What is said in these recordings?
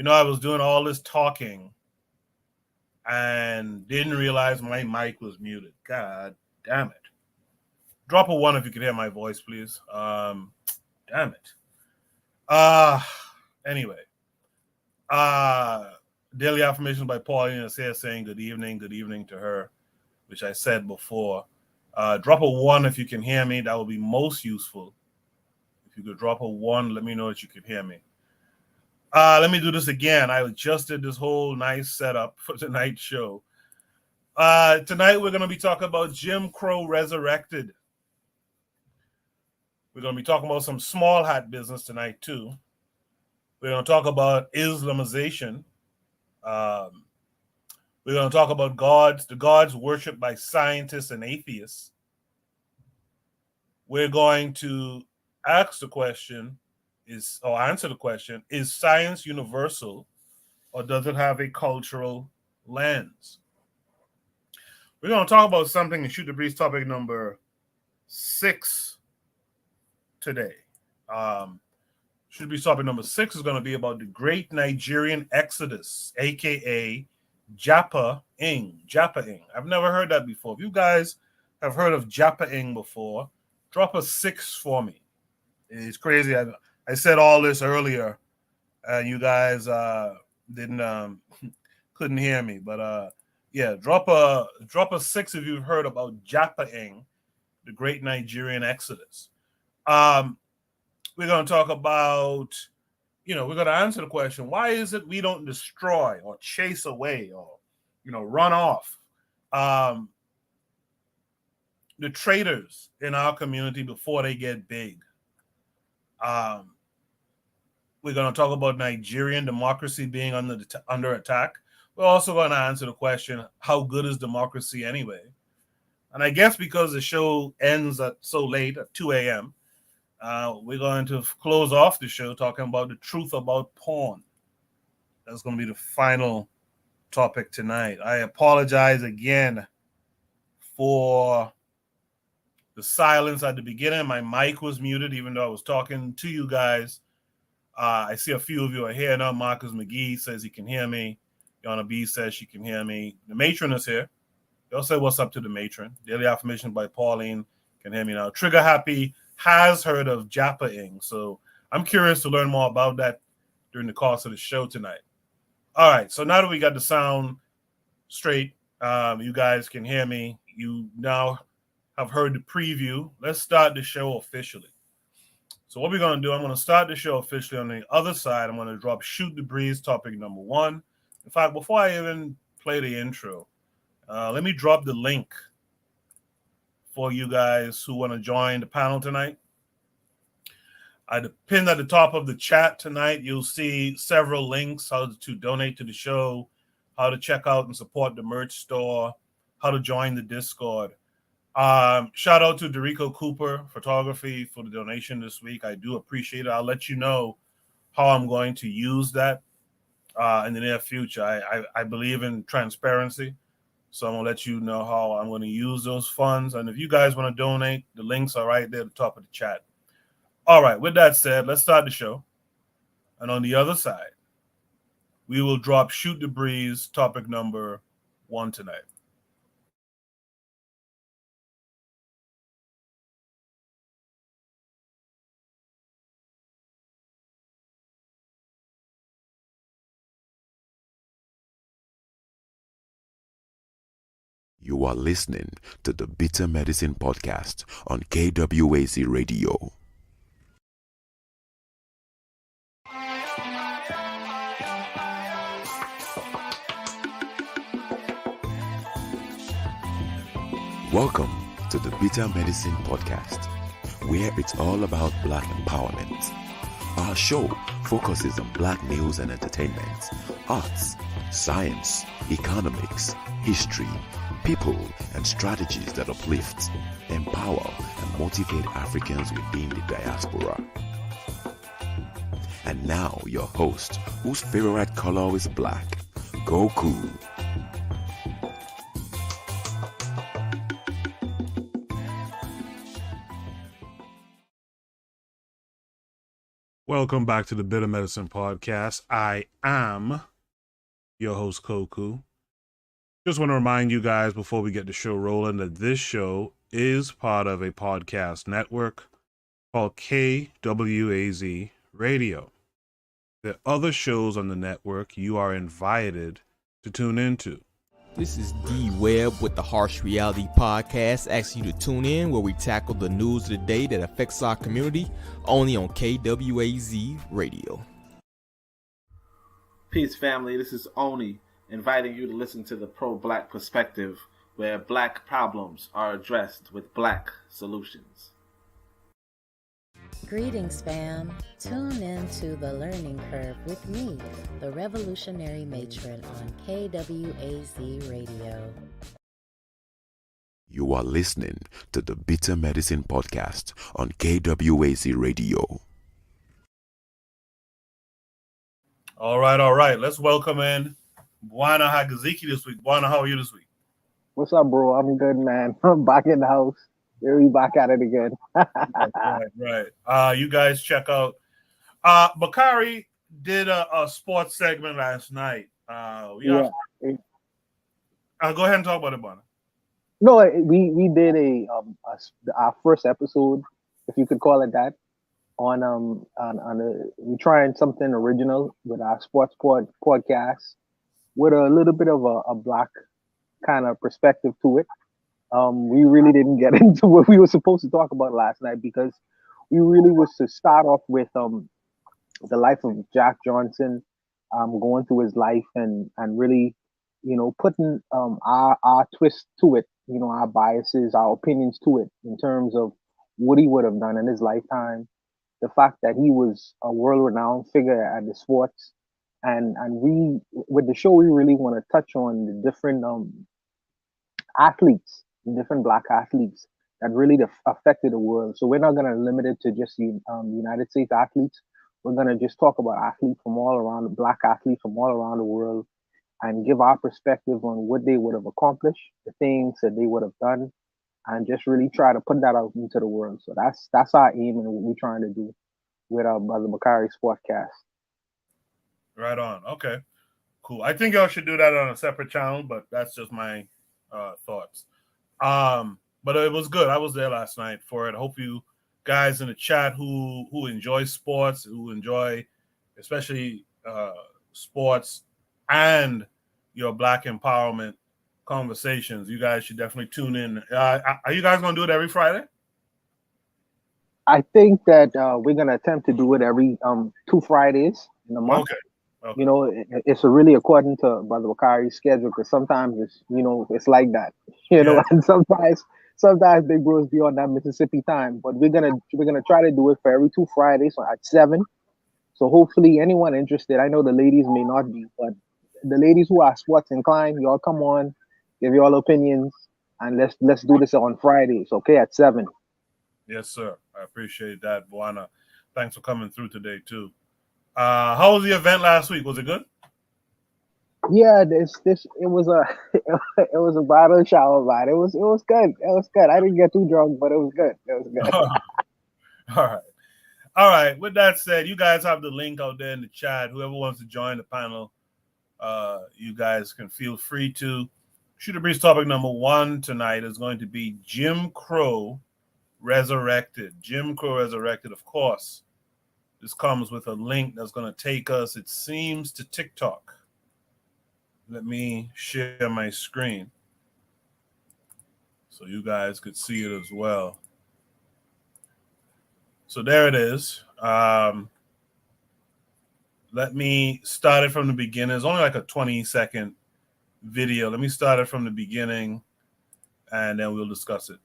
I was doing all this talking and didn't realize my mic was muted. God damn it. Drop a one if you could hear my voice, please. Damn it. Uh anyway. Uh Daily affirmations by Pauline is here saying good evening to her, which I said before. Drop a one if you can hear me. That would be most useful. If you could drop a one, let me know that you could hear me. Let me do this again. I just did this whole nice setup for tonight's show. Tonight we're going to be talking about Jim Crow Resurrected. We're going to be talking about some small hat business tonight too. We're going to talk about Islamization. We're going to talk about the gods worshipped by scientists and atheists. We're going to answer the question, is science universal or does it have a cultural lens? We're going to talk about something in Shoot the Breeze topic number 6 today. Shoot the Breeze topic number 6 is going to be about the Great Nigerian Exodus, aka Japa Ing. I've never heard that before. If you guys have heard of Japa Ing before, drop a 6 for me. It's crazy. I said all this earlier, and you guys couldn't hear me. But yeah, drop a 6 if you've heard about Japa Ing, the Great Nigerian Exodus. We're going to talk about, we're going to answer the question, why is it we don't destroy or chase away or, run off the traitors in our community before they get big? We're going to talk about Nigerian democracy being under attack. We're also going to answer the question, how good is democracy anyway? And I guess because the show ends at so late, at 2 a.m., we're going to close off the show talking about the truth about porn. That's going to be the final topic tonight. I apologize again for the silence at the beginning. My mic was muted even though I was talking to you guys. I see a few of you are here now. Marcus McGee says he can hear me. Yana B says she can hear me. The matron is here. Y'all say what's up to the matron. Daily affirmation by Pauline can hear me now. Trigger Happy has heard of Japa Ing, so I'm curious to learn more about that during the course of the show tonight. All right, so now that we got the sound straight, you guys can hear me. You now have heard the preview. Let's start the show officially. So what we're going to do, I'm going to start the show officially. On the other side, I'm going to drop Shoot the Breeze topic number 1. In fact, before I even play the intro, let me drop the link for you guys who want to join the panel tonight. I pinned at the top of the chat tonight. You'll see several links, how to donate to the show, how to check out and support the merch store, how to join the Discord. Shout out to Dorico Cooper Photography for the donation this week. I do appreciate it. I'll let you know how I'm going to use that in the near future. I believe in transparency. So I'm going to let you know how I'm going to use those funds. And if you guys want to donate, the links are right there at the top of the chat. All right. With that said, let's start the show. And on the other side, we will drop Shoot the Breeze topic number 1 tonight. You are listening to the Bitter Medicine Podcast on KWAZ Radio. Welcome to the Bitter Medicine Podcast, where it's all about Black empowerment. Our show focuses on Black news and entertainment, arts, science, economics, history, people, and strategies that uplift, empower, and motivate Africans within the diaspora. And now your host, whose favorite color is black, Goku. Welcome back to the Bitter Medicine Podcast. I am your host, Koku. Just want to remind you guys before we get the show rolling that this show is part of a podcast network called KWAZ Radio. There are other shows on the network you are invited to tune into. This is D Webb with the Harsh Reality Podcast, asking you to tune in where we tackle the news of the day that affects our community, only on KWAZ Radio. Peace, family. This is Oni, inviting you to listen to the Pro-Black Perspective, where black problems are addressed with black solutions. Greetings, fam. Tune in to The Learning Curve with me, the Revolutionary Matron on KWAZ Radio. You are listening to the Bitter Medicine Podcast on KWAZ Radio. All right. Let's welcome in Bwana Hagaziki this week. Bwana, how are you this week? What's up, bro? I'm good, man. I'm back in the house. Here we back at it again. Right. You guys check out. Bakari did a sports segment last night. Go ahead and talk about it, Bwana. No, we did our first episode, if you could call it that, we trying something original with our sports podcast with a little bit of a black kind of perspective to it. We really didn't get into what we were supposed to talk about last night because we really was to start off with the life of Jack Johnson, going through his life and really, putting our twist to it, our biases, our opinions to it in terms of what he would have done in his lifetime, the fact that he was a world-renowned figure at the sports, and we with the show we really want to touch on the different athletes. Different black athletes that really affected the world. So we're not going to limit it to just United States athletes. We're going to just talk about athletes from all around, black athletes from all around the world, and give our perspective on what they would have accomplished, the things that they would have done, and just really try to put that out into the world. So that's our aim and what we're trying to do with our Brother Bakari Sportcast. Right on. Okay, cool. I think y'all should do that on a separate channel, but that's just my thoughts. But it was good. I was there last night for it. I hope you guys in the chat who enjoy sports, who enjoy especially sports and your black empowerment conversations, you guys should definitely tune in. Are you guys going to do it every Friday? I think that we're going to attempt to do it every 2 Fridays in a month. Okay. It's really according to Brother Bakari's schedule because sometimes it's like that, and sometimes big bros be on that Mississippi time. But we're gonna try to do it for every 2 Fridays at 7. So hopefully anyone interested, I know the ladies may not be, but the ladies who are sports inclined, y'all come on, give y'all opinions, and let's do this on Fridays, okay, at 7. Yes, sir. I appreciate that, Bwana. Thanks for coming through today too. How was the event last week? Was it good? Yeah, it was a bridal shower, man. It was good. It was good. I didn't get too drunk, but it was good. It was good. All right. With that said, you guys have the link out there in the chat. Whoever wants to join the panel, you guys can feel free to. Shoot a Breeze topic number 1 tonight is going to be Jim Crow Resurrected. Jim Crow Resurrected, of course. This comes with a link that's going to take us, it seems, to TikTok. Let me share my screen so you guys could see it as well. So there it is. Let me start it from the beginning. It's only like a 20-second video. Let me start it from the beginning, and then we'll discuss it.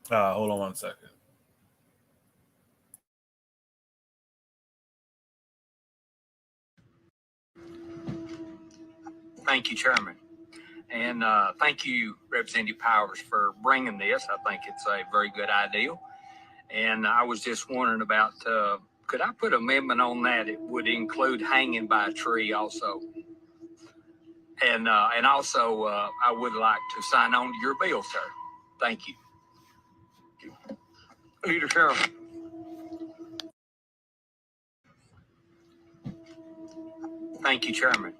Hold on one second. Thank you, Chairman. And thank you, Representative Powers, for bringing this. I think it's a very good idea. And I was just wondering about, could I put an amendment on that? It would include hanging by a tree also. And also, I would like to sign on to your bill, sir. Thank you. Leader Carroll. Thank you, Chairman.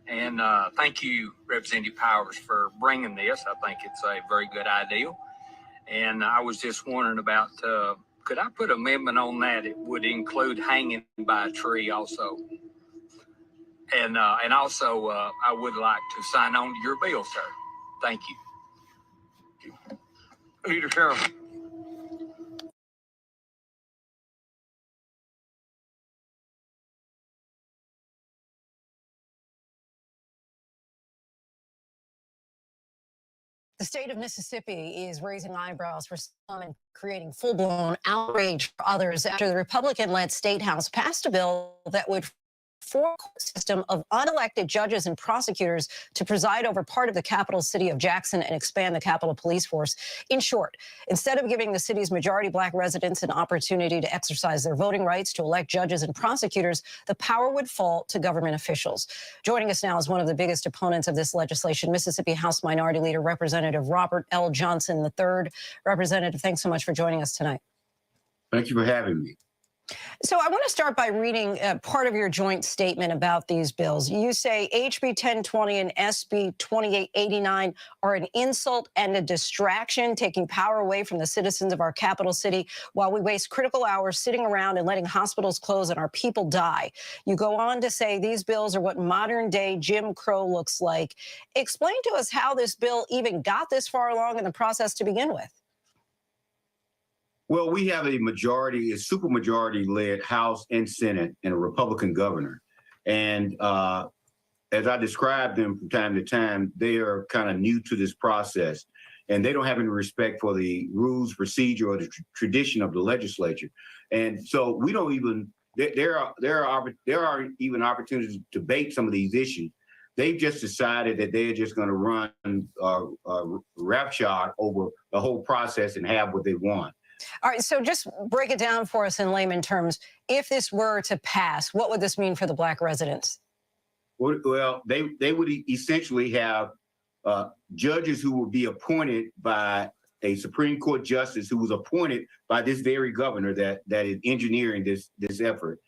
And thank you, Representative Powers, for bringing this. I think it's a very good idea. And I was just wondering about, could I put an amendment on that? It would include hanging by a tree also. And also, I would like to sign on to your bill, sir. Thank you. Leader Carroll. The state of Mississippi is raising eyebrows for some and creating full-blown outrage for others after the Republican-led State House passed a bill that would form a system of unelected judges and prosecutors to preside over part of the capital city of Jackson and expand the Capitol Police Force. In short, instead of giving the city's majority black residents an opportunity to exercise their voting rights to elect judges and prosecutors, the power would fall to government officials. Joining us now is one of the biggest opponents of this legislation, Mississippi House Minority Leader Representative Robert L. Johnson III. Representative, thanks so much for joining us tonight. Thank you for having me. So I want to start by reading part of your joint statement about these bills. You say HB 1020 and SB 2889 are an insult and a distraction, taking power away from the citizens of our capital city while we waste critical hours sitting around and letting hospitals close and our people die. You go on to say these bills are what modern day Jim Crow looks like. Explain to us how this bill even got this far along in the process to begin with. Well, we have a supermajority-led House and Senate and a Republican governor. And as I describe them from time to time, they are kind of new to this process. And they don't have any respect for the rules, procedure, or the tradition of the legislature. And so we don't even, there are even opportunities to debate some of these issues. They've just decided that they're just going to run roughshod over the whole process and have what they want. All right, so just break it down for us in layman terms. If this were to pass, what would this mean for the black residents? Well, they would essentially have judges who would be appointed by a Supreme Court justice who was appointed by this very governor that is engineering this effort.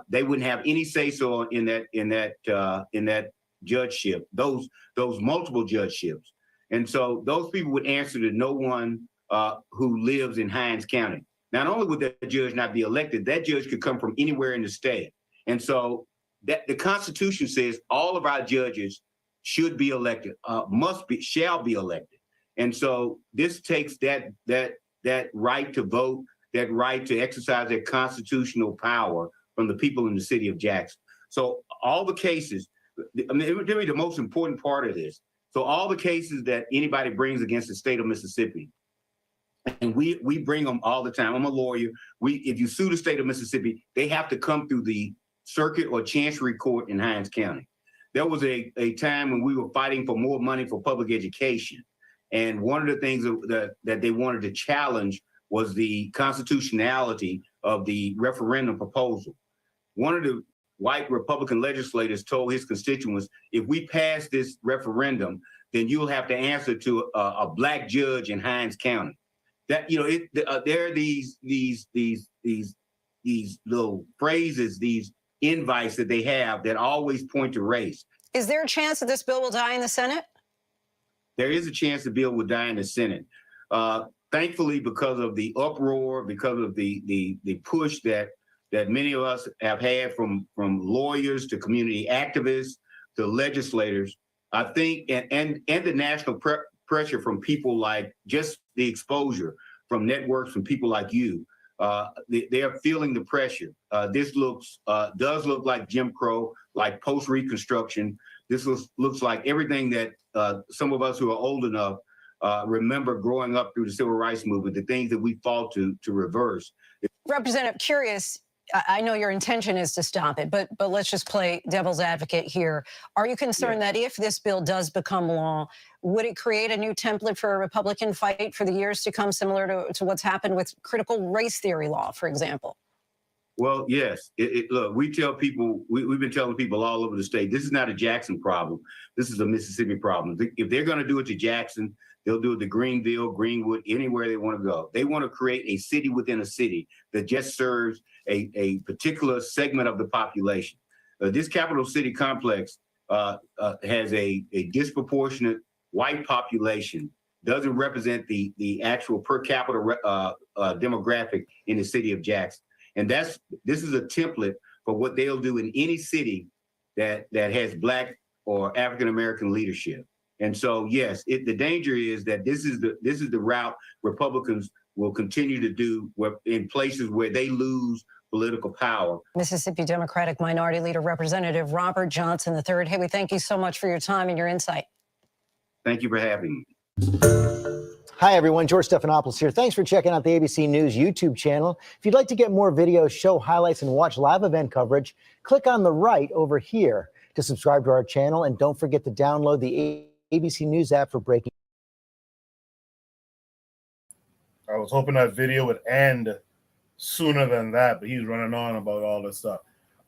They wouldn't have any say-so in that judgeship, those multiple judgeships. And so those people would answer to no one who lives in Hinds County. Not only would that judge not be elected, that judge could come from anywhere in the state. And so that the Constitution says all of our judges should be elected, shall be elected. And so this takes that right to vote, that right to exercise their constitutional power from the people in the city of Jackson. So all the cases, I mean, it would be the most important part of this. So all the cases that anybody brings against the state of Mississippi, and we bring them all the time. I'm a lawyer. If you sue the state of Mississippi, they have to come through the circuit or chancery court in Hinds County. There was a time when we were fighting for more money for public education. And one of the things that they wanted to challenge was the constitutionality of the referendum proposal. One of the white Republican legislators told his constituents, if we pass this referendum, then you'll have to answer to a black judge in Hinds County. That, there are these little phrases, these invites that they have that always point to race. Is there a chance that this bill will die in the Senate? There is a chance the bill will die in the Senate. Thankfully, because of the uproar, because of the push that many of us have had from lawyers to community activists to legislators, I think, and the national pressure from people like just the exposure from networks, from people like you, they are feeling the pressure. This does look like Jim Crow, like post-Reconstruction. This looks like everything that some of us who are old enough remember growing up through the Civil Rights Movement, the things that we fought to reverse. Representative, curious, I know your intention is to stop it, but let's just play devil's advocate here. Are you concerned that if this bill does become law, would it create a new template for a Republican fight for the years to come, similar to what's happened with critical race theory law, for example? Well, yes. Look, we tell people, we've been telling people all over the state, this is not a Jackson problem. This is a Mississippi problem. If they're going to do it to Jackson, they'll do it to Greenville, Greenwood, anywhere they want to go. They want to create a city within a city that just serves a particular segment of the population. This capital city complex has a disproportionate white population, doesn't represent the actual per capita demographic in the city of Jackson. And this is a template for what they'll do in any city that has Black or African American leadership. And so, yes, the danger is that this is the route Republicans will continue to do in places where they lose political power. Mississippi Democratic Minority Leader Representative Robert Johnson III. Hey, we thank you so much for your time and your insight. Thank you for having me. Hi, everyone. George Stephanopoulos here. Thanks for checking out the ABC News YouTube channel. If you'd like to get more videos, show highlights, and watch live event coverage, click on the right over here to subscribe to our channel. And don't forget to download the ABC News app for breaking. I was hoping that video would end sooner than that, but he's running on about all this stuff.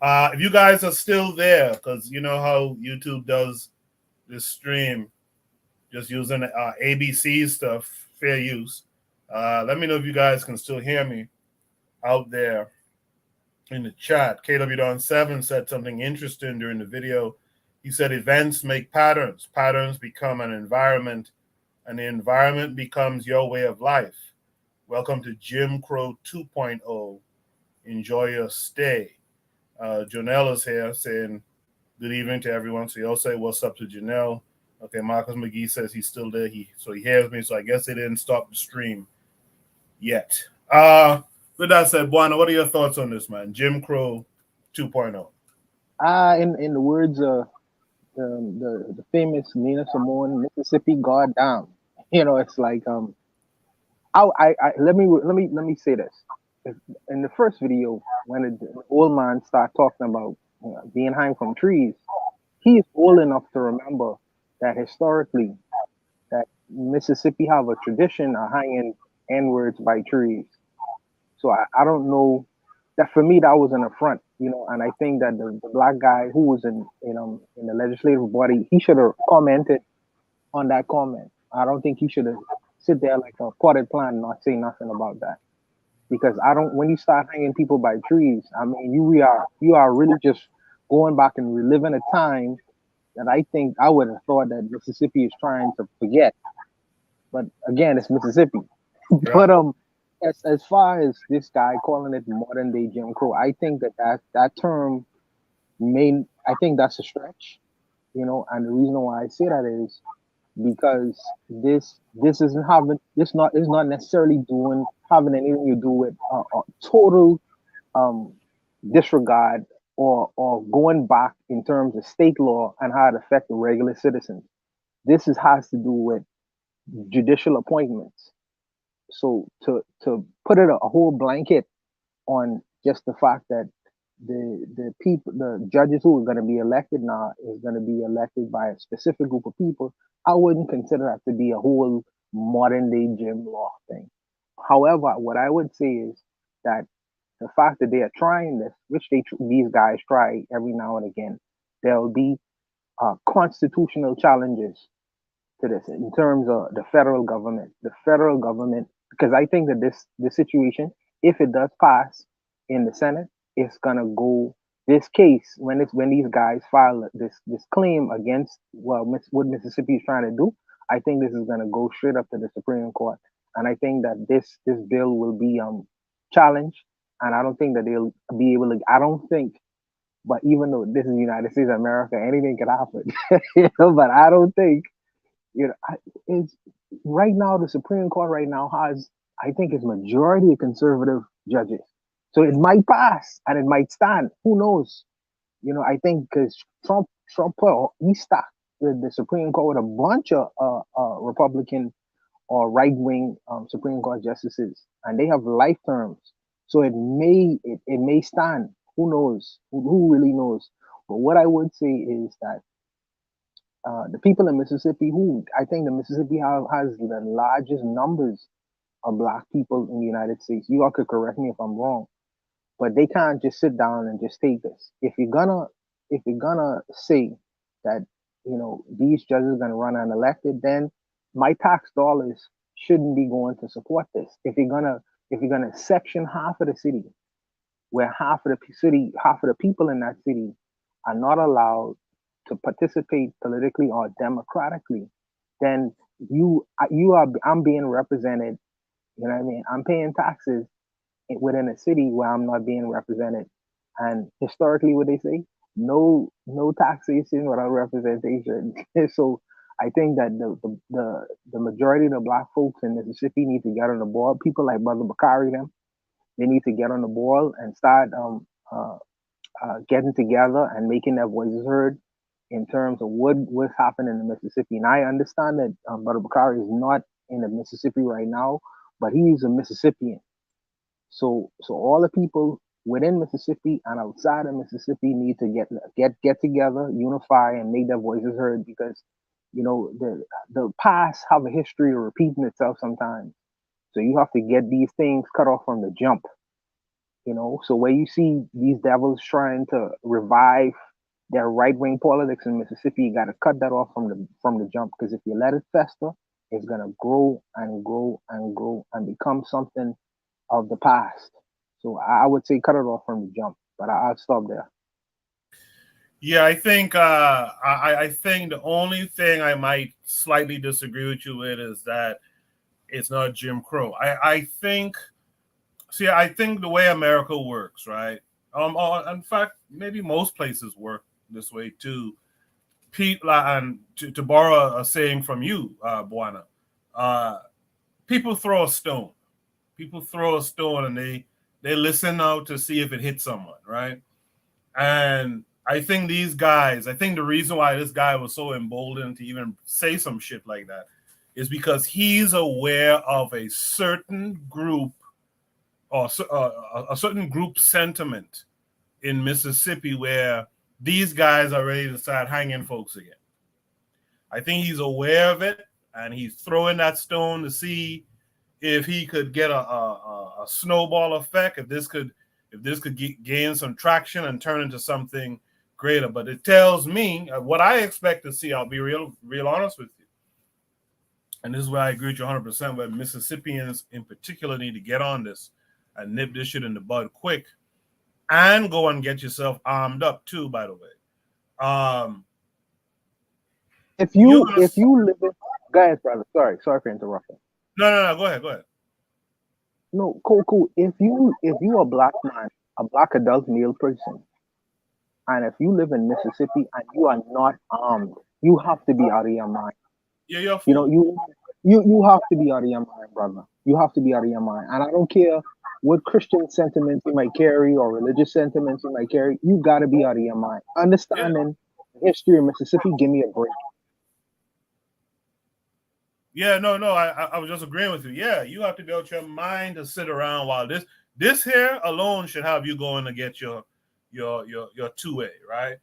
If you guys are still there, because you know how YouTube does this stream, just using ABC stuff, fair use. Let me know if you guys can still hear me out there in the chat. KW Don 7 said something interesting during the video. He said events make patterns. Patterns become an environment, and the environment becomes your way of life. Welcome to Jim Crow 2.0. Enjoy your stay. Janelle is here saying good evening to everyone. So you'll say what's up to Janelle. Okay, Marcus McGee says he's still there. So he hears me. So I guess they didn't stop the stream yet. With that said, Buana, what are your thoughts on this, man? Jim Crow 2.0. In the words of the famous Nina Simone, Mississippi goddamn. You know, it's like let me say this. In the first video, when the old man started talking about being hung from trees, he's old enough to remember that historically, that Mississippi have a tradition of hanging N-words by trees. So I don't know, that for me that was an affront, you know. And I think that the black guy who was in the legislative body, he should have commented on that comment. I don't think he should have sit there like a potted plant and not say nothing about that. Because when you start hanging people by trees, I mean, you are really just going back and reliving a time that I think I would have thought that Mississippi is trying to forget. But again, it's Mississippi. Yeah. But as far as this guy calling it modern day Jim Crow, I think that term I think that's a stretch, you know. And the reason why I say that is because this is not necessarily having anything to do with total disregard or going back in terms of state law and how it affects the regular citizens. This has to do with judicial appointments. So to put it a whole blanket on just the fact that the judges who are going to be elected now is going to be elected by a specific group of people, I wouldn't consider that to be a whole modern day Jim law thing. However, what I would say is that the fact that they are trying this, which these guys try every now and again, there will be constitutional challenges to this in terms of the federal government. The federal government, because I think that this situation, if it does pass in the Senate, it's gonna go. This case, when these guys file this claim against what Mississippi is trying to do, I think this is gonna go straight up to the Supreme Court, and I think that this bill will be challenged. And I don't think that they'll be able to. I don't think, but even though this is the United States of America, anything can happen. You know, but I don't think, you know, it's right now the Supreme Court right now has, I think, it's majority of conservative judges. So it might pass and it might stand. Who knows? You know, I think because Trump he stacked the Supreme Court with a bunch of Republican or right wing Supreme Court justices, and they have life terms. So it may stand. Who knows? Who really knows? But what I would say is that the people in Mississippi, I think the Mississippi has the largest numbers of black people in the United States. You all could correct me if I'm wrong, but they can't just sit down and just take this. If you're gonna say that these judges are gonna run unelected, then my tax dollars shouldn't be going to support this. If you're gonna section half of the city, where half of the people in that city are not allowed to participate politically or democratically, then I'm being represented. You know what I mean? I'm paying taxes within a city where I'm not being represented. And historically, what they say, no taxation without representation. So I think that the majority of the black folks in Mississippi need to get on the board. People like Brother Bakari, they need to get on the board and start getting together and making their voices heard in terms of what's happening in Mississippi. And I understand that Brother Bakari is not in the Mississippi right now, but he's a Mississippian. So all the people within Mississippi and outside of Mississippi need to get together, unify, and make their voices heard, because the past have a history of repeating itself sometimes. So you have to get these things cut off from the jump. So where you see these devils trying to revive their right-wing politics in Mississippi, you got to cut that off from the jump, because if you let it fester, it's gonna grow and grow and grow and become something of the past. So I would say cut it off from the jump, but I'll stop there. Yeah, I think I think the only thing I might slightly disagree with you with is that it's not Jim Crow. I think the way America works, right? In fact, maybe most places work this way too. People, and to borrow a saying from you, Buana, people throw a stone. People throw a stone and they listen out to see if it hits someone, right? And I think the reason why this guy was so emboldened to even say some shit like that is because he's aware of a certain group or a certain group sentiment in Mississippi where these guys are ready to start hanging folks again. I think he's aware of it, and he's throwing that stone to see if he could get a snowball effect, if this could gain some traction and turn into something greater. But it tells me what I expect to see. I'll be real honest with you. And this is where I agree with you 100%, where Mississippians in particular need to get on this and nip this shit in the bud quick, and go and get yourself armed up too, by the way. If you live in, go ahead, brother. Sorry for interrupting. No, go ahead. No, cool. If you a black man, a black adult male person, and if you live in Mississippi and you are not armed, you have to be out of your mind. Yeah, you're you have to be out of your mind, brother. You have to be out of your mind. And I don't care what Christian sentiments you might carry or religious sentiments you might carry, you gotta be out of your mind. Understanding the history of Mississippi, give me a break. Yeah, no, I was just agreeing with you. Yeah, you have to be out your mind to sit around while this here alone should have you going to get your 2A, right?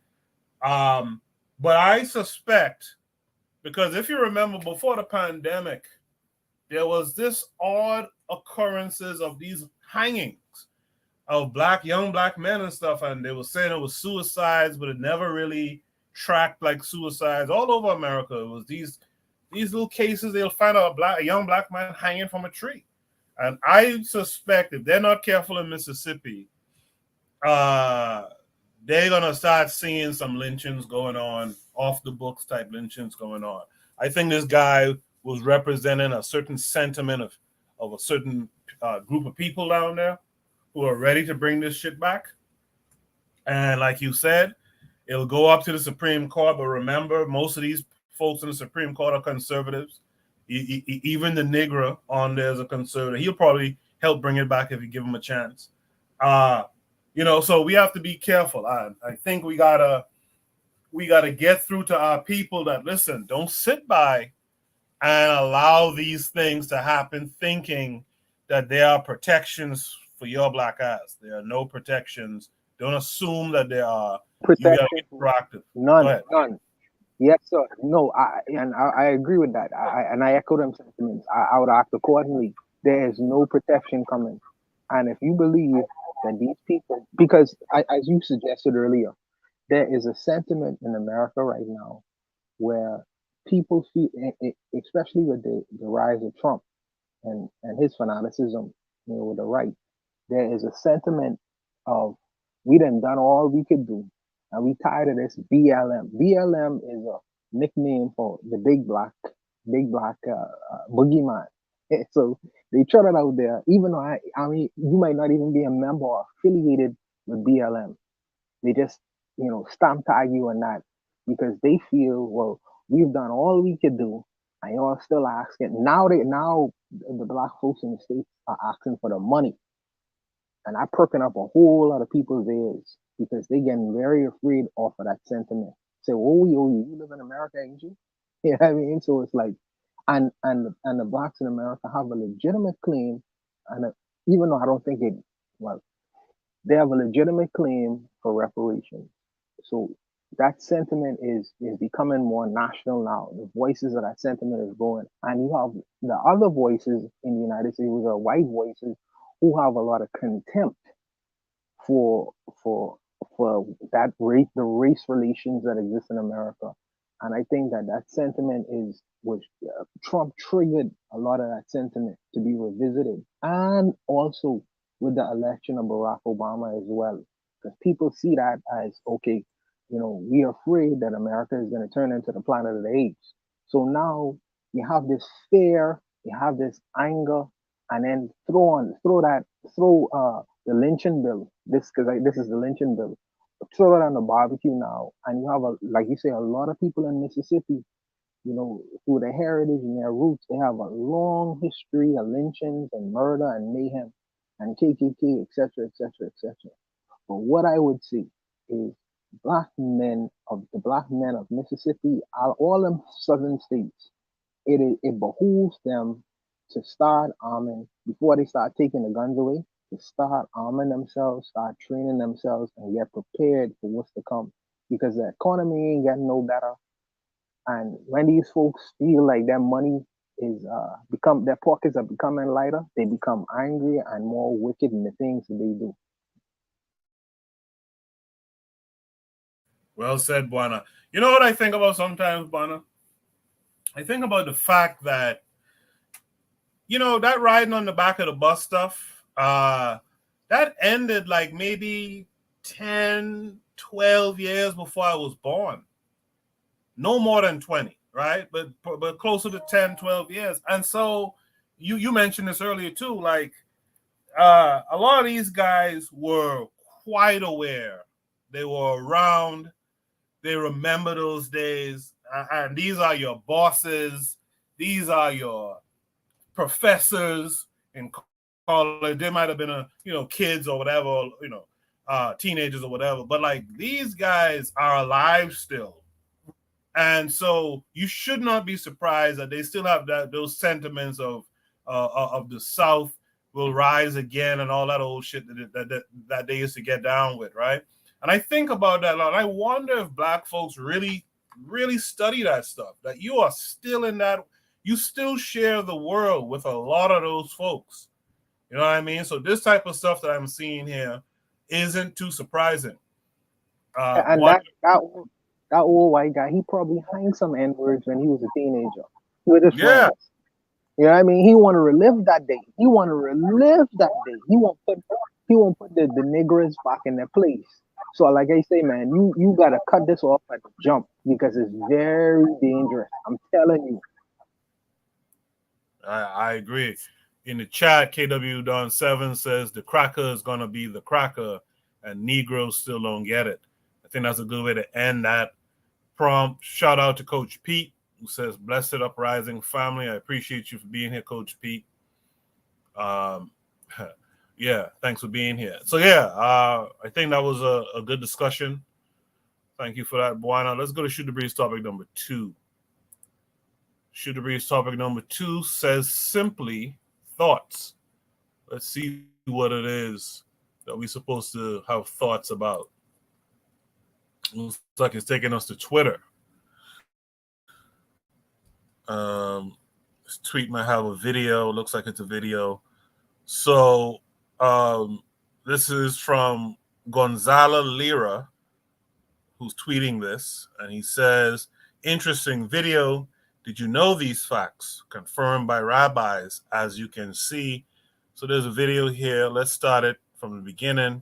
But I suspect, because if you remember before the pandemic, there was this odd occurrences of these hangings of young black men and stuff, and they were saying it was suicides, but it never really tracked like suicides all over America. It was these little cases. They'll find a young black man hanging from a tree, and I suspect if they're not careful in Mississippi, they're gonna start seeing some lynchings going on, off the books type lynchings going on. I think this guy was representing a certain sentiment of a certain group of people down there who are ready to bring this shit back. And like you said, it'll go up to the Supreme Court. But remember, most of these folks in the Supreme Court are conservatives. Even the Negro on there is a conservative. He'll probably help bring it back if you give him a chance. So we have to be careful. I think we gotta get through to our people that, listen, don't sit by and allow these things to happen thinking that there are protections for your black ass. There are no protections. Don't assume that there are. Protection. You gotta get proactive. None. Yes, sir. No, I agree with that. I echo them sentiments. I would act accordingly. There is no protection coming. And if you believe that these people, because as you suggested earlier, there is a sentiment in America right now where people feel, especially with the rise of Trump and his fanaticism, with the right, there is a sentiment of we done all we could do, and we tired of this BLM. BLM is a nickname for the big black boogeyman. So they trot it out there, even though I mean, you might not even be a member or affiliated with BLM. They just, stamp tag you on that because they feel, well, we've done all we could do, and y'all still asking. Now the black folks in the states are asking for the money, and that perking up a whole lot of people's ears because they getting very afraid off of that sentiment. Say, oh, you live in America, ain't you? You know what I mean? So it's like, and the blacks in America have a legitimate claim, and even though I don't think well, they have a legitimate claim for reparations. So that sentiment is becoming more national now. The voices of that sentiment is growing, and you have the other voices in the United States, which are white voices, who have a lot of contempt for that race, the race relations that exist in America. And I think that sentiment is which Trump triggered a lot of that sentiment to be revisited, and also with the election of Barack Obama as well, because people see that as okay, we are afraid that America is going to turn into the planet of the apes. So now you have this fear, you have this anger, and then throw the lynching bill. This is the lynching bill. Throw it on the barbecue now, and you have like you say, a lot of people in Mississippi, through their heritage and their roots, they have a long history of lynchings and murder and mayhem and KKK, etc., etc., etc. But what I would say is the black men of Mississippi, all them southern states, it behooves them to start arming before they start taking the guns away, to start arming themselves, start training themselves, and get prepared for what's to come. Because the economy ain't getting no better. And when these folks feel like their money is their pockets are becoming lighter, they become angry and more wicked in the things that they do. Well said, Buana. You know what I think about sometimes, Buana? I think about the fact that, that riding on the back of the bus stuff, that ended like maybe 10, 12 years before I was born. No more than 20, right? But closer to 10, 12 years. And so you mentioned this earlier too, like a lot of these guys were quite aware. They were around. They remember those days. And these are your bosses. These are your professors in college. They might have been kids or whatever, teenagers or whatever. But like these guys are alive still. And so you should not be surprised that they still have those sentiments of the South will rise again and all that old shit that they used to get down with, right? And I think about that a lot. I wonder if black folks really, really study that stuff, that you are still in that, you still share the world with a lot of those folks. You know what I mean? So this type of stuff that I'm seeing here isn't too surprising. And that old white guy, he probably hanged some N-words when he was a teenager with his friends. You know what I mean? He want to relive that day. He won't put the niggers back in their place. So like I say, man, you gotta cut this off at the jump because it's very dangerous. I'm telling you. I agree. In the chat, KW Don 7 says the cracker is gonna be the cracker, and Negroes still don't get it. I think that's a good way to end that prompt. Shout out to Coach Pete, who says, blessed uprising family. I appreciate you for being here, Coach Pete. Yeah, thanks for being here. So yeah, I think that was a good discussion. Thank you for that, Buana. Let's go to Shoot the Breeze topic number 2. Shoot the Breeze topic number 2 says simply thoughts. Let's see what it is that we're supposed to have thoughts about. Looks like it's taking us to Twitter. This tweet might have a video. Looks like it's a video. So This is from Gonzalo Lira, who's tweeting this, and he says, interesting video. Did you know these facts? Confirmed by rabbis, as you can see. So there's a video here. Let's start it from the beginning.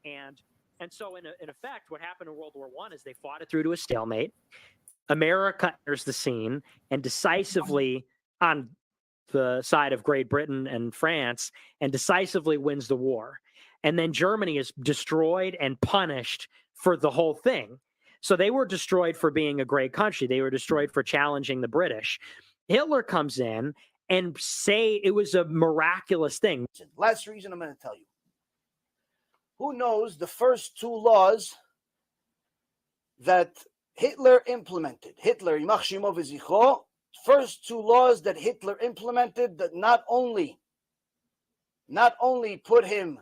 And so in effect, what happened in World War I is they fought it through to a stalemate. America enters the scene and decisively on the side of Great Britain and France and decisively wins the war. And then Germany is destroyed and punished for the whole thing. So they were destroyed for being a great country. They were destroyed for challenging the British. Hitler comes in and say it was a miraculous thing. Last reason I'm going to tell you. Who knows the first two laws that Hitler implemented? Hitler, Yimach Shemo V'Zichro, first two laws that Hitler implemented that not only put him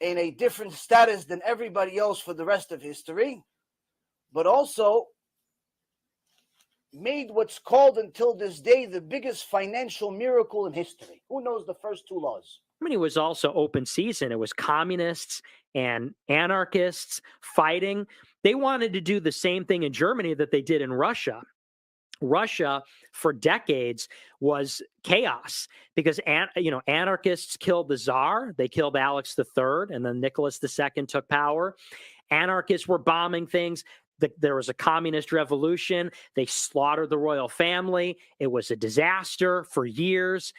in a different status than everybody else for the rest of history, but also made what's called until this day the biggest financial miracle in history. Who knows the first two laws? Germany was also open season. It was communists and anarchists fighting. They wanted to do the same thing in Germany that they did in Russia. Russia, for decades, was chaos because anarchists killed the Tsar. They killed Alex III, and then Nicholas II took power. Anarchists were bombing things. There was a communist revolution. They slaughtered the royal family. It was a disaster for years.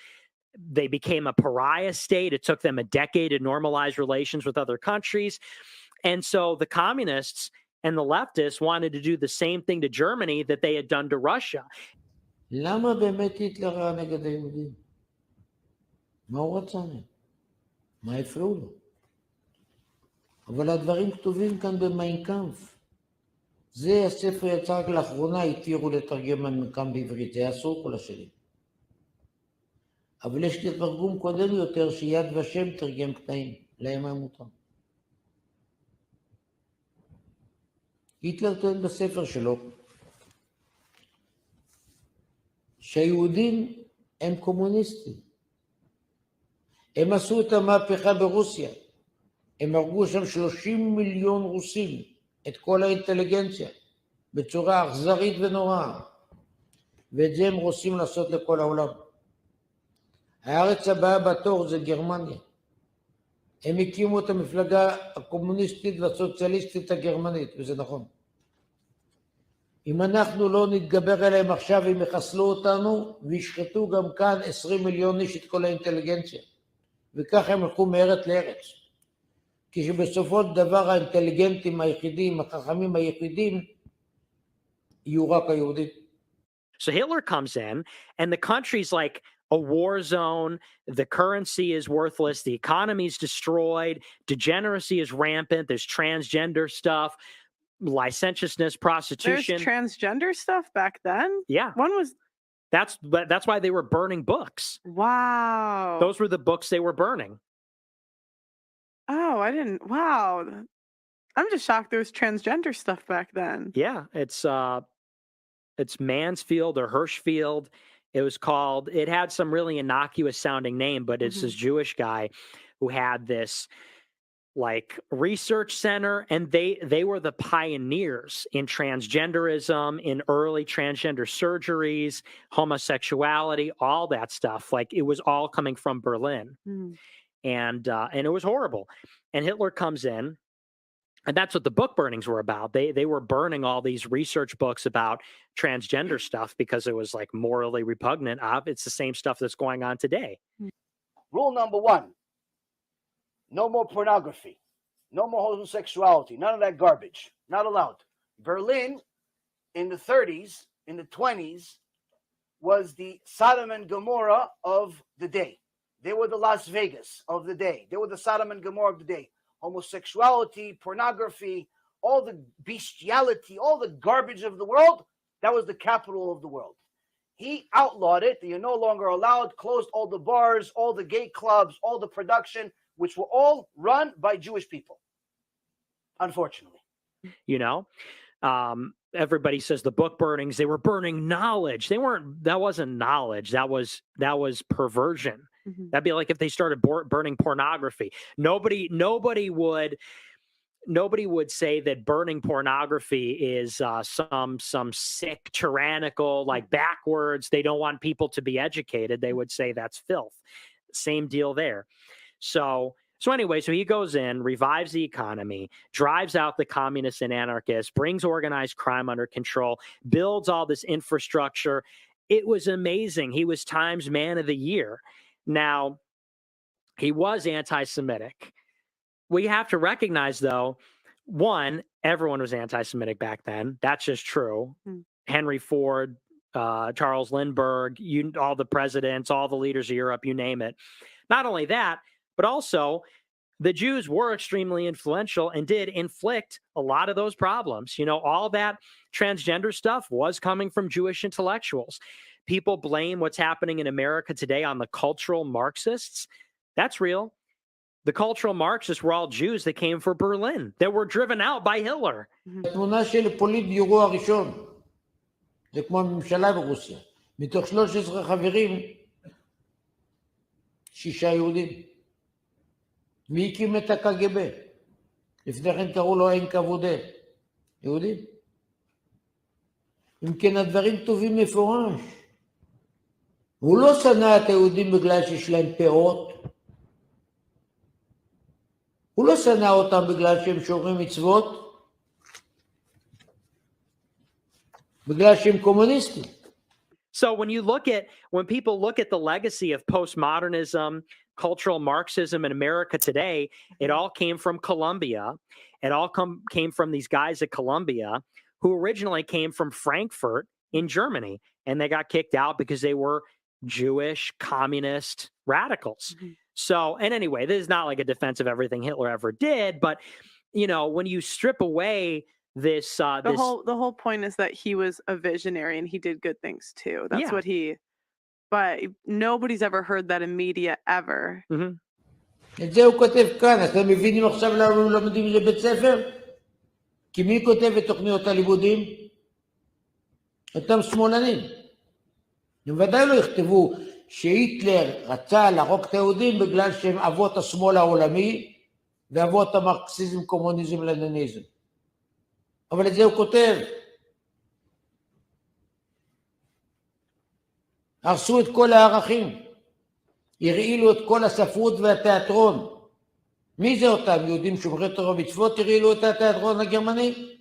They became a pariah state. It took them a decade to normalize relations with other countries. And so the communists and the leftists wanted to do the same thing to Germany that they had done to Russia. למה באמת היטלר ראה נגד היהודים? מה הוא רצה מהם? מה הפריעו לו? אבל הדברים כתובים כאן במיין קאמפף. זה הספר יצא רק לאחרונה, התירו לתרגם מיין קאמפף בעברית, זה היה אסור כל השנים. אבל יש לי תרגום קודם יותר שיד ושם תרגם קטעים, להם היה מותר. היטלר טוען בספר שלו שהיהודים הם קומוניסטים. הם עשו את המהפכה ברוסיה. הם הרגו שם 30 מיליון רוסים, את כל האינטליגנציה, בצורה אכזרית ונוראה. ואת זה הם רוצים לעשות לכל העולם. הארץ הבאה בתור זה גרמניה. הם הקימו את המפלגה הקומוניסטית והסוציאליסטית הגרמנית, וזה נכון. אם אנחנו לא נתגבר עליהם עכשיו, הם יחסלו אותנו, וישחטו גם כאן 20 מיליון איש את כל האינטליגנציה. וככה הם הלכו מארץ לארץ. כשבסופו של דבר האינטליגנטים היחידים, החכמים היחידים, יהיו רק היהודים. So Hitler comes in, and the country's like a war zone. The currency is worthless. The economy is destroyed. Degeneracy is rampant. There's transgender stuff, licentiousness, prostitution. There's transgender stuff back then? Yeah. When was... That's why they were burning books. Wow. Those were the books they were burning. Oh, I didn't... Wow. I'm just shocked there was transgender stuff back then. Yeah, it's Mansfield or Hirschfield. It had some really innocuous sounding name, but it's this Jewish guy who had this like research center, and they were the pioneers in transgenderism, in early transgender surgeries, homosexuality, all that stuff. Like it was all coming from Berlin. And it was horrible. And Hitler comes in, and that's what the book burnings were about. They were burning all these research books about transgender stuff because it was like morally repugnant. It's the same stuff that's going on today. Rule number 1, no more pornography, no more homosexuality, none of that garbage, not allowed. Berlin in the 30s, in the 20s, was the Sodom and Gomorrah of the day. They were the Las Vegas of the day. They were the Sodom and Gomorrah of the day. Homosexuality, pornography, all the bestiality, all the garbage of the world, that was the capital of the world. He outlawed it. You're no longer allowed, closed all the bars, all the gay clubs, all the production, which were all run by Jewish people, unfortunately. You know, everybody says the book burnings, they were burning knowledge. That wasn't knowledge. That was perversion. That'd be like if they started burning pornography. Nobody would say that burning pornography is some sick, tyrannical, like backwards. They don't want people to be educated. They would say that's filth. Same deal there. So anyway, so he goes in, revives the economy, drives out the communists and anarchists, brings organized crime under control, builds all this infrastructure. It was amazing. He was Times Man of the Year. Now, he was anti-Semitic. We have to recognize, though, one, everyone was anti-Semitic back then. That's just true. Henry Ford, Charles Lindbergh, all the presidents, all the leaders of Europe, you name it. Not only that, but also the Jews were extremely influential and did inflict a lot of those problems. All that transgender stuff was coming from Jewish intellectuals. People blame what's happening in America today on the cultural Marxists. That's real. The cultural Marxists were all Jews that came from Berlin, that were driven out by Hitler. התמונה של פוליט ביורו הראשון, זה כמו הממשלה ברוסיה. מתוך 13 חברים, 6 יהודים. מי הקים את הקג"ב? לפני כן קראו לו NKWD. יהודים. אם כן הדברים טובים מפורש. הוא לא שנא את היהודים בגלל שיש להם פאות. הוא לא שנא אותם בגלל שהם שומרים מצוות. בגלל שהם קומוניסטים. So when people look at the legacy of postmodernism, cultural Marxism in America today, it all came from Columbia. It all came from these guys at Columbia who originally came from Frankfurt in Germany, and they got kicked out because they were Jewish communist radicals. So, and anyway, this is not like a defense of everything Hitler ever did, but when you strip away this, the whole point is that he was a visionary and he did good things too. That's what but nobody's ever heard that in media ever. את זה הוא כותב כאן, אתם מבינים עכשיו למה הוא לומדים לבית ספר? כי מי כותב את תוכניות הלימודים? אותם שמאלנים. בוודאי לא יכתבו שהיטלר רצה להרוג את היהודים בגלל שהם אבות השמאל העולמי ואבות המרקסיזם, קומוניזם, לניניזם. אבל את זה הוא כותב. הרסו את כל הערכים, הרעילו את כל הספרות והתיאטרון. מי זה אותם? יהודים שומרי תורה ומצוות הרעילו את התיאטרון הגרמני?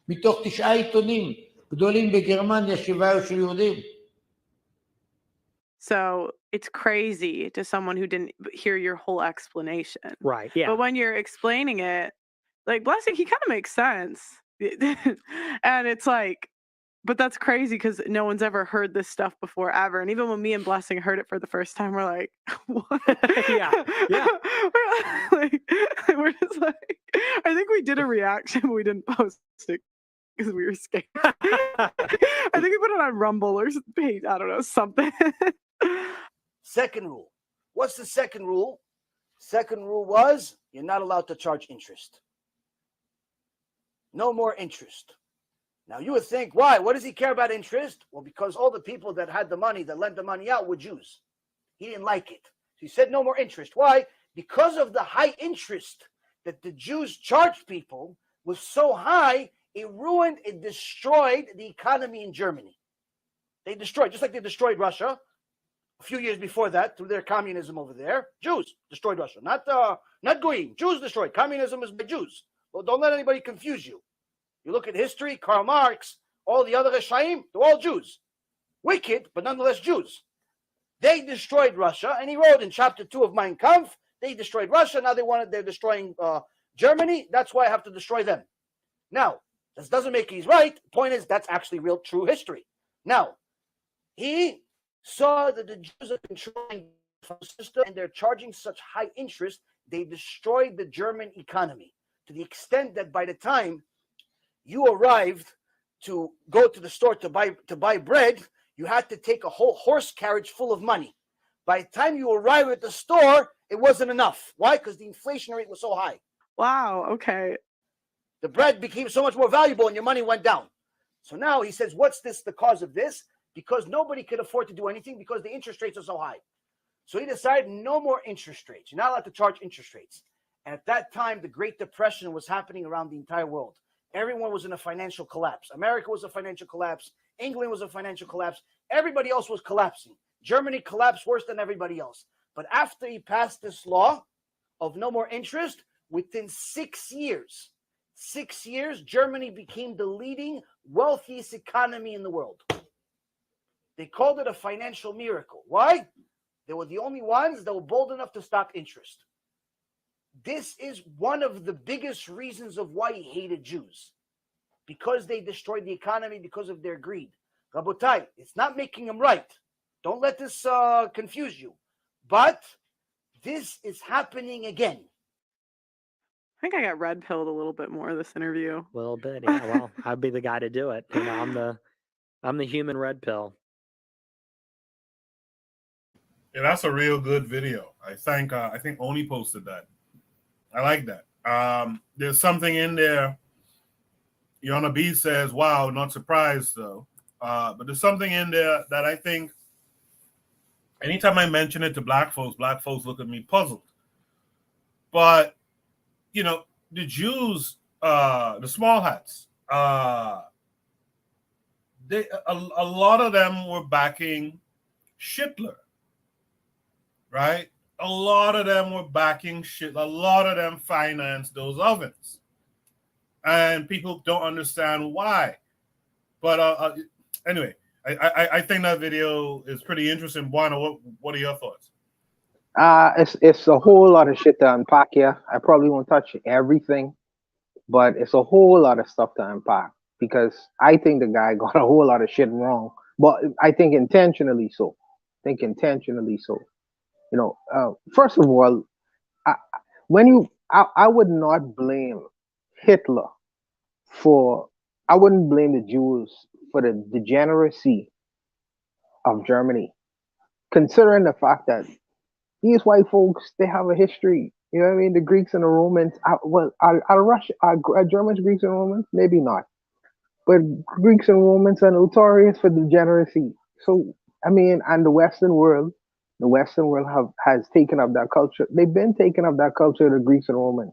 מתוך 9 עיתונים גדולים בגרמניה, 7 של יהודים. So it's crazy to someone who didn't hear your whole explanation. Right, yeah. But when you're explaining it, like Blessing, he kind of makes sense. And it's like, but that's crazy because no one's ever heard this stuff before ever. And even when me and Blessing heard it for the first time, we're like, what? Yeah. We're just like, I think we did a reaction, but we didn't post it because we were scared. I think we put it on Rumble or I don't know, something. Second rule. What's the second rule? Second rule was you're not allowed to charge interest. No more interest. Now you would think, why? What does he care about interest? Well, because all the people that had the money, that lent the money out, were Jews. He didn't like it. So he said no more interest. Why? Because of the high interest that the Jews charged people was so high, it ruined, it destroyed the economy in Germany. They destroyed, just like they destroyed Russia a few years before that through their communism over there. Jews destroyed Russia, not Goyim. Jews destroyed. Communism is by Jews. Well, don't let anybody confuse you. You look at history, Karl Marx, all the other Reshaim, they're all Jews. Wicked, but nonetheless Jews. They destroyed Russia, and he wrote in chapter 2 of Mein Kampf, they destroyed Russia, now they're destroying Germany, that's why I have to destroy them. Now, this doesn't make he's right. The point is, that's actually real, true history. Now, he saw that the Jews are controlling the system, and they're charging such high interest, they destroyed the German economy to the extent that by the time you arrived to go to the store to buy bread, you had to take a whole horse carriage full of money. By the time you arrived at the store, it wasn't enough. Why? Because the inflation rate was so high. Wow, okay. The bread became so much more valuable and your money went down. So now he says, what's the cause of this? Because nobody could afford to do anything because the interest rates are so high. So he decided no more interest rates. You're not allowed to charge interest rates. And at that time, the Great Depression was happening around the entire world. Everyone was in a financial collapse. America was a financial collapse. England was a financial collapse. Everybody else was collapsing. Germany collapsed worse than everybody else. But after he passed this law of no more interest, within 6 years, Germany became the leading, wealthiest economy in the world. They called it a financial miracle. Why? They were the only ones that were bold enough to stop interest. This is one of the biggest reasons of why he hated Jews. Because they destroyed the economy because of their greed. Rabotai, it's not making them right. Don't let this confuse you. But this is happening again. I think I got red pilled a little bit more this interview. A little bit, yeah. Well, I'd be the guy to do it. You know, I'm the human red pill. Yeah, that's a real good video. I think Oni posted that. I like that. There's something in there. Yona B says, "Wow, not surprised though." But there's something in there that I think anytime I mention it to black folks look at me puzzled. But you know, the Jews, the small hats, a lot of them were backing Hitler, right? A lot of them were backing Hitler. A lot of them financed those ovens, and people don't understand why. But anyway, I think that video is pretty interesting. Buana, what are your thoughts? It's a whole lot of shit to unpack here. I probably won't touch everything, but it's a whole lot of stuff to unpack because I think the guy got a whole lot of shit wrong. But I think intentionally so. You know, first of all, I, I would not blame Hitler for. I wouldn't blame the Jews for the degeneracy of Germany, considering the fact that these white folks, they have a history. You know what I mean? The Greeks and the Romans. Are Germans Greeks and Romans? Maybe not. But Greeks and Romans are notorious for degeneracy. So I mean, and the Western world has taken up that culture. They've been taking up that culture, the Greeks and Romans.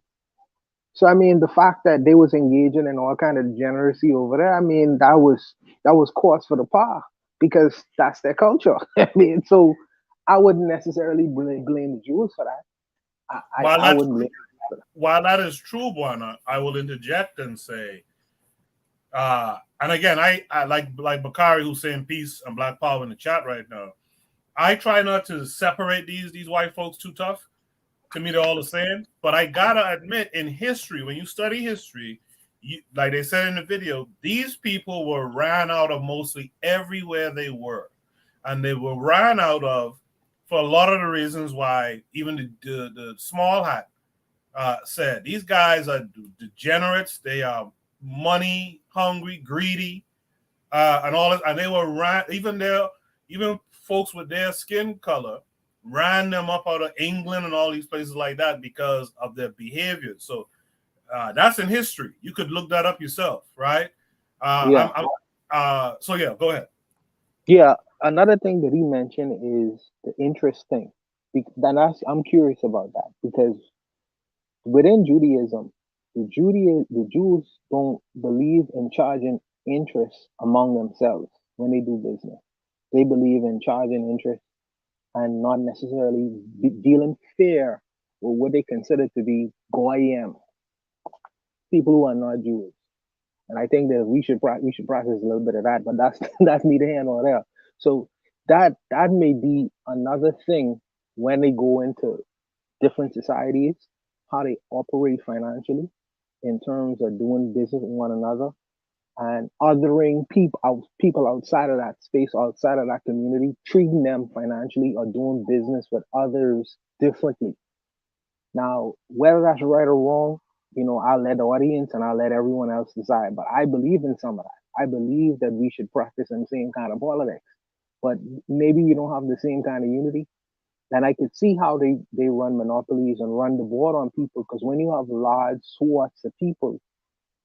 So I mean, the fact that they was engaging in all kind of degeneracy over there, I mean, that was cause for the par because that's their culture. I mean, so I wouldn't necessarily blame the Jews for that. I wouldn't blame. While that is true, Buana, I will interject and say, and again, I like Bakari who's saying peace and Black Power in the chat right now. I try not to separate these white folks too tough. To me, they're all the same. But I gotta admit, in history, when you study history, like they said in the video, these people were ran out of mostly everywhere they were, and they were ran out of for a lot of the reasons why even the small hat said these guys are degenerates. They are money hungry, greedy, and all this. And they were ran even folks with their skin color ran them up out of England and all these places like that because of their behavior. So that's in history. You could look that up yourself, right? So yeah, go ahead. Yeah, another thing that he mentioned is the interest thing. I'm curious about that because within Judaism, the Jews don't believe in charging interest among themselves when they do business. They believe in charging interest and not necessarily dealing fair with what they consider to be goyim, people who are not Jews. And I think that we should process a little bit of that, but that's neither here nor there. So that may be another thing when they go into different societies, how they operate financially in terms of doing business with one another and othering people outside of that space, outside of that community, treating them financially or doing business with others differently. Now, whether that's right or wrong, you know, I'll let the audience and I'll let everyone else decide. But I believe in some of that. I believe that we should practice the same kind of politics. But maybe you don't have the same kind of unity. And I could see how they run monopolies and run the board on people, because when you have large swaths of people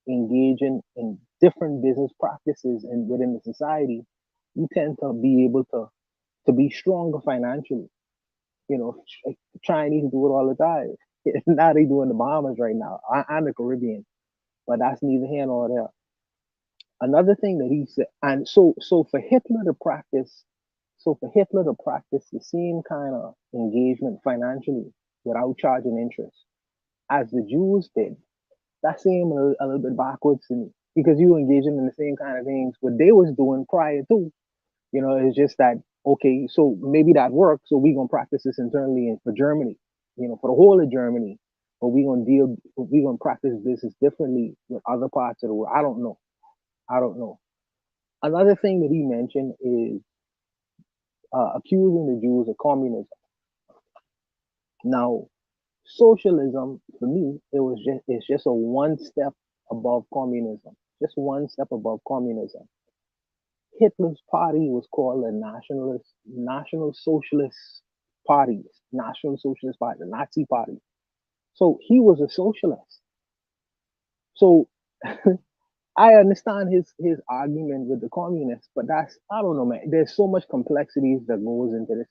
engaging in different business practices and within the society, you tend to be able to be stronger financially. You know, Chinese do it all the time. Now they doing the Bahamas right now and the Caribbean, but that's neither here nor there. Another thing that he said, and so for Hitler to practice, the same kind of engagement financially without charging interest as the Jews did, that seemed a little bit backwards to me because you were engaging in the same kind of things what they was doing prior to. You know, it's just that okay, so maybe that works, so we're gonna practice this internally and for Germany, you know, for the whole of Germany, but we're gonna practice this differently with other parts of the world. I don't know. Another thing that he mentioned is accusing the Jews of communism. Now, socialism for me, it's just a one step above communism. Just one step above communism. Hitler's party was called the National Socialist Party, the Nazi Party. So he was a socialist. So I understand his argument with the communists, but I don't know, man. There's so much complexities that goes into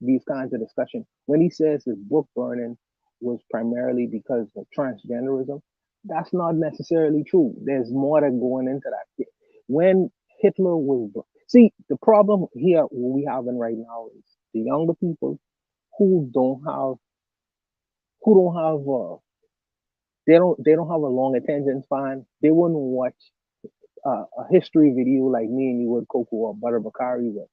these kinds of discussion. When he says his book burning was primarily because of transgenderism, that's not necessarily true. There's more that going into that. When Hitler was, see, the problem here we having right now is the younger people who don't have they don't have a long attention span. They wouldn't watch a history video like me and you would, Coco or Butter Bakari would.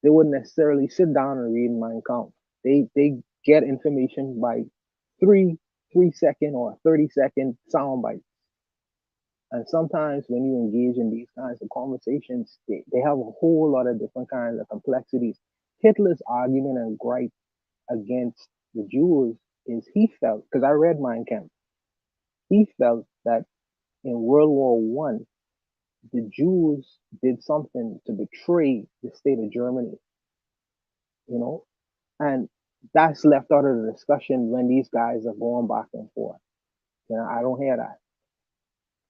They wouldn't necessarily sit down and read Mein Kampf. They get information by 3-second or 30-second sound bites. And sometimes when you engage in these kinds of conversations, they have a whole lot of different kinds of complexities. Hitler's argument and gripe against the Jews is he felt, because I read Mein Kampf, he felt that in World War One, the Jews did something to betray the state of Germany, you know, and that's left out of the discussion when these guys are going back and forth. You know, I don't hear that.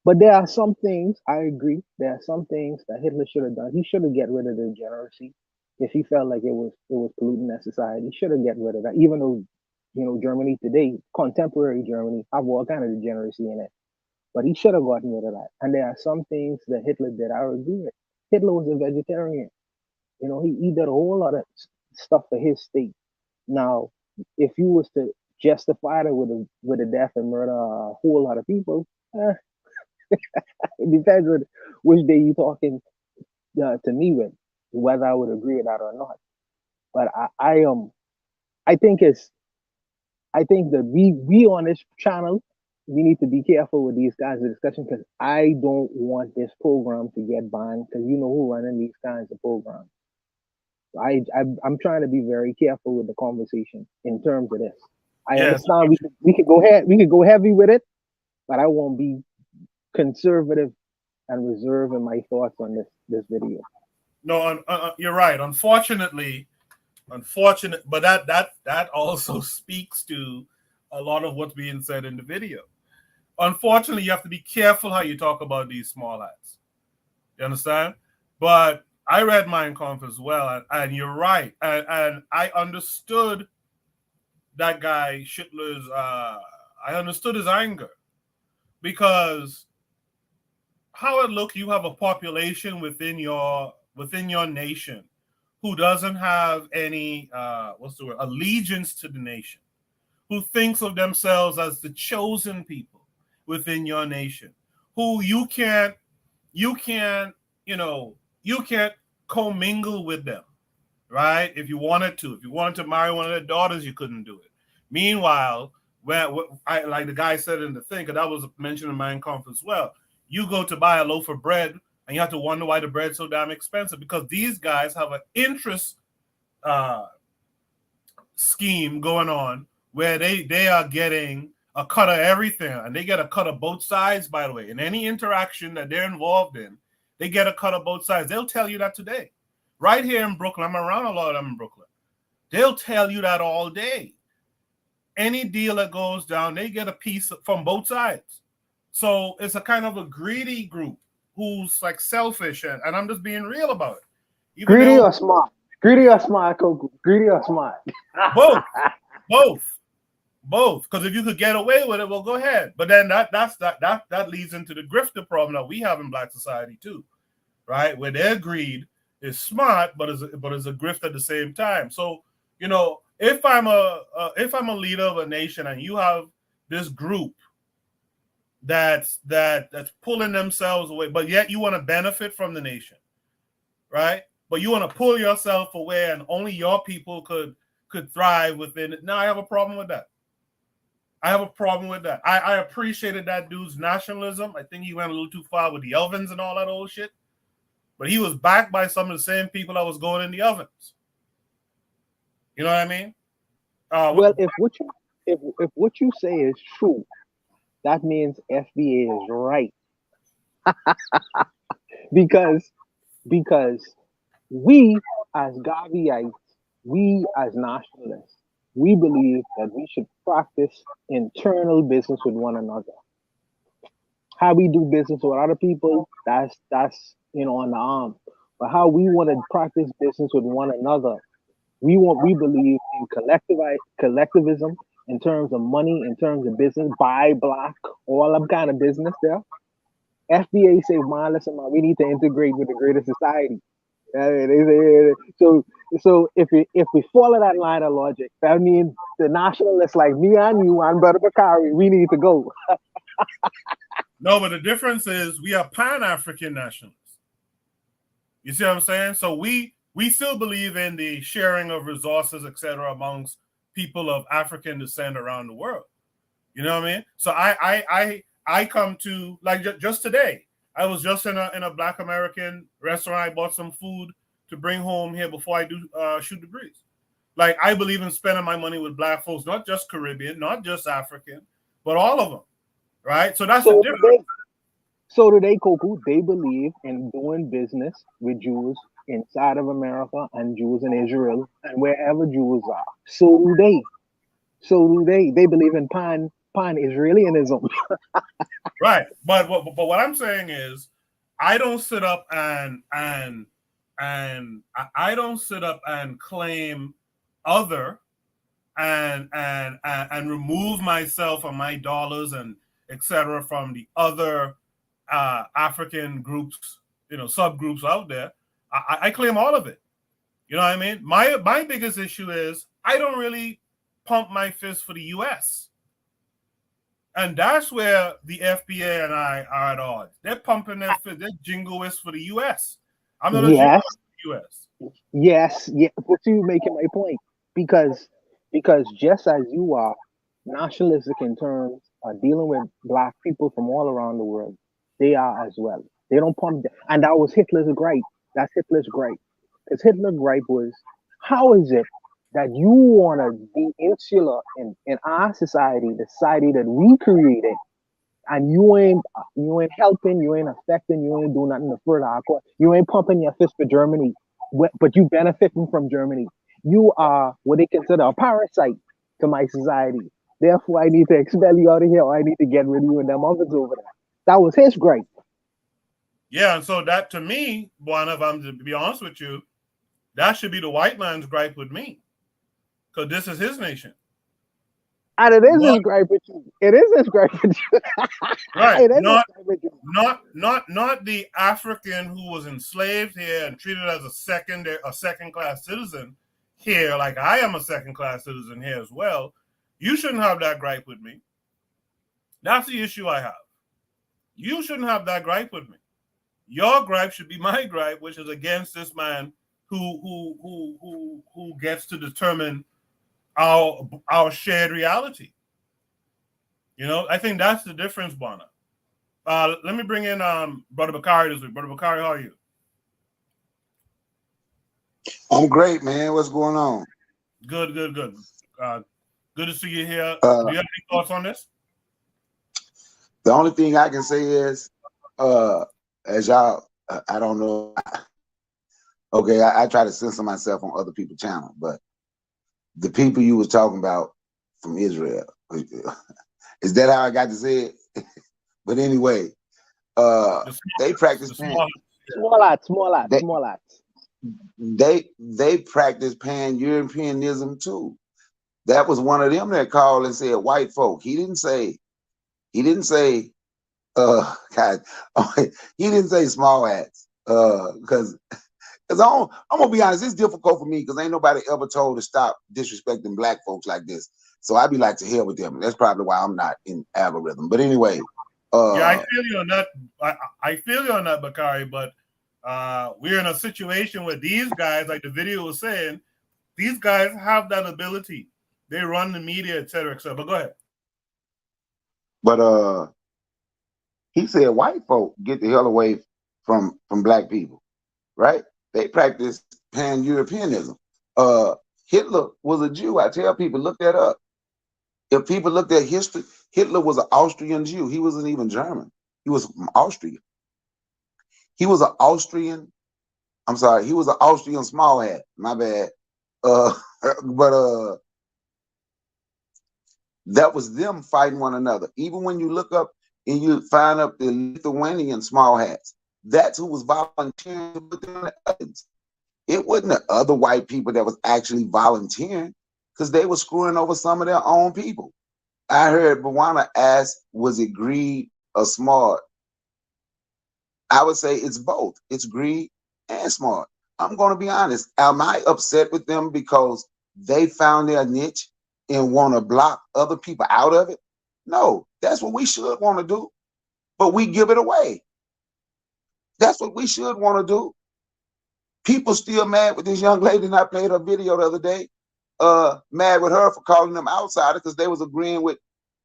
But there are some things, I agree, there are some things that Hitler should have done. He should have get rid of the degeneracy. If he felt like it was polluting that society, he should have get rid of that. Even though, you know, Germany today, contemporary Germany, have all kind of degeneracy in it. But he should have gotten rid of that. And there are some things that Hitler did I agree with. Hitler was a vegetarian. You know, he did a whole lot of stuff for his state. Now, if you was to justify it with the death and murder a whole lot of people, it depends on which day you're talking to me with, whether I would agree with that or not. But I think that we on this channel, we need to be careful with these kinds of discussion because I don't want this program to get banned because you know who running these kinds of programs. I'm trying to be very careful with the conversation in terms of this. I understand we could go heavy with it, but I won't be conservative and reserve in my thoughts on this video. No, you're right. Unfortunately, but that also speaks to a lot of what's being said in the video. Unfortunately, you have to be careful how you talk about these small hats. You understand? But I read Mein Kampf as well, and you're right. And I understood that guy Hitler's. I understood his anger because how it look, you have a population within your nation who doesn't have any allegiance to the nation, who thinks of themselves as the chosen people within your nation, who you can't commingle with them, right? If you wanted to marry one of their daughters, you couldn't do it. Meanwhile, like the guy said in the thing, because that was mentioned in Mein Kampf as well, you go to buy a loaf of bread and you have to wonder why the bread's so damn expensive, because these guys have an interest scheme going on where they are getting a cut of everything, and they get a cut of both sides, by the way. In any interaction that they're involved in, they get a cut of both sides. They'll tell you that today. Right here in Brooklyn, I'm around a lot of them in Brooklyn. They'll tell you that all day. Any deal that goes down, they get a piece from both sides. So it's a kind of a greedy group who's like selfish, and I'm just being real about it. Greedy or smart? Greedy or smart, Koku? Greedy or smart? Both. Because if you could get away with it, well, go ahead. But then that leads into the grifter problem that we have in Black society too, right? Where their greed is smart, but is a grift at the same time. So if I'm a leader of a nation and you have this group that's pulling themselves away, but yet you want to benefit from the nation, right? But you want to pull yourself away, and only your people could thrive within it. Now I have a problem with that. I appreciated that dude's nationalism. I think he went a little too far with the ovens and all that old shit. But he was backed by some of the same people that was going in the ovens. You know what I mean? Well, if what you say is true, that means FBA is right. because we as Gaviites, we as nationalists, we believe that we should practice internal business with one another. How we do business with other people, that's on the arm. But how we want to practice business with one another, we believe in collectivism in terms of money, in terms of business, buy, block, all that kind of business there. FBA say, man, listen, man, we need to integrate with the greater society. So if we follow that line of logic, that means the nationalists like me and you and Brother Bakari, we need to go. No, but the difference is we are Pan-African nationalists. You see what I'm saying? So we still believe in the sharing of resources, etc., amongst people of African descent around the world. You know what I mean? So I come to, like, just today, I was just in a Black American restaurant. I bought some food to bring home here before I do shoot the breeze. Like, I believe in spending my money with Black folks, not just Caribbean, not just African, but all of them, right? So that's the difference. So today, Koku, they believe in doing business with Jews inside of America and Jews in Israel and wherever Jews are. So do they. They believe in pan-Israelianism. Right. But what I'm saying is, I don't sit up and I don't sit up and claim other and remove myself and my dollars and etc. from the other African groups, subgroups out there. I claim all of it. You know what I mean? My biggest issue is I don't really pump my fist for the US. And that's where the FBA and I are at odds. They're pumping their fist, they're jingoists for the US. I'm not a jingoist for the US. Yes, but you making my point. Because just as you are nationalistic in terms of dealing with Black people from all around the world, they are as well. They don't pump them. And that was Hitler's gripe. That's Hitler's gripe. Because Hitler's gripe was, how is it that you want to be insular in our society, the society that we created, and you ain't helping, you ain't affecting, you ain't doing nothing to further our cause. You ain't pumping your fist for Germany, but you benefiting from Germany. You are what they consider a parasite to my society. Therefore, I need to expel you out of here, or I need to get rid of you and them others over there. That was his gripe. Yeah, and so that, to me, Buana, if I'm to be honest with you, that should be the white man's gripe with me. Because this is his nation. And it is his gripe with you. It is his gripe with you. Right. Not the African who was enslaved here and treated as a second-class citizen here, like I am a second-class citizen here as well. You shouldn't have that gripe with me. That's the issue I have. You shouldn't have that gripe with me. Your gripe should be my gripe, which is against this man who gets to determine our shared reality. I think that's the difference, Buana. Let me bring in Brother Bakari this week. Brother Bakari, how are you? I'm great, man. What's going on? Good. Good to see you here. Do you have any thoughts on this? The only thing I can say is, as y'all, I don't know. Okay, I try to censor myself on other people's channel, but the people you was talking about from Israel, is that how I got to say it? But anyway, they practice small lots. they practice pan-Europeanism too. That was one of them that called and said white folk. He didn't say God, he didn't say small hats. Because I'm gonna be honest, it's difficult for me because ain't nobody ever told to stop disrespecting black folks like this. So I'd be like, to hell with them. That's probably why I'm not in algorithm. But anyway, yeah, I feel you on that. I feel you on that, Bakari. But we're in a situation where these guys, like the video was saying, these guys have that ability. They run the media, et cetera, et cetera. But go ahead. But he said white folk get the hell away from black people, right? They practice pan-Europeanism. Hitler was a Jew. I tell people, look that up. If people looked at history, Hitler was an Austrian Jew. He wasn't even German. He was from Austria. He was an Austrian. I'm sorry. He was an Austrian small hat. My bad. But that was them fighting one another. Even when you look up and you find up the Lithuanian small hats, that's who was volunteering to put them in the ovens. It wasn't the other white people that was actually volunteering because they were screwing over some of their own people. I heard Bawana ask, was it greed or smart? I would say it's both. It's greed and smart. I'm going to be honest. Am I upset with them because they found their niche and want to block other people out of it? No, that's what we should want to do. But we give it away. That's what we should want to do. People still mad with this young lady, and I played her video the other day, mad with her for calling them outsiders because they was agreeing with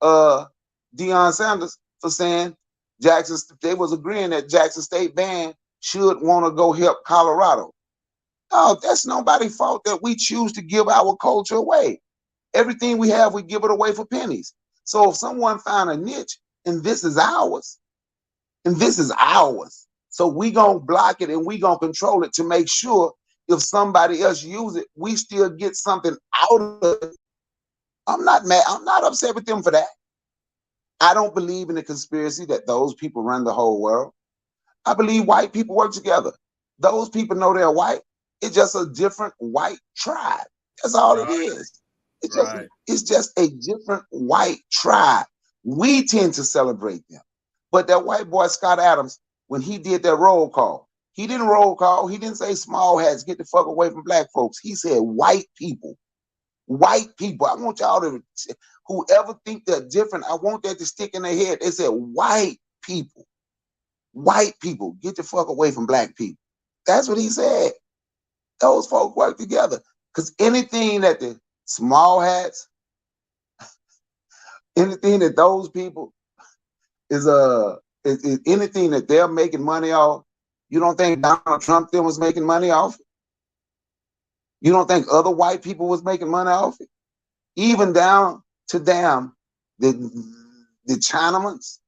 Deion Sanders for saying they was agreeing that Jackson State Band should want to go help Colorado. No, that's nobody's fault that we choose to give our culture away. Everything we have, we give it away for pennies. So if someone found a niche and this is ours, so we gonna block it and we gonna control it to make sure if somebody else use it, we still get something out of it. I'm not mad. I'm not upset with them for that. I don't believe in the conspiracy that those people run the whole world. I believe white people work together. Those people know they're white. It's just a different white tribe. That's all it is. It's just a different white tribe. We tend to celebrate them. But that white boy, Scott Adams, when he did that roll call, he didn't roll call. He didn't say small hats, get the fuck away from black folks. He said white people. White people. I want y'all to, whoever think they're different, I want that to stick in their head. They said white people. White people, get the fuck away from black people. That's what he said. Those folk work together. Because anything that the small hats, anything that those people is anything that they're making money off, you don't think Donald Trump then was making money off it? You don't think other white people was making money off it? Even down to damn the Chinamans.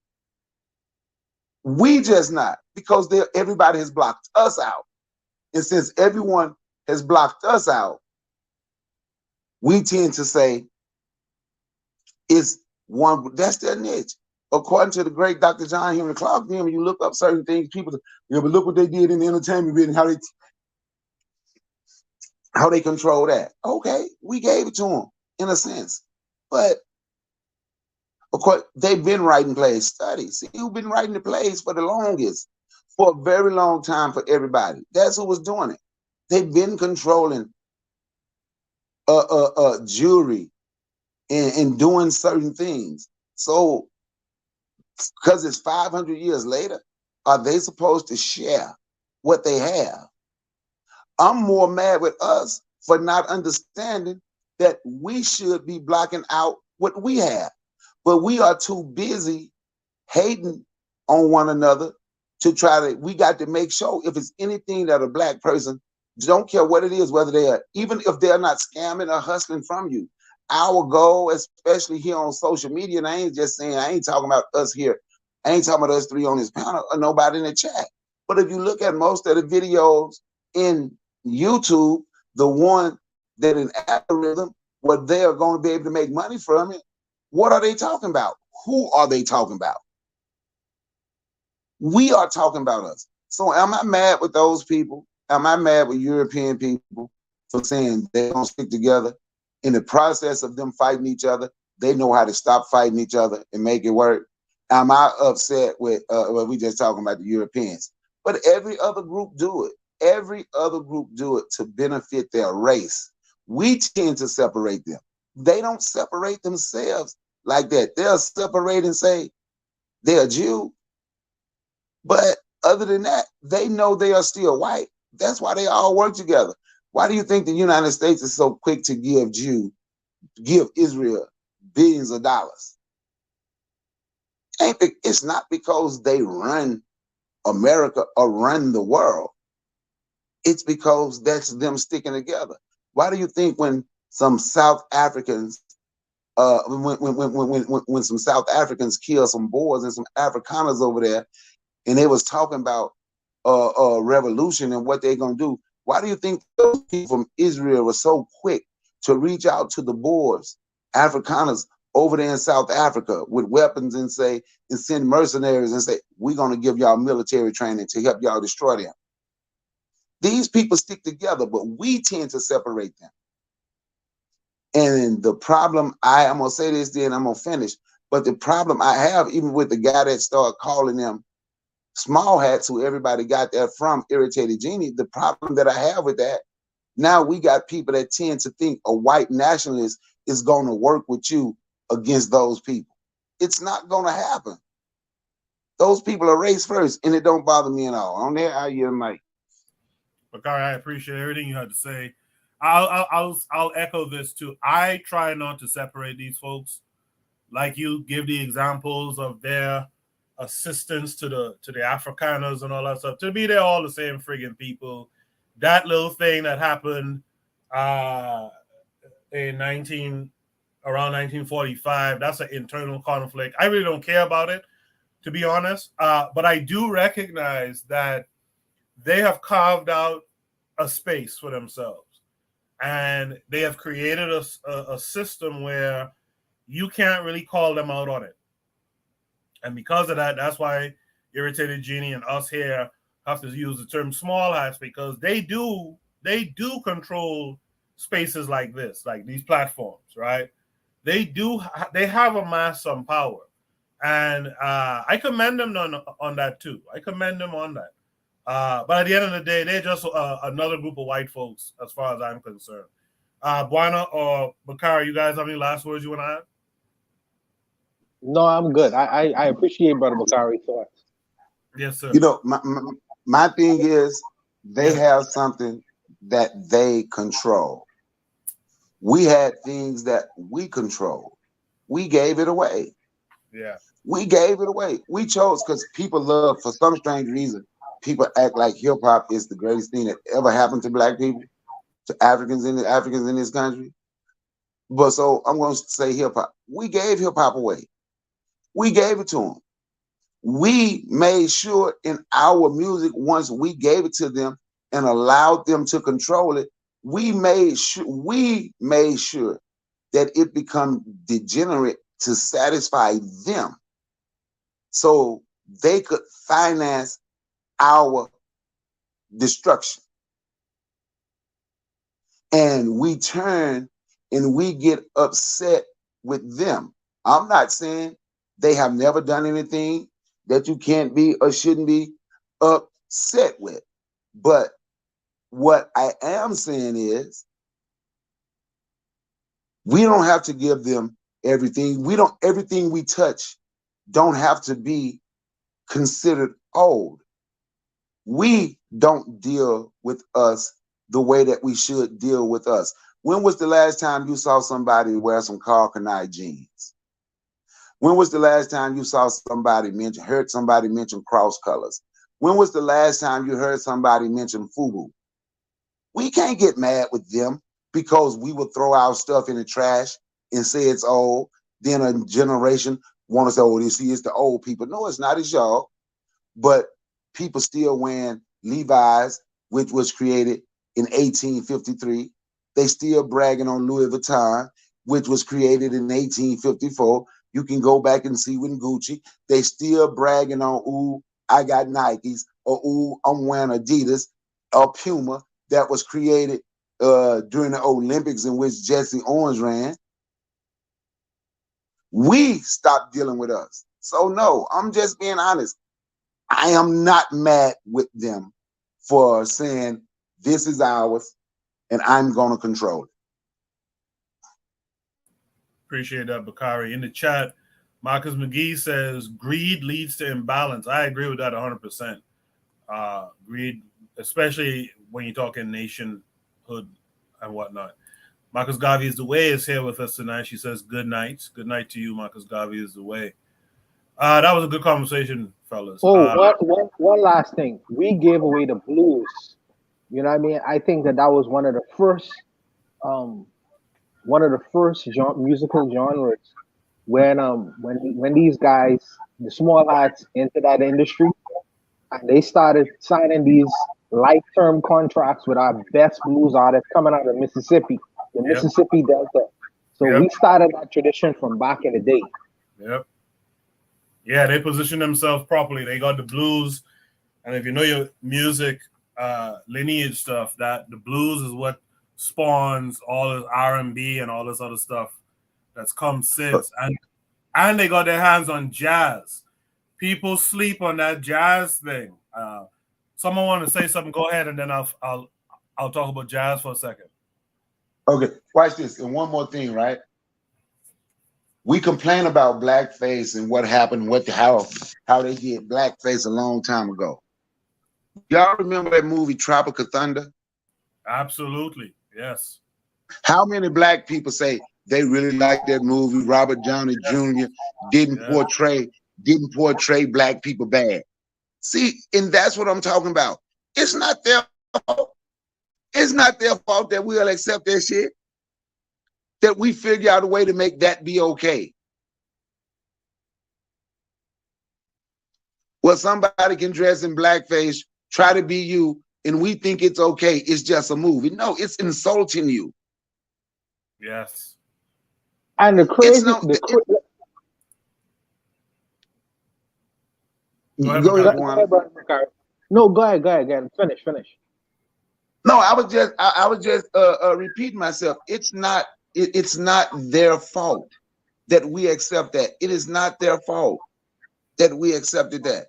We just not, because everybody has blocked us out. And since everyone has blocked us out, we tend to say it's one, that's their niche. According to the great Dr. John Henry Clark, then when you look up certain things, people, but look what they did in the entertainment business, how they control that. Okay, we gave it to them in a sense, but of course they've been writing plays. Studies. See, who's been writing the plays for the longest, for a very long time for everybody. That's who was doing it. They've been controlling jury and doing certain things. So, because it's 500 years later, are they supposed to share what they have? I'm more mad with us for not understanding that we should be blocking out what we have. But we are too busy hating on one another to try to, we got to make sure if it's anything that a black person, don't care what it is, whether they are, even if they're not scamming or hustling from you. Our goal, especially here on social media, and I ain't just saying, I ain't talking about us here. I ain't talking about us three on this panel or nobody in the chat. But if you look at most of the videos in YouTube, the one that in algorithm, what they are going to be able to make money from it, what are they talking about? Who are they talking about? We are talking about us. So am I mad with those people? Am I mad with European people for saying they don't stick together? In the process of them fighting each other, they know how to stop fighting each other and make it work. Am I upset with, well, we just talking about the Europeans, but every other group do it. Every other group do it to benefit their race. We tend to separate them. They don't separate themselves like that. They'll separate and say they're Jew, but other than that, they know they are still white. That's why they all work together. Why do you think the United States is so quick to give Israel billions of dollars? It's not because they run America or run the world. It's because that's them sticking together. Why do you think when some South Africans, when some South Africans kill some Boers and some Afrikaners over there, and they was talking about revolution and what they're gonna do? Why do you think those people from Israel were so quick to reach out to the Boers, Afrikaners over there in South Africa with weapons and send mercenaries and say, we're gonna give y'all military training to help y'all destroy them? These people stick together, but we tend to separate them. And the problem, I'm gonna say this, then I'm gonna finish. But the problem I have, even with the guy that started calling them small hats, who everybody got that from, Irritated Genie, the problem that I have with that, now we got people that tend to think a white nationalist is gonna work with you against those people. It's not gonna happen. Those people are race first, and it don't bother me at all. On there, I hear Mike. Bakari, I appreciate everything you had to say. I'll echo this too. I try not to separate these folks. Like you give the examples of their assistance to the Afrikaners and all that stuff. To me, they're all the same friggin' people. That little thing that happened in around 1945, that's an internal conflict. I really don't care about it, to be honest. But I do recognize that they have carved out a space for themselves, and they have created a system where you can't really call them out on it. And because of that, that's why Irritated Genie and us here have to use the term small hats, because they do control spaces like this, like these platforms, right? They have amassed some power, and I commend them on that too. I commend them on that. But at the end of the day, they're just another group of white folks, as far as I'm concerned. Buana or Bakari, you guys have any last words you want to add? No, I'm good. I appreciate Brother Bakari's thoughts. Yes, sir. You know, my thing is they have something that they control. We had things that we control. We gave it away. Yeah. We gave it away. We chose, because people love, for some strange reason, people act like hip hop is the greatest thing that ever happened to black people, to Africans in this country. But so I'm going to say hip hop. We gave hip hop away. We gave it to them. We made sure in our music, once we gave it to them and allowed them to control it, we made sure that it become degenerate to satisfy them, so they could finance our destruction. And we turn and we get upset with them. I'm not saying they have never done anything that you can't be or shouldn't be upset with. But what I am saying is, we don't have to give them everything. Everything we touch don't have to be considered old. We don't deal with us the way that we should deal with us. When was the last time you saw somebody wear some Carl Kanai jeans? When was the last time you saw heard somebody mention cross colors? When was the last time you heard somebody mention FUBU? We can't get mad with them because we will throw our stuff in the trash and say it's old. Then a generation want to say, oh, you see, it's the old people. No, it's not, it's y'all. But people still wearing Levi's, which was created in 1853. They still bragging on Louis Vuitton, which was created in 1854. You can go back and see when Gucci. They still bragging on, ooh, I got Nikes, or ooh, I'm wearing Adidas. or Puma that was created during the Olympics in which Jesse Owens ran. We stopped dealing with us. So no, I'm just being honest. I am not mad with them for saying this is ours and I'm going to control it. Appreciate that, Bakari. In the chat, Marcus McGee says greed leads to imbalance. I agree with that 100%. Greed, especially when you're talking nationhood and whatnot. Marcus Garvey is the way is here with us tonight. She says good night. Good night to you, Marcus Garvey is the way. That was a good conversation, fellas. One last thing. We gave away the blues. You know what I mean? I think that was one of the first musical genres when these guys, the small hats, entered that industry, and they started signing these life-term contracts with our best blues artists coming out of Mississippi, the Mississippi Delta. So we started that tradition from back in the day. Yep. Yeah, they positioned themselves properly. They got the blues, and if you know your music lineage stuff, that the blues is what spawns all this R&B and all this other stuff that's come since. And they got their hands on jazz. People sleep on that jazz thing. Someone want to say something? Go ahead, and then I'll talk about jazz for a second. Okay, watch this. And one more thing, right? We complain about blackface and what happened, how they did blackface a long time ago. Y'all remember that movie Tropic of Thunder? Absolutely, yes. How many black people say they really like that movie? Robert Downey Jr. didn't portray black people bad. See, and that's what I'm talking about. It's not their fault. It's not their fault that we'll accept that shit. That we figure out a way to make that be okay. Well, somebody can dress in blackface, try to be you, and we think it's okay. It's just a movie. No, it's insulting you. Yes. And the crazy, Go ahead, No, go ahead. Finish. No, I was just repeating myself. It's not their fault that we accept that. It is not their fault that we accepted that.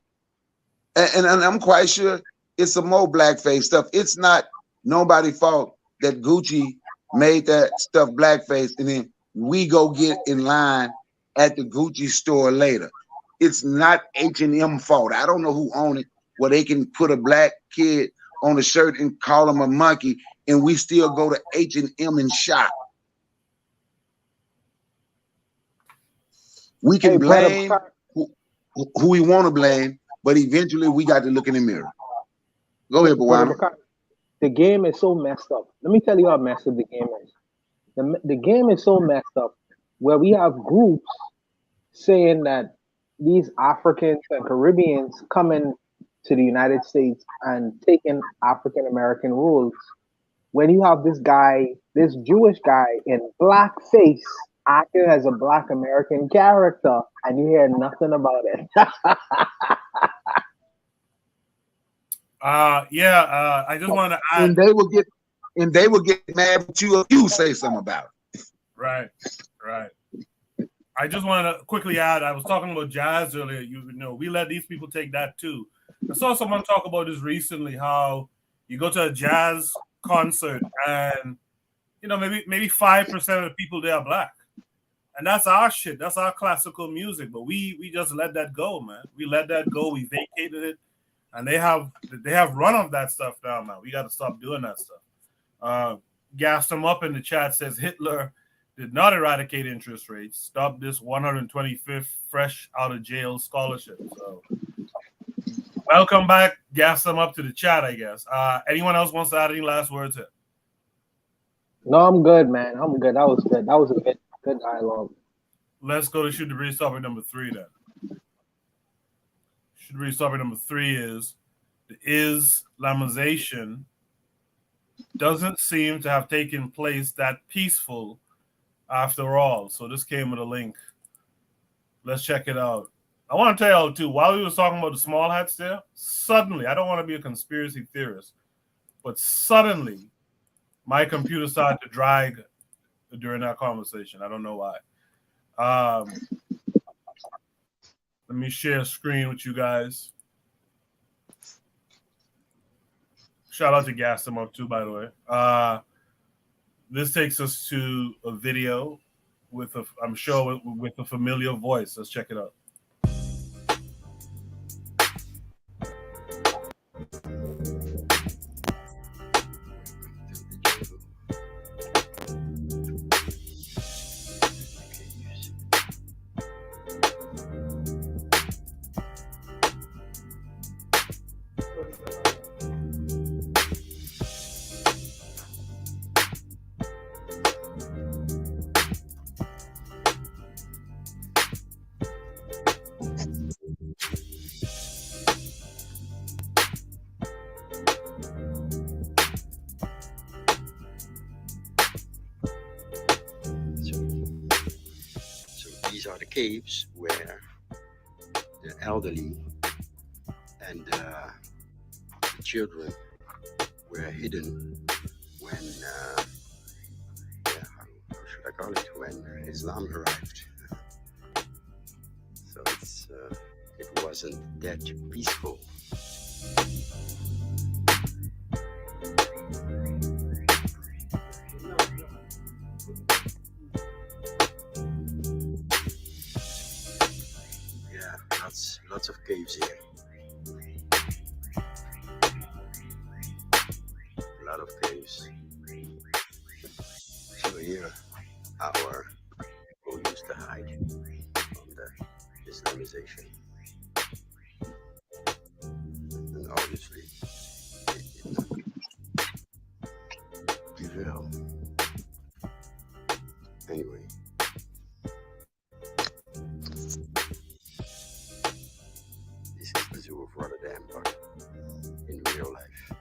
And I'm quite sure it's some more blackface stuff. It's not nobody's fault that Gucci made that stuff blackface and then we go get in line at the Gucci store later. It's not H&M fault. I don't know who own it, where they can put a black kid on a shirt and call him a monkey, and we still go to H&M and shop. We can blame who we want to blame, but eventually we got to look in the mirror. Go ahead, Bawana. The game is so messed up. Let me tell you how messed up the game is. The game is so messed up where we have groups saying that these Africans and Caribbeans coming to the United States and taking African American roles. When you have this Jewish guy in blackface acting as a Black American character, and you hear nothing about it. I just want to add. And they will get mad at you if you say something about it. Right. I just want to quickly add. I was talking about jazz earlier. You know, we let these people take that too. I saw someone talk about this recently. How you go to a jazz concert and maybe 5% of the people there are Black, and that's our shit. That's our classical music. But we just let that go, man. We let that go. We vacated it. And they have run of that stuff now, man. We got to stop doing that stuff. Gassed them up in the chat says Hitler did not eradicate interest rates. Stop this 125th fresh out of jail scholarship. So welcome back. Gas them up to the chat, I guess. Anyone else wants to add any last words here? No, I'm good, man. I'm good. That was good. That was a good dialogue. Let's go to shoot the breeze topic number 3 then. Topic number 3 is the Islamization doesn't seem to have taken place that peaceful after all. So this came with a link. Let's check it out. I want to tell you too, while we were talking about the small hats there, suddenly, I don't want to be a conspiracy theorist, But suddenly, my computer started to drag during that conversation. I don't know why. Let me share a screen with you guys. Shout out to Gas them up too, by the way. This takes us to a video with I'm sure with a familiar voice. Let's check it out. These are the caves where the elderly and the children were hidden when, how should I call it, when Islam arrived. So it wasn't that peaceful. Lots of caves here. A lot of caves. So here, our people used to hide from the Islamization. And obviously, it did not prevail. Anyway. This is the zoo of Rotterdam, but in real life.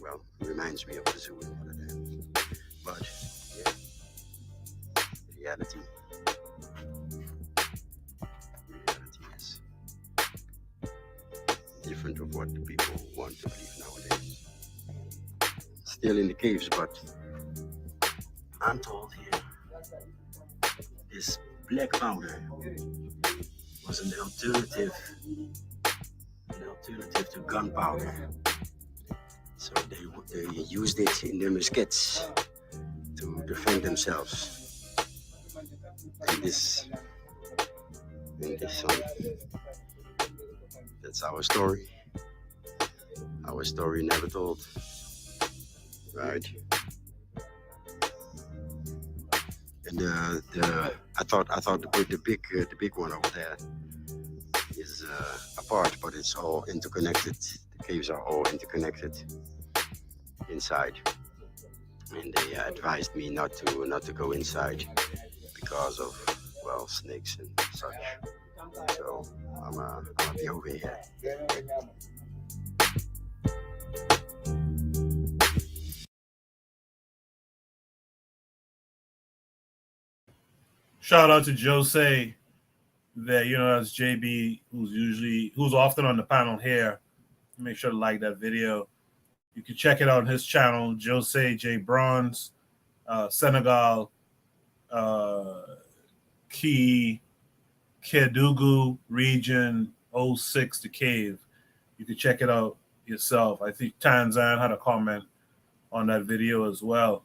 Well, it reminds me of the zoo in Rotterdam. But, yeah, reality is different of what the people want to believe nowadays. Still in the caves, but I'm told here, this black powder was an alternative to gunpowder. So they used it in their muskets to defend themselves. In this song. That's our story. Our story never told. Right? And I thought the big one over there is apart, but it's all interconnected. The caves are all interconnected inside, and they advised me not to go inside because of snakes and such. So I'm gonna be over here. Shout out to Jose, that that's JB, who's often on the panel here. Make sure to like that video. You can check it out on his channel, Jose J Bronze, Senegal, Kedugu region 06, the cave. You can check it out yourself. I think Tanzan had a comment on that video as well.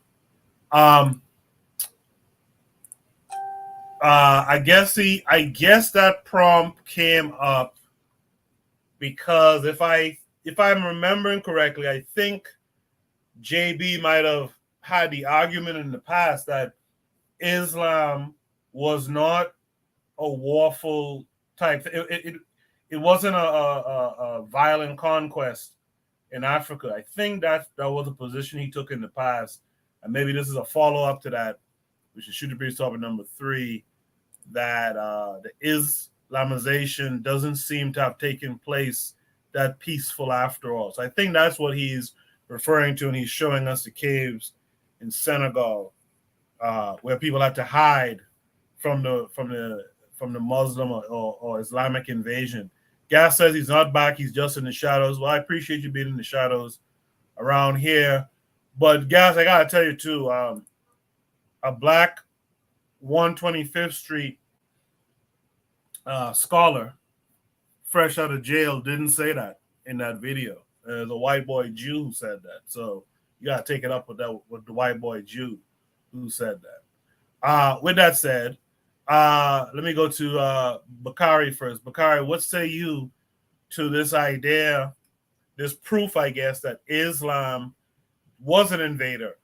I guess that prompt came up because if I'm remembering correctly, I think JB might have had the argument in the past that Islam was not a warful type. It wasn't a violent conquest in Africa. I think that was a position he took in the past, and maybe this is a follow up to that, which is Shooter Breeze topic number 3, that the Islamization doesn't seem to have taken place that peaceful after all. So I think that's what he's referring to, and he's showing us the caves in Senegal where people had to hide from the Muslim or Islamic invasion. Gas says he's not back. He's just in the shadows. Well, I appreciate you being in the shadows around here. But, Gas, I got to tell you, too, a black 125th Street scholar, fresh out of jail, didn't say that in that video. The white boy Jew who said that. So you got to take it up with the white boy Jew who said that. With that said, let me go to Bakari first. Bakari, what say you to this idea, this proof, I guess, that Islam was an invader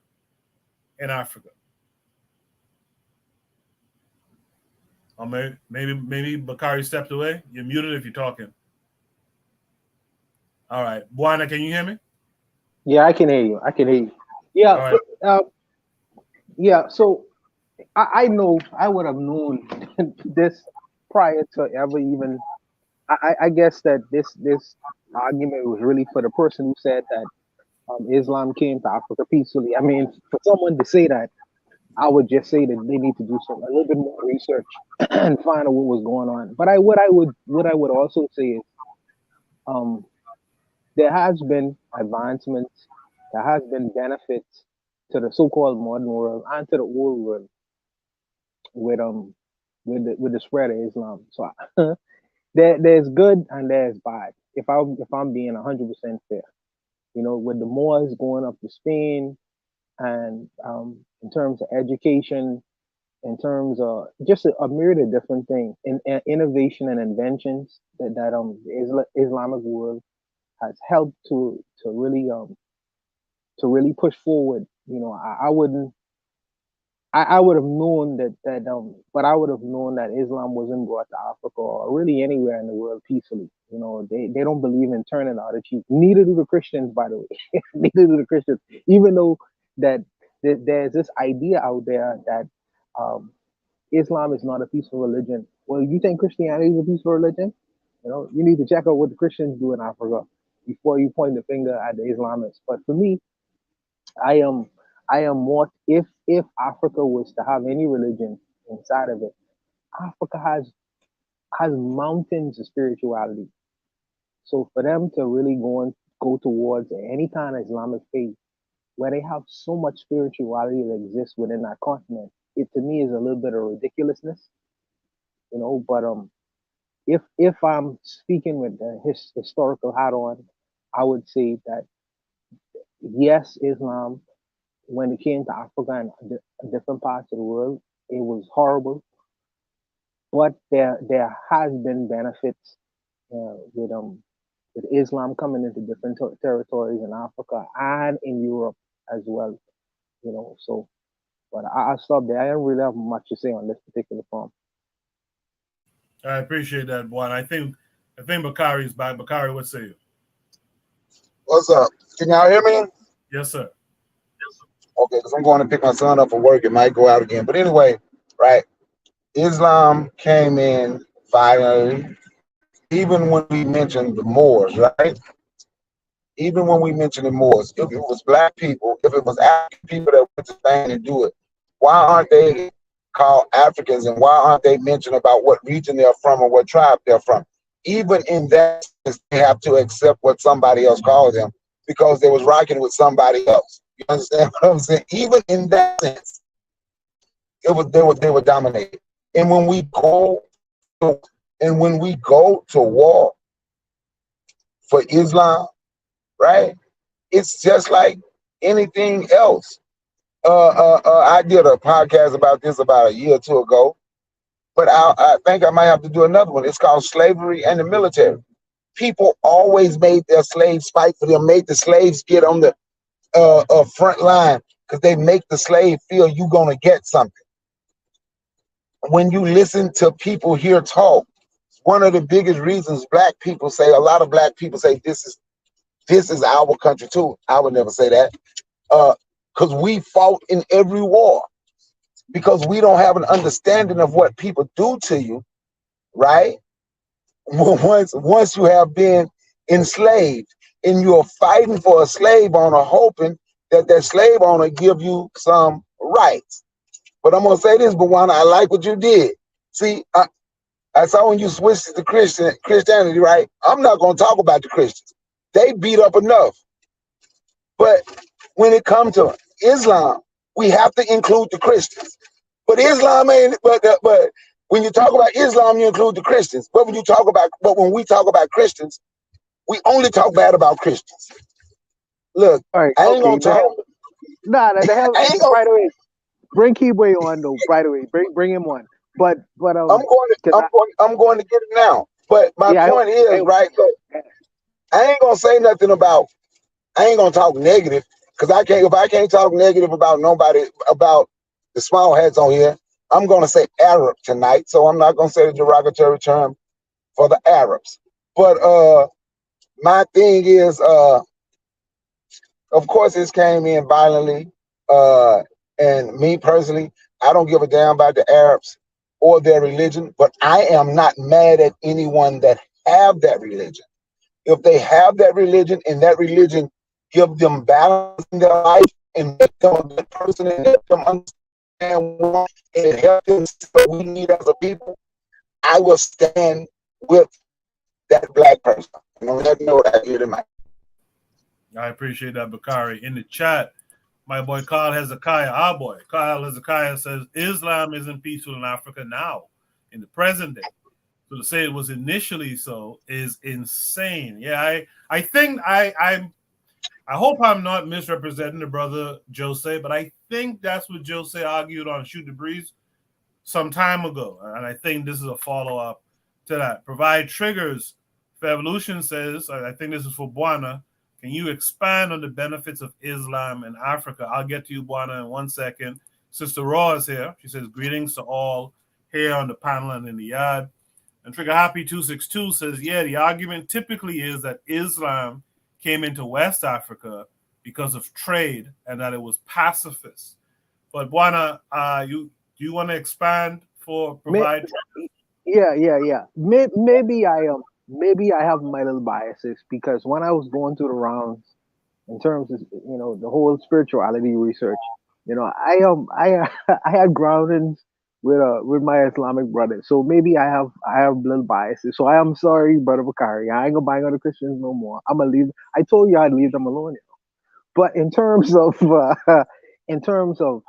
in Africa? Or maybe Bakari stepped away. You're muted if you're talking. All right. Buana, can you hear me? Yeah, I can hear you. Yeah. Right. Yeah. So I know I would have known this prior to ever even. I guess that this argument was really for the person who said that Islam came to Africa peacefully. I mean, for someone to say that, I would just say that they need to do a little bit more research and find out what was going on. But what I would also say is, there has been advancements, there has been benefits to the so-called modern world and to the old world with the spread of Islam. So there's good and there's bad. If I'm being 100% fair, with the Moors going up to Spain, and in terms of education, in terms of just a myriad of different things, in innovation and inventions that the Islamic world has helped to really push forward. I would have known but I would have known that Islam wasn't brought to Africa or really anywhere in the world peacefully. They don't believe in turning the other cheek. Neither do the Christians, by the way. Neither do the Christians. Even though that there's this idea out there that Islam is not a peaceful religion. Well, you think Christianity is a peaceful religion? You need to check out what the Christians do in Africa before you point the finger at the Islamists. But for me, I am more, if Africa was to have any religion inside of it, Africa has mountains of spirituality. So for them to really go towards any kind of Islamic faith where they have so much spirituality that exists within that continent, it to me is a little bit of ridiculousness. But if I'm speaking with the historical hat on, I would say that yes, Islam, when it came to Africa and different parts of the world, it was horrible. But there has been benefits with Islam coming into different territories in Africa and in Europe as well. So, but I'll stop there. I don't really have much to say on this particular farm. I appreciate that, Buana. I think Bakari's back. Bakari, what say you? What's up? Can y'all hear me? Yes, sir. Okay, because I'm going to pick my son up from work. It might go out again. But anyway, right? Islam came in finally, even when we mentioned the Moors, right? Even when we mentioned the Moors, if it was black people, if it was African people that went to Spain and do it, why aren't they called Africans, and why aren't they mentioned about what region they're from or what tribe they're from? Even in that sense, they have to accept what somebody else calls them because they was rocking with somebody else. You understand what I'm saying? Even in that sense, they were dominated. And when we go to war for Islam, right? It's just like anything else. I did a podcast about this about a year or two ago, but I think I might have to do another one. It's called Slavery and the Military. People always made their slaves fight for them, made the slaves get on the front line because they make the slave feel you're going to get something. When you listen to people here talk, one of the biggest reasons a lot of black people say this is our country too. I would never say that. Because we fought in every war. Because we don't have an understanding of what people do to you, right? Once you have been enslaved and you're fighting for a slave owner, hoping that slave owner give you some rights. But I'm gonna say this, Bawana, I like what you did. See, I saw when you switched to Christianity, right? I'm not going to talk about the Christians. They beat up enough. But when it comes to Islam, we have to include the Christians. But Islam ain't. But when you talk about Islam, you include the Christians. But when we talk about Christians, we only talk bad about Christians. Look, All right, I ain't gonna talk. The hell. I ain't gonna, By the way, bring Keyway on though. By the way, bring him on. But I'm going to get it now. But my point is, right? Look, I ain't gonna say nothing about. I ain't gonna talk negative because I can't. If I can't talk negative about nobody, about the small heads on here, I'm gonna say Arab tonight. So I'm not gonna say the derogatory term for the Arabs. But my thing is, of course, this came in violently. And me personally, I don't give a damn about the Arabs or their religion. But I am not mad at anyone that have that religion. If they have that religion and that religion give them balance in their life and make them a good person and help them understand what and help them see what we need as a people, I will stand with that black person. And on that note, I hear them. I appreciate that, Bakari. In the chat, my boy Kyle Hezekiah, our boy Kyle Hezekiah says Islam isn't peaceful in Africa now, in the present day. So to say it was initially so is insane. Yeah, I think I hope I'm not misrepresenting the brother Jose, but I think that's what Jose argued on Shoot the Breeze some time ago. And I think this is a follow-up to that. Provide triggers for evolution says, I think this is for Buana. Can you expand on the benefits of Islam in Africa? I'll get to you, Buana, in 1 second. Sister Raw is here. She says, greetings to all here on the panel and in the yard. And Trigger Happy 262 says, yeah, the argument typically is that Islam came into West Africa because of trade and that it was pacifist. But Buana, do you want to expand for provide? Yeah. Maybe I have my little biases because when I was going through the rounds in terms of the whole spirituality research, I had groundings with my Islamic brother. So maybe I have little biases. So I am sorry, brother Bakari. I ain't gonna bang on the Christians no more. I'm gonna leave. I told you I'd leave them alone. But in terms of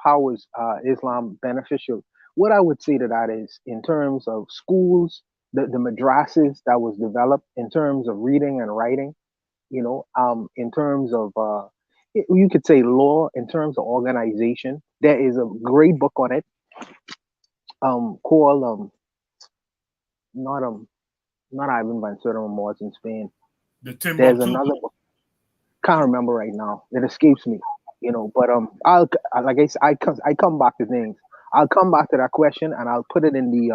how is Islam beneficial, what I would say to that is in terms of schools, the madrasas that was developed in terms of reading and writing, in terms of you could say law, in terms of organization. There is a great book on it. Called not Ivan Van Sertima in Spain. There's another book. Can't remember right now. It escapes me, But I'll like I come back to things. I'll come back to that question and I'll put it in the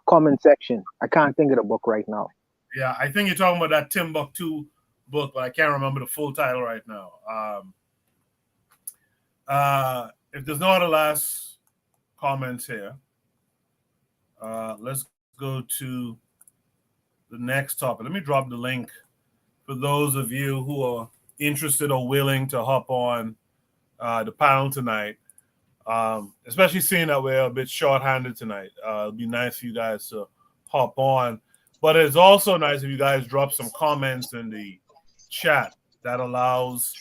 comment section. I can't think of the book right now. Yeah, I think you're talking about that Timbuktu book, but I can't remember the full title right now. If there's no other last comments here, let's go to the next topic. Let me drop the link for those of you who are interested or willing to hop on the panel tonight, especially seeing that we're a bit short-handed tonight. It'll be nice for you guys to hop on. But it's also nice if you guys drop some comments in the chat. That allows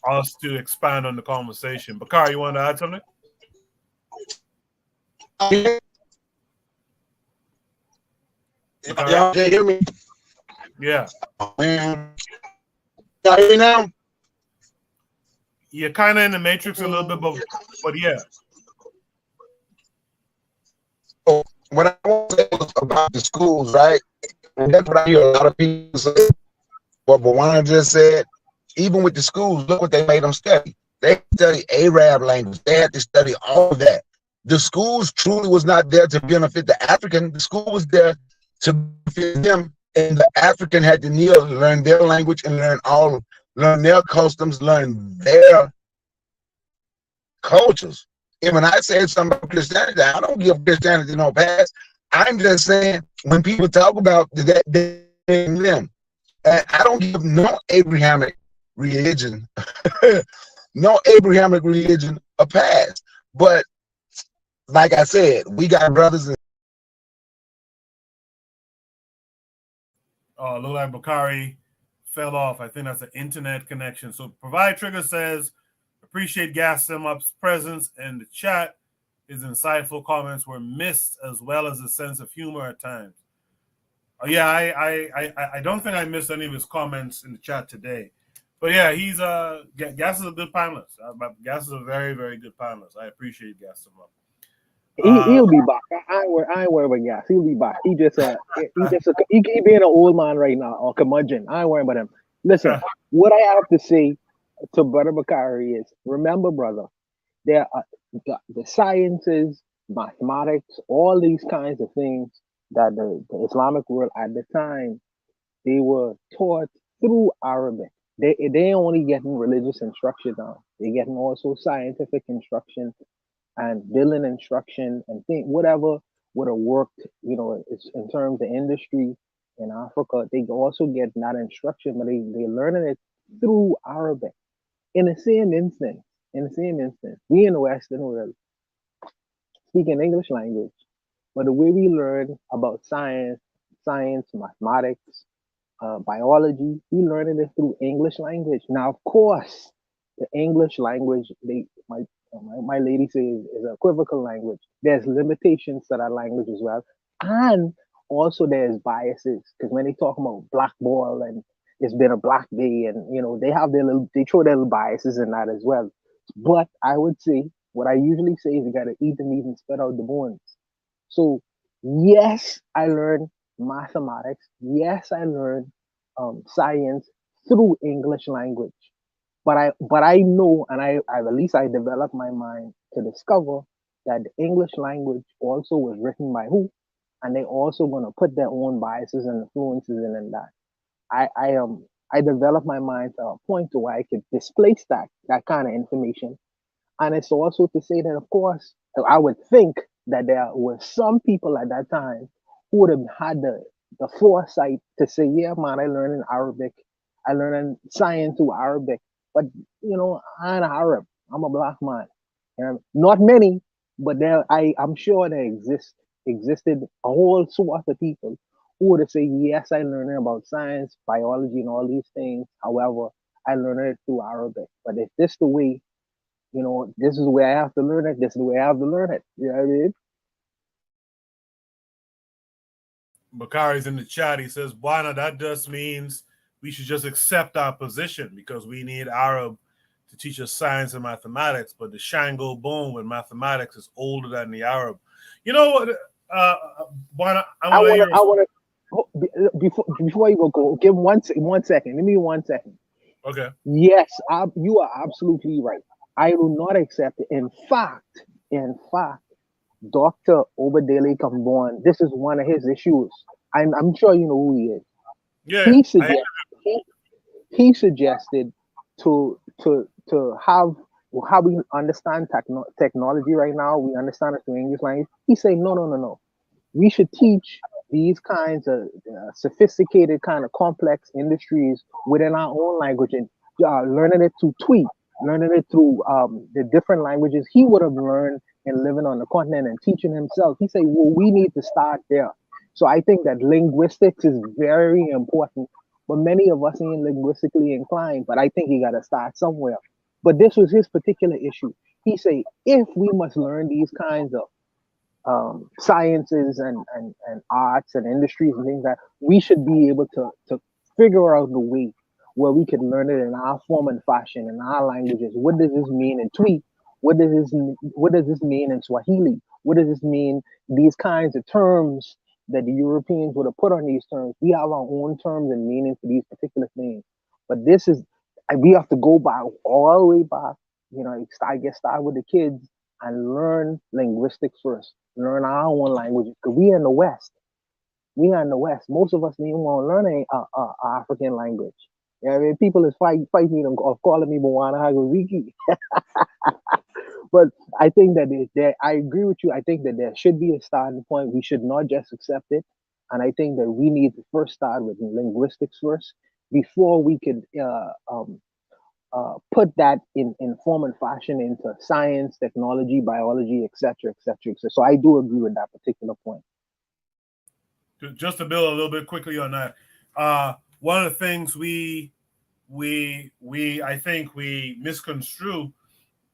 us to expand on the conversation. Bakari, you want to add something? Y'all can hear me? Yeah. Y'all hear me now? You're kind of in the matrix a little bit, but yeah. So what I want to say was about the schools, right? And that's what I hear a lot of people say. What Bawana just said, even with the schools, look what they made them study. They study Arab language. They had to study all of that. The schools truly was not there to benefit the African. The school was there to benefit them, and the African had to kneel, learn their language, and learn their customs, learn their cultures. And when I said something about Christianity, I don't give Christianity no pass. I'm just saying when people talk about that, them, I don't give no Abrahamic religion, a pass. But like I said, we got brothers and Oh, look like Bakari fell off. I think that's an internet connection. So Provide Trigger says, appreciate Gas Sim Up's presence in the chat. His insightful comments were missed, as well as a sense of humor at times. Oh, yeah, I don't think I missed any of his comments in the chat today. But yeah, he's Gas is a good panelist. Gas is a very, very good panelist. I appreciate Gas Sim Up. He'll be back. I ain't worried about Gas. He'll be back. He being an old man right now, or curmudgeon. I ain't worried about him. Listen, what I have to say to Brother Bakari is, remember, brother, there are the sciences, mathematics, all these kinds of things that the Islamic world at the time, they were taught through Arabic. They only getting religious instruction now. They getting also scientific instruction and building instruction and whatever would have worked, it's in terms of industry in Africa. They also get that instruction, but they learning it through Arabic. In the same instance, we in the Western world speaking English language, but the way we learn about science, mathematics, biology, we learning it through English language. Now, of course, the English language, my lady says, is an equivocal language. There's limitations to that language as well, and also there's biases, because when they talk about black ball and it's been a black day, and they throw their little biases in that as well. But I would say, what I usually say is, you got to eat the meat and spit out the bones. So yes, I learned mathematics. Yes, I learned science through English language. But I know, and at least I developed my mind to discover that the English language also was written by who, and they also gonna put their own biases and influences in that. I developed my mind to a point to where I could displace that kind of information. And it's also to say that, of course, I would think that there were some people at that time who would have had the foresight to say, yeah, man, I learned in Arabic. I learned science through Arabic. But, I'm an Arab. I'm a black man. Not many, but I'm sure there existed a whole swath of people who would have said, yes, I learned about science, biology, and all these things. However, I learned it through Arabic. But if this the way, this is the way I have to learn it, this is the way I have to learn it. You know what I mean? Bakari's in the chat. He says, Buana, that just means we should just accept our position because we need Arab to teach us science and mathematics, but the Shango bone with mathematics is older than the Arab. You know what, Buana, I want to before you go, give 1 second. Give me 1 second. Okay. Yes, you are absolutely right. I do not accept it. In fact, Dr. Obadele Kambon, this is one of his issues. I'm sure you know who he is. Yeah. He suggested to have how we understand technology right now. We understand it through English language. He said, no. We should teach these kinds of sophisticated, kind of complex industries within our own language, and learning it through tweet, learning it through the different languages he would have learned in living on the continent and teaching himself. He said, well, we need to start there. So I think that linguistics is very important, but many of us ain't linguistically inclined, but I think you got to start somewhere. But this was his particular issue. He said, if we must learn these kinds of sciences and arts and industries and things, that we should be able to figure out the way where we could learn it in our form and fashion, in our languages. What does this mean in Tweet? What does this mean in Swahili? What does this mean? These kinds of terms that the Europeans would have put on these terms. We have our own terms and meaning for these particular things. But we have to go back all the way back. Start with the kids and learn linguistics first. Learn our own languages, because we in the West. Most of us don't even want to learn an African language. I mean, people is fighting me of calling me Moana Hagaziki. But I think that I agree with you. I think that there should be a starting point. We should not just accept it. And I think that we need to first start with linguistics first before we could put that in form and fashion into science, technology, biology, etc., etc. So I do agree with that particular point. Just to build a little bit quickly on that, One of the things I think we misconstrue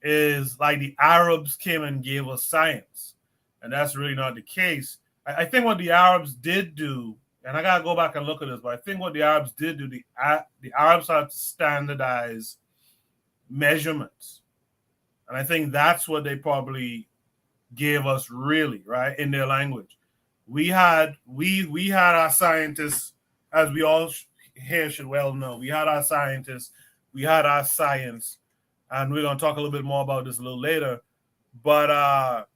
is like the Arabs came and gave us science, and that's really not the case. I think what the Arabs did do, and I gotta go back and look at this, but I think what the Arabs did do, the Arabs had to standardize measurements, and I think that's what they probably gave us, really, right, in their language. We had our scientists, as we all here should well know. We had our scientists, we had our science, and we're going to talk a little bit more about this a little later. But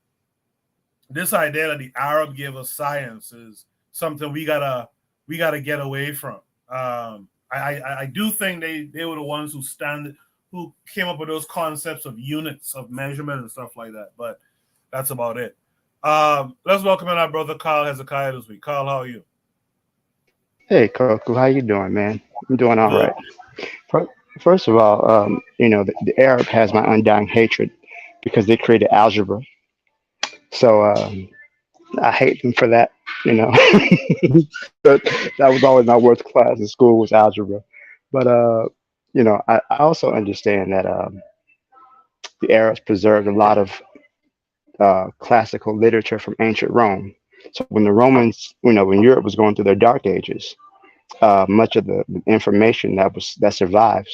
this idea that the Arab gave us science is something we gotta get away from. I do think they were the ones who came up with those concepts of units of measurement and stuff like that. But that's about it. Let's welcome in our brother Carl Hezekiah this week. Carl, how are you? Hey, Coco, how you doing, man? I'm doing all Good. right. First of all, the Arab has my undying hatred because they created algebra. So I hate them for that. You know, but that was always my worst class in school was algebra. But I also understand that the Arabs preserved a lot of classical literature from ancient Rome. So when the Romans, when Europe was going through their dark ages, much of the information that survived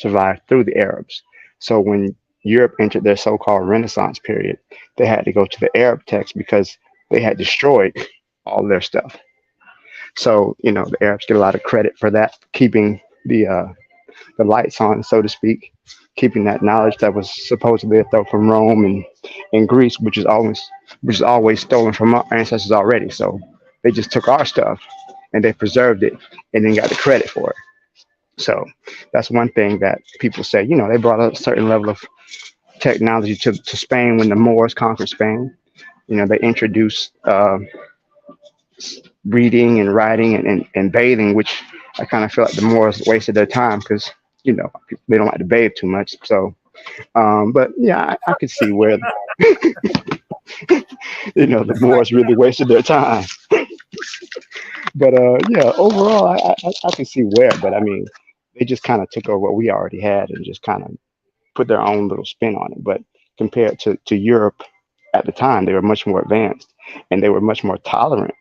through the Arabs. So when Europe entered their so-called Renaissance period, they had to go to the Arab text because they had destroyed all their stuff. So the Arabs get a lot of credit for that, keeping the lights on, so to speak, keeping that knowledge that was supposedly a throw from Rome and Greece, which is always stolen from our ancestors already. So they just took our stuff and they preserved it and then got the credit for it. So that's one thing that people say. They brought a certain level of technology to Spain when the Moors conquered Spain. They introduced reading and writing and bathing, which I kind of feel like the Moors wasted their time because they don't like to bathe too much. So, but yeah, I could see where the Moors really wasted their time. But yeah, overall, I can see where. But I mean, they just kind of took over what we already had and just kind of put their own little spin on it. But compared to Europe at the time, they were much more advanced and they were much more tolerant.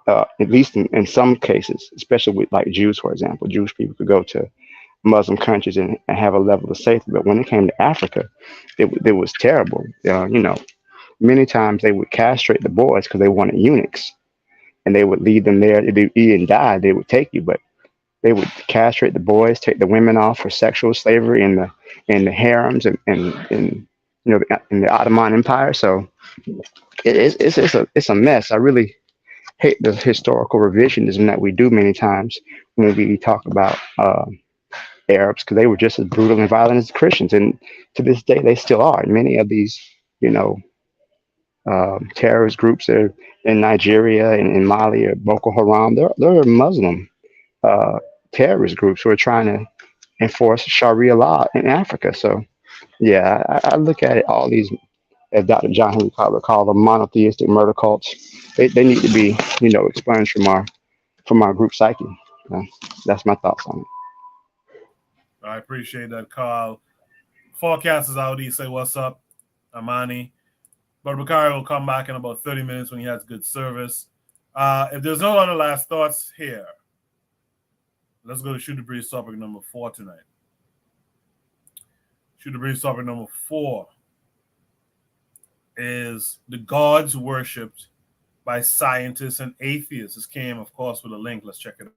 At least in some cases, especially with like Jews, for example, Jewish people could go to Muslim countries and have a level of safety. But when it came to Africa, it was terrible. Many times they would castrate the boys because they wanted eunuchs, and they would leave them there. If you didn't die, they would take you, but they would castrate the boys, take the women off for sexual slavery in the harems and in the Ottoman Empire. So it's a mess. I really hate the historical revisionism that we do many times when we talk about Arabs, because they were just as brutal and violent as Christians, and to this day they still are. Many of these, terrorist groups are in Nigeria and in Mali or Boko Haram. They're Muslim terrorist groups who are trying to enforce Sharia law in Africa. So yeah, I look at it, all these, as Dr. John Henry Cutler called them, monotheistic murder cults. They need to be, expunged from our group psyche. That's my thoughts on it. I appreciate that, Carl. Forecasters out there say what's up, Amani. But Bakari will come back in about 30 minutes when he has good service. If there's no other last thoughts here, let's go to Shoot the Breeze topic number 4 tonight. Shoot the Breeze topic number 4 is the gods worshipped by scientists and atheists. This came, of course, with a link. Let's check it out.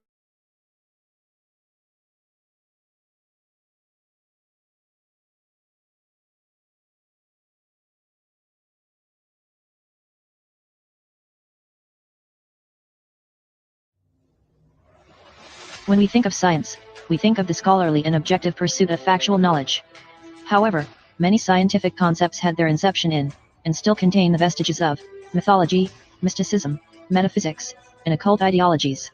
When we think of science, we think of the scholarly and objective pursuit of factual knowledge. However, many scientific concepts had their inception in, and still contain the vestiges of, mythology, mysticism, metaphysics, and occult ideologies.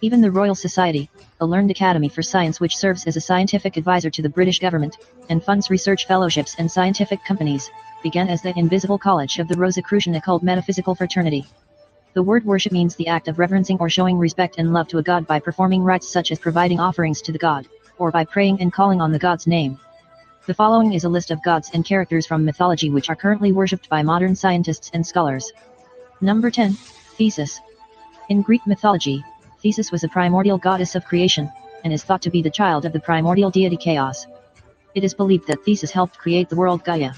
Even the Royal Society, a learned academy for science which serves as a scientific advisor to the British government, and funds research fellowships and scientific companies, began as the Invisible College of the Rosicrucian Occult Metaphysical Fraternity. The word worship means the act of reverencing or showing respect and love to a god by performing rites such as providing offerings to the god, or by praying and calling on the god's name. The following is a list of gods and characters from mythology which are currently worshipped by modern scientists and scholars. Number 10. Thesis. In Greek mythology, Thesis was a primordial goddess of creation, and is thought to be the child of the primordial deity KWAZ. It is believed that Thesis helped create the world Gaia.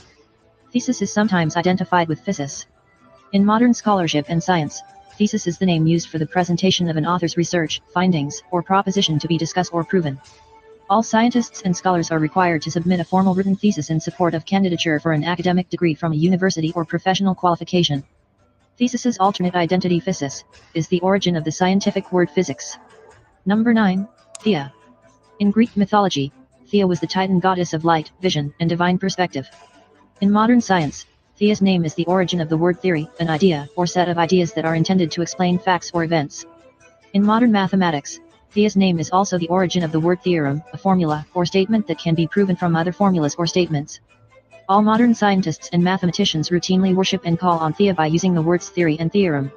Thesis is sometimes identified with Physis. In modern scholarship and science, thesis is the name used for the presentation of an author's research, findings, or proposition to be discussed or proven. All scientists and scholars are required to submit a formal written thesis in support of candidature for an academic degree from a university or professional qualification. Thesis's alternate identity physis is the origin of the scientific word physics. Number 9. Thea. In Greek mythology, Thea was the Titan goddess of light, vision, and divine perspective. In modern science, Thea's name is the origin of the word theory, an idea or set of ideas that are intended to explain facts or events. In modern mathematics, Thea's name is also the origin of the word theorem, a formula or statement that can be proven from other formulas or statements. All modern scientists and mathematicians routinely worship and call on Thea by using the words theory and theorem.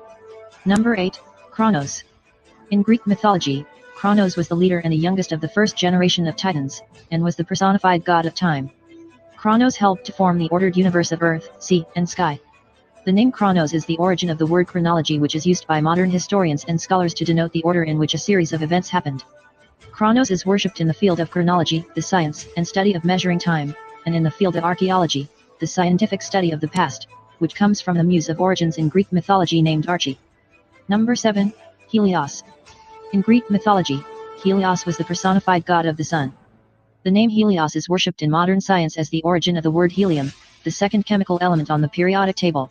Number 8. Kronos. In Greek mythology, Kronos was the leader and the youngest of the first generation of Titans, and was the personified god of time. Kronos helped to form the ordered universe of earth, sea, and sky. The name Kronos is the origin of the word chronology, which is used by modern historians and scholars to denote the order in which a series of events happened. Kronos is worshipped in the field of chronology, the science and study of measuring time, and in the field of archaeology, the scientific study of the past, which comes from the muse of origins in Greek mythology named Arche. Number 7. Helios. In Greek mythology, Helios was the personified god of the sun. The name Helios is worshipped in modern science as the origin of the word helium, the second chemical element on the periodic table.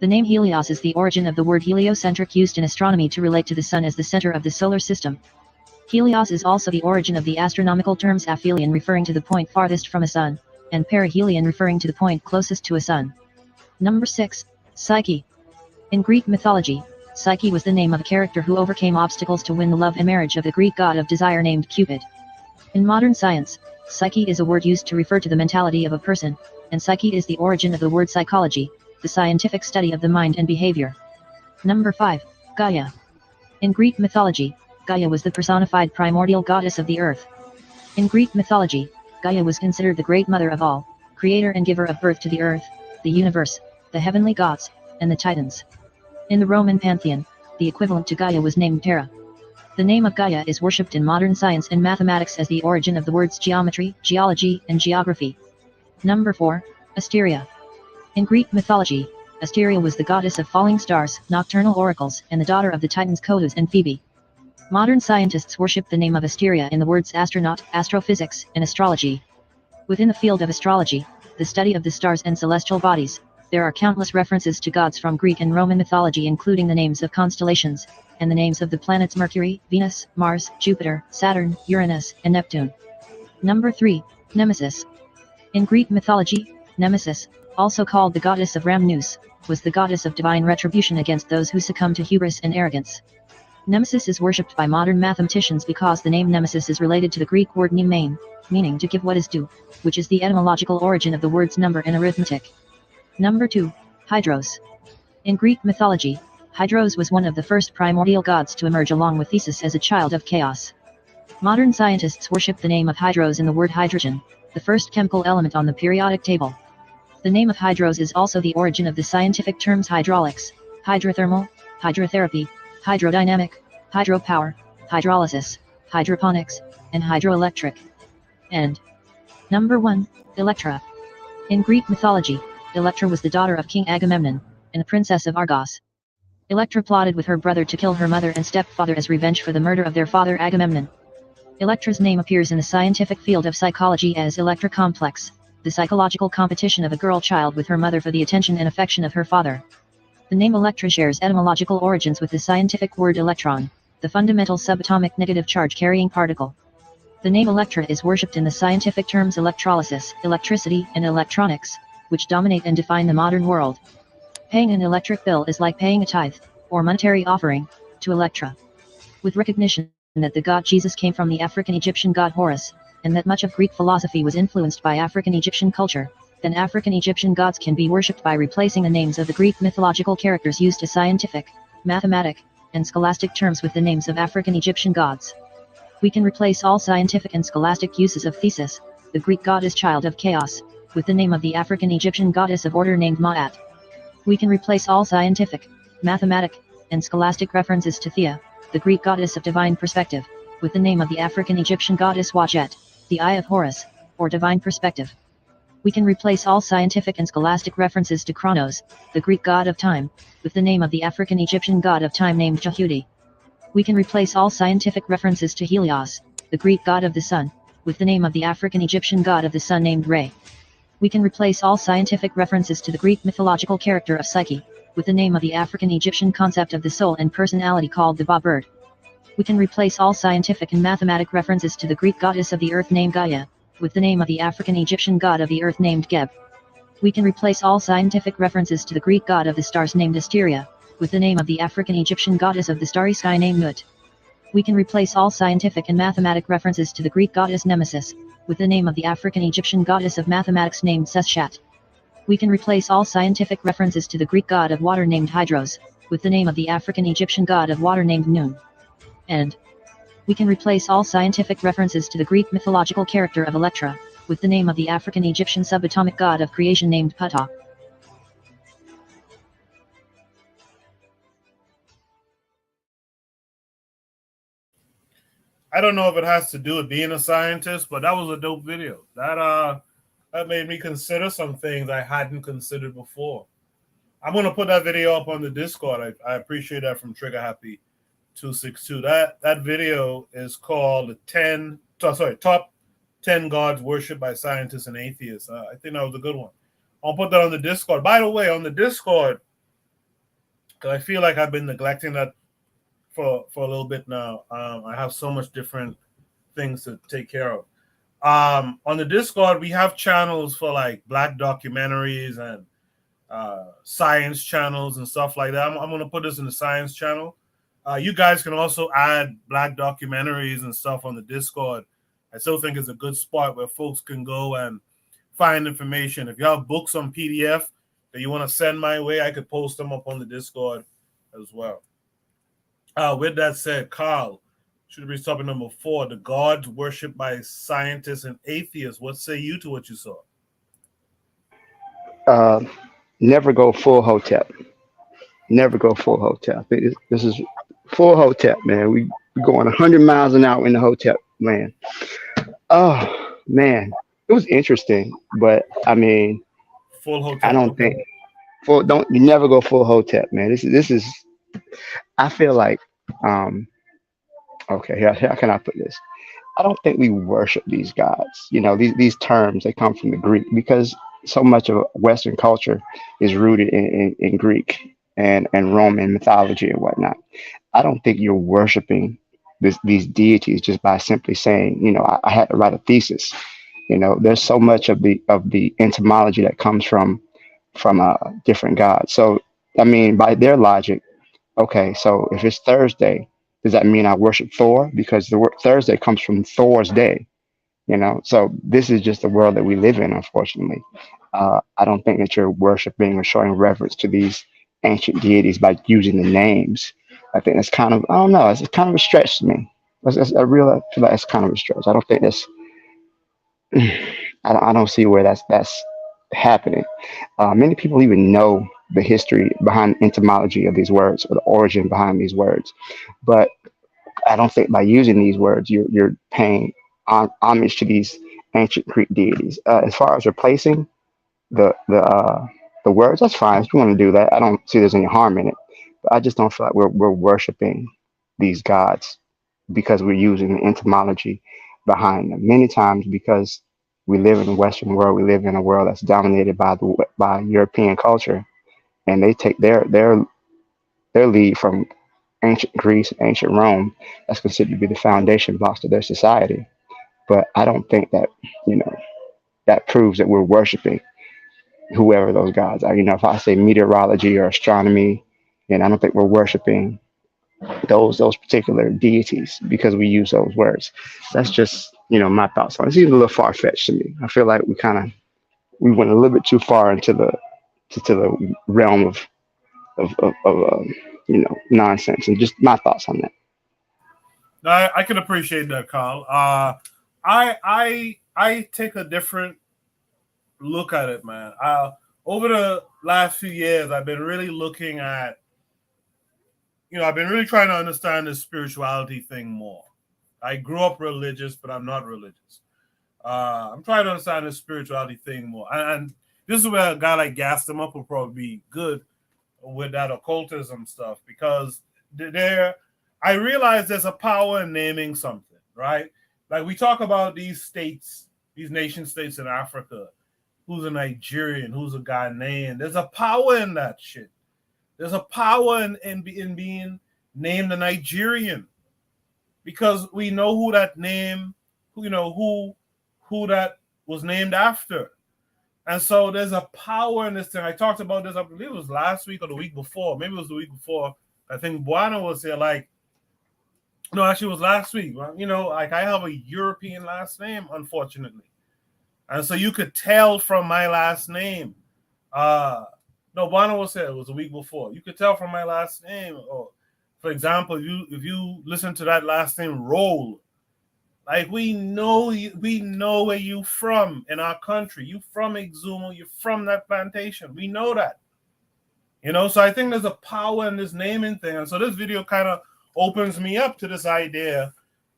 The name Helios is the origin of the word heliocentric used in astronomy to relate to the sun as the center of the solar system. Helios is also the origin of the astronomical terms aphelion, referring to the point farthest from a sun, and perihelion, referring to the point closest to a sun. Number 6. Psyche. In Greek mythology, Psyche was the name of a character who overcame obstacles to win the love and marriage of the Greek god of desire named Cupid. In modern science, psyche is a word used to refer to the mentality of a person, and psyche is the origin of the word psychology, the scientific study of the mind and behavior. Number 5. Gaia. In Greek mythology, Gaia was the personified primordial goddess of the earth. In Greek mythology, Gaia was considered the great mother of all, creator and giver of birth to the earth, the universe, the heavenly gods, and the Titans. In the Roman pantheon, the equivalent to Gaia was named Terra. The name of Gaia is worshipped in modern science and mathematics as the origin of the words geometry, geology, and geography. Number 4. Asteria. In Greek mythology, Asteria was the goddess of falling stars, nocturnal oracles, and the daughter of the Titans Codus and Phoebe. Modern scientists worship the name of Asteria in the words astronaut, astrophysics, and astrology. Within the field of astrology, the study of the stars and celestial bodies, there are countless references to gods from Greek and Roman mythology, including the names of constellations, and the names of the planets Mercury, Venus, Mars, Jupiter, Saturn, Uranus, and Neptune. Number 3. Nemesis. In Greek mythology, Nemesis, also called the goddess of Ramnus, was the goddess of divine retribution against those who succumb to hubris and arrogance. Nemesis is worshipped by modern mathematicians because the name Nemesis is related to the Greek word mnemein, meaning to give what is due, which is the etymological origin of the words number in arithmetic. Number 2. Hydros. In Greek mythology, Hydros was one of the first primordial gods to emerge along with Thesis as a child of chaos. Modern scientists worship the name of Hydros in the word hydrogen, the first chemical element on the periodic table. The name of Hydros is also the origin of the scientific terms hydraulics, hydrothermal, hydrotherapy, hydrodynamic, hydropower, hydrolysis, hydroponics, and hydroelectric. And number 1. Electra. In Greek mythology, Electra was the daughter of King Agamemnon, and the princess of Argos. Electra plotted with her brother to kill her mother and stepfather as revenge for the murder of their father Agamemnon. Electra's name appears in the scientific field of psychology as Electra complex, the psychological competition of a girl child with her mother for the attention and affection of her father. The name Electra shares etymological origins with the scientific word electron, the fundamental subatomic negative charge carrying particle. The name Electra is worshipped in the scientific terms electrolysis, electricity, and electronics, which dominate and define the modern world. Paying an electric bill is like paying a tithe, or monetary offering, to Electra. With recognition that the god Jesus came from the African Egyptian god Horus, and that much of Greek philosophy was influenced by African Egyptian culture, then African Egyptian gods can be worshipped by replacing the names of the Greek mythological characters used as scientific, mathematic, and scholastic terms with the names of African Egyptian gods. We can replace all scientific and scholastic uses of Thesis, the Greek goddess child of chaos, with the name of the African Egyptian goddess of order named Ma'at. We can replace all scientific, mathematic, and scholastic references to Thea, the Greek goddess of divine perspective, with the name of the African Egyptian goddess Wajet, the Eye of Horus, or divine perspective. We can replace all scientific and scholastic references to Kronos, the Greek god of time, with the name of the African Egyptian god of time named Jahudi. We can replace all scientific references to Helios, the Greek god of the sun, with the name of the African Egyptian god of the sun named Re. We can replace all scientific references to the Greek mythological character of Psyche, with the name of the African Egyptian concept of the soul and personality called the Ba bird. We can replace all scientific and mathematic references to the Greek goddess of the earth named Gaia, with the name of the African Egyptian god of the earth named Geb. We can replace all scientific references to the Greek god of the stars named Asteria, with the name of the African Egyptian goddess of the starry sky named Nut. We can replace all scientific and mathematic references to the Greek goddess Nemesis, with the name of the African Egyptian goddess of mathematics named Seshat. We can replace all scientific references to the Greek god of water named Hydros, with the name of the African Egyptian god of water named Nun. And we can replace all scientific references to the Greek mythological character of Electra, with the name of the African Egyptian subatomic god of creation named Ptah. I don't know if it has to do with being a scientist, but that was a dope video. That made me consider some things I hadn't considered before. I'm gonna put that video up on the Discord. I appreciate that from Trigger Happy 262. That video is called Top 10 Gods Worshipped by Scientists and Atheists. I think that was a good one. I'll put that on the Discord. By the way, on the Discord, because I feel like I've been neglecting that for a little bit now. I have so much different things to take care of. On the Discord, we have channels for like Black documentaries and science channels and stuff like that. I'm going to put this in the science channel. You guys can also add Black documentaries and stuff on the Discord. I still think it's a good spot where folks can go and find information. If you have books on PDF that you want to send my way, I could post them up on the Discord as well. With that said, Carl, should be topic number 4, the gods worshipped by scientists and atheists. What say you to what you saw? Never go full Hotep. Never go full Hotep. This is full Hotep, man. We going 100 miles an hour in the Hotep, man. Oh, man. It was interesting, but I mean, full Hotep. I don't think you never go full Hotep, man. This is I feel like okay, how can I put this? I don't think we worship these gods. You know, these terms, they come from the Greek because so much of Western culture is rooted in Greek and Roman mythology and whatnot. I don't think you're worshiping these deities just by simply saying, you know, I had to write a thesis. You know, there's so much of the etymology that comes from different gods. So, I mean, by their logic, okay, so if it's Thursday, does that mean I worship Thor? Because the word Thursday comes from Thor's day, you know? So this is just the world that we live in, unfortunately. I don't think that you're worshiping or showing reverence to these ancient deities by using the names. I think that's kind of, I don't know, it's kind of a stretch to me. I feel like it's kind of a stretch. I don't think that's, I don't see where that's happening. Many people even know the history behind etymology of these words or the origin behind these words, but I don't think by using these words you're paying homage to these ancient Greek deities. As far as replacing the words, that's fine. If you want to do that, I don't see there's any harm in it. But I just don't feel like we're worshiping these gods because we're using the etymology behind them. Many times because we live in the Western world, we live in a world that's dominated by European culture, and they take their lead from ancient Greece, ancient Rome. That's considered to be the foundation blocks of their society. But I don't think that, you know, that proves that we're worshiping whoever those gods are. You know, if I say meteorology or astronomy, and I don't think we're worshiping those particular deities because we use those words. That's just, you know, my thoughts on it. It seems a little far-fetched to me. I feel like we went a little bit too far into the realm of nonsense. And just my thoughts on that. I can appreciate that, Carl. I take a different look at it, man. Over the last few years, I've been really looking at, I've been really trying to understand the spirituality thing more. I grew up religious, but I'm not religious. I'm trying to understand the spirituality thing more. And this is where a guy like Gaston Up will probably be good with that occultism stuff, because I realize there's a power in naming something, right? Like we talk about these states, these nation states in Africa, who's a Nigerian, who's a Ghanaian. There's a power in that shit. There's a power in being named a Nigerian, because we know who that name, who that was named after. And so there's a power in this thing. I talked about this, I believe it was last week or the week before. Maybe it was the week before. I think Buana was here. No, actually it was last week. Like I have a European last name, unfortunately. And so you could tell from my last name. No, Buana was here. It was the week before. You could tell from my last name. Or, for example, if you listen to that last name, Roll, like we know where you from in our country. You from Exumo, you're from that plantation. We know that. So I think there's a power in this naming thing. And so this video kind of opens me up to this idea.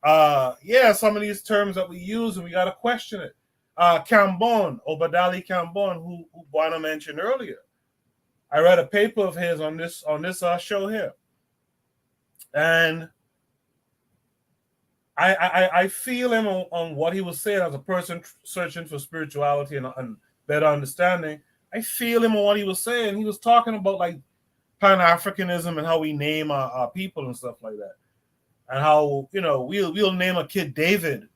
Some of these terms that we use, and we got to question it. Cambon, Obadali Cambon, who Buana mentioned earlier. I read a paper of his on this show here. And I feel him on what he was saying as a person searching for spirituality and better understanding. I feel him on what he was saying. He was talking about like Pan-Africanism and how we name our people and stuff like that. And how, we'll name a kid David,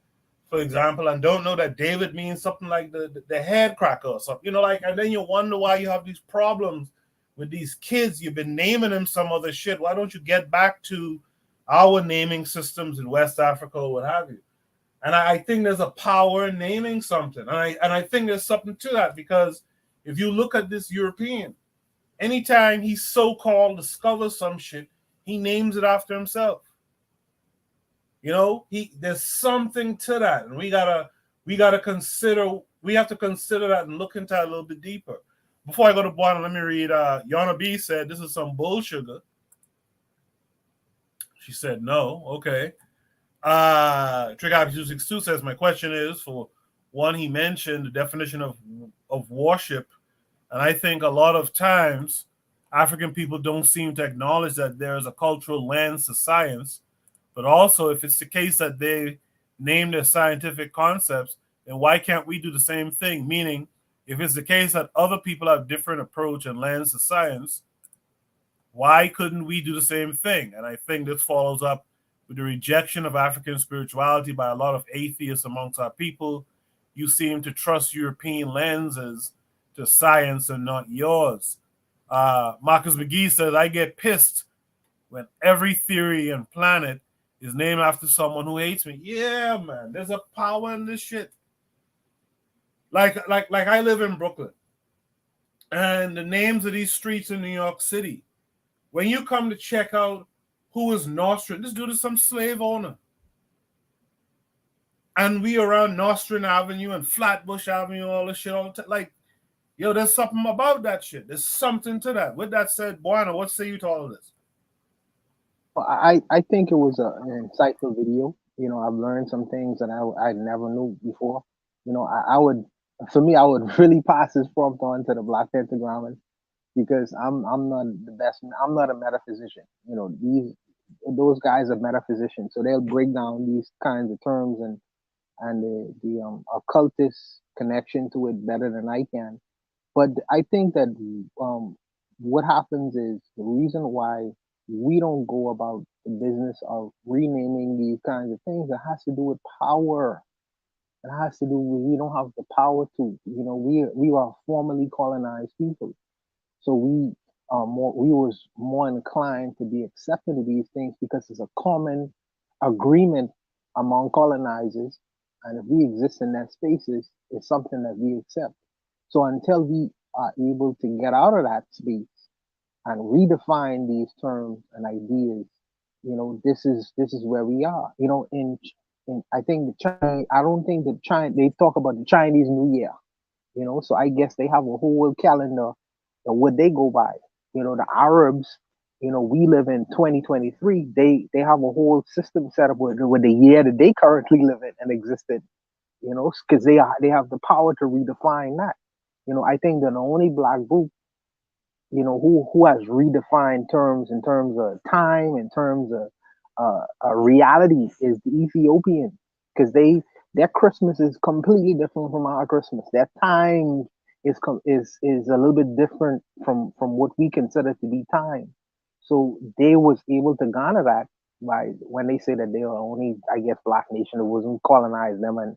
for example, and don't know that David means something like the head cracker or something. And then you wonder why you have these problems with these kids. You've been naming them some other shit. Why don't you get back to our naming systems in West Africa or what have you? And I think there's a power in naming something. And I think there's something to that, because if you look at this European, anytime he so-called discovers some shit, he names it after himself. There's something to that. And we have to consider that and look into it a little bit deeper. Before I go to Buana, let me read, Yana B said, this is some bullshit. She said, no. Okay. Trick Happy 262 says, my question is, for one, he mentioned the definition of worship. And I think a lot of times African people don't seem to acknowledge that there is a cultural lens to science. But also, if it's the case that they name their scientific concepts, then why can't we do the same thing? Meaning, if it's the case that other people have different approach and lens to science, why couldn't we do the same thing? And I think this follows up with the rejection of African spirituality by a lot of atheists amongst our people. You seem to trust European lenses to science and not yours. Marcus McGee says, I get pissed when every theory and planet is named after someone who hates me. Yeah, man, there's a power in this shit. Like I live in Brooklyn, and the names of these streets in New York City, when you come to check out who is Nostrand, this dude is some slave owner. And we around Nostrand Avenue and Flatbush Avenue, all this shit all the time. Like, there's something about that shit. There's something to that. With that said, Buana, what say you to all of this? Well, I think it was an insightful video. I've learned some things that I never knew before. I would really pass this prompt on to the Black Pentagrammers, because I'm not the best. I'm not a metaphysician. Those guys are metaphysicians, so they'll break down these kinds of terms and the occultist connection to it better than I can. But I think that what happens is the reason why we don't go about the business of renaming these kinds of things, it has to do with power. It has to do with, we don't have the power to. We are formerly colonized people, so we was more inclined to be accepting of these things because it's a common agreement among colonizers, and if we exist in that spaces, it's something that we accept. So until we are able to get out of that space and redefine these terms and ideas, this is where we are. In I think the Chinese, I don't think the China, they talk about the Chinese New Year. So I guess they have a whole calendar of what they go by. The Arabs, we live in 2023. They have a whole system set up with the year that they currently live in and existed. Because they have the power to redefine that. I think that the only black group, who has redefined terms in terms of time, in terms of reality, is the Ethiopian, because their Christmas is completely different from our Christmas. Their time is a little bit different from what we consider to be time. So they was able to garner that by when they say that they are only, I guess, black nation that wasn't colonized them, and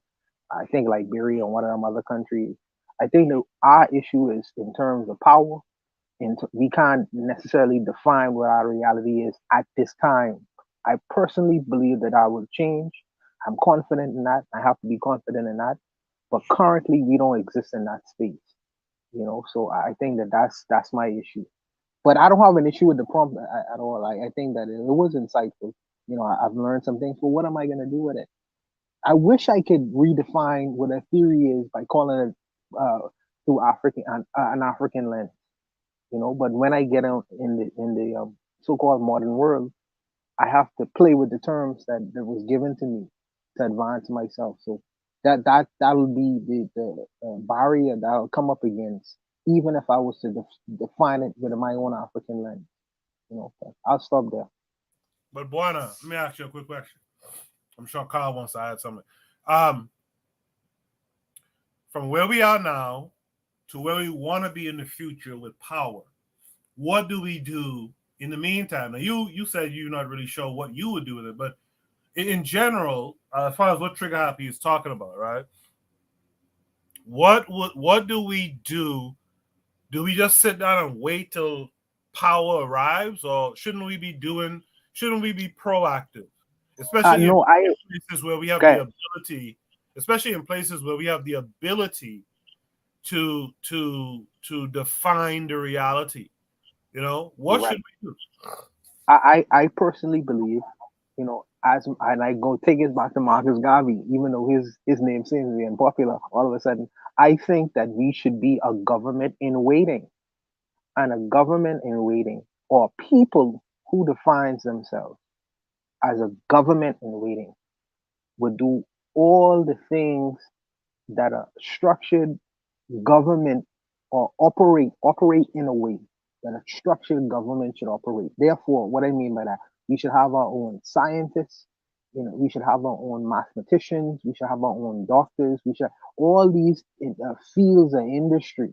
I think Liberia and one of them other countries. I think that our issue is in terms of power, and we can't necessarily define what our reality is at this time. I personally believe that I will change. I'm confident in that. I have to be confident in that. But currently, we don't exist in that space. So I think that that's my issue. But I don't have an issue with the prompt at all. I think that it was insightful. I've learned some things. But what am I going to do with it? I wish I could redefine what a theory is by calling it through an African lens. But when I get out in the so-called modern world, I have to play with the terms that was given to me to advance myself. So that'll be the barrier that I'll come up against, even if I was to define it with my own African lens. But I'll stop there. But Buana, let me ask you a quick question. I'm sure Carl wants to add something. From where we are now to where we want to be in the future with power, what do we do in the meantime? Now, you said you're not really sure what you would do with it, but in general, as far as what Trigger Happy is talking about, right? What do we do? Do we just sit down and wait till power arrives, or shouldn't we be proactive? Especially in places where we have the ability, especially in places where we have the ability to define the reality. What should we do? I personally believe, and I go take it back to Marcus Garvey, even though his name seems to be unpopular all of a sudden. I think that we should be a government in waiting, and a government in waiting, or people who defines themselves as a government in waiting, would do all the things that a structured government or operate in a way that a structured government should operate. Therefore, what I mean by that, we should have our own scientists, we should have our own mathematicians, we should have our own doctors, we should all these fields of industry,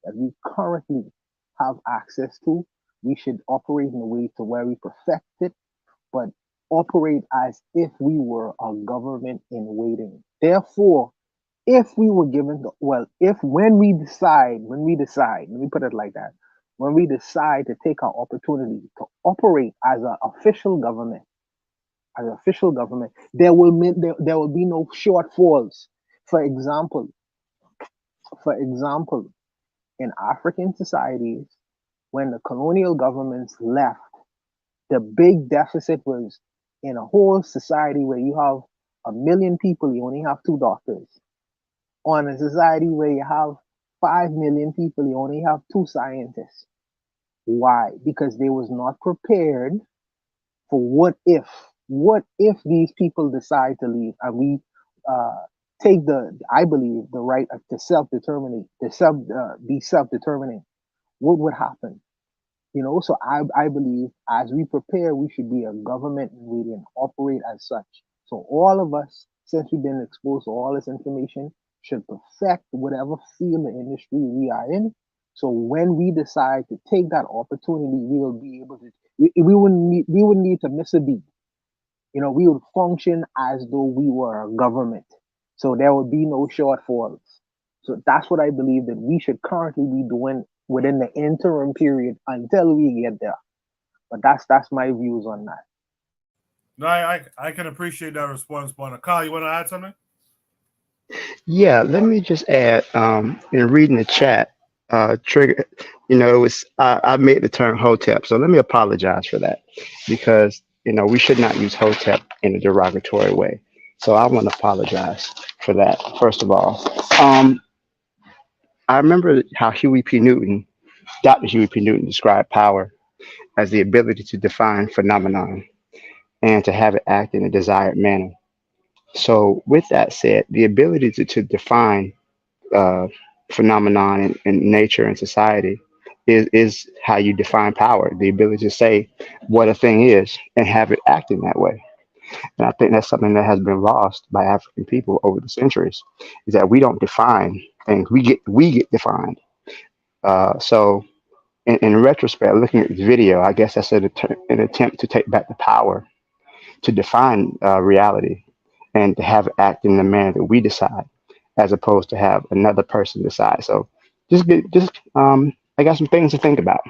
that we currently have access to. We should operate in a way to where we perfect it, but operate as if we were a government in waiting. Therefore, if we were given when we decide, let me put it like that, when we decide to take our opportunity to operate as an official government, there will be no shortfalls. For example, in African societies, when the colonial governments left, the big deficit was in a whole society where you have 1 million people, you only have 2 doctors. On a society where you have 5 million people, you only have 2 scientists. Why? Because they was not prepared for what if these people decide to leave, and we take I believe, the right to be self-determining. What would happen? So I believe as we prepare, we should be a government and we can operate as such. So all of us, since we've been exposed to all this information, should perfect whatever field of industry we are in. So when we decide to take that opportunity, we will be able to. We wouldn't need to miss a beat. We would function as though we were a government. So there would be no shortfalls. So that's what I believe that we should currently be doing within the interim period until we get there. But that's my views on that. No, I can appreciate that response, Bonner. Kyle, you want to add something? Yeah, let me just add, in reading the chat, trigger. It was I made the term hotep, so let me apologize for that because we should not use hotep in a derogatory way. So I want to apologize for that first of all. I remember how Dr. Huey P. Newton described power as the ability to define phenomenon and to have it act in a desired manner. So with that said, the ability to define uh, phenomenon in nature and society is how you define power, the ability to say what a thing is and have it act in that way. And I think that's something that has been lost by African people over the centuries, is that we don't define things. We get defined. So in retrospect, looking at this video, I guess that's an attempt to take back the power to define reality and to have it act in the manner that we decide, as opposed to have another person decide. So I got some things to think about.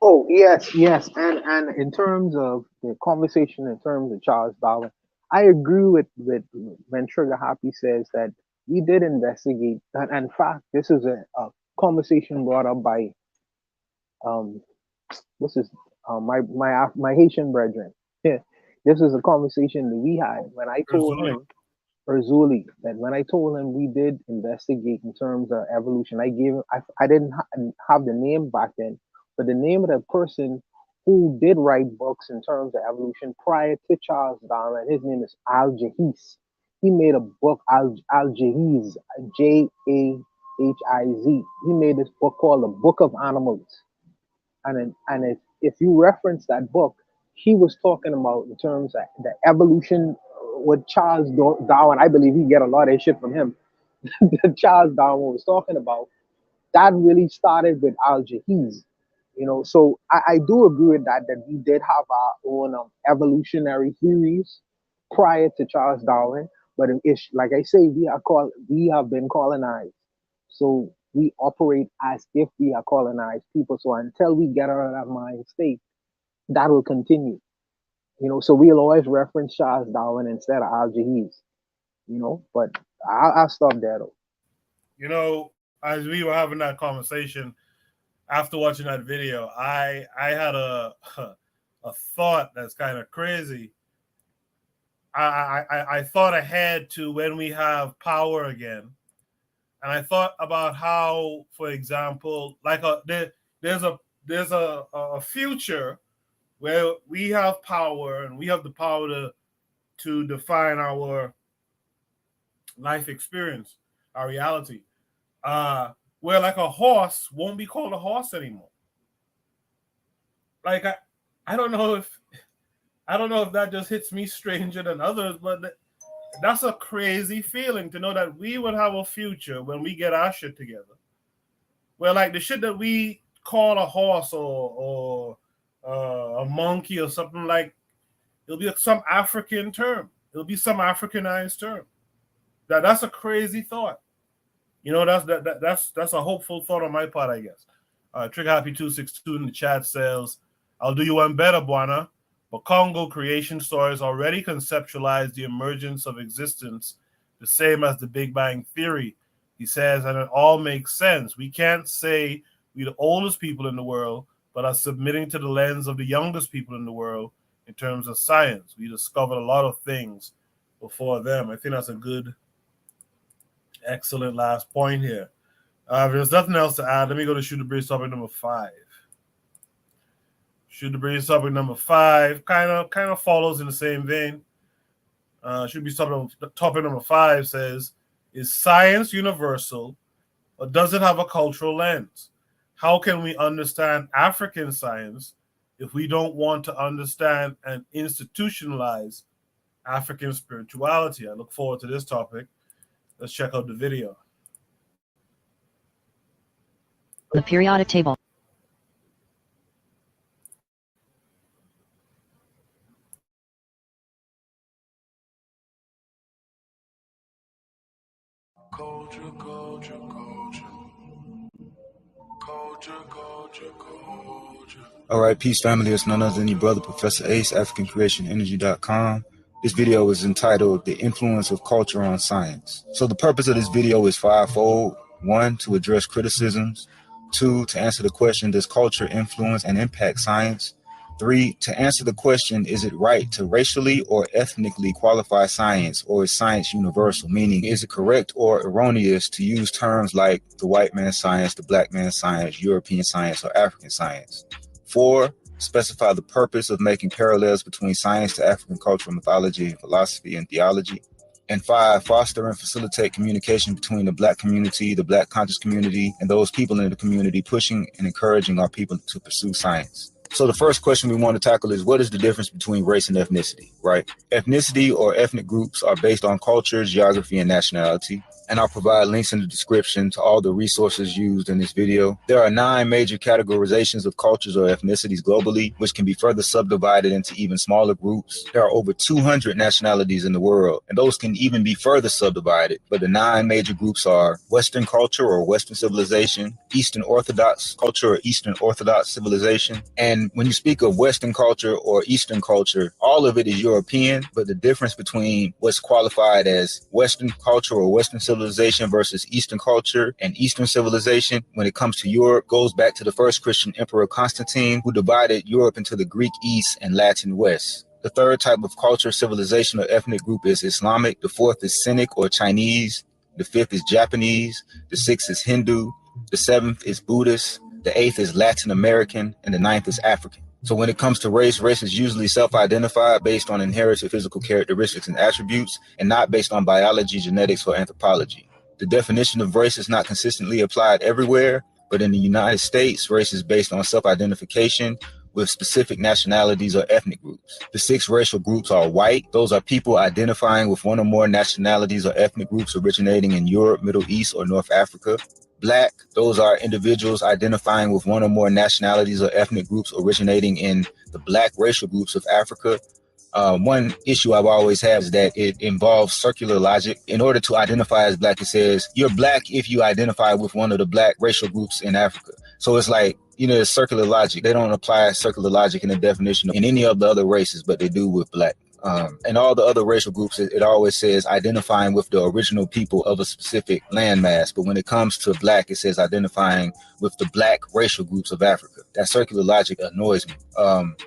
Oh yes, and in terms of the conversation, in terms of Charles Darwin, I agree with when Trigger Happy says that we did investigate, and in fact, this is a conversation brought up by um what's his my Haitian brethren. Yeah, this is a conversation that we had when I told Urzuli. him Urzuli that when I told him we did investigate in terms of evolution, I gave him I didn't have the name back then, but the name of the person who did write books in terms of evolution prior to Charles Darwin, his name is Al Jahiz. He made a book, Al Jahiz, Jahiz. He made this book called The Book of Animals, if you reference that book, he was talking about in terms of the evolution with Charles Darwin. I believe he get a lot of shit from him. That Charles Darwin was talking about, that really started with Al Jahiz. So I do agree with that we did have our own evolutionary theories prior to Charles Darwin, but it's like I say, we have been colonized. So we operate as if we are colonized people. So until we get out of that mind state, that will continue. So we'll always reference Charles Darwin instead of Al Jahiz. But I'll stop there though. As we were having that conversation after watching that video, I had a thought that's kind of crazy. I thought ahead to when we have power again. And I thought about how, for example, like there's a future where we have power and we have the power to define our life experience, our reality. Where like a horse won't be called a horse anymore. Like I don't know if that just hits me stranger than others, but that's a crazy feeling to know that we would have a future when we get our shit together. Where like the shit that we call a horse or a monkey or something, like it'll be some African term. It'll be some Africanized term. That's a crazy thought. That's a hopeful thought on my part, I guess. Trigger Happy 262 in the chat says, "I'll do you one better, Buana. But Congo creation stories already conceptualize the emergence of existence, the same as the Big Bang Theory." He says, and it all makes sense. We can't say we're the oldest people in the world, but are submitting to the lens of the youngest people in the world in terms of science. We discovered a lot of things before them. I think that's a good, excellent last point here. If there's nothing else to add, let me go to Shoot the Breeze topic number 5. Shoot the Breeze topic number 5 kind of follows in the same vein. Should be topic number 5 says, is science universal or does it have a cultural lens? How can we understand African science if we don't want to understand and institutionalize African spirituality? I look forward to this topic. Let's check out the video. The periodic table. All right, peace family. It's none other than your brother, Professor Ace, AfricanCreationEnergy.com. This video is entitled The Influence of Culture on Science. So the purpose of this video is fivefold. 1, to address criticisms. 2, to answer the question, does culture influence and impact science? 3, to answer the question, is it right to racially or ethnically qualify science, or is science universal? Meaning, is it correct or erroneous to use terms like the white man's science, the black man's science, European science, or African science? 4, specify the purpose of making parallels between science to African cultural mythology, philosophy, and theology. And 5, foster and facilitate communication between the Black community, the Black conscious community, and those people in the community pushing and encouraging our people to pursue science. So the first question we want to tackle is, what is the difference between race and ethnicity, right? Ethnicity or ethnic groups are based on culture, geography, and nationality. And I'll provide links in the description to all the resources used in this video. There are 9 major categorizations of cultures or ethnicities globally, which can be further subdivided into even smaller groups. There are over 200 nationalities in the world, and those can even be further subdivided. But the 9 major groups are Western culture or Western civilization, Eastern Orthodox culture or Eastern Orthodox civilization. And when you speak of Western culture or Eastern culture, all of it is European, but the difference between what's qualified as Western culture or Western civilization versus Eastern culture and Eastern civilization when it comes to Europe goes back to the first Christian emperor Constantine, who divided Europe into the Greek East and Latin West. The third type of culture, civilization, or ethnic group is Islamic. The fourth is Sinic or Chinese. The fifth is Japanese. The sixth is Hindu. The seventh is Buddhist. The eighth is Latin American. And the ninth is African. So when it comes to race, race is usually self-identified based on inherited physical characteristics and attributes, and not based on biology, genetics, or anthropology. The definition of race is not consistently applied everywhere, but in the United States, race is based on self-identification with specific nationalities or ethnic groups. The 6 racial groups are white. Those are people identifying with one or more nationalities or ethnic groups originating in Europe, Middle East, or North Africa. Black, those are individuals identifying with one or more nationalities or ethnic groups originating in the Black racial groups of Africa. One issue I've always had is that it involves circular logic. In order to identify as Black, it says you're Black if you identify with one of the Black racial groups in Africa. So it's like, it's circular logic. They don't apply circular logic in the definition in any of the other races, but they do with Black. And all the other racial groups, it always says identifying with the original people of a specific landmass. But when it comes to Black, it says identifying with the Black racial groups of Africa. That circular logic annoys me.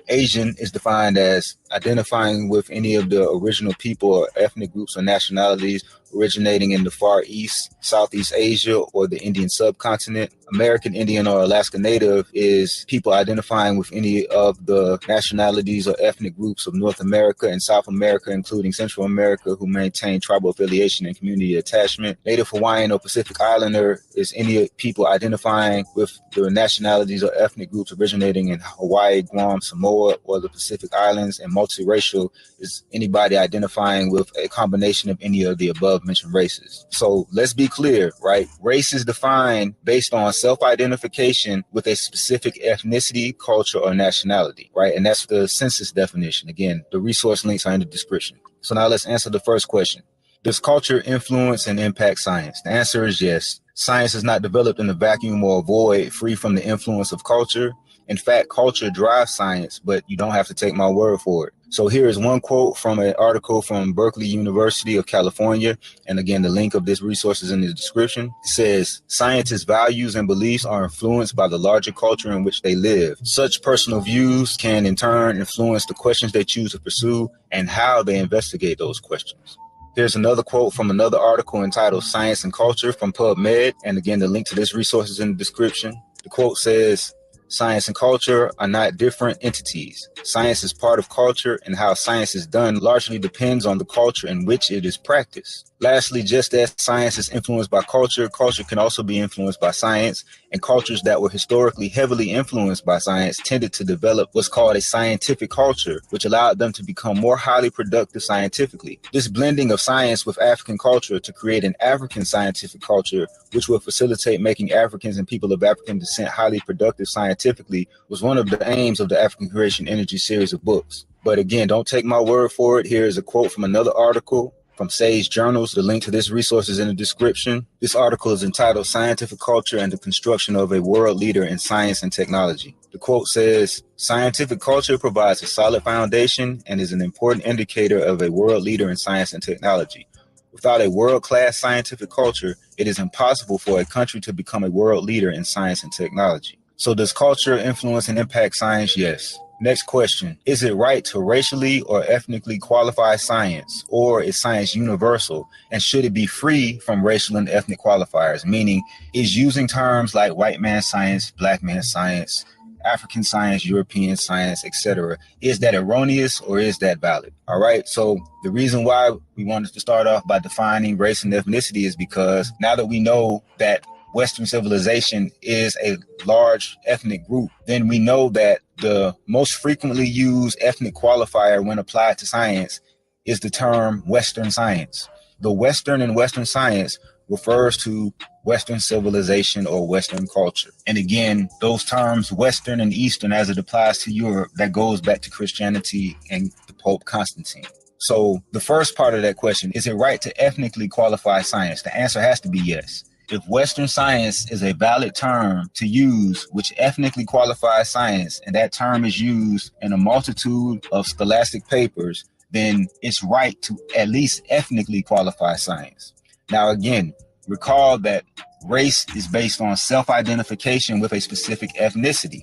Asian is defined as identifying with any of the original people or ethnic groups or nationalities originating in the Far East, Southeast Asia, or the Indian subcontinent. American Indian or Alaska Native is people identifying with any of the nationalities or ethnic groups of North America and South America, including Central America, who maintain tribal affiliation and community attachment. Native Hawaiian or Pacific Islander is any people identifying with the nationalities or ethnic groups originating in Hawaii, Guam, Samoa, or the Pacific Islands. And multiracial is anybody identifying with a combination of any of the above mentioned races. So let's be clear, right? Race is defined based on self-identification with a specific ethnicity, culture, or nationality, right? And that's the census definition. Again, the resource links are in the description. So now let's answer the first question. Does culture influence and impact science? The answer is yes. Science is not developed in a vacuum or a void free from the influence of culture. In fact, culture drives science, but you don't have to take my word for it. So here is one quote from an article from Berkeley University of California. And again, the link of this resource is in the description. It says, scientists' values and beliefs are influenced by the larger culture in which they live. Such personal views can in turn influence the questions they choose to pursue and how they investigate those questions. Here's another quote from another article entitled Science and Culture from PubMed. And again, the link to this resource is in the description. The quote says, science and culture are not different entities. Science is part of culture, and how science is done largely depends on the culture in which it is practiced. Lastly, just as science is influenced by culture, culture can also be influenced by science, and cultures that were historically heavily influenced by science tended to develop what's called a scientific culture, which allowed them to become more highly productive scientifically. This blending of science with African culture to create an African scientific culture, which will facilitate making Africans and people of African descent highly productive scientifically, was one of the aims of the African Creation Energy series of books. But again, don't take my word for it. Here is a quote from another article from Sage Journals. The link to this resource is in the description. This article is entitled Scientific Culture and the Construction of a World Leader in Science and Technology. The quote says, "Scientific culture provides a solid foundation and is an important indicator of a world leader in science and technology. Without a world-class scientific culture, it is impossible for a country to become a world leader in science and technology." So does culture influence and impact science? Yes. Next question. Is it right to racially or ethnically qualify science, or is science universal and should it be free from racial and ethnic qualifiers? Meaning, is using terms like white man science, black man science, African science, European science, etc., is that erroneous or is that valid? All right. So the reason why we wanted to start off by defining race and ethnicity is because now that we know that Western civilization is a large ethnic group, then we know that the most frequently used ethnic qualifier when applied to science is the term Western science. The Western in Western science refers to Western civilization or Western culture. And again, those terms, Western and Eastern, as it applies to Europe, that goes back to Christianity and the Pope Constantine. So the first part of that question, is it right to ethnically qualify science? The answer has to be yes. If Western science is a valid term to use, which ethnically qualifies science, and that term is used in a multitude of scholastic papers, then it's right to at least ethnically qualify science. Now, again, recall that race is based on self-identification with a specific ethnicity,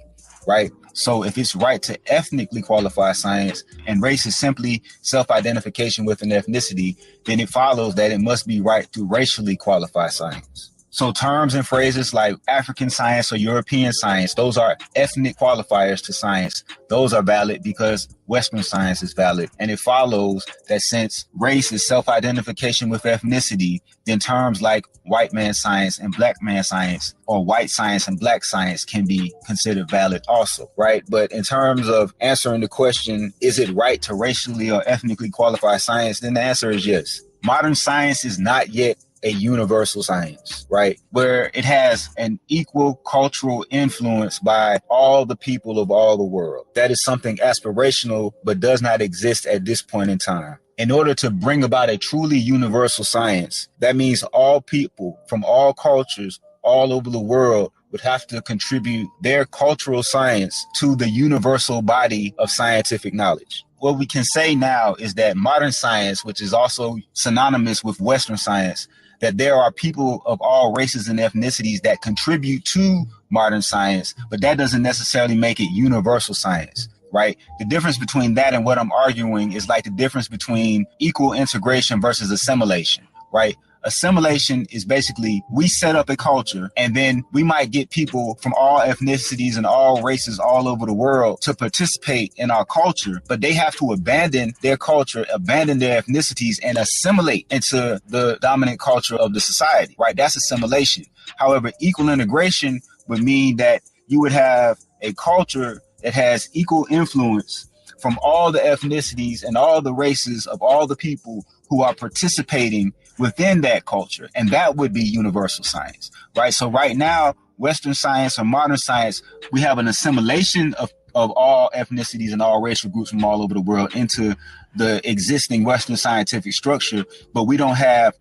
right? So if it's right to ethnically qualify science and race is simply self-identification with an ethnicity, then it follows that it must be right to racially qualify science. So terms and phrases like African science or European science, those are ethnic qualifiers to science. Those are valid because Western science is valid. And it follows that since race is self-identification with ethnicity, then terms like white man science and black man science, or white science and black science, can be considered valid also, right? But in terms of answering the question, is it right to racially or ethnically qualify science? Then the answer is yes. Modern science is not yet a universal science, right? Where it has an equal cultural influence by all the people of all the world. That is something aspirational, but does not exist at this point in time. In order to bring about a truly universal science, that means all people from all cultures all over the world would have to contribute their cultural science to the universal body of scientific knowledge. What we can say now is that modern science, which is also synonymous with Western science, that there are people of all races and ethnicities that contribute to modern science, but that doesn't necessarily make it universal science, right? The difference between that and what I'm arguing is like the difference between equal integration versus assimilation, right? Assimilation is basically we set up a culture and then we might get people from all ethnicities and all races all over the world to participate in our culture, but they have to abandon their culture, abandon their ethnicities and assimilate into the dominant culture of the society, right? That's assimilation. However, equal integration would mean that you would have a culture that has equal influence from all the ethnicities and all the races of all the people who are participating within that culture. And that would be universal science, right? So right now, Western science or modern science, we have an assimilation of all ethnicities and all racial groups from all over the world into the existing Western scientific structure, but we don't have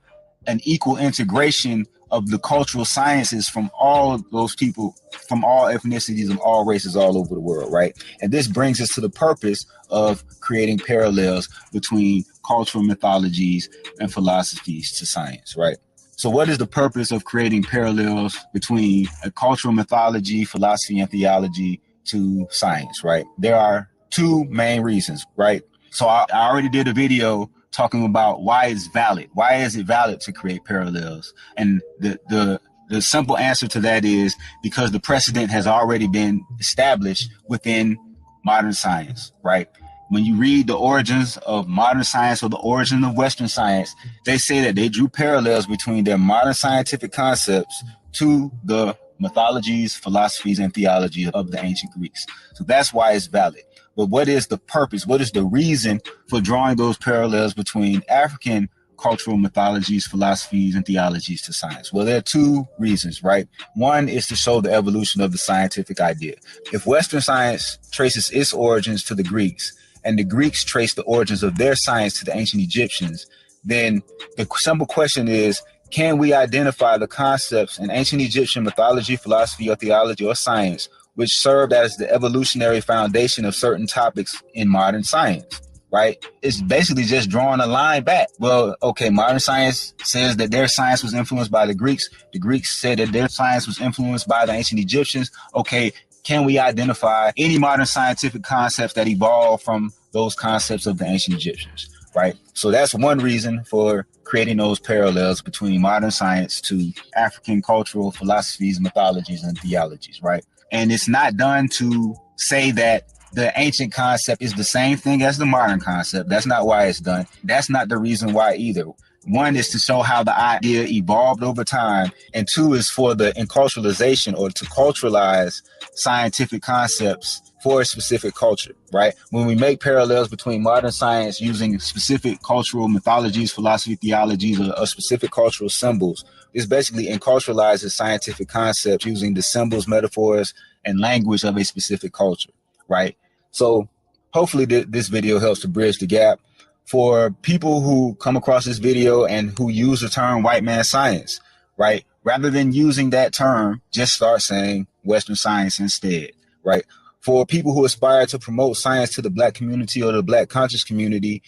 an equal integration of the cultural sciences from all those people, from all ethnicities and all races all over the world, right? And this brings us to the purpose of creating parallels between cultural mythologies and philosophies to science, right? So what is the purpose of creating parallels between a cultural mythology, philosophy, and theology to science, right? There are two main reasons, right? So I already did a video talking about why it's valid. Why is it valid to create parallels? And the simple answer to that is because the precedent has already been established within modern science, right? When you read the origins of modern science or the origin of Western science, they say that they drew parallels between their modern scientific concepts to the mythologies, philosophies, and theology of the ancient Greeks. So that's why it's valid. But what is the purpose? What is the reason for drawing those parallels between African cultural mythologies, philosophies, and theologies to science? Well, there are two reasons, right? One is to show the evolution of the scientific idea. If Western science traces its origins to the Greeks, and the Greeks trace the origins of their science to the ancient Egyptians, then the simple question is, can we identify the concepts in ancient Egyptian mythology, philosophy, or theology, or science, which served as the evolutionary foundation of certain topics in modern science? Right? It's basically just drawing a line back. Well, okay, modern science says that their science was influenced by the Greeks. The Greeks said that their science was influenced by the ancient Egyptians. Okay, can we identify any modern scientific concepts that evolved from those concepts of the ancient Egyptians? Right? So that's one reason for creating those parallels between modern science to African cultural philosophies, mythologies, and theologies, right? And it's not done to say that the ancient concept is the same thing as the modern concept. That's not why it's done. That's not the reason why either. One is to show how the idea evolved over time, and two is for the enculturalization, or to culturalize scientific concepts for a specific culture, right? When we make parallels between modern science using specific cultural mythologies, philosophy, theologies, or specific cultural symbols, it's basically enculturalizes scientific concepts using the symbols, metaphors, and language of a specific culture, right? So hopefully this video helps to bridge the gap for people who come across this video and who use the term white man science, right? Rather than using that term, just start saying Western science instead, right? For people who aspire to promote science to the Black community or the Black conscious community,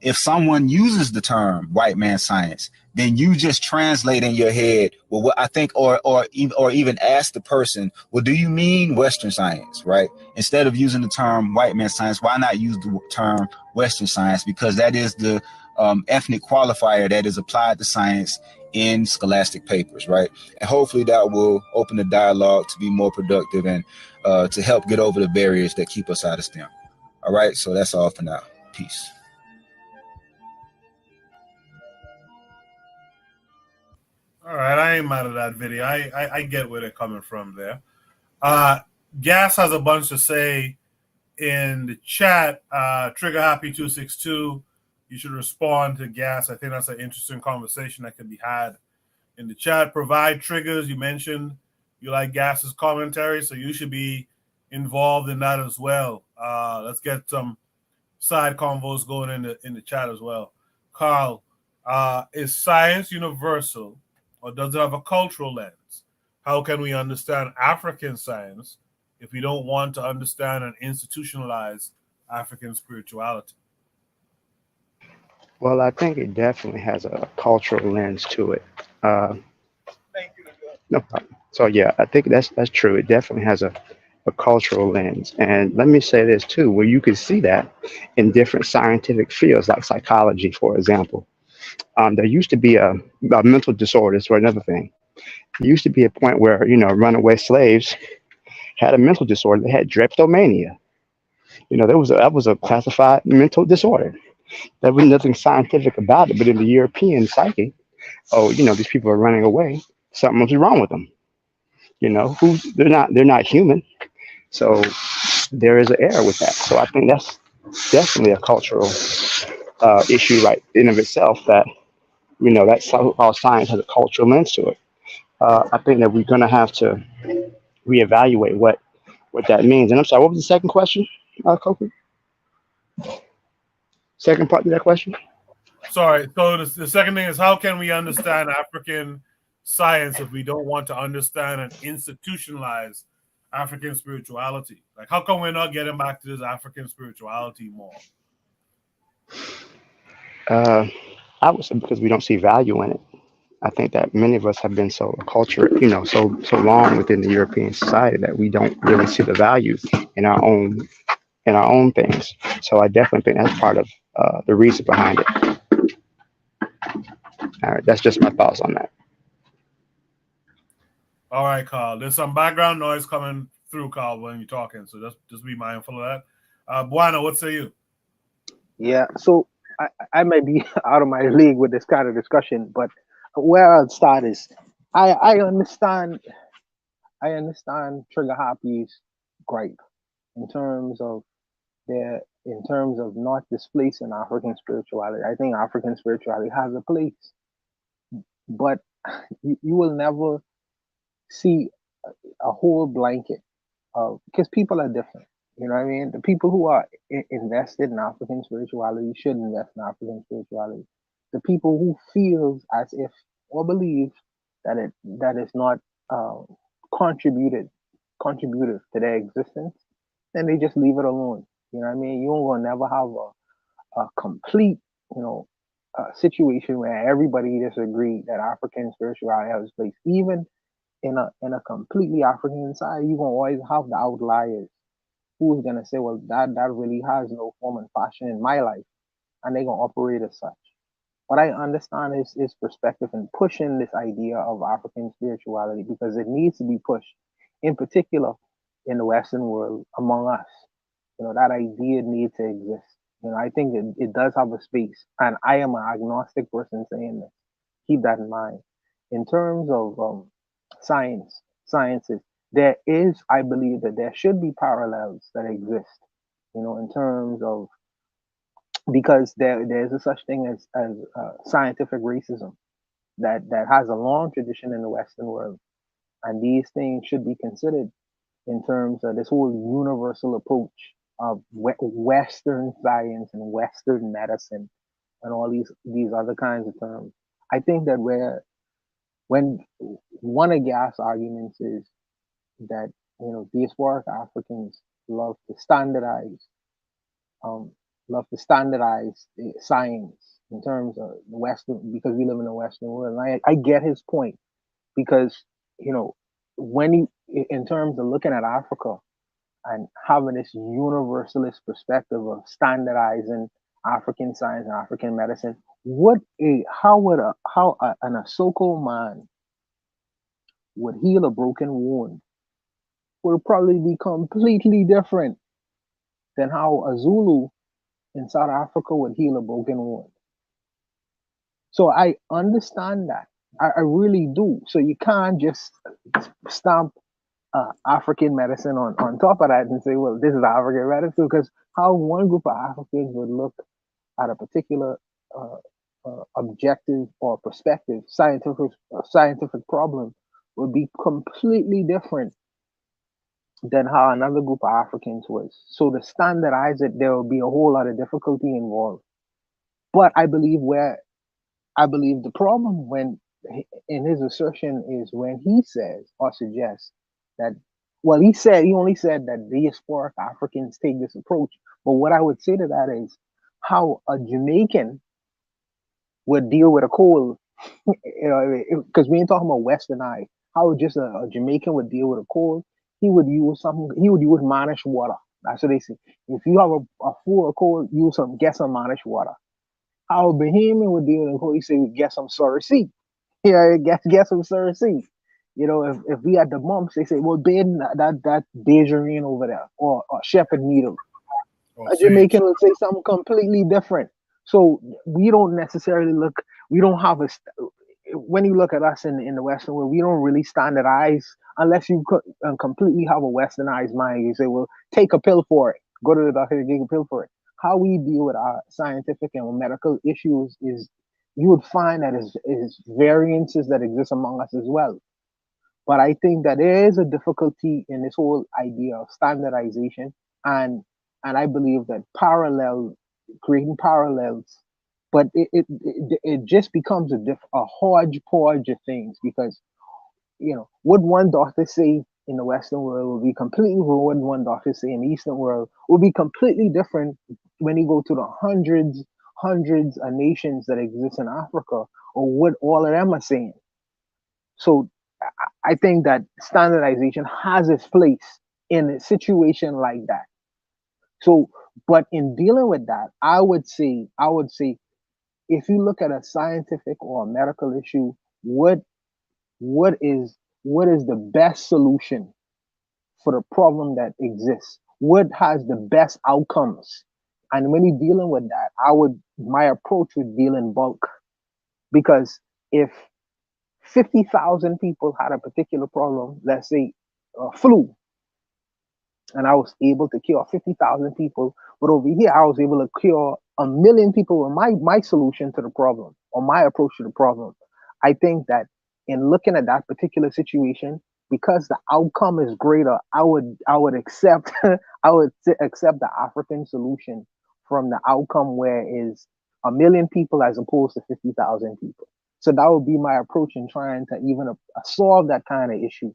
if someone uses the term white man science, then you just translate in your head, well, what I think, or even ask the person, well, do you mean Western science, right? Instead of using the term white man science, why not use the term Western science? Because that is the ethnic qualifier that is applied to science in scholastic papers, right? And hopefully that will open the dialogue to be more productive and to help get over the barriers that keep us out of STEM. All right, so that's all for now. Peace. All right, I ain't mad at that video. I get where they're coming from there. Gas has a bunch to say in the chat. Trigger Happy 262. You should respond to Gas. I think that's an interesting conversation that can be had in the chat. Provide triggers. You mentioned you like Gas's commentary, so you should be involved in that as well. Let's get some side convos going in the chat as well. Carl, is science universal, or does it have a cultural lens? How can we understand African science if we don't want to understand and institutionalize African spirituality? Well, I think it definitely has a cultural lens to it. No problem. So yeah, I think that's true. It definitely has a cultural lens. And let me say this too, where you can see that in different scientific fields, like psychology, for example. There used to be a mental disorders, for another thing. There used to be a point where, runaway slaves had a mental disorder. They had drapetomania. That was a classified mental disorder. There was nothing scientific about it, but in the European psyche, these people are running away. Something must be wrong with them. They're not human. So there is an error with that. So I think that's definitely a cultural issue right in of itself, that that's how science has a cultural lens to it. I think that we're going to have to reevaluate what that means. And I'm sorry, what was the second question, Coco? Second part of that question? Sorry. So the second thing is, how can we understand African science if we don't want to understand and institutionalize African spirituality? Like, how come we're not getting back to this African spirituality more? I would say because we don't see value in it. I think that many of us have been so acculturated, so long within the European society that we don't really see the value in our own things. So I definitely think that's part of the reason behind it. All right, that's just my thoughts on that. All right, Carl. There's some background noise coming through, Carl, when you're talking, so just be mindful of that. Buana, what say you? Yeah, so I might be out of my league with this kind of discussion, but where I'll start is I understand Trigger Happy's gripe in terms of not displacing African spirituality. I think African spirituality has a place, but you will never see a whole blanket of, because people are different. You know what I mean? The people who are invested in African spirituality should invest in African spirituality. the people who feels as if or believe that is not contributive to their existence, then they just leave it alone. You know what I mean? You ain't gonna never have a complete, you know, situation where everybody disagree that African spirituality has a place. Even in a completely African society, you're gonna always have the outliers who's gonna say, well, that really has no form and fashion in my life, and they're gonna operate as such. But I understand his perspective in pushing this idea of African spirituality because it needs to be pushed, in particular in the Western world among us. You know, that idea needs to exist. You know, I think it does have a space, and I am an agnostic person saying this. Keep that in mind. In terms of sciences, there is, I believe, that there should be parallels that exist. You know, in terms of because there's a such thing as scientific racism that has a long tradition in the Western world, and these things should be considered in terms of this whole universal approach of Western science and Western medicine and all these other kinds of terms. I think that when one of Gas' arguments is that diasporic Africans love to standardize um, science in terms of the Western because we live in the Western world. And I get his point because when in terms of looking at Africa and having this universalist perspective of standardizing African science and African medicine, how an Asoko man would heal a broken wound would probably be completely different than how a Zulu in South Africa would heal a broken wound. So I understand that. I really do. So you can't just stamp African medicine on top of that and say, well, this is African medicine, because how one group of Africans would look at a particular objective or perspective, scientific problem would be completely different than how another group of Africans was. So to standardize it, there will be a whole lot of difficulty involved. But I believe the problem in his assertion is when he says or suggests that, well, he only said that diasporic Africans take this approach. But what I would say to that is how a Jamaican would deal with a cold, because we ain't talking about westernized. How just a Jamaican would deal with a cold, he would use Monash water. That's what they say. If you have a flu or cold, get some Monash water. How a Bahamian would deal with a cold, he say, get some Sorosy. Yeah, get some Sorosy. If we had the mumps, they say, well, bathe that Dejarine over there, or shepherd needle. A Jamaican would say something completely different. So we don't necessarily when you look at us in the Western world, we don't really standardize unless you completely have a westernized mind. You say, well, take a pill for it. Go to the doctor and take a pill for it. How we deal with our scientific and medical issues is you would find that is variances that exist among us as well. But I think that there is a difficulty in this whole idea of standardization, and I believe that creating parallels, but it just becomes a hodgepodge of things, because what one doctor say in the Western world will be completely what one doctor say in the Eastern world will be completely different when you go to the hundreds of nations that exist in Africa, or what all of them are saying. So I think that standardization has its place in a situation like that. So, but in dealing with that, I would say, if you look at a scientific or a medical issue, what is the best solution for the problem that exists? What has the best outcomes? And when you're dealing with that, my approach would deal in bulk, because if 50,000 people had a particular problem, let's say flu, and I was able to cure 50,000 people, but over here I was able to cure 1 million people with my solution to the problem or my approach to the problem. I think that in looking at that particular situation, because the outcome is greater, I would accept accept the African solution from the outcome where is 1 million people as opposed to 50,000 people. So that would be my approach in trying to even solve that kind of issue,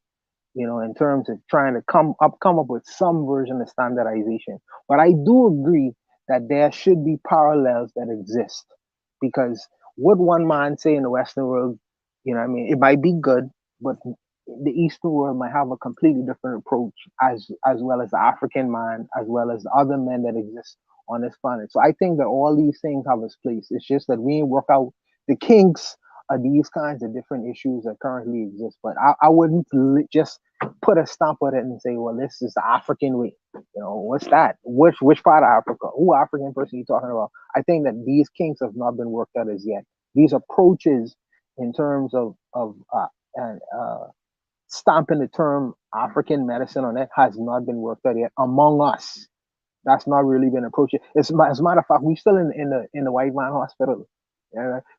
in terms of trying to come up with some version of standardization. But I do agree that there should be parallels that exist, because what one man say in the Western world, it might be good, but the Eastern world might have a completely different approach, as well as the African man, as well as the other men that exist on this planet. So I think that all these things have its place. It's just that we ain't work out the kinks of these kinds of different issues that currently exist. But I wouldn't just put a stamp on it and say, well, this is the African way. What's that? Which part of Africa? Who African person are you talking about? I think that these kinks have not been worked out as yet. These approaches in terms of stamping the term African medicine on it has not been worked out yet among us. That's not really been approached. As a matter of fact, we still in the white man hospital.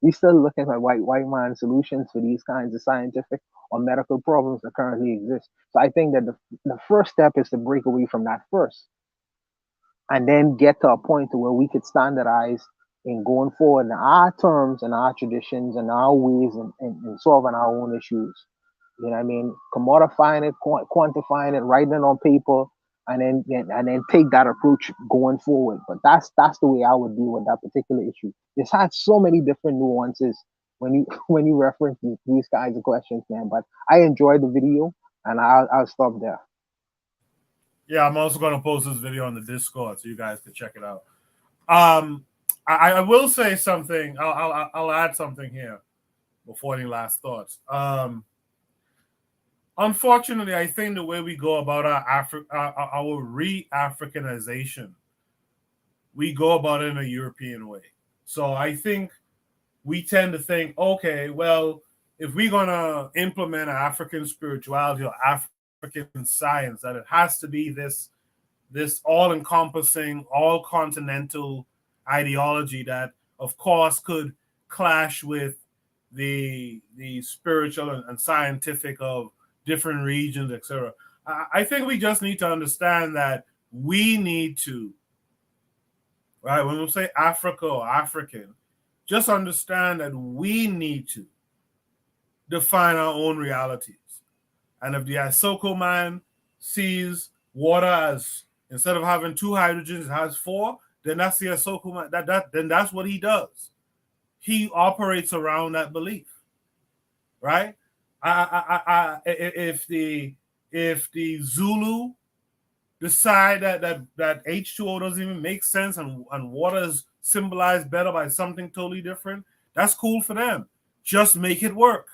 We still looking at white man solutions for these kinds of scientific or medical problems that currently exist. So I think that the first step is to break away from that first, and then get to a point to where we could standardize in going forward in our terms and our traditions and our ways in solving our own issues. Commodifying it, quantifying it, writing it on paper, and then take that approach going forward. But that's the way I would deal with that particular issue. It's had so many different nuances when you reference these kinds of questions, man. But I enjoyed the video, and I'll stop there. Yeah, I'm also going to post this video on the Discord so you guys can check it out. I will say something. I'll add something here before any last thoughts. Unfortunately, I think the way we go about our re-Africanization, we go about it in a European way. So I think we tend to think, okay, well, if we're going to implement an African spirituality or African science, that it has to be this all-encompassing, all-continental ideology that, of course, could clash with the spiritual and scientific of different regions, etc. I think we just need to understand that we need to, right? When we say Africa or African, just understand that we need to define our own realities. And if the Isoko man sees water as, instead of having 2 hydrogens, it has 4, then that's the Isoko man. Then that's what he does. He operates around that belief, right? If the Zulu decide that H2O doesn't even make sense and water is symbolized better by something totally different, that's cool for them. Just make it work.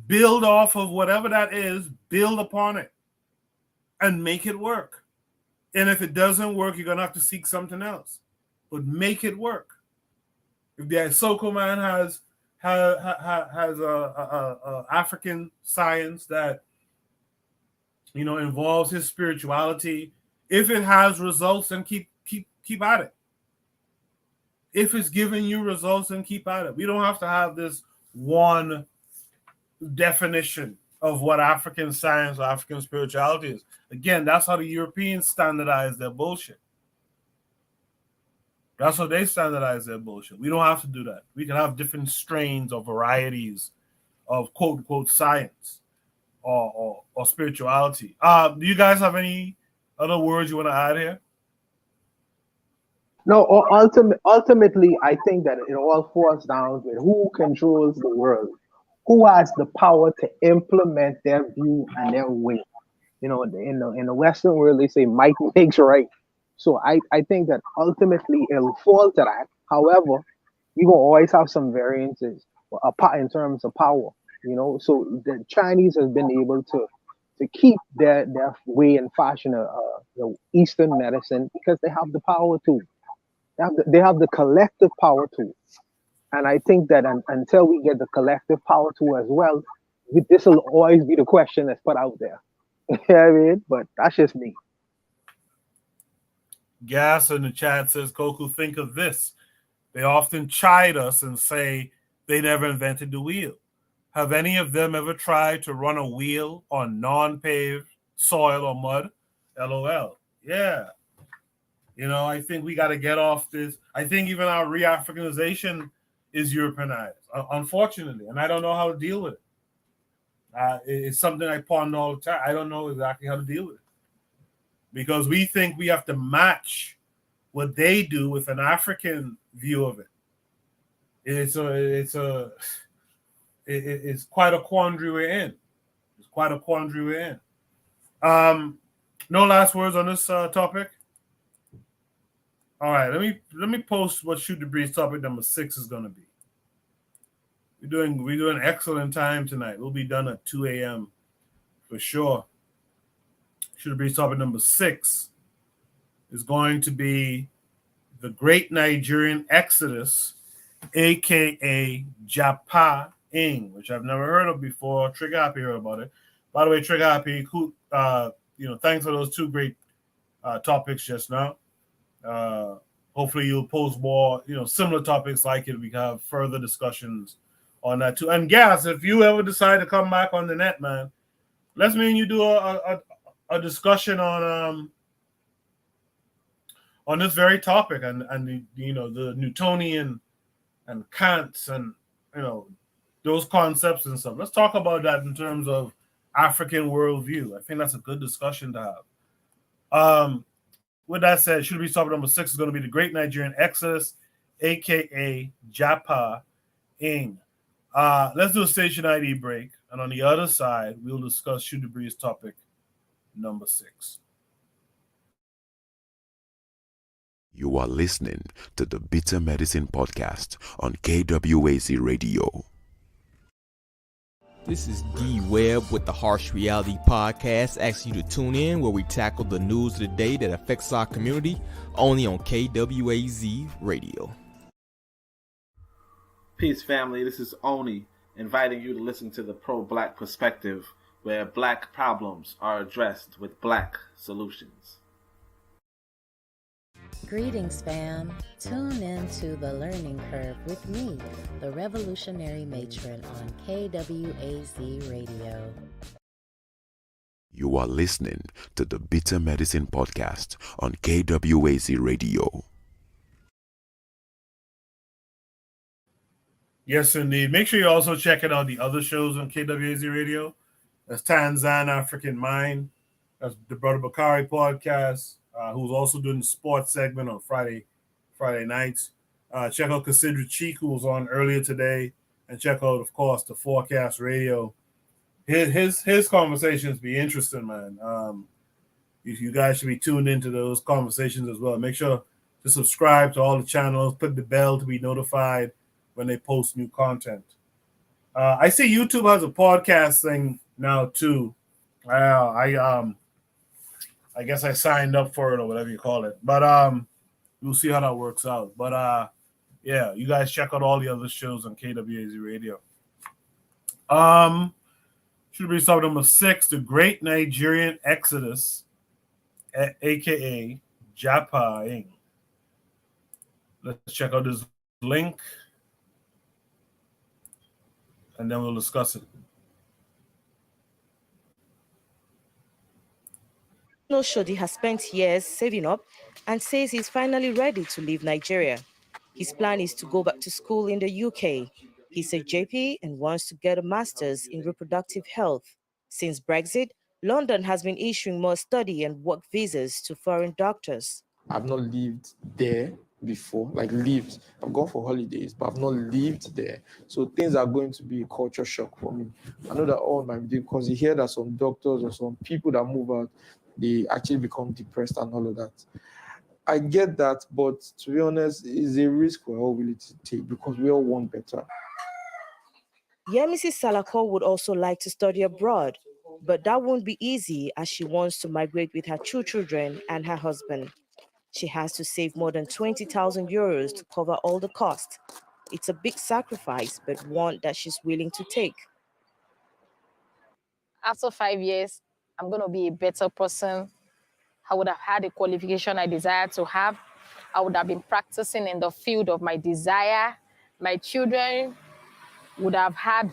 Build off of whatever that is, build upon it, and make it work. And if it doesn't work, you're gonna have to seek something else. But make it work. If the Isoko man has a African science that involves his spirituality, if it has results, then keep at it. If it's giving you results, then keep at it. We don't have to have this one definition of what African science or African spirituality is. Again, that's how the Europeans standardize their bullshit. That's how they standardize their bullshit. We don't have to do that. We can have different strains or varieties of quote unquote science or spirituality. Do you guys have any other words you want to add here? No, ultimately, I think that it all falls down with who controls the world, who has the power to implement their view and their way. In the Western world, they say might makes right. So I think that ultimately it'll fall to that. However, you will always have some variances in terms of power. So the Chinese has been able to keep their way and fashion of Eastern medicine because they have the power to. They have the collective power to. And I think that until we get the collective power to as well, this will always be the question that's put out there. You know what I mean? But that's just me. Gas in the chat says, Koku, think of this. They often chide us and say they never invented the wheel. Have any of them ever tried to run a wheel on non-paved soil or mud? LOL. Yeah. You know, I think we got to get off this. I think even our re-Africanization is Europeanized, unfortunately, and I don't know how to deal with it. It's something I ponder all the time. I don't know exactly how to deal with it because we think we have to match what they do with an African view of it. It's quite a quandary we're in. It's quite a quandary we're in. No last words on this topic. All right, let me post what Shoot the Breeze topic number 6 is going to be. We're doing excellent time tonight. We'll be done at 2 a.m. for sure. Shoot the Breeze topic number 6 is going to be the Great Nigerian Exodus, aka Japa Ing, which I've never heard of before. Trigger Happy heard about it. By the way, Trigger Happy, thanks for those 2 great topics just now. Hopefully you'll post more, similar topics like it. We can have further discussions on that too. And Gas, if you ever decide to come back on the net, man, let's me and you do a discussion on this very topic and the Newtonian and Kant's and those concepts and stuff. Let's talk about that in terms of African worldview. I think that's a good discussion to have. With that said, Should Be topic number 6 is going to be the Great Nigerian Exodus, aka Japa Ing. Let's do a station ID break, and on the other side, we'll discuss Shoot the Breeze topic number 6. You are listening to the Bitter Medicine Podcast on KWAZ Radio. This is D Webb with the Harsh Reality Podcast, asking you to tune in where we tackle the news of the day that affects our community, only on KWAZ Radio. Peace, family. This is Oni, inviting you to listen to the pro-black perspective, where black problems are addressed with black solutions. Greetings, fam. Tune in to The Learning Curve with me, the revolutionary matron on KWAZ Radio. You are listening to the Bitter Medicine Podcast on KWAZ Radio. Yes, indeed. Make sure you're also checking out the other shows on KWAZ Radio. That's Tanzan African Mind. That's the Brother Bakari podcast, who's also doing the sports segment on Friday nights. Check out Cassandra Cheek, who was on earlier today, and check out, of course, the Forecast Radio. His conversations be interesting, man. You guys should be tuned into those conversations as well. Make sure to subscribe to all the channels. Click the bell to be notified when they post new content. I see YouTube has a podcast thing now too. I guess I signed up for it or whatever you call it. But we'll see how that works out. But yeah, you guys check out all the other shows on KWAZ Radio. Should be topic number 6, the Great Nigerian Exodus, aka Japa Ing. Let's check out this link, and then we'll discuss it. Shodi has spent years saving up and says he's finally ready to leave Nigeria. His plan is to go back to school in the UK. He's a JP and wants to get a master's in reproductive health. Since Brexit, London has been issuing more study and work visas to foreign doctors. I've not lived there before, I've gone for holidays, but I've not lived there. So things are going to be a culture shock for me. I know that all might be because you hear that some doctors or some people that move out, they actually become depressed and all of that. I get that, but to be honest, it's a risk we're all willing to take because we all want better. Mrs. Salako would also like to study abroad, but that won't be easy as she wants to migrate with her 2 children and her husband. She has to save more than 20,000 euros to cover all the costs. It's a big sacrifice, but one that she's willing to take. After 5 years, I'm going to be a better person. I would have had the qualification I desire to have. I would have been practicing in the field of my desire. My children would have had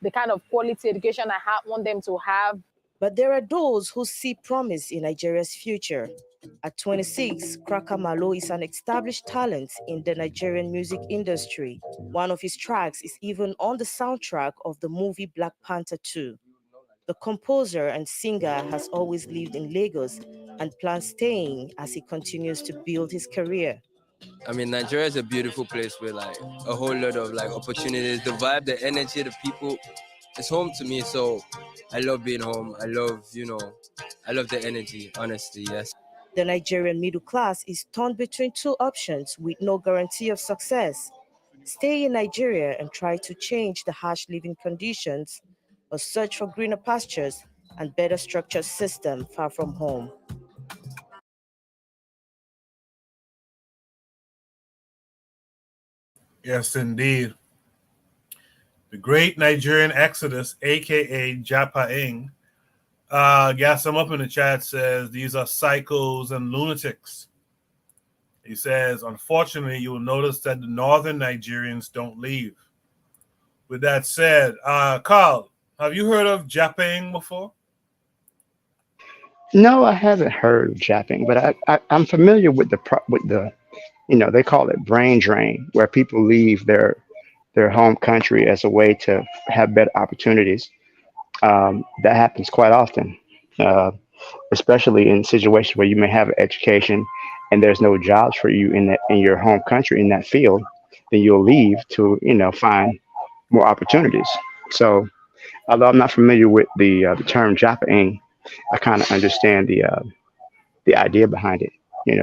the kind of quality education I want them to have. But there are those who see promise in Nigeria's future. At 26, Kraka Malo is an established talent in the Nigerian music industry. One of his tracks is even on the soundtrack of the movie Black Panther 2. The composer and singer has always lived in Lagos and plans staying as he continues to build his career. I mean, Nigeria is a beautiful place with like a whole lot of like opportunities. The vibe, the energy, the people, it's home to me. So I love being home. I love, I love the energy, honestly, yes. The Nigerian middle class is torn between two options with no guarantee of success. Stay in Nigeria and try to change the harsh living conditions, or search for greener pastures and better structured system far from home. Yes, indeed. The great Nigerian exodus, aka Japaing, got some up in the chat, says these are psychos and lunatics. He says, unfortunately, you will notice that the northern Nigerians don't leave. With that said, Carl, have you heard of Japaing before? No, I haven't heard of japping, but I'm familiar with the they call it brain drain, where people leave their home country as a way to have better opportunities. That happens quite often, uh, especially in situations where you may have an education and there's no jobs for you in your home country in that field. Then you'll leave to find more opportunities. So, although I'm not familiar with the term japping, I kind of understand the idea behind it.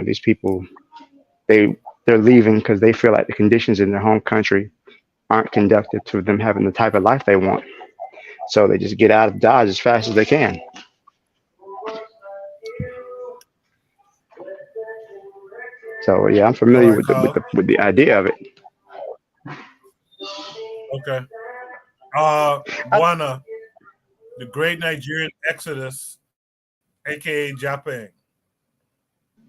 These people they they're leaving because they feel like the conditions in their home country aren't conducive to them having the type of life they want. So they just get out of Dodge as fast as they can. So yeah, I'm All familiar right, with the with Carl. the with the idea of it. Okay. Buana, the great Nigerian exodus, aka Japaing.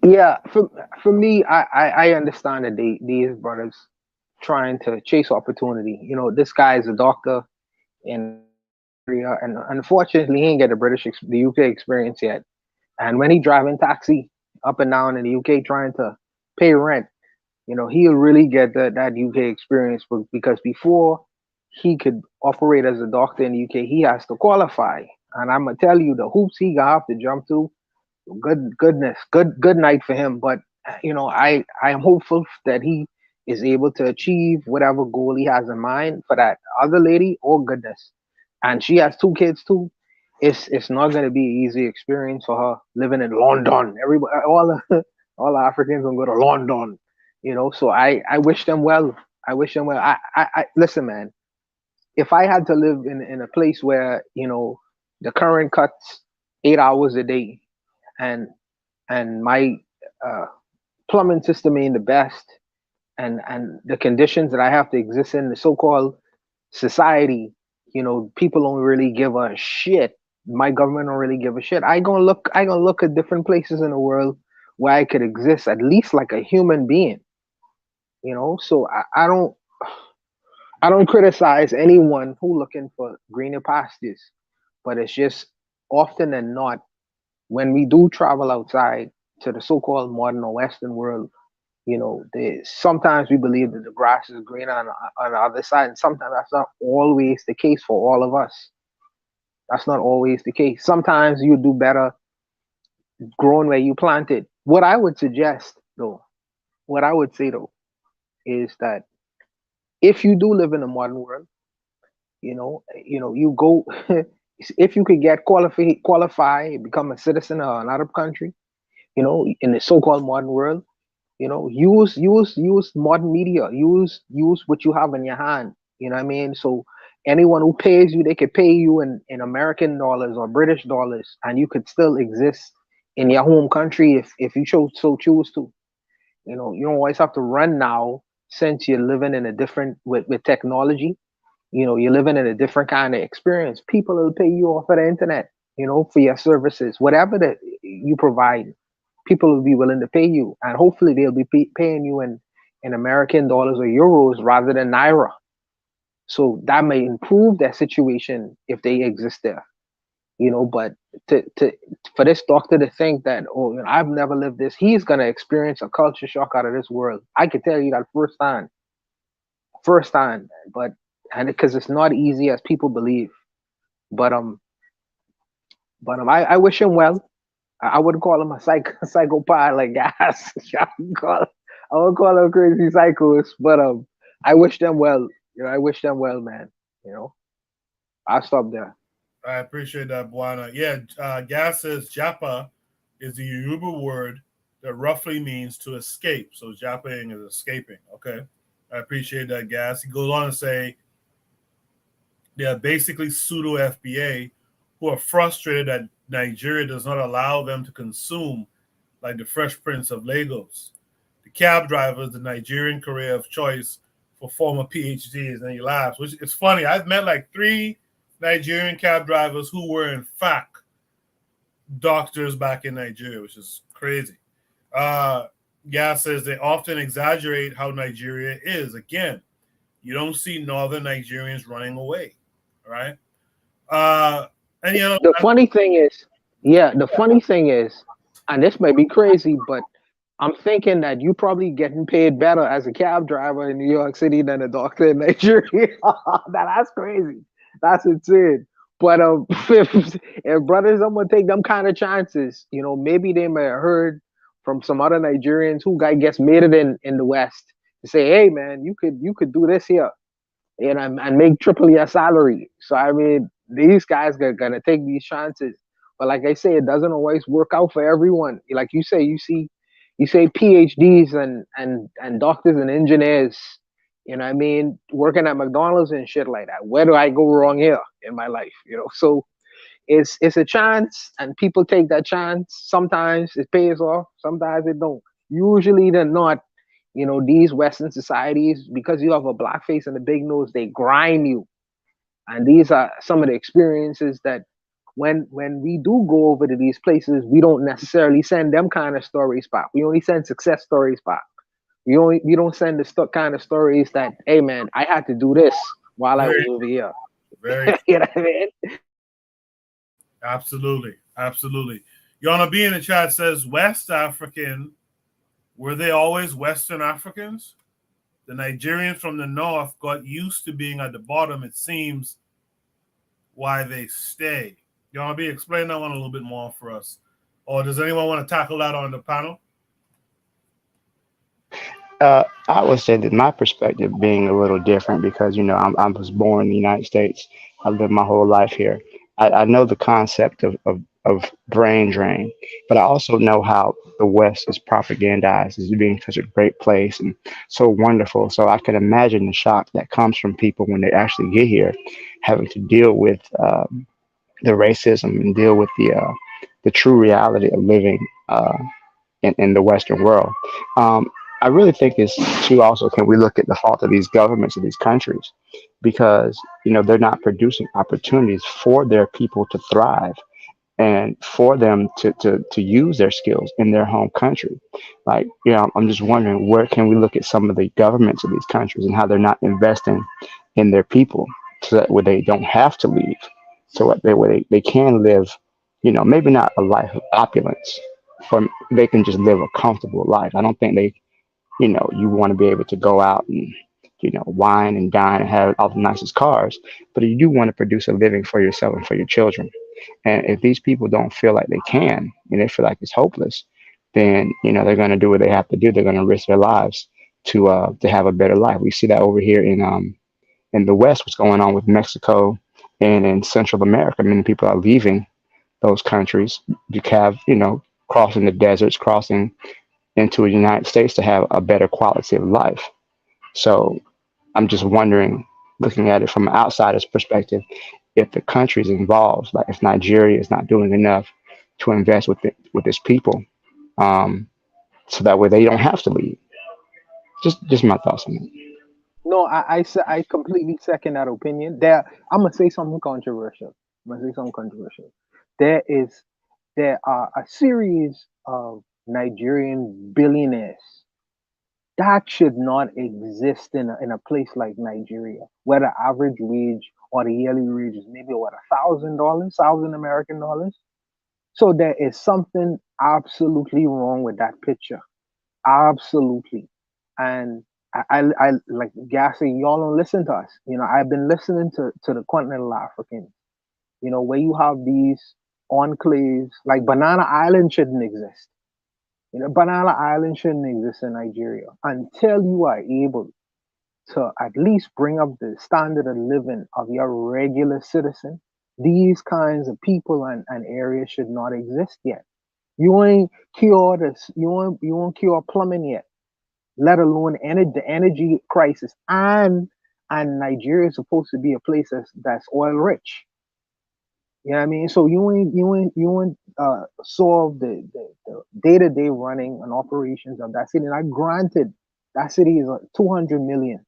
Yeah, for me, I understand that these brothers trying to chase opportunity. This guy is a doctor in Korea, and unfortunately, he didn't get the UK experience yet. And when he driving taxi up and down in the UK trying to pay rent, he'll really get that UK experience. Because before he could operate as a doctor in the UK, he has to qualify. And I'm gonna tell you the hoops he gonna have to jump to. Good night for him. But I am hopeful that he is able to achieve whatever goal he has in mind for that other lady. Oh goodness, and she has two kids too. It's not going to be an easy experience for her living in London. Everybody, all the Africans gonna go to London. So I wish them well. I wish them well. I listen, man. If I had to live in a place where the current cuts 8 hours a day, and my uh, plumbing system ain't the best, and the conditions that I have to exist in the so-called society, people don't really give a shit. My government don't really give a shit. I gonna look at different places in the world where I could exist at least like a human being. So I don't criticize anyone who looking for greener pastures, but it's just often than not, when we do travel outside to the so-called modern or Western world, sometimes we believe that the grass is greener on the other side, and sometimes that's not always the case for all of us. That's not always the case. Sometimes you do better growing where you planted. What I would suggest, though, what I would say though, is that if you do live in a modern world, you go if you could get qualify, become a citizen of another country, in the so-called modern world, use modern media, use what you have in your hand. You know what I mean? So anyone who pays you, they could pay you in American dollars or British dollars, and you could still exist in your home country if you choose to. You don't always have to run now, since you're living in a different with technology. You're living in a different kind of experience. People will pay you off of the internet, for your services, whatever that you provide. People will be willing to pay you, and hopefully they'll be paying you in American dollars or euros rather than naira. So that may improve their situation if they exist there. But for this doctor to think that, oh, I've never lived this, he's gonna experience a culture shock out of this world. I can tell you that firsthand. But and because it's not easy as people believe. But I wish him well. I wouldn't call him a psychopath like guys. I would call him a crazy psychoist. But I wish them well. I wish them well, man. I'll stop there. I appreciate that, Buana. Yeah, Gas says Japa is the Yoruba word that roughly means to escape. So Japaing is escaping. Okay. I appreciate that, Gas. He goes on to say they are basically pseudo FBA who are frustrated that Nigeria does not allow them to consume like the Fresh Prince of Lagos. The cab driver is the Nigerian career of choice for former PhDs. And he laughs, which is funny. I've met like 3 Nigerian cab drivers who were in fact doctors back in Nigeria, which is crazy. Gas says they often exaggerate how Nigeria is. Again, you don't see northern Nigerians running away, right? The funny thing is, and this may be crazy, but I'm thinking that you probably getting paid better as a cab driver in New York City than a doctor in Nigeria. That's crazy. That's insane. But if brothers, I'm gonna take them kind of chances. Maybe they may have heard from some other Nigerians who gets made it in the West to say, hey man, you could do this here, and make triple your salary. So I mean, these guys are gonna take these chances. But like I say, it doesn't always work out for everyone. Like you say PhDs and doctors and engineers, working at McDonald's and shit like that. Where do I go wrong here in my life? So it's a chance, and people take that chance. Sometimes it pays off, sometimes it don't. Usually they're not. These Western societies, because you have a black face and a big nose, they grind you. And these are some of the experiences that when we do go over to these places, we don't necessarily send them kind of stories back. We only send success stories back. We don't send the kind of stories that, hey man, I had to do this while I was over here. Very you know what I mean? Absolutely. Yana B in the chat says West African, were they always Western Africans? The Nigerians from the north got used to being at the bottom, it seems, why they stay. Yana B, explain that one a little bit more for us. Or does anyone want to tackle that on the panel? I would say that my perspective being a little different because I was born in the United States. I lived my whole life here. I know the concept of brain drain, but I also know how the West is propagandized as being such a great place and so wonderful. So I can imagine the shock that comes from people when they actually get here, having to deal with the racism and deal with the true reality of living in the Western world. I really think it's too also can we look at the fault of these governments of these countries because they're not producing opportunities for their people to thrive and for them to use their skills in their home country. Like, I'm just wondering where can we look at some of the governments of these countries and how they're not investing in their people so that where they don't have to leave, so that they can live, maybe not a life of opulence, or they can just live a comfortable life. I don't think you want to be able to go out and, wine and dine and have all the nicest cars, but you do want to produce a living for yourself and for your children. And if these people don't feel like they can, and they feel like it's hopeless, then, they're going to do what they have to do. They're going to risk their lives to have a better life. We see that over here in the West, what's going on with Mexico and in Central America. Many people are leaving those countries to have, crossing the deserts, crossing into the United States to have a better quality of life. So I'm just wondering, looking at it from an outsider's perspective, if the countries involved, like if Nigeria is not doing enough to invest with its people, so that way they don't have to leave. Just my thoughts on that. No, I completely second that opinion. I'm gonna say something controversial. There are a series of Nigerian billionaires that should not exist in a place like Nigeria, where the average wage or the yearly wage is maybe what, $1,000, $1,000 American. So there is something absolutely wrong with that picture. Absolutely. And I like Gassy, y'all don't listen to us. I've been listening to the continental Africans, where you have these enclaves, like Banana Island shouldn't exist. Banana Island shouldn't exist in Nigeria until you are able to at least bring up the standard of living of your regular citizen. These kinds of people and areas should not exist yet. You ain't cured this. You ain't cure plumbing yet, let alone the energy crisis. And Nigeria is supposed to be a place that's oil rich. You know what I mean? So you ain't solve the day-to-day running and operations of that city. And I granted that city is 200 million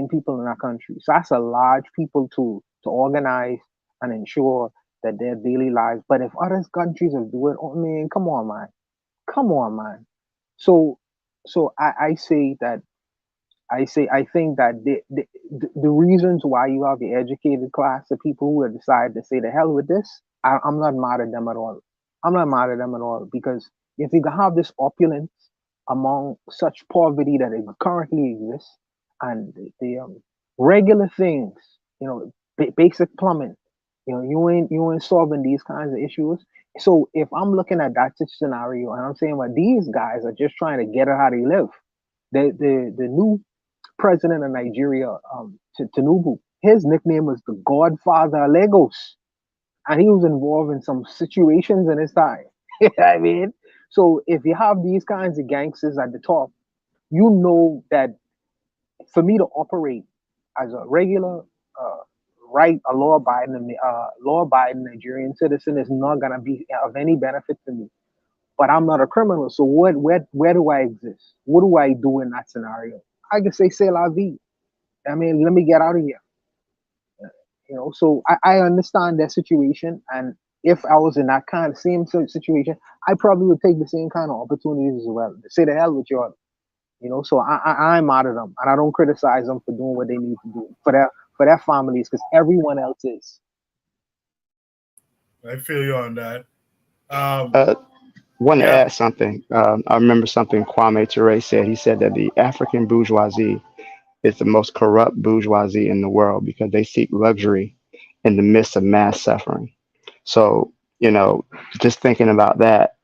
people in our country. So that's a large people to organize and ensure that their daily lives. But if other countries are doing, oh man, come on, man. So I say that I think that the reasons why you have the educated class of people who have decided to say the hell with this, I'm not mad at them at all. I'm not mad at them at all, because if you have this opulence among such poverty that it currently exists, and the regular things, basic plumbing, you ain't solving these kinds of issues. So if I'm looking at that scenario and I'm saying, well, these guys are just trying to get at how they live. The new president of Nigeria, Tinubu, his nickname was the Godfather of Lagos, and he was involved in some situations in his time. You know what I mean? So if you have these kinds of gangsters at the top, you know that for me to operate as a regular, a law-abiding Nigerian citizen is not gonna be of any benefit to me. But I'm not a criminal, so where do I exist? What do I do in that scenario? I can say "c'est la vie." I mean, let me get out of here. So I understand their situation, and if I was in that kind of same situation, I probably would take the same kind of opportunities as well. Say the hell with y'all. So I'm out of them, and I don't criticize them for doing what they need to do for their families, because everyone else is. I feel you on that. Want to add something. I remember something Kwame Ture said. He said that the African bourgeoisie is the most corrupt bourgeoisie in the world because they seek luxury in the midst of mass suffering. So, just thinking about that,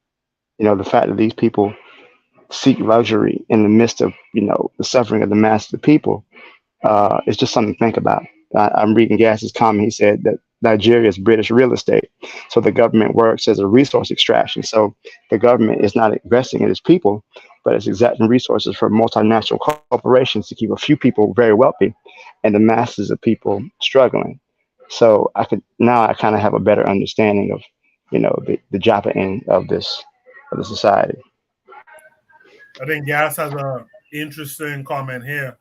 the fact that these people seek luxury in the midst of, the suffering of the mass of the people, it's just something to think about. I'm reading Gass's comment. He said that Nigeria is British real estate. So the government works as a resource extraction. So the government is not investing in its people, but it's exacting resources from multinational corporations to keep a few people very wealthy and the masses of people struggling. So I kind of have a better understanding of, the Japa end of the society. I think Gas has an interesting comment here.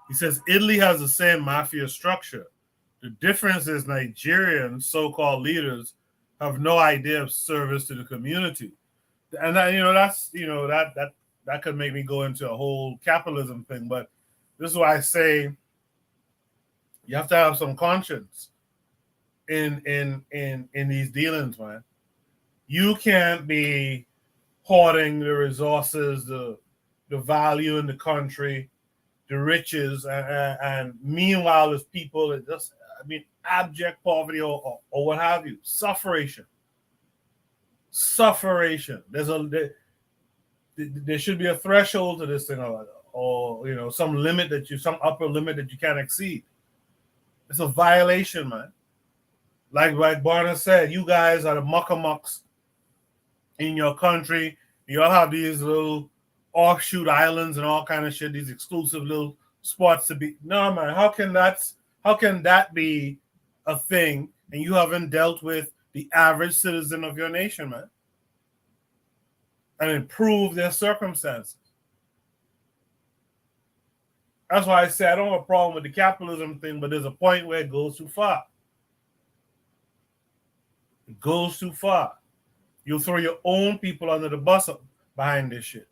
He says Italy has the same mafia structure. The difference is Nigerian so-called leaders have no idea of service to the community, and that could make me go into a whole capitalism thing. But this is why I say you have to have some conscience in these dealings, man. You can't be hoarding the resources, the value in the country, the riches, and meanwhile there's people that just, abject poverty or what have you, sufferation. There should be a threshold to this thing, or some upper limit that you can't exceed. It's a violation, man. Like Barnes said, you guys are the muckamucks in your country. You all have these little offshoot islands and all kind of shit, these exclusive little spots to be. No, man, how can that be a thing, and you haven't dealt with the average citizen of your nation, man, and improve their circumstances? That's why I say I don't have a problem with the capitalism thing, but there's a point where it goes too far. It goes too far. You'll throw your own people under the bus behind this shit.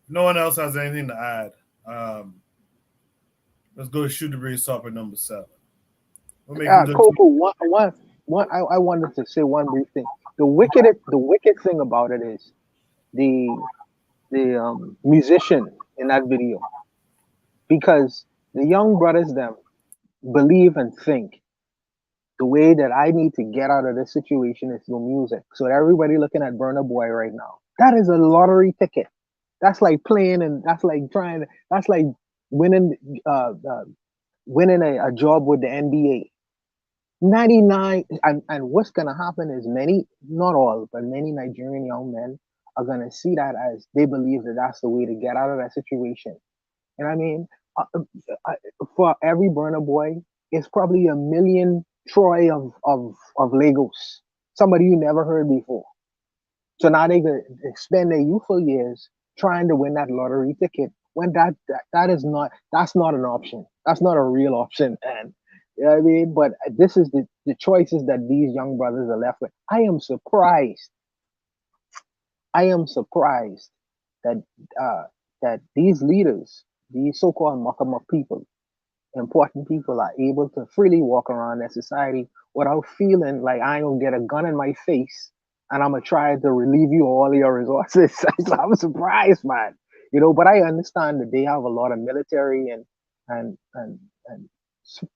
No one else has anything to add. Let's go to Shoot the Breeze topic number 7. We're making good. Coco, I wanted to say one brief thing. The wicked thing about it is the musician in that video, because the young brothers them believe and think the way that I need to get out of this situation is through music. So everybody looking at Burna Boy right now, that is a lottery ticket. That's like playing, and that's like winning winning a job with the NBA. 99 and what's gonna happen is many, not all, but many Nigerian young men are gonna see that as they believe that that's the way to get out of that situation. And I mean, for every Burna Boy, it's probably a million Troy of Lagos, somebody you never heard before. So now they could spend their youthful years trying to win that lottery ticket when that's not an option. That's not a real option, and you know what I mean? But this is the choices that these young brothers are left with. I am surprised that that these leaders, these so-called muckamuck people, important people, are able to freely walk around their society without feeling like I ain't gonna get a gun in my face and I'm gonna try to relieve you of all your resources. I'm surprised, man. You know, but I understand that they have a lot of military and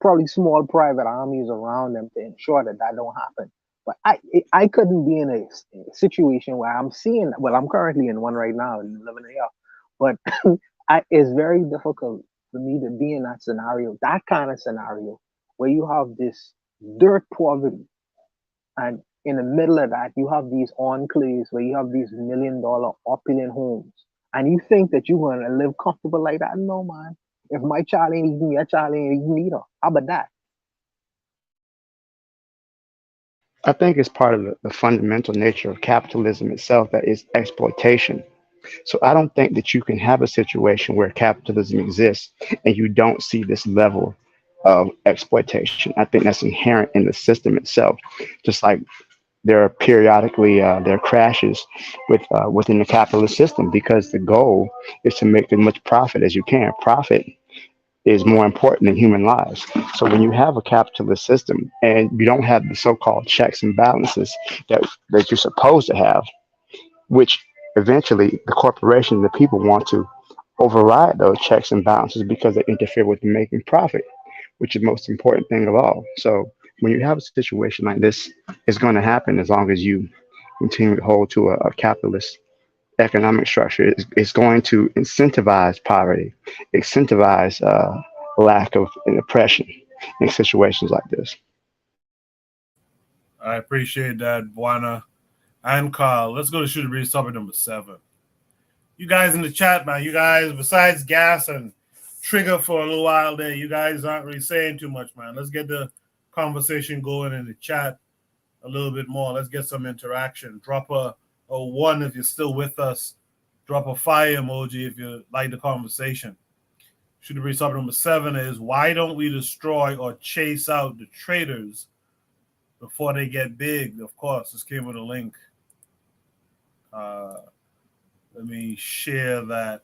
probably small private armies around them to ensure that don't happen. But I couldn't be in a situation where I'm seeing. Well, I'm currently in one right now and living here, but it's very difficult for me to be in that kind of scenario, where you have this dirt poverty, and in the middle of that, you have these enclaves where you have these $1 million opulent homes, and you think that you're gonna live comfortable like that. No, man. If my child ain't eating, your child ain't eating either. How about that? I think it's part of the fundamental nature of capitalism itself, that is exploitation. So I don't think that you can have a situation where capitalism exists and you don't see this level of exploitation. I think that's inherent in the system itself. Just like there are periodically there are crashes within the capitalist system, because the goal is to make as much profit as you can. Profit is more important than human lives. So when you have a capitalist system and you don't have the so-called checks and balances that you're supposed to have, which eventually the corporation, the people want to override those checks and balances because they interfere with making profit, which is the most important thing of all. So when you have a situation like this, it's going to happen as long as you continue to hold to a capitalist economic structure. It's going to incentivize poverty, incentivize lack of oppression in situations like this. I appreciate that, Buana and Carl. Let's go to Shoot the Breeze topic number 7. You guys in the chat, man, you guys, besides Gas and Trigger for a little while there, you guys aren't really saying too much, man. Let's get the conversation going in the chat a little bit more. Let's get some interaction. Drop a 1 if you're still with us. Drop a fire emoji if you like the conversation. Shoot the Breeze topic number 7 is, why don't we destroy or chase out the traitors before they get big? Of course, this came with a link. Let me share that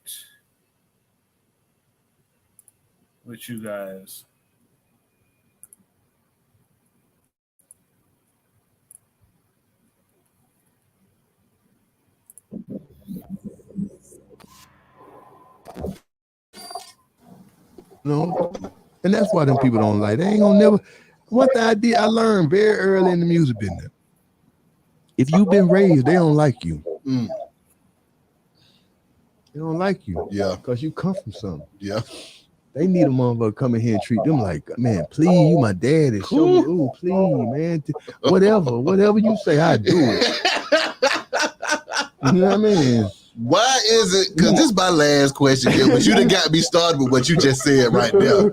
with you guys. No, and that's why them people don't like. They ain't gonna never. One thing I learned very early in the music business: if you've been raised, they don't like you. Mm. They don't like you. Yeah, because you come from something. Yeah, they need a motherfucker come in here and treat them like, man, please, you my daddy. Show me, ooh, please, man. Whatever you say, I do it. You know what I mean? Why is it? Because this is my last question here, but you done got me started with what you just said right there.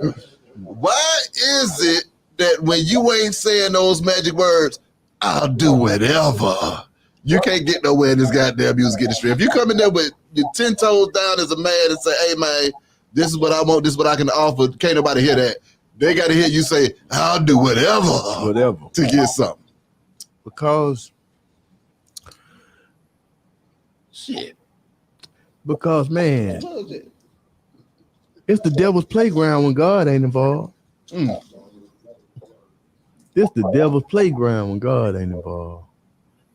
Why is it that when you ain't saying those magic words, I'll do whatever, you can't get nowhere in this goddamn music industry? If you come in there with your 10 toes down as a man and say, hey man, this is what I want, this is what I can offer, can't nobody hear that. They got to hear you say, I'll do whatever to get something. Because shit. Because man, It's the devil's playground when God ain't involved. This the devil's playground when God ain't involved.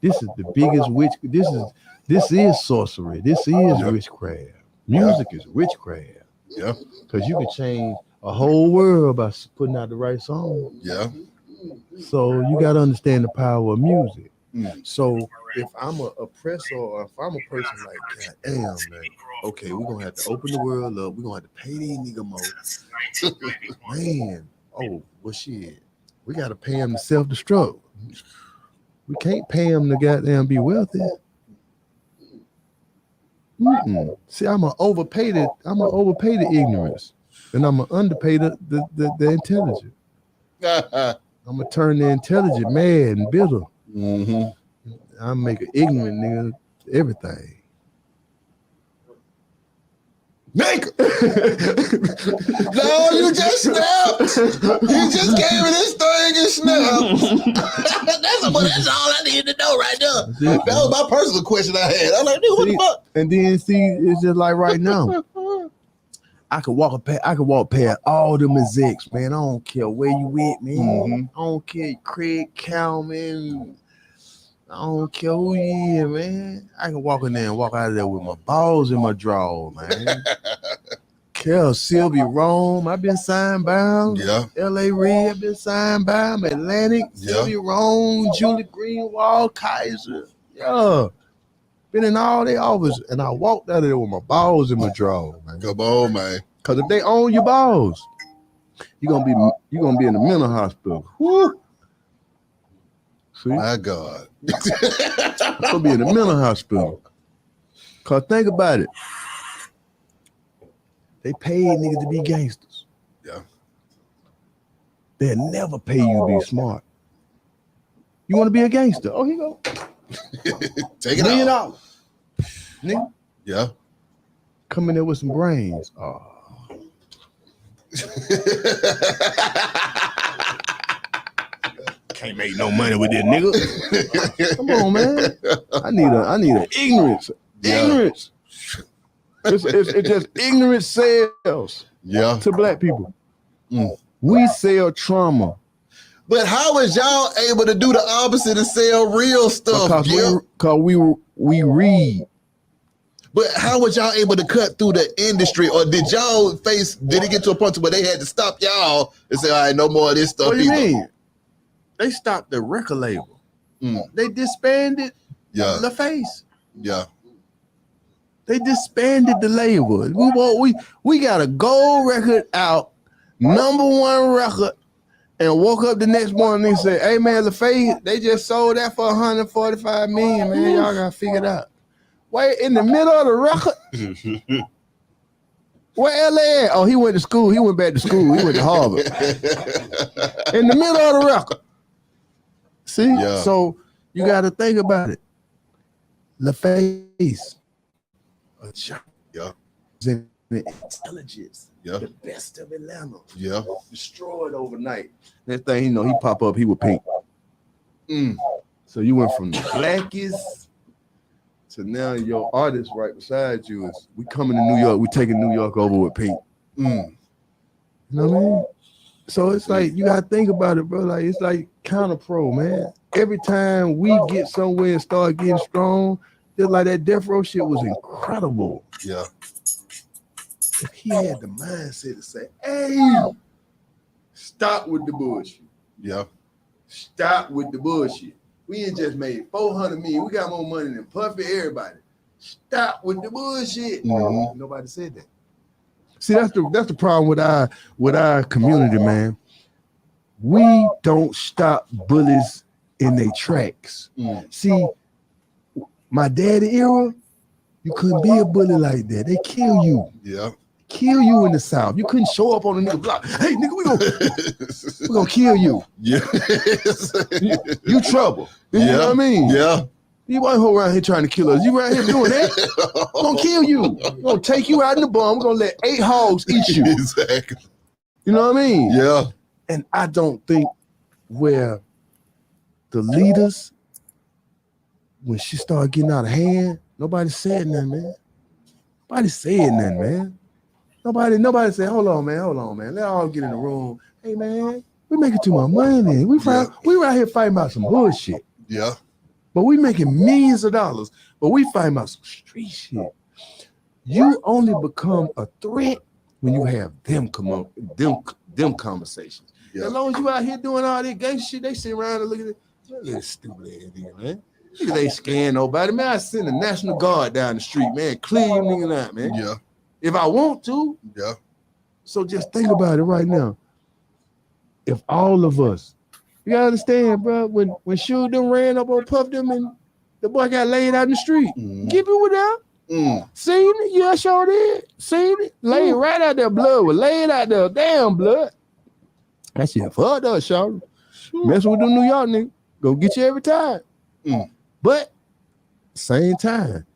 This is the biggest witch. This is sorcery. This is witchcraft. Music is witchcraft. Yeah. Because you can change a whole world by putting out the right song. Yeah. So you got to understand the power of music. So if I'm an oppressor or if I'm a person like, God damn, man, okay, we're going to have to open the world up. We're going to have to pay these niggas more. Man, oh, well, shit. We got to pay them to self-destruct. We can't pay them to goddamn be wealthy. See, I'm gonna overpay the ignorance, and I'm gonna underpay the intelligent. I'm gonna turn the intelligent mad and bitter. I'll make an ignorant nigga everything. Nigga! No, you just snapped. You just came in this thing and snapped. That's all I need to know right there. That was my personal question I had. I'm like, dude, what the fuck? And then see, it's just like right now. I could walk past all them execs, man. I don't care where you at, man. I don't care Craig Cowman. I don't care who you is, man. I can walk in there and walk out of there with my balls in my drawer, man. Kel, Sylvia Rome, I've been signed bound. Yeah. L.A. Red, I've been signed bound. Atlantic, Sylvia Rome, Julie Greenwald, Kaiser. Yeah. Been in all their offices, and I walked out of there with my balls in my drawer, man. Come on, man. Because if they own your balls, you're gonna be in the mental hospital. Woo! See? My God. Gonna be in the mental hospital. Cause think about it. They paid niggas to be gangsters. Yeah. They'll never pay you to be smart. You want to be a gangster? Oh, here you go. Take it $1 million. out. Nigga. Yeah. Come in there with some brains. Oh. Can't make no money with this nigga. Come on, man. I need an ignorance. Yeah. Ignorance. It's just ignorant sales. Yeah. To black people. We sell trauma. But how is y'all able to do the opposite and sell real stuff? Because we read. But how was y'all able to cut through the industry, or did it get to a point where they had to stop y'all and say, all right, no more of this stuff? What do you mean? They stopped the record label. They disbanded LaFace. Yeah. They disbanded the label. We got a gold record out, #1 record, and woke up the next morning and said, hey man, LaFace, they just sold that for $145 million, man. Y'all gotta figure it out. Wait, in the middle of the record? Where LA at? Oh, he went to school. He went back to school. He went to Harvard. In the middle of the record. See? Yeah. So you got to think about it. LaFace, a giant in intelligence, the best of Atlanta. Yeah. Destroyed overnight. Next thing you know, he pop up, he was Pink. So you went from the blackest to now your artist right beside you is, we coming to New York, we taking New York over with Pink. You know what I mean? So it's like, you gotta think about it, bro. Like, it's like counter pro, man. Every time we get somewhere and start getting strong, just like that Death Row shit was incredible. Yeah. If he had the mindset to say, hey, stop with the bullshit. Yeah. Stop with the bullshit. We ain't just made 400 million. We got more money than Puffy, everybody. Stop with the bullshit. Nobody said that. See, that's the problem with our community, man. We don't stop bullies in their tracks. See, my daddy era, you couldn't be a bully like that. They kill you. Yeah. Kill you in the South. You couldn't show up on a nigga block. Hey, nigga, we gonna kill you. Yeah. You trouble. You know what I mean? Yeah. You ain't around here trying to kill us. You around here doing that? We're gonna kill you. We're gonna take you out in the bum. We're gonna let 8 hogs eat you. Exactly. You know what I mean? Yeah. And I don't think where the leaders, when she started getting out of hand, nobody said nothing, man. Nobody said nothing, man. Nobody say, hold on, man. Let's all get in the room. Hey, man, we making too much money. We right here fighting about some bullshit. Yeah. But we making millions of dollars. But we fighting about some street shit. You only become a threat when you have them come up, them conversations. Yeah. As long as you out here doing all this gangster shit, they sit around and look at it. That little stupid ass nigga, man. Niggas ain't scaring nobody. Man, I send the National Guard down the street, man. Clear you niggas out, man. Yeah. If I want to. Yeah. So just think about it right now. If all of us, you gotta understand, bro, when Shoot them ran up on Puff them and the boy got laid out in the street. Give it without. Seen it? Yeah, I sure did. Seen it? Laid right out there, blood was laid out there. Damn blood. That shit fucked up, Charlotte. Messing with them New York nigga, gonna get you every time. But same time,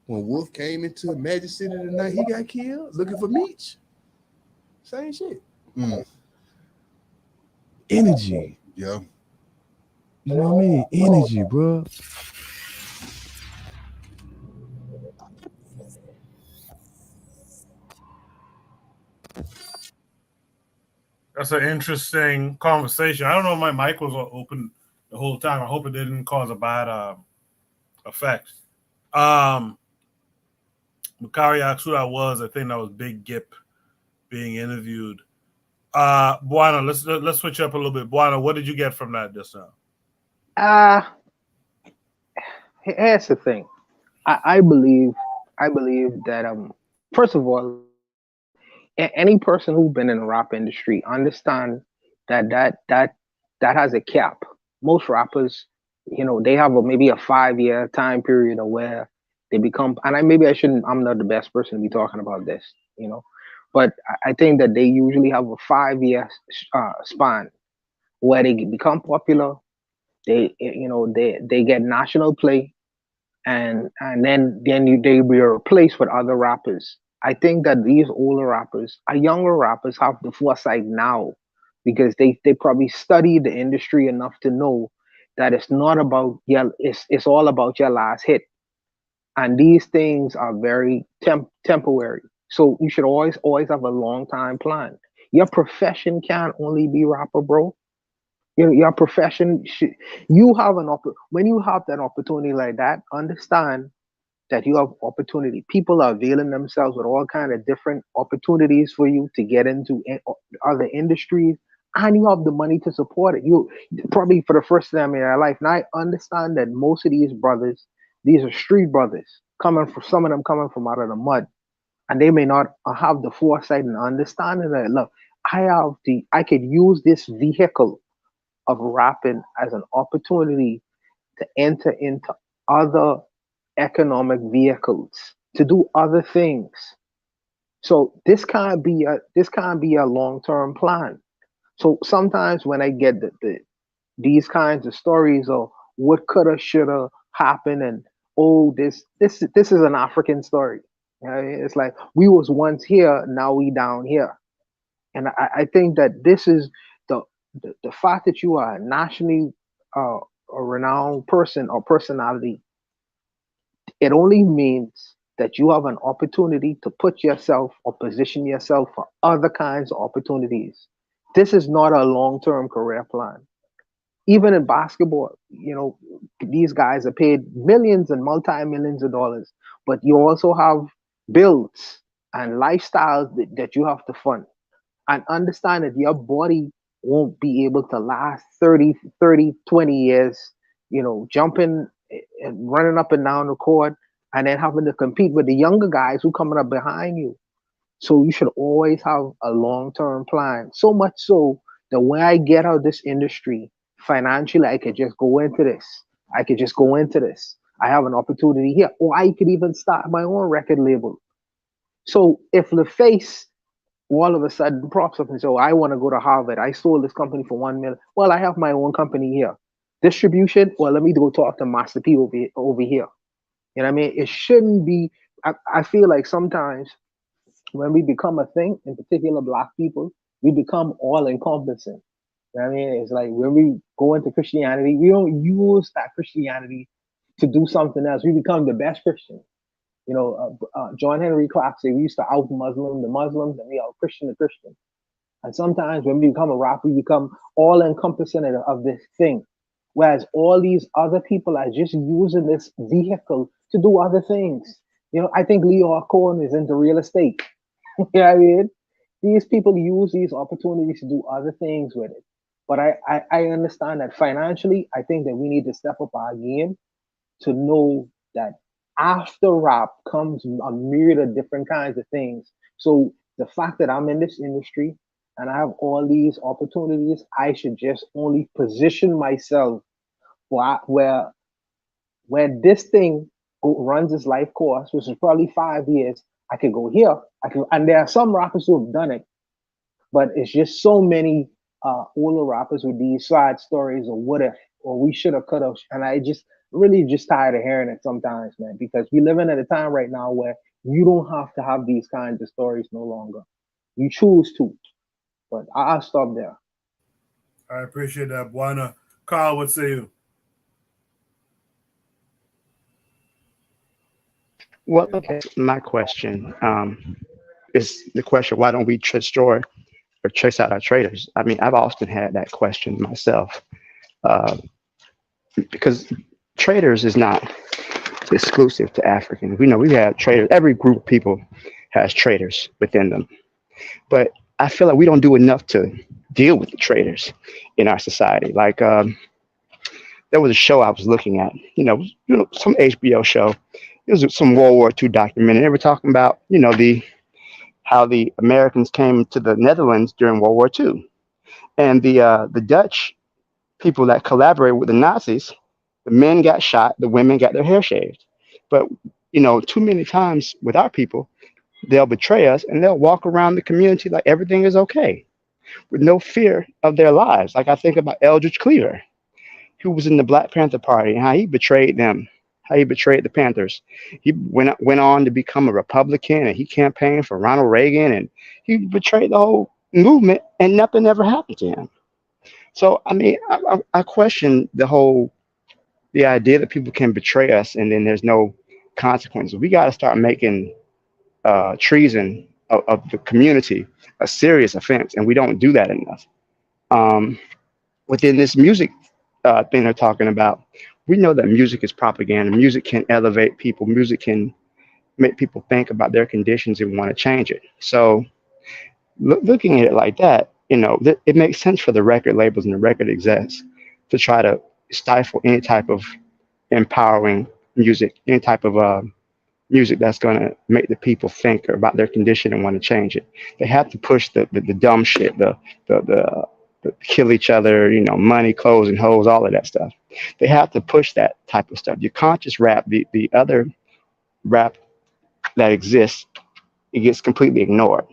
when Wolf came into Magic City tonight, he got killed looking for Meech. Same shit. Energy. Yeah. You know what I mean? Energy, bro. That's an interesting conversation. I don't know if my mic was open the whole time. I hope it didn't cause a bad effect. Makari asked who that was. I think that was Big Gip being interviewed. Buana, let's switch up a little bit. Buana, what did you get from that just now? Here's the thing. I believe that first of all, any person who's been in the rap industry understand that has a cap. Most rappers, they have maybe a 5-year time period of where they become, and I'm not the best person to be talking about this, but I think that they usually have a 5-year span where they become popular. They get national play, and then they be replaced with other rappers. I think that these older rappers, younger rappers, have the foresight now because they probably studied the industry enough to know that it's not about it's all about your last hit, and these things are very temporary. So you should always have a long time plan. Your profession can't only be rapper, bro. Your profession you have when you have that opportunity like that, understand that you have opportunity. People are availing themselves with all kind of different opportunities for you to get into other industries, and you have the money to support it. You probably for the first time in your life. Now I understand that most of these brothers, these are street brothers, some of them coming from out of the mud, and they may not have the foresight and understanding that look, I could use this vehicle of rapping as an opportunity to enter into other economic vehicles, to do other things. So this can't be a long-term plan. So sometimes when I get these kinds of stories of what coulda, shoulda happened, and this is an African story. It's like we was once here, now we down here. And I think that this is the fact that you are a nationally a renowned person or personality. It only means that you have an opportunity to put yourself or position yourself for other kinds of opportunities. This is not a long-term career plan. Even in basketball, these guys are paid millions and multi-millions of dollars, but you also have bills and lifestyles that you have to fund. And understand that your body won't be able to last 30, 20 years, jumping and running up and down the court and then having to compete with the younger guys who coming up behind you. So you should always have a long-term plan. So much so that when I get out of this industry financially, I could just go into this. I have an opportunity here. Or I could even start my own record label. So if LaFace all of a sudden props up and says, I want to go to Harvard. I sold this company for $1 million. Well, I have my own company here. Distribution, well, let me go talk to Master P over here. You know what I mean? It shouldn't be, I feel like sometimes when we become a thing, in particular Black people, we become all encompassing. You know what I mean? It's like when we go into Christianity, we don't use that Christianity to do something else. We become the best Christian. John Henry Clark said we used to out Muslim the Muslims and we out Christian the Christians. And sometimes when we become a rap, we become all encompassing of this thing. Whereas all these other people are just using this vehicle to do other things. I think Leo Cohen is into real estate. You know what I mean? These people use these opportunities to do other things with it. But I understand that financially, I think that we need to step up our game to know that after rap comes a myriad of different kinds of things. So the fact that I'm in this industry and I have all these opportunities, I should just only position myself for where this thing runs its life course, which is probably 5 years. I could go here. And there are some rappers who have done it, but it's just so many older rappers with these side stories or what if, or we should have, could have, and I just really just tired of hearing it sometimes, man, because we living at a time right now where you don't have to have these kinds of stories no longer. You choose to, but I'll stop there. I appreciate that, Buana. Carl, what say you? Well, okay. My question is the question: why don't we destroy or chase out our traders? I mean, I've often had that question myself, because traders is not exclusive to Africans. We know we have traders. Every group of people has traders within them, but I feel like we don't do enough to deal with the traders in our society. Like there was a show I was looking at, some HBO show. It was some World War II documentary. They were talking about, how the Americans came to the Netherlands during World War II, and the Dutch people that collaborated with the Nazis, the men got shot, the women got their hair shaved. But too many times with our people, they'll betray us and they'll walk around the community like everything is okay, with no fear of their lives. Like I think about Eldridge Cleaver, who was in the Black Panther Party, and how he betrayed them, how he betrayed the Panthers. He went on to become a Republican, and he campaigned for Ronald Reagan, and he betrayed the whole movement, and nothing ever happened to him. So I mean, I question the idea that people can betray us and then there's no consequences. We got to start making treason of the community a serious offense, and we don't do that enough. Within this music thing they're talking about, we know that music is propaganda. Music can elevate people. Music can make people think about their conditions and want to change it. So looking at it like that, it makes sense for the record labels and the record execs to try to stifle any type of empowering music, any type of music that's going to make the people think about their condition and want to change it. They have to push the dumb shit, the kill each other, money, clothes, and hoes, all of that stuff. They have to push that type of stuff. Your conscious rap, the other rap that exists, it gets completely ignored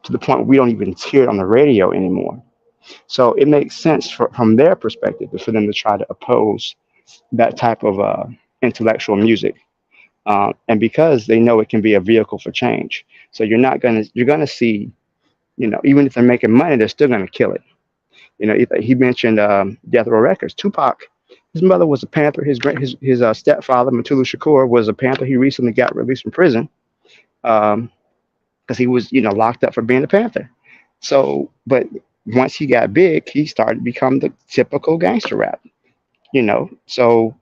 to the point where we don't even hear it on the radio anymore. So it makes sense from their perspective for them to try to oppose that type of intellectual music. And because they know it can be a vehicle for change. So you're gonna see, even if they're making money, they're still gonna kill it. He mentioned Death Row Records. Tupac, his mother was a Panther. His stepfather, Mutulu Shakur, was a Panther. He recently got released from prison because he was, locked up for being a Panther. So, but once he got big, he started to become the typical gangster rap. So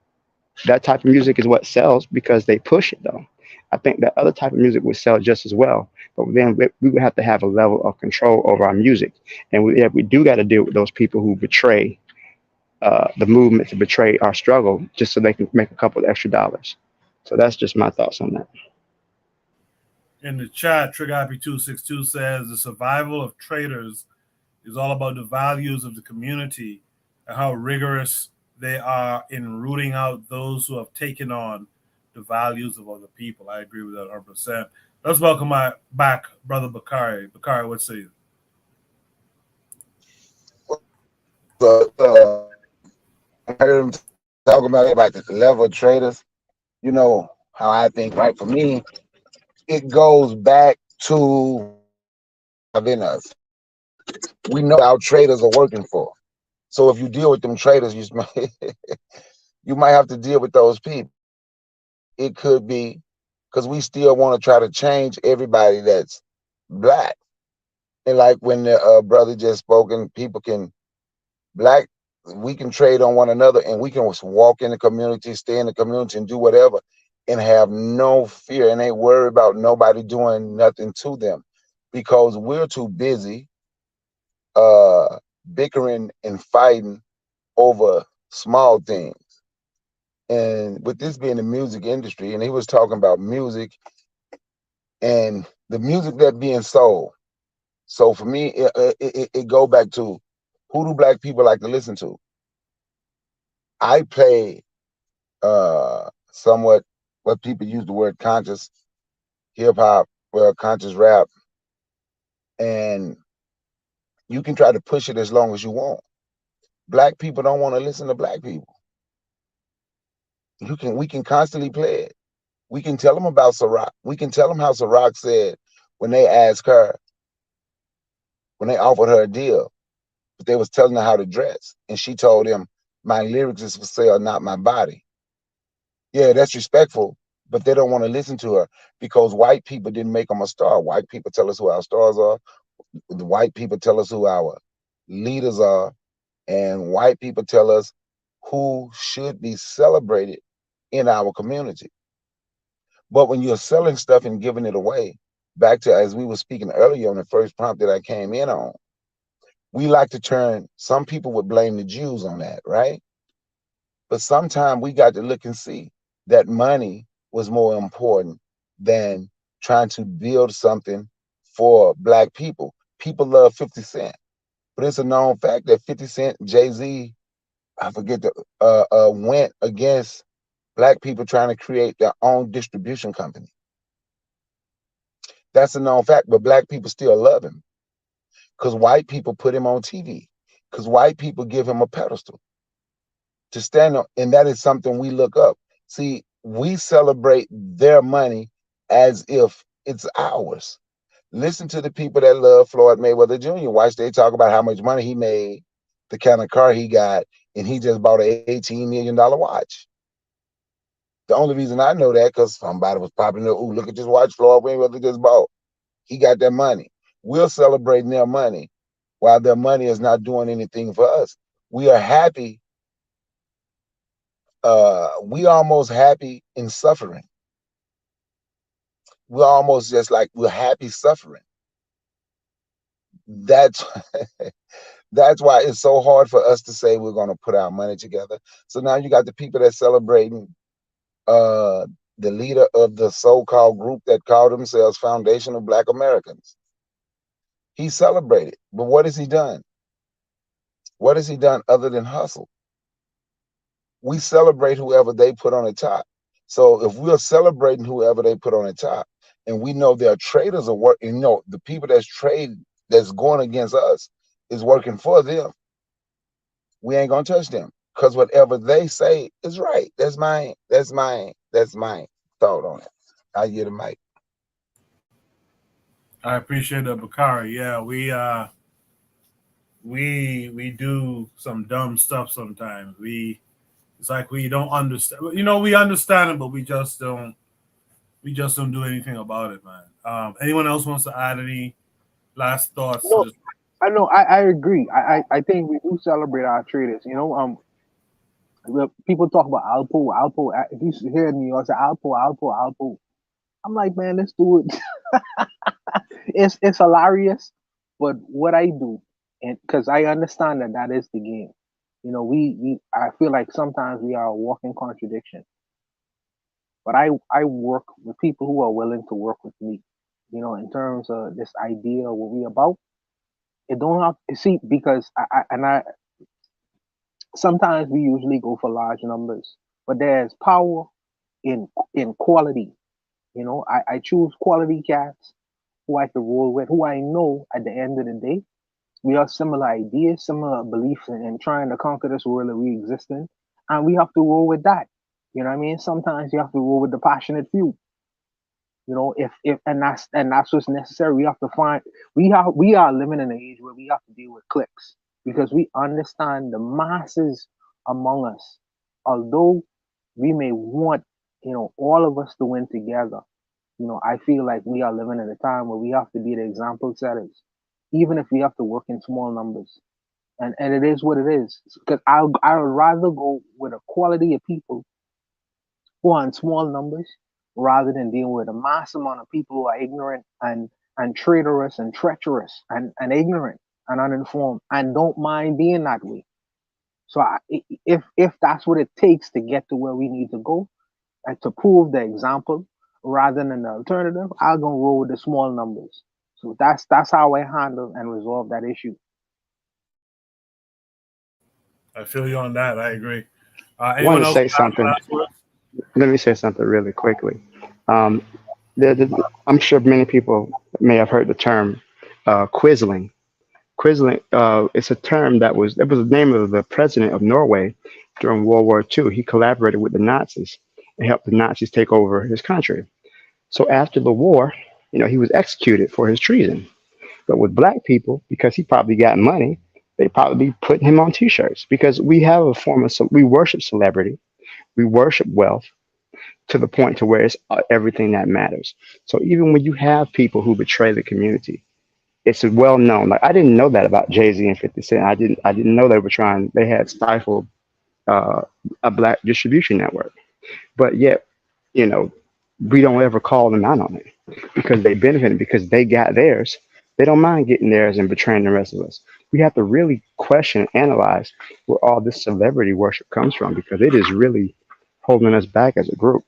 that type of music is what sells because they push it, though. I think that other type of music would sell just as well, but then we would have to have a level of control over our music, and we do got to deal with those people who betray the movement, to betray our struggle, just so they can make a couple of extra dollars. So that's just my thoughts on that. In the chat, TriggerHappy262 says the survival of traders is all about the values of the community and how rigorous they are in rooting out those who have taken on the values of other people. I agree with that 100%. Let's welcome back Brother Bakari. Bakari, what say you? I heard him talking about the level of traders. You know how I think, right? For me, it goes back to within us. We know our traders are working for. So if you deal with them traders, you might have to deal with those people. It could be because we still want to try to change everybody that's black. And like when the brother just spoken, people can black, we can trade on one another, and we can walk in the community, stay in the community, and do whatever, and have no fear, and ain't worry about nobody doing nothing to them, because we're too busy bickering and fighting over small things. And with this being the music industry, and he was talking about music and the music that being sold. So for me, it go back to, who do black people like to listen to? I play somewhat what people use the word conscious hip hop, well, conscious rap, and you can try to push it as long as you want. Black people don't want to listen to black people. We can constantly play it. We can tell them about Ciroc. We can tell them how Ciroc said when they asked her, when they offered her a deal, but they was telling her how to dress, and she told them, "My lyrics is for sale, not my body." Yeah, that's respectful, but they don't want to listen to her because white people didn't make them a star. White people tell us who our stars are. The white people tell us who our leaders are, and white people tell us who should be celebrated in our community. But when you're selling stuff and giving it away, back to as we were speaking earlier on the first prompt that I came in on, we like to turn, some people would blame the Jews on that, right? But sometimes we got to look and see that money was more important than trying to build something for black people. People love 50 Cent, but it's a known fact that 50 Cent, Jay-Z, I forget went against black people trying to create their own distribution company. That's a known fact, but black people still love him because white people put him on TV, because white people give him a pedestal to stand on, and that is something we look up. See, we celebrate their money as if it's ours. Listen to the people that love Floyd Mayweather Jr. Watch they talk about how much money he made, the kind of car he got, and he just bought an $18 million watch. The only reason I know that because somebody was popping up, "Ooh, look at this watch Floyd Mayweather just bought." He got that money. We're celebrating their money while their money is not doing anything for us. We are happy. We almost happy in suffering. We're almost just like we're happy suffering. That's that's why it's so hard for us to say we're going to put our money together. So now you got the people that's celebrating the leader of the so-called group that called themselves Foundation of Black Americans. He celebrated, but what has he done? What has he done other than hustle? We celebrate whoever they put on the top. So if we're celebrating whoever they put on the top, and we know their traders are working, the people that's trading, that's going against us, is working for them, we ain't gonna touch them because whatever they say is right. That's mine. That's mine. That's mine. Thought on it. I get the mic. I appreciate that, Bakari. Yeah, we do some dumb stuff sometimes. It's like we don't understand. We understand it, but we just don't do anything about it, man. Anyone else wants to add any last thoughts to No, this? I know. I agree. I think we do celebrate our traders. People talk about Alpo, Alpo. If you hear me, I say Alpo, Alpo, Alpo. I'm like, man, let's do it. It's hilarious, but what I do, and because I understand that is the game. We I feel like sometimes we are a walking contradiction. But I work with people who are willing to work with me. In terms of this idea of what we about. It don't have see because I sometimes we usually go for large numbers, but there's power in quality. I choose quality cats who I can roll with, who I know at the end of the day we have similar ideas, similar beliefs in trying to conquer this world that we exist in, and we have to roll with that. You know what I mean? Sometimes you have to roll with the passionate few. If and that's what's necessary. We have to find we are living in an age where we have to deal with cliques because we understand the masses among us. Although we may want all of us to win together, I feel like we are living at a time where we have to be the example setters, even if we have to work in small numbers. And it is what it is. Because I would rather go with a quality of people who are in small numbers rather than dealing with a mass amount of people who are ignorant and traitorous and treacherous and ignorant and uninformed and don't mind being that way. So if that's what it takes to get to where we need to go and to prove the example rather than the alternative, I'll go roll with the small numbers. So that's how I handle and resolve that issue. I feel you on that. I agree. I Anyone want to else? say something. Let me say something really quickly. Um, I'm sure many people may have heard the term quizzling. Quizzling, it's a term that was the name of the president of Norway during World War II. He collaborated with the Nazis and helped the Nazis take over his country. So after the war, he was executed for his treason. But with black people, because he probably got money, they probably be putting him on T-shirts because we have a form of we worship celebrity, we worship wealth to the point to where it's everything that matters. So even when you have people who betray the community, it's well known. Like I didn't know that about Jay-Z and 50 Cent. I didn't know they had stifled uh, a black distribution network. But yet, you know, we don't ever call them out on it because they benefited because they got theirs. They don't mind getting theirs and betraying the rest of us. We have to really question and analyze where all this celebrity worship comes from because it is really holding us back as a group.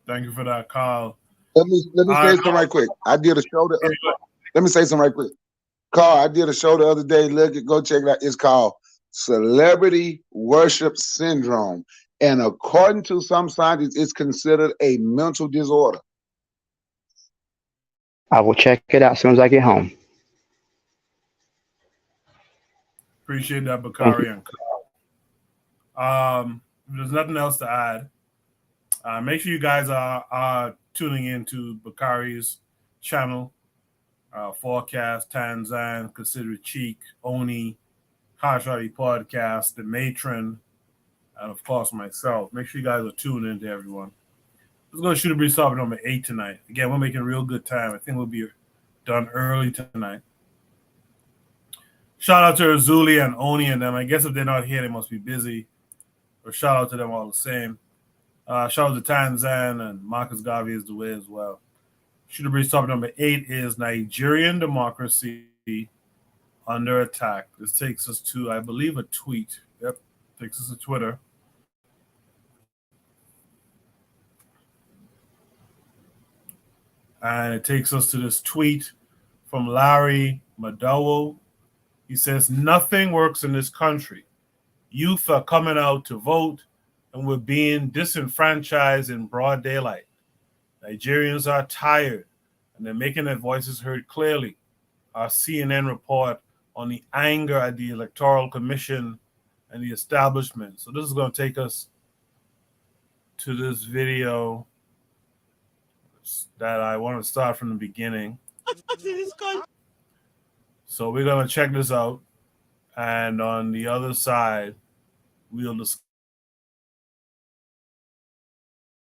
Thank you for that, Carl. Let me say something right quick. I did a show. Let me say something right quick. Carl, I did a show the other day. Go check it out. It's called Celebrity Worship Syndrome. And according to some scientists, it's considered a mental disorder. I will check it out as soon as I get home. Appreciate that, Bakari and Carl. If there's nothing else to add, make sure you guys are tuning into Bakari's channel, Forecast, Tanzan, Consider Cheek, Oni, Hashari Podcast, The Matron, and of course myself. Make sure you guys are tuned in to everyone. Let's go to Shoot a Breeze topic number 8 tonight. Again, we're making real good time. I think we'll be done early tonight. Shout out to Azuli and Oni and them. I guess if they're not here, they must be busy. Or shout out to them all the same. Shout out to Tanzan and Marcus Garvey is the way as well. Shoot a Breeze topic number 8 is Nigerian democracy under attack. This takes us to, I believe, a tweet. Yep, takes us to Twitter. And it takes us to this tweet from Larry Madowo. He says, nothing works in this country. Youth are coming out to vote, and we're being disenfranchised in broad daylight. Nigerians are tired, and they're making their voices heard clearly. Our CNN report on the anger at the Electoral Commission and the establishment. So this is going to take us to this video that I want to start from the beginning. So we're going to check this out. And on the other side, we'll discuss.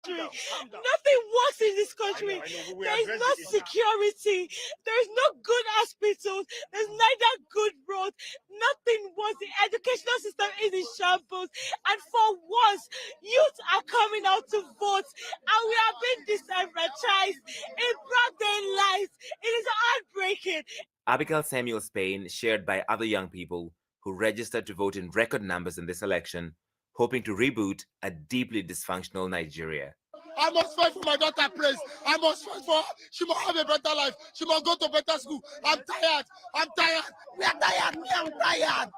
Nothing works in this country. There is no security. There is no good hospitals. There's neither good roads. Nothing works. The educational system is in shambles. And for once, youth are coming out to vote. And we are being disenfranchised in broad daylight. It is heartbreaking. Abigail Samuel Spain, shared by other young people who registered to vote in record numbers in this election, hoping to reboot a deeply dysfunctional Nigeria. I must fight for my daughter, praise. I must fight for her. She must have a better life. She must go to better school. I'm tired. I'm tired. We are tired. I'm tired.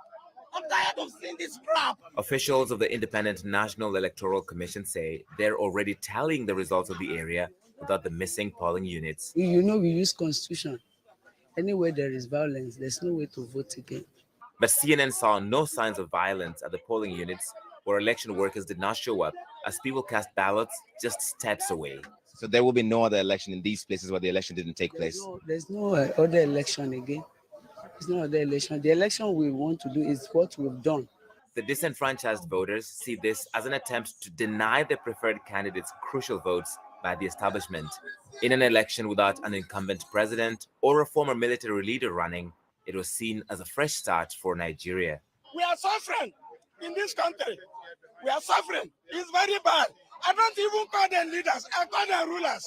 I'm tired of seeing this crap. Officials of the Independent National Electoral Commission say they're already tallying the results of the area without the missing polling units. You know, we use constitution. Anywhere there is violence, there's no way to vote again. But CNN saw no signs of violence at the polling units where election workers did not show up as people cast ballots just steps away. So there will be no other election in these places where the election didn't take place? There's no other election again. There's no other election. The election we want to do is what we've done. The disenfranchised voters see this as an attempt to deny their preferred candidates crucial votes by the establishment. In an election without an incumbent president or a former military leader running, it was seen as a fresh start for Nigeria. We are suffering in this country. We are suffering. It's very bad. I don't even call them leaders. I call them rulers.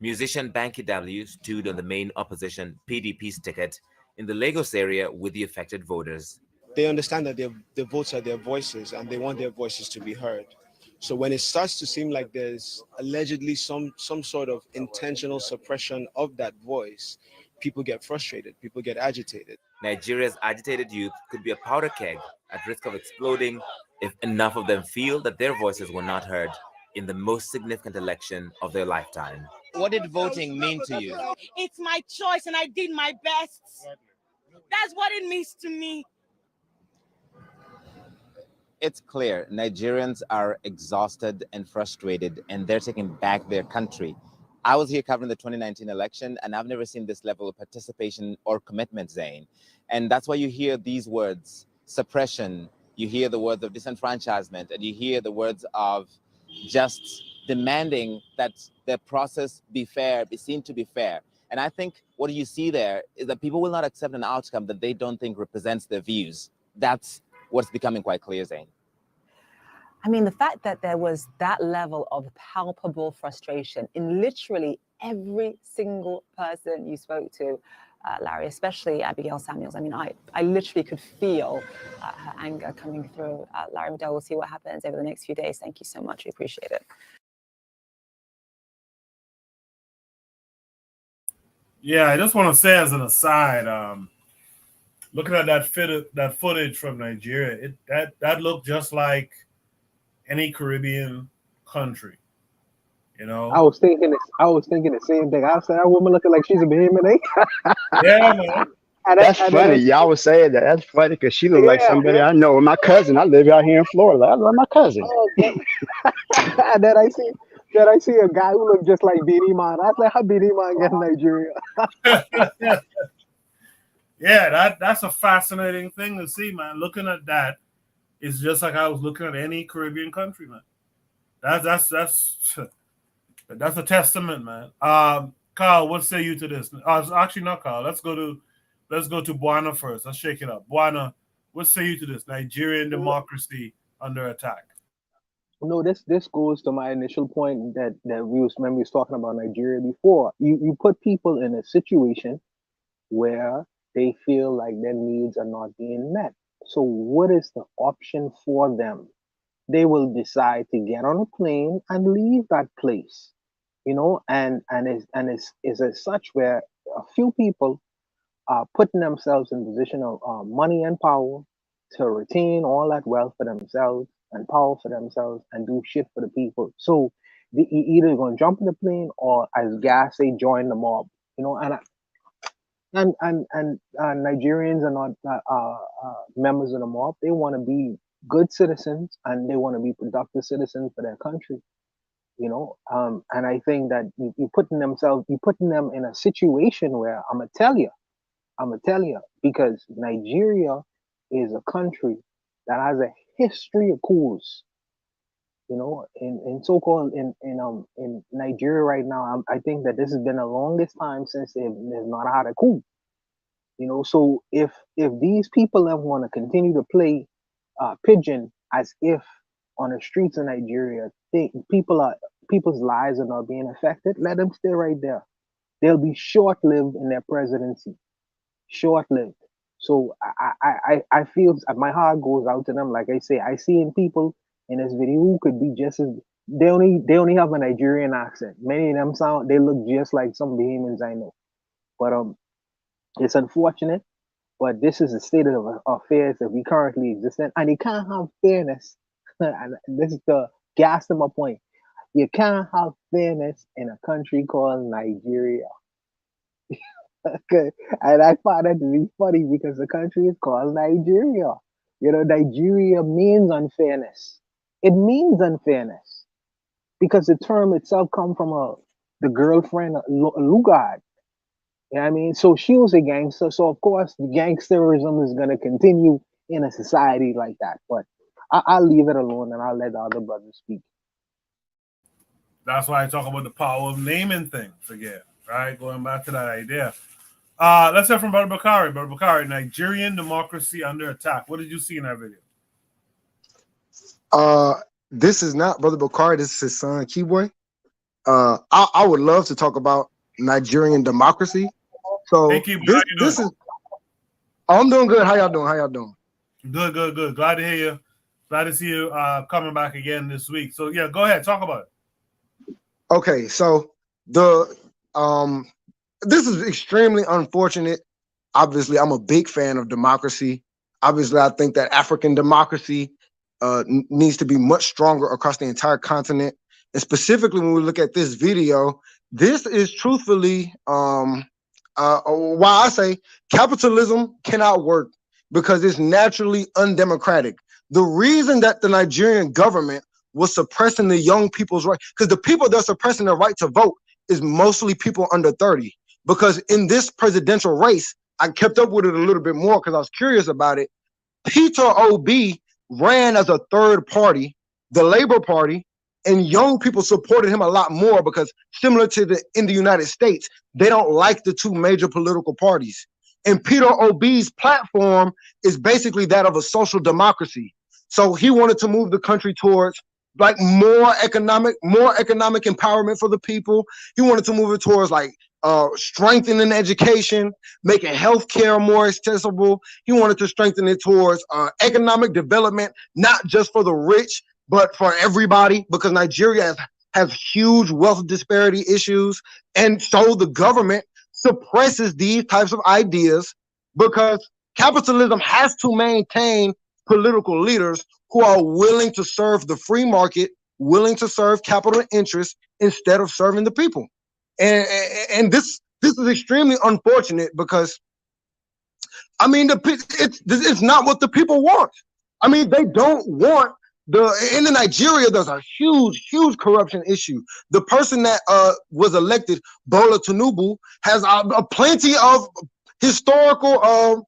Musician Banky W stood on the main opposition PDP's ticket in the Lagos area with the affected voters. They understand that their votes are their voices and they want their voices to be heard. So when it starts to seem like there's allegedly some sort of intentional suppression of that voice, people get frustrated, people get agitated. Nigeria's agitated youth could be a powder keg at risk of exploding if enough of them feel that their voices were not heard in the most significant election of their lifetime. What did voting mean to you? It's my choice and I did my best. That's what it means to me. It's clear Nigerians are exhausted and frustrated, and they're taking back their country. I was here covering the 2019 election, and I've never seen this level of participation or commitment, Zane. And that's why you hear these words, suppression, you hear the words of disenfranchisement, and you hear the words of just demanding that the process be fair, be seen to be fair. And I think what you see there is that people will not accept an outcome that they don't think represents their views. That's what's becoming quite clear, Zane. I mean, the fact that there was that level of palpable frustration in literally every single person you spoke to, Larry, especially Abigail Samuels. I mean, I literally could feel her anger coming through. Larry Medell, we'll see what happens over the next few days. Thank you so much. We appreciate it. Yeah, I just want to say as an aside, looking at that footage from Nigeria, that looked just like any Caribbean country. You know, I was thinking the same thing. I said that woman looking like she's a Bahamian. Yeah, man. That's funny. Y'all was saying that. That's funny because she looked like somebody I know. My cousin. I live out here in Florida. I love my cousin. Oh, and then I see a guy who looked just like Beanie Man. I was like, how Beanie Man get Nigeria? Yeah, that's a fascinating thing to see, man. Looking at that, it's just like I was looking at any Caribbean country, man. That's a testament, man. Carl, what say you to this? Actually, not Carl. Let's go to Buana first. Let's shake it up. Buana, what say you to this? Nigerian democracy under attack. No, this goes to my initial point that we was talking about Nigeria before. You put people in a situation where they feel like their needs are not being met. So what is the option for them? They will decide to get on a plane and leave that place, you know, and it's as such where a few people are putting themselves in position of money and power to retain all that wealth for themselves and power for themselves and do shit for the people. So they either going to jump in the plane or, as Gas say, join the mob, you know, and Nigerians are not members of the mob. They want to be good citizens and they want to be productive citizens for their country, you know. And I think that you're putting them in a situation where I'm gonna tell you, because Nigeria is a country that has a history of coups. You know, in so-called in Nigeria right now, I think that this has been the longest time since they've not had a coup. You know, so if these people ever want to continue to play pigeon as if on the streets of Nigeria, people's lives are not being affected, let them stay right there. They'll be short-lived in their presidency, short-lived. So I feel my heart goes out to them. Like I say, I see in people in this video who could be just as they only have a Nigerian accent. Many of them they look just like some Bahamians I know. But it's unfortunate, but this is the state of affairs that we currently exist in, and you can't have fairness. And this is the gas to my point. You can't have fairness in a country called Nigeria. Okay, and I find that to be funny because the country is called Nigeria. You know, Nigeria means unfairness. It means unfairness because the term itself comes from the girlfriend Lugard. You know what I mean? So she was a gangster. So of course the gangsterism is going to continue in a society like that. But I'll leave it alone and I'll let the other brothers speak. That's why I talk about the power of naming things again, right? Going back to that idea. Let's hear from Brother Bakari. Brother Bakari, Nigerian democracy under attack. What did you see in that video? This is not Brother Bakari. This is his son, Keyboy. I would love to talk about Nigerian democracy. So hey, Keyboy, this is. I'm doing good. How y'all doing? How y'all doing? Good. Glad to hear you. Glad to see you coming back again this week. So yeah, go ahead, talk about it. Okay, so this is extremely unfortunate. Obviously, I'm a big fan of democracy. Obviously, I think that African democracy needs to be much stronger across the entire continent. And specifically, when we look at this video, this is truthfully why I say capitalism cannot work, because it's naturally undemocratic. The reason that the Nigerian government was suppressing the young people's right, because the people that are suppressing their right to vote is mostly people under 30. Because in this presidential race, I kept up with it a little bit more because I was curious about it. Peter Obi ran as a third party, the Labour Party, and young people supported him a lot more because, similar to in the United States, they don't like the two major political parties. And Peter Obi's platform is basically that of a social democracy. So he wanted to move the country towards like more economic empowerment for the people. He wanted to move it towards like strengthening education, making healthcare more accessible. He wanted to strengthen it towards economic development, not just for the rich, but for everybody, because Nigeria has huge wealth disparity issues. And so the government suppresses these types of ideas because capitalism has to maintain political leaders who are willing to serve the free market, willing to serve capital interests instead of serving the people. And this is extremely unfortunate because, I mean, it's not what the people want. I mean, they don't want in Nigeria, there's a huge corruption issue. The person that was elected, Bola Tinubu, has plenty of historical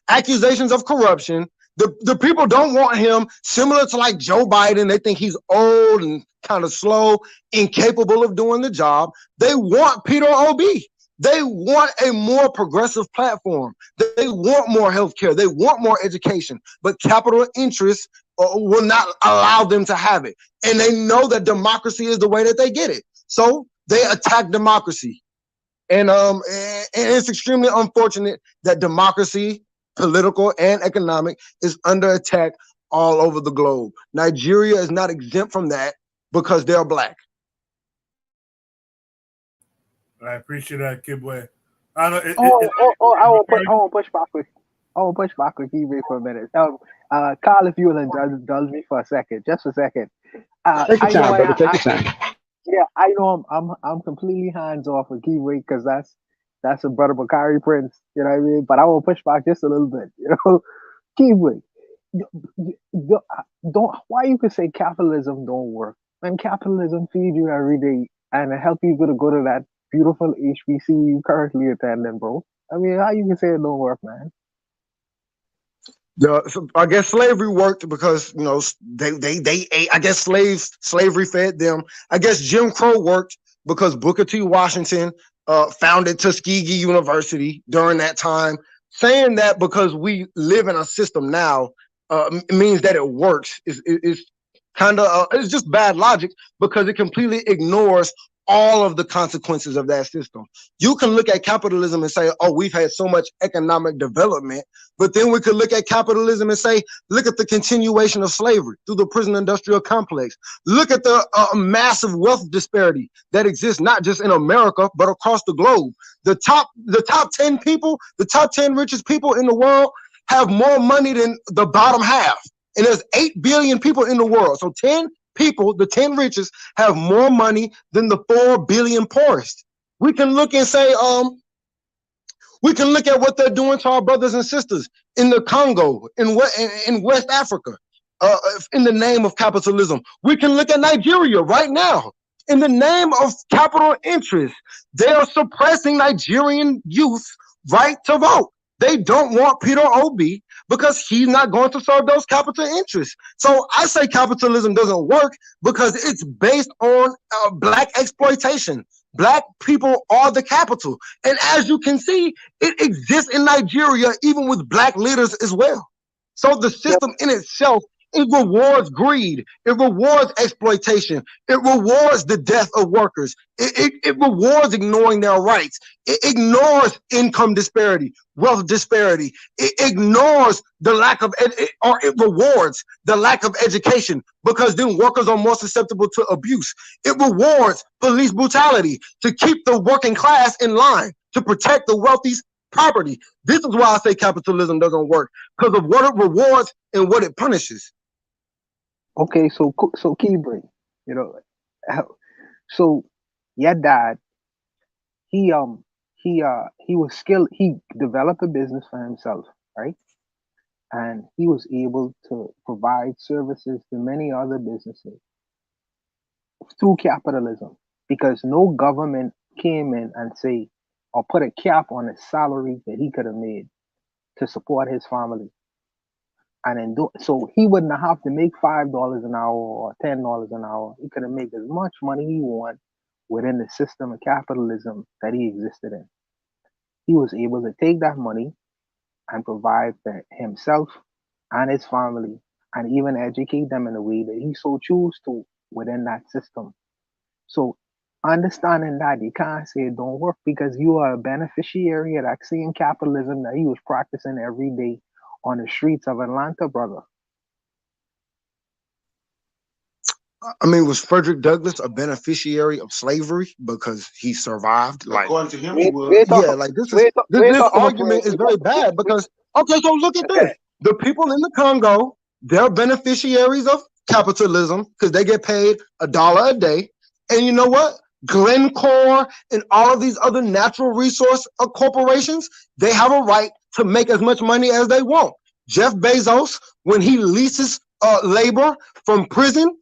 accusations of corruption. The people don't want him, similar to like Joe Biden. They think he's old and kind of slow, incapable of doing the job. They want Peter Obi. They want a more progressive platform. They want more healthcare. They want more education. But capital interests will not allow them to have it. And they know that democracy is the way that they get it. So they attack democracy. And it's extremely unfortunate that democracy, political and economic, is under attack all over the globe. Nigeria is not exempt from that because they're black. I appreciate that, Kibwe. I won't push back with Kibwe for a minute. Carl, if you will indulge me for a second, just a second. Take your time, brother. Take your time. Yeah, I know I'm completely hands off with Kibwe because that's a brother Bakari Prince, you know what I mean? But I will push back just a little bit, you know. Kibwe, don't why you could say capitalism don't work when capitalism feeds you every day and it help you to go to that beautiful HBC you currently attending, bro. I mean, how you can say it don't work, man? So I guess slavery worked because, you know, they ate. I guess slavery fed them. I guess Jim Crow worked because Booker T. Washington founded Tuskegee University during that time. Saying that because we live in a system now means that it works is kind of it's just bad logic because it completely ignores all of the consequences of that system. You can look at capitalism and say, oh, we've had so much economic development, but then we could look at capitalism and say, look at the continuation of slavery through the prison industrial complex. Look at the massive wealth disparity that exists not just in America, but across the globe. The top 10 people, the top 10 richest people in the world have more money than the bottom half. And there's 8 billion people in the world. So 10 people, the 10 richest, have more money than the 4 billion poorest. We can look and say, we can look at what they're doing to our brothers and sisters in the Congo, in West Africa, in the name of capitalism. We can look at Nigeria right now. In the name of capital interest, they are suppressing Nigerian youth right to vote. They don't want Peter Obi because he's not going to serve those capital interests. So I say capitalism doesn't work because it's based on black exploitation. Black people are the capital. And as you can see, it exists in Nigeria, even with black leaders as well. So the system in itself, it rewards greed. It rewards exploitation. It rewards the death of workers. It rewards ignoring their rights. It ignores income disparity, wealth disparity. It ignores the lack of, or it rewards the lack of education, because then workers are more susceptible to abuse. It rewards police brutality to keep the working class in line, to protect the wealthy's property. This is why I say capitalism doesn't work, because of what it rewards and what it punishes. Okay, so Keybrain, so your dad, he was skilled. He developed a business for himself, right? And he was able to provide services to many other businesses through capitalism, because no government came in and say or put a cap on the salary that he could have made to support his family. And then so he wouldn't have to make $5 an hour or $10 an hour. He could have made as much money he wanted within the system of capitalism that he existed in. He was able to take that money and provide for himself and his family, and even educate them in a way that he so choose to within that system. So understanding that, you can't say it don't work, because you are a beneficiary of that same capitalism that he was practicing every day on the streets of Atlanta, brother. I mean, was Frederick Douglass a beneficiary of slavery because he survived? Like, according to him, he was. Yeah, like this argument is very bad, because okay, so look at this. The people in the Congo, they're beneficiaries of capitalism because they get paid $1 a day. And you know what? Glencore and all of these other natural resource corporations, they have a right to make as much money as they want. Jeff Bezos, when he leases labor from prison,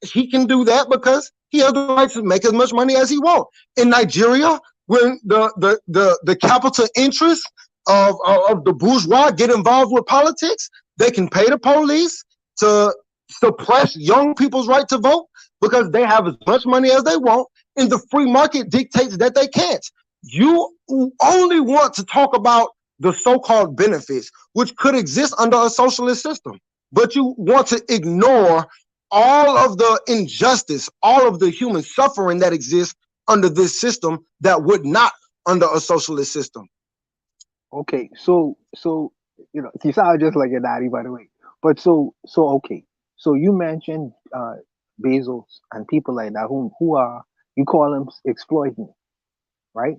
he can do that because he has the right to make as much money as he wants. In Nigeria, when the capital interests of the bourgeois get involved with politics, they can pay the police to suppress young people's right to vote because they have as much money as they want, and the free market dictates that they can't. You only want to talk about the so-called benefits, which could exist under a socialist system, but you want to ignore all of the injustice, all of the human suffering that exists under this system that would not under a socialist system. Okay, so you sound just like your daddy, by the way. But so okay, so you mentioned Bezos and people like that who are, you call them exploiting, right?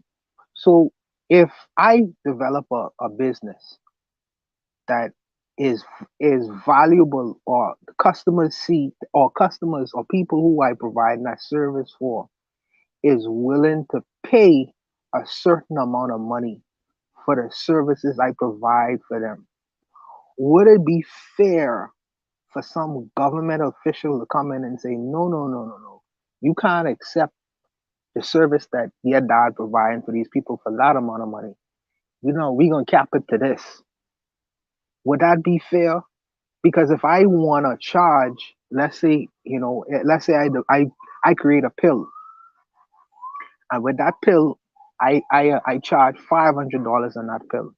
So if I develop a business that is valuable, or customers see, or customers or people who I provide that service for is willing to pay a certain amount of money for the services I provide for them, would it be fair for some government official to come in and say, no, you can't accept the service that your dad providing for these people for that amount of money? We're going to cap it to this. Would that be fair? Because if I want to charge, let's say I create a pill, and with that pill, I charge $500 on that pill.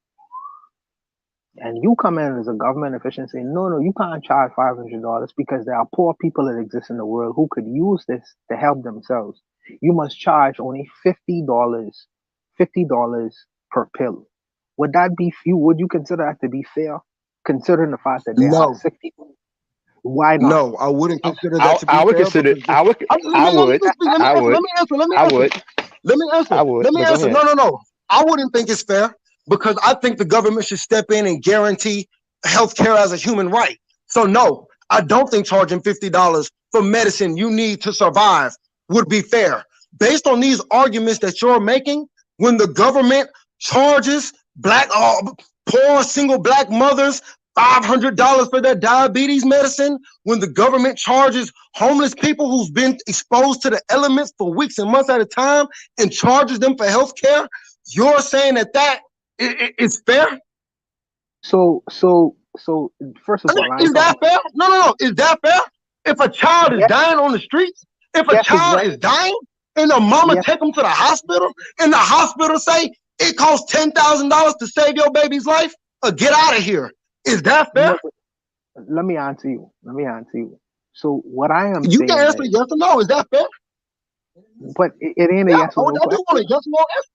And you come in as a government official and say, no, you can't charge $500 because there are poor people that exist in the world who could use this to help themselves. You must charge only $50 per pill. Would that be you? Would you consider that to be fair, considering the fact that there are sick people? Why not? No, I wouldn't consider that to be fair. I would consider. I would. Let me answer. No. I wouldn't think it's fair, because I think the government should step in and guarantee healthcare as a human right. So no, I don't think charging $50 for medicine you need to survive would be fair. Based on these arguments that you're making, when the government charges poor single black mothers $500 for their diabetes medicine, when the government charges homeless people who've been exposed to the elements for weeks and months at a time and charges them for health care, you're saying that is fair? So first of all, I Is ain't that talking. fair? No. Is that fair? If a child is Yes, dying on the streets, if a yes, it's child right. is dying, and the mama Yes, take them to the hospital, and the hospital say it costs $10,000 to save your baby's life, get out of here. Is that fair? no, but let me answer you. Let me answer you. So what I am You can saying answer is, yes or no. Is that fair? but it ain't a Yeah, yes or no I do want question. a yes or no answer.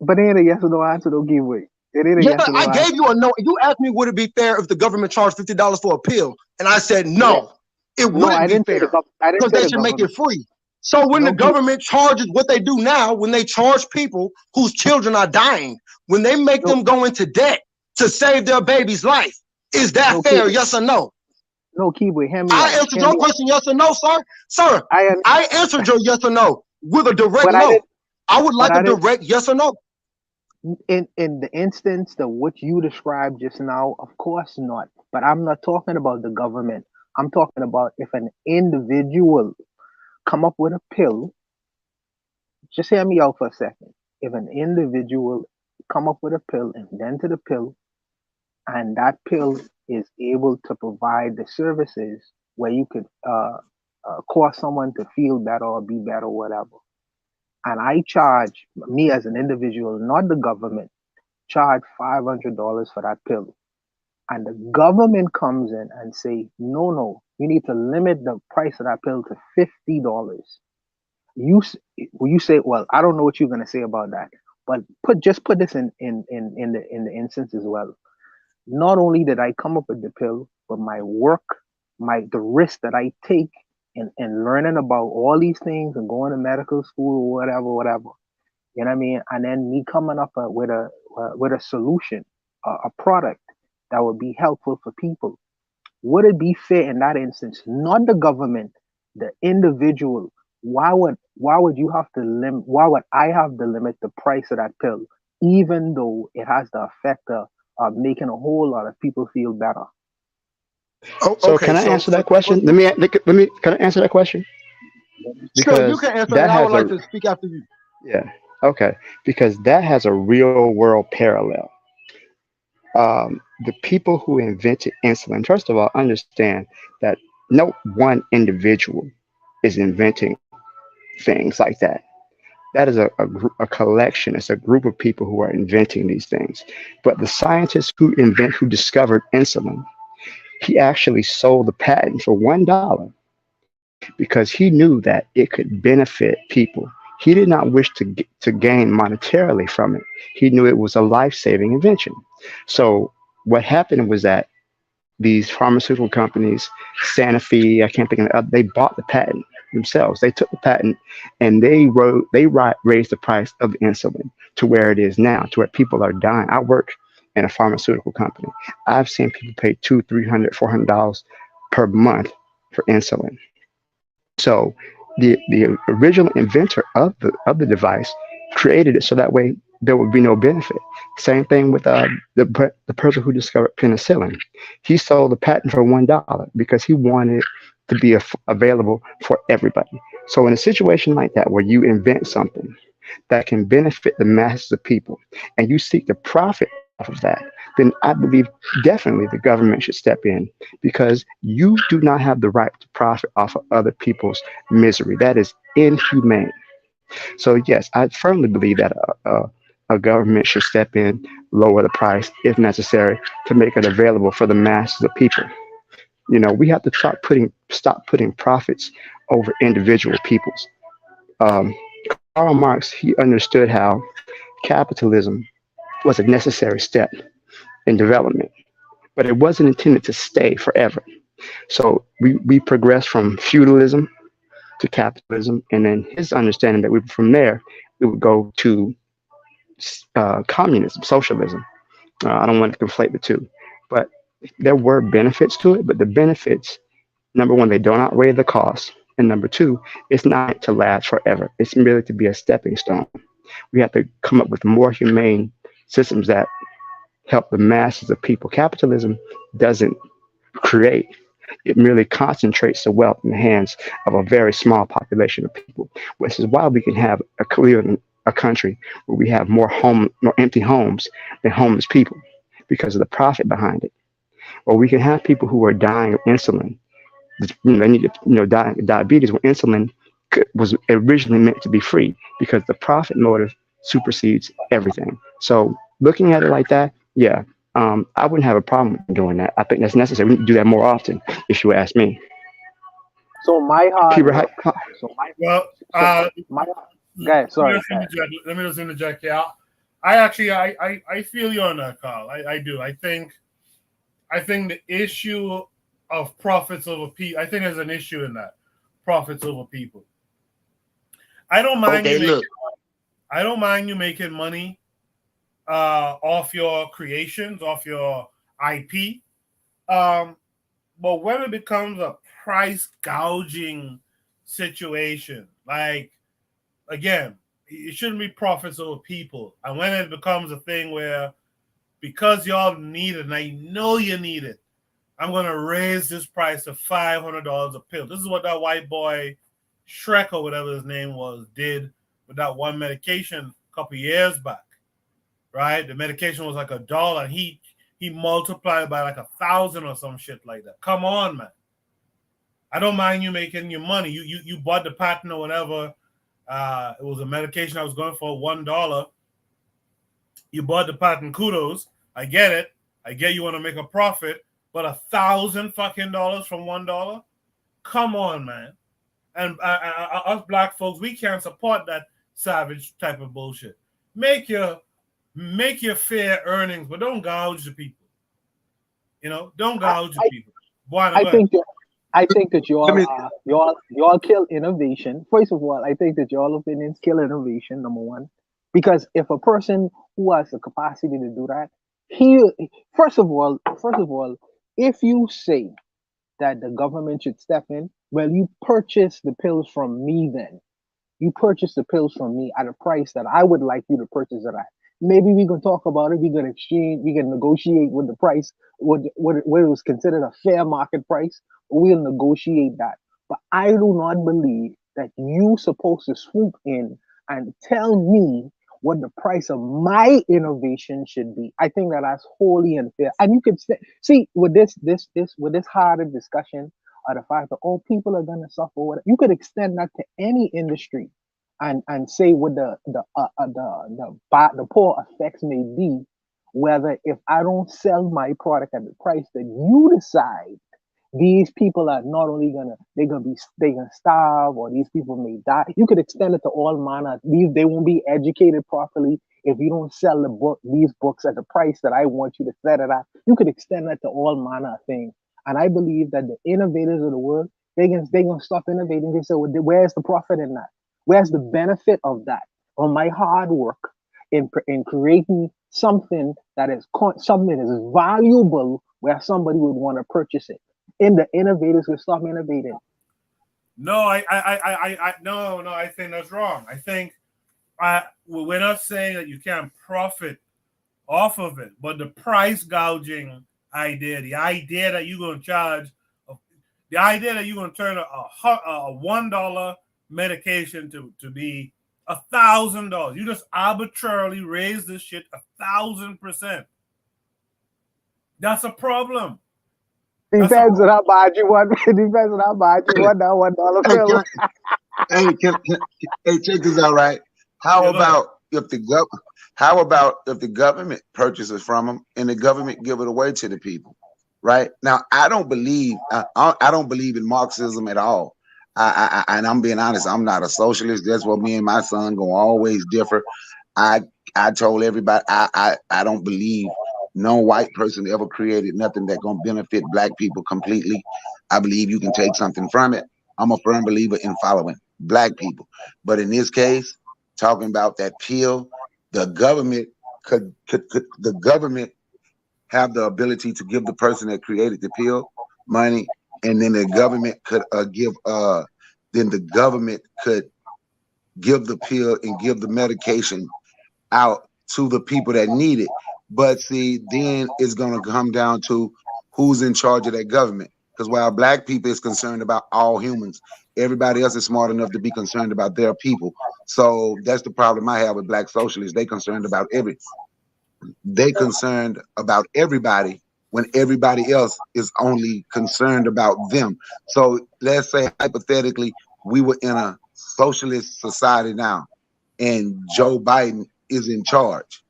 But it ain't a yes or no answer. Don't give away. It ain't a Yeah, yes or I no gave answer. you a no. You asked me would it be fair if the government charged $50 for a pill, and I said Yes. no, it No, wouldn't I be didn't say fair I didn't because say they the should make it government. free. So when the No, keep. government charges what they do now, when they charge people whose children are dying, when they make No, them go into debt to save their baby's life, is that no, keep. fair? Yes or no? No, keep. Hear me I out. answered Hear your me out. question yes or no, sir. Sir, I I answered your yes or no with a direct but I no. didn't. I would But like a I didn't. direct yes or no. In the instance that what you described just now, of course not. But I'm not talking about the government. I'm talking about if an individual come up with a pill. Just hear me out for a second. If an individual come up with a pill, invented a pill, and that pill is able to provide the services where you could cause someone to feel better or be better, or whatever. And I charge me as an individual, not the government, charge $500 for that pill. And the government comes in and say, no, you need to limit the price of that pill to $50. You say, well, I don't know what you're gonna say about that, but put this in the instance as well. Not only did I come up with the pill, but my work, the risk that I take in learning about all these things and going to medical school or whatever. You know what I mean? And then me coming up with a solution, a product that would be helpful for people. Would it be fair in that instance? Not the government, the individual. Why would you have to limit? Why would I have to limit the price of that pill, even though it has the effect of making a whole lot of people feel better? Oh, So okay, can I so answer that question? Let me. Can I answer that question? sure, you Because can answer, that and I would has like a to speak after you. yeah. Okay. Because that has a real world parallel. The people who invented insulin, first of all, understand that no one individual is inventing things like that. That is a collection. It's a group of people who are inventing these things. But the scientist who discovered insulin, he actually sold the patent for $1 because he knew that it could benefit people. He did not wish to gain monetarily from it. He knew it was a life-saving invention. So what happened was that these pharmaceutical companies, Sanofi, I can't think of the other, they bought the patent themselves. They took the patent and raised the price of insulin to where it is now, to where people are dying. I work in a pharmaceutical company. I've seen people pay $200, $300, $400 per month for insulin. So the original inventor of the device created it so that way there would be no benefit. Same thing with the person who discovered penicillin. He sold the patent for $1 because he wanted it to be available for everybody. So in a situation like that where you invent something that can benefit the masses of people and you seek to profit off of that, then I believe definitely the government should step in because you do not have the right to profit off of other people's misery. That is inhumane. So, yes, I firmly believe that a government should step in, lower the price if necessary to make it available for the masses of people. We have to stop putting profits over individual peoples. Um, Karl Marx, he understood how capitalism was a necessary step in development, but it wasn't intended to stay forever. So we progressed from feudalism to capitalism, and then his understanding that from there we would go to communism, socialism. I don't want to conflate the two, but there were benefits to it. But the benefits, number one, they don't outweigh the cost, and number two, it's not meant to last forever. It's merely to be a stepping stone. We have to come up with more humane systems that help the masses of people. Capitalism doesn't create. It merely concentrates the wealth in the hands of a very small population of people, which is why we can have a country where we have more empty homes than homeless people, because of the profit behind it. Or we can have people who are dying of insulin. They need diabetes when insulin was originally meant to be free because the profit motive supersedes everything. So looking at it like that, yeah, I wouldn't have a problem with doing that. I think that's necessary. We need to do that more often, if you ask me. So my hard Peter, work. So my Well, my guys, sorry. Let me just interject here. I feel you on that, Carl. I do. I think the issue of profits over people, I think there's an issue in that. Profits over people. I don't mind I don't mind you making money off your creations, off your IP. But when it becomes a price gouging situation, like, again, it shouldn't be profits over people. And when it becomes a thing where, because y'all need it, and I know you need it, I'm going to raise this price to $500 a pill. This is what that white boy, Shrek or whatever his name was, did with that one medication a couple years back, right? The medication was like $1. He multiplied by like 1,000 or some shit like that. Come on, man. I don't mind you making your money. You bought the patent or whatever. It was a medication I was going for $1. You bought the patent. Kudos. I get it. I get you want to make a profit, but $1,000 fucking dollars from $1. Come on, man. And us black folks, we can't support that savage type of bullshit. Make your fair earnings, but don't gouge the people. Don't gouge the people. I think that y'all kill innovation. First of all, I think that y'all opinions kill innovation. Number one, because if a person who has the capacity to do that, first of all, if you say that the government should step in, well, you purchase the pills from me. Then you purchase the pills from me at a price that I would like you to purchase it at. Maybe we can talk about it. We can exchange. We can negotiate with the price, what was considered a fair market price. We'll negotiate that. But I do not believe that you supposed to swoop in and tell me what the price of my innovation should be. I think that's wholly unfair. And you could see with this harder discussion of the fact that people are going to suffer. You could extend that to any industry. And say what the poor effects may be, whether if I don't sell my product at the price that you decide, these people are not only they're gonna starve, or these people may die. You could extend it to all manner. They won't be educated properly if you don't sell these books at the price that I want you to set it at. You could extend that to all manner of things. And I believe that the innovators of the world, they're gonna stop innovating. They say, well, where's the profit in that? Where's the benefit of that? On my hard work in creating something that is valuable, where somebody would want to purchase it, and the innovators will stop innovating. No, I think that's wrong. I think we're not saying that you can't profit off of it, but the price gouging idea, the idea that you're going to charge, the idea that you're going to turn a $1 medication to be $1,000. You just arbitrarily raise this shit 1,000%. That's a problem. Depends on how bad you want. Depends on how bad you want that $1 bill. Hey, check this out, right? How about if the government purchases from them and the government give it away to the people? Right now, I don't believe in Marxism at all. And I'm being honest, I'm not a socialist. That's what me and my son gonna always differ. I told everybody I don't believe no white person ever created nothing that gonna benefit black people completely. I believe you can take something from it. I'm a firm believer in following black people. But in this case, talking about that pill, the government could the government have the ability to give the person that created the pill money, and then the government could give the pill and give the medication out to the people that need it. But see, then it's going to come down to who's in charge of that government. Because while black people is concerned about all humans, everybody else is smart enough to be concerned about their people. So that's the problem I have with black socialists. They concerned about everything. they concerned about everybody when everybody else is only concerned about them. So let's say hypothetically we were in a socialist society now and Joe Biden is in charge.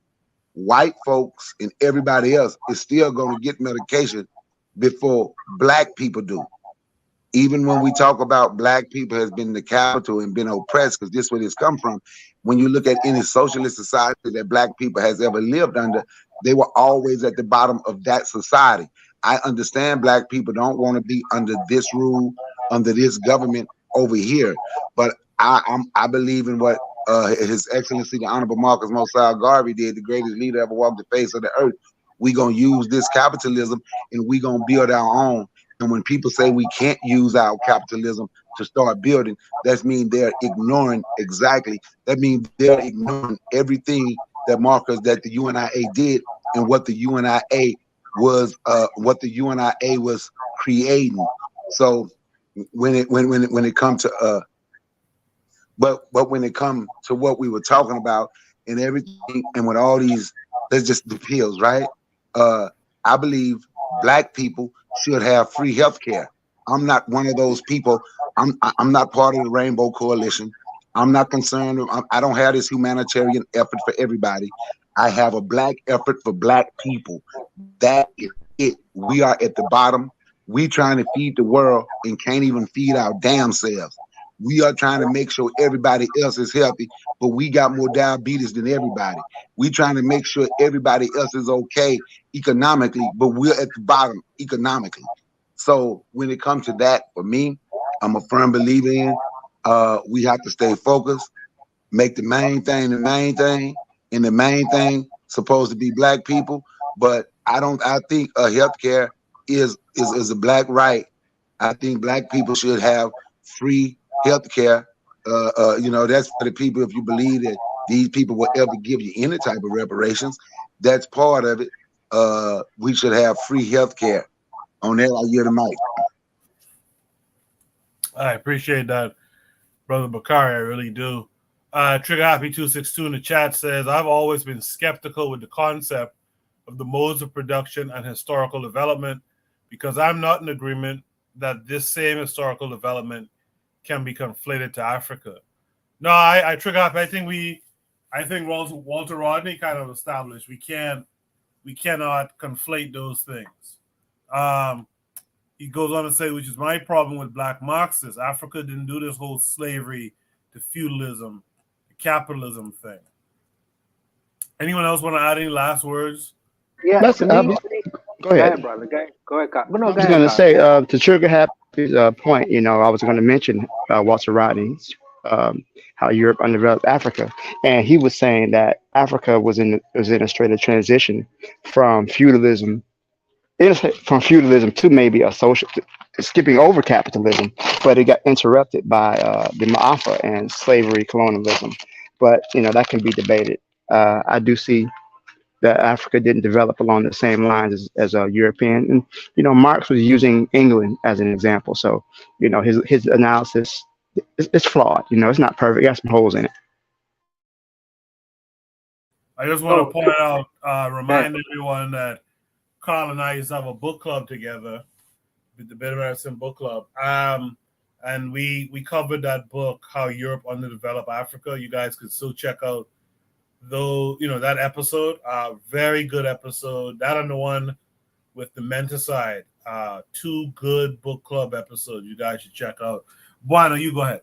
White folks and everybody else is still going to get medication before black people do. Even when we talk about black people has been in the capital and been oppressed, because this is where it's come from. When you look at any socialist society that black people has ever lived under, they were always at the bottom of that society. I understand black people don't want to be under this rule, under this government over here, but I believe in what His Excellency the Honorable Marcus Mosiah Garvey did, the greatest leader ever walked the face of the earth. We gonna use this capitalism and we gonna build our own. And when people say we can't use our capitalism to start building, that means they're ignoring exactly. That means they're ignoring everything that the UNIA did and what the UNIA was creating. So when it comes to but when it comes to what we were talking about and everything, and with all these, there's just the pills, right? I believe black people should have free health care. I'm not one of those people. I'm not part of the Rainbow Coalition. I'm not concerned. I don't have this humanitarian effort for everybody. I have a black effort for black people. That is it. We are at the bottom. We trying to feed the world and can't even feed our damn selves. We are trying to make sure everybody else is healthy, but we got more diabetes than everybody. We trying to make sure everybody else is okay economically, but we're at the bottom economically. So when it comes to that, for me, I'm a firm believer in we have to stay focused, make the main thing, and the main thing supposed to be black people. But I think healthcare is a black right. I think black people should have free healthcare. That's for the people. If you believe that these people will ever give you any type of reparations, that's part of it. We should have free healthcare. On that, I yield the mic. I appreciate that, Brother Bakari. I really do. Trigger Happy 262 in the chat says, I've always been skeptical with the concept of the modes of production and historical development because I'm not in agreement that this same historical development can be conflated to Africa. No, I Trigger Happy. I think Walter Rodney kind of established we cannot conflate those things. He goes on to say, which is my problem with black Marxists. Africa didn't do this whole slavery to feudalism, capitalism thing. Anyone else want to add any last words? Yeah, to me, go ahead. brother. Go ahead, Kyle. No, I was going to say to Trigger Happy's point, I was going to mention Walter Rodney's how Europe underdeveloped Africa, and he was saying that Africa was in a straight of transition from feudalism to maybe a social, skipping over capitalism, but it got interrupted by the Ma'afa and slavery colonialism. But that can be debated. I do see that Africa didn't develop along the same lines as a European. And Marx was using England as an example. So his analysis is flawed. It's not perfect. It got some holes in it. I just want to point out, remind everyone that Carl and I used to have a book club together, with the Better Medicine Book Club. And we covered that book, How Europe Underdeveloped Africa. You guys could still check out that episode. Very good episode. That and the one with the menticide. Two good book club episodes you guys should check out. Bueno, you go ahead.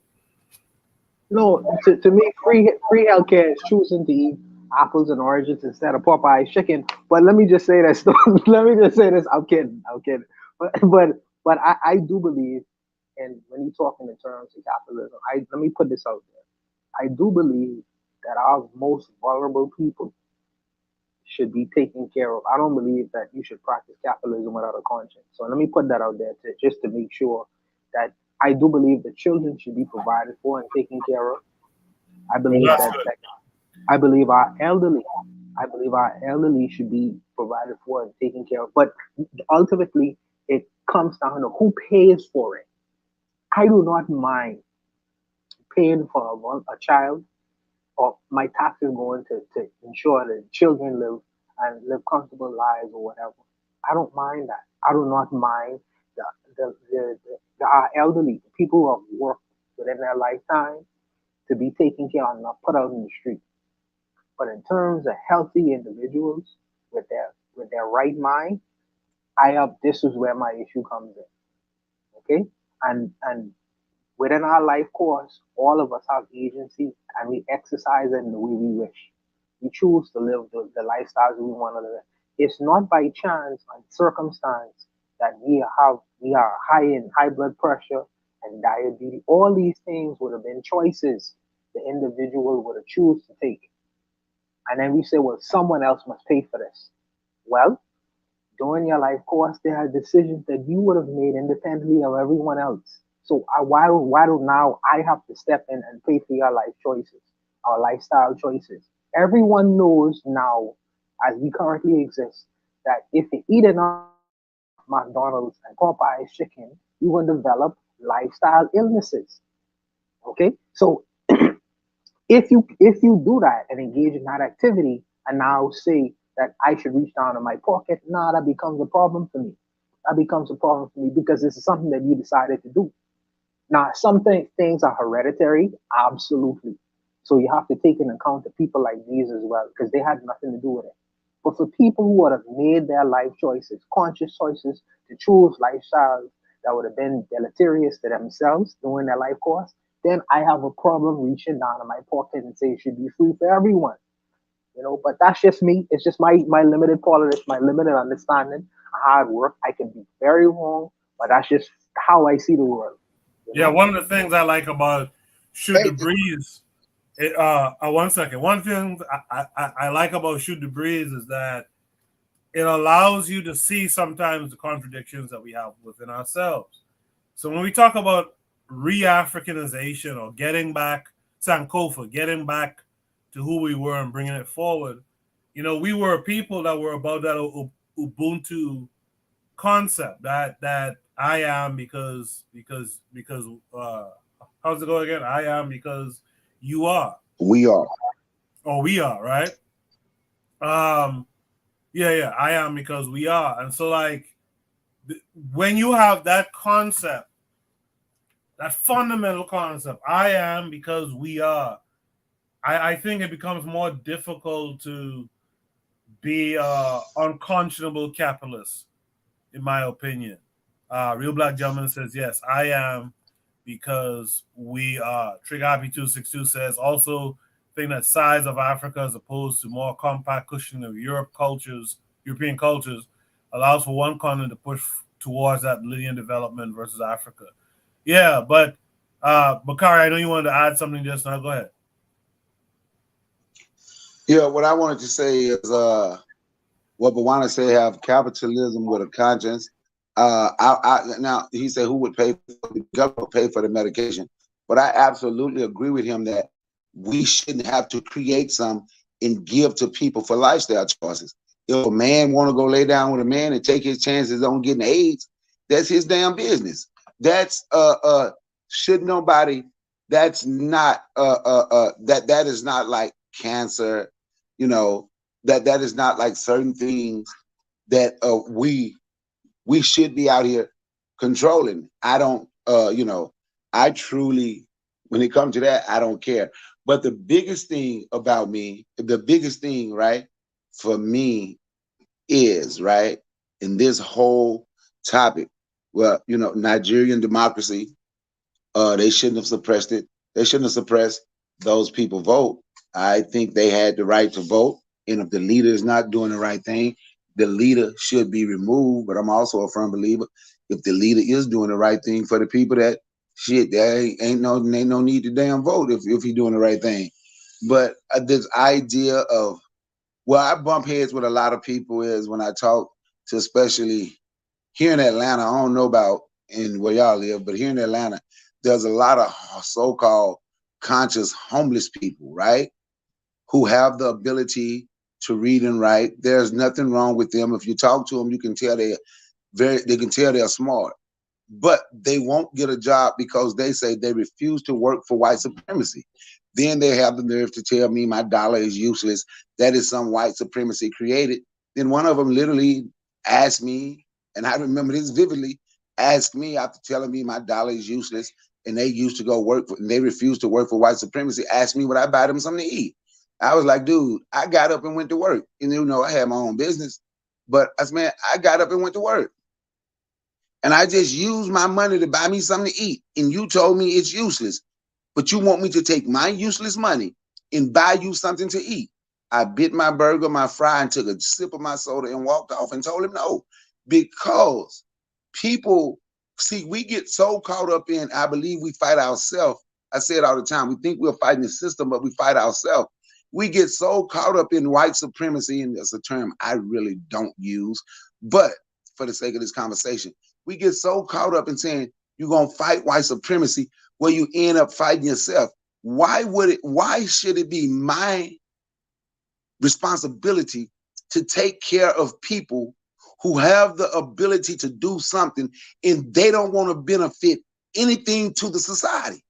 No, to me, free healthcare is choosing to eat apples and oranges instead of Popeye's chicken. But let me just say this. I'm kidding. But I do believe, and when you talking in terms of capitalism, let me put this out there. I do believe that our most vulnerable people should be taken care of. I don't believe that you should practice capitalism without a conscience. So let me put that out there just to make sure that I do believe that children should be provided for and taken care of. I believe I believe our elderly should be provided for and taken care of. But ultimately, it comes down to who pays for it. I do not mind paying for a child, or my taxes going to ensure that children live and live comfortable lives or whatever. I don't mind that. I do not mind our elderly, the people who have worked within their lifetime to be taken care of and not put out in the street. But in terms of healthy individuals with their right mind, this is where my issue comes in. Okay? And within our life course, all of us have agency and we exercise it in the way we wish. We choose to live the lifestyles we want to live. It's not by chance and circumstance that we are high in high blood pressure and diabetes. All these things would have been choices the individual would have choose to take. And then we say, well, someone else must pay for this. Well, during your life course, there are decisions that you would have made independently of everyone else. So why do now I have to step in and pay for your life choices, our lifestyle choices? Everyone knows now, as we currently exist, that if you eat enough McDonald's and Popeye's chicken, you will develop lifestyle illnesses. Okay, so if you do that and engage in that activity and now say that I should reach down in my pocket, nah, that becomes a problem for me. That becomes a problem for me because this is something that you decided to do. Now, some things are hereditary, absolutely. So you have to take into account the people like these as well, because they had nothing to do with it. But for people who would have made their life choices, conscious choices to choose lifestyles that would have been deleterious to themselves during their life course, then I have a problem reaching down in my pocket and say it should be free for everyone. But that's just me. It's just my limited politics, my limited understanding of how it works. I can be very wrong, but that's just how I see the world. Yeah, one of the things I like about Shoot the Breeze, one second. One thing I like about Shoot the Breeze is that it allows you to see sometimes the contradictions that we have within ourselves. So when we talk about re-Africanization or getting back, Sankofa, getting back to who we were and bringing it forward, we were a people that were about that Ubuntu concept that I am because how's it go again? I am because you are. We are. Oh, we are, right? Yeah, I am because we are. And so when you have that concept, that fundamental concept, I am because we are, I think it becomes more difficult to be unconscionable capitalist, in my opinion. Real Black Gentleman says, yes, I am because we are. Trigabi 262 says, also think that size of Africa as opposed to more compact cushioning of European cultures allows for one continent to push towards that linear development versus Africa. Yeah, but Bakari, I know you wanted to add something just now. Go ahead. Yeah, what I wanted to say is what Bawana said, have capitalism with a conscience. Now he said who would pay for the government pay for the medication, but I absolutely agree with him that we shouldn't have to create some and give to people for lifestyle choices. If a man want to go lay down with a man and take his chances on getting AIDS, that's his damn business. That's should nobody. That's not that is not like cancer. That is not like certain things that we should be out here controlling. I don't, I truly, when it comes to that, I don't care. But the biggest thing about me, the biggest thing, right, for me is, right, in this whole topic, well, Nigerian democracy, they shouldn't have suppressed it. They shouldn't have suppressed those people vote. I think they had the right to vote. And if the leader is not doing the right thing, the leader should be removed. But I'm also a firm believer, if the leader is doing the right thing for the people, that shit, there ain't no need to damn vote if he's doing the right thing. But this idea of, well, I bump heads with a lot of people is when I talk to, especially here in Atlanta, I don't know about in where y'all live, but here in Atlanta, there's a lot of so-called conscious homeless people, right? Who have the ability to read and write. There's nothing wrong with them. If you talk to them, you can tell they can tell they're smart, but they won't get a job because they say they refuse to work for white supremacy. Then they have the nerve to tell me my dollar is useless. That is some white supremacy created Then one of them literally asked me, and I remember this vividly, asked me after telling me my dollar is useless and they used to go work for, and they refused to work for white supremacy, asked me would I buy them something to eat. I was like, dude, I got up and went to work. And you know, I had my own business, but I said, man, I got up and went to work. And I just used my money to buy me something to eat. And you told me it's useless, but you want me to take my useless money and buy you something to eat. I bit my burger, my fry, and took a sip of my soda and walked off and told him no. Because people, see, we get so caught up in, I believe we fight ourselves. I say it all the time. We think we're fighting the system, but we fight ourselves. We get so caught up in white supremacy, and that's a term I really don't use, but for the sake of this conversation, we get so caught up in saying you're going to fight white supremacy where you end up fighting yourself. Why should it be my responsibility to take care of people who have the ability to do something and they don't want to benefit anything to the society?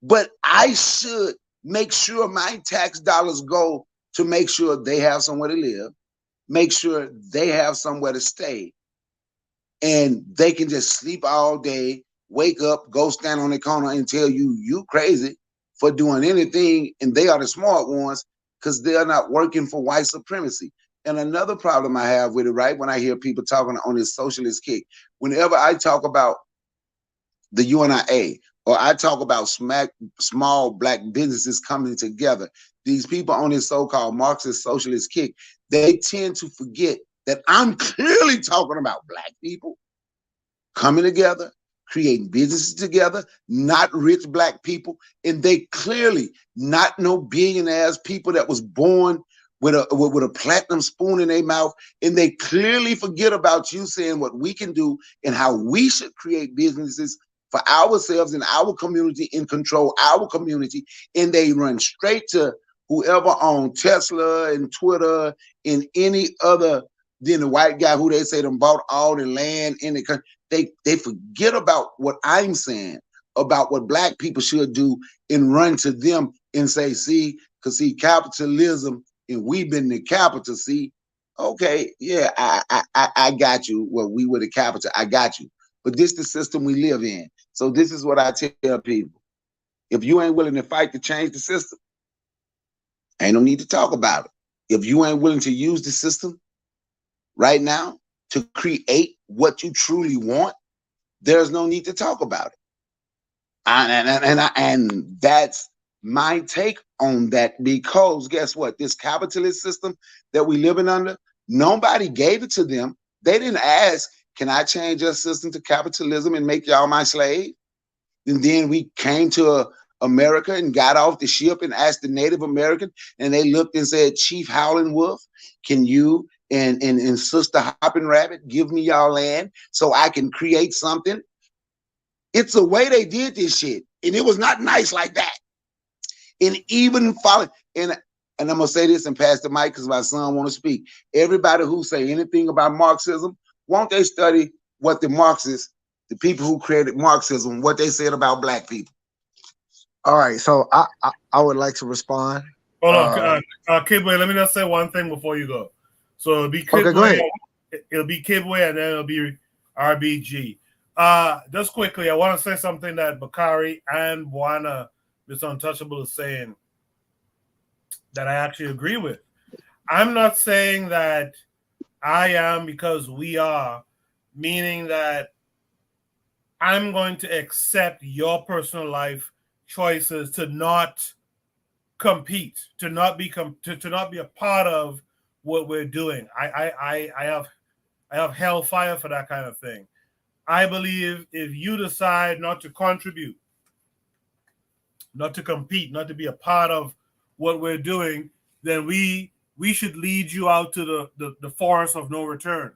But I should make sure my tax dollars go to make sure they have somewhere to live, make sure they have somewhere to stay, and they can just sleep all day, wake up, go stand on the corner and tell you crazy for doing anything, and they are the smart ones because they're not working for white supremacy. And another problem I have with it, right, when I hear people talking on this socialist kick, whenever I talk about the UNIA, or I talk about small black businesses coming together, these people on this so-called Marxist socialist kick, they tend to forget that I'm clearly talking about black people coming together, creating businesses together, not rich black people, and they clearly not no billionaires, people that was born with a platinum spoon in their mouth, and they clearly forget about you saying what we can do and how we should create businesses for ourselves and our community and control our community, and they run straight to whoever owns Tesla and Twitter and any other than the white guy who they say them bought all the land in the country. They forget about what I'm saying about what black people should do and run to them and say, see, because see, capitalism, and we've been the capital, see, okay, yeah, I got you. Well, we were the capital, I got you. But this is the system we live in. So this is what I tell people. If you ain't willing to fight to change the system, ain't no need to talk about it. If you ain't willing to use the system right now to create what you truly want, there's no need to talk about it. And that's my take on that, because guess what? This capitalist system that we living under, nobody gave it to them. They didn't ask, can I change your system to capitalism and make y'all my slave? And then we came to America and got off the ship and asked the Native American, and they looked and said, Chief Howlin' Wolf, can you and Sister Hoppin' Rabbit give me y'all land so I can create something? It's the way they did this shit, and it was not nice like that. And even following, and I'm gonna say this and pass the mic because my son want to speak. Everybody who say anything about Marxism, won't they study what the Marxists, the people who created Marxism, what they said about black people? All right, so I would like to respond. Hold on, Kidway, let me just say one thing before you go. So it'll be Kidway, okay, go ahead. It'll be Kidway, and then it'll be RBG. Just quickly, I want to say something that Bakari and Buana, Mr. Untouchable, is saying that I actually agree with. I'm not saying that I am because we are, meaning that I'm going to accept your personal life choices to not compete, to not be a part of what we're doing. I have hellfire for that kind of thing. I believe if you decide not to contribute, not to compete, not to be a part of what we're doing, then we should lead you out to the forest of no return.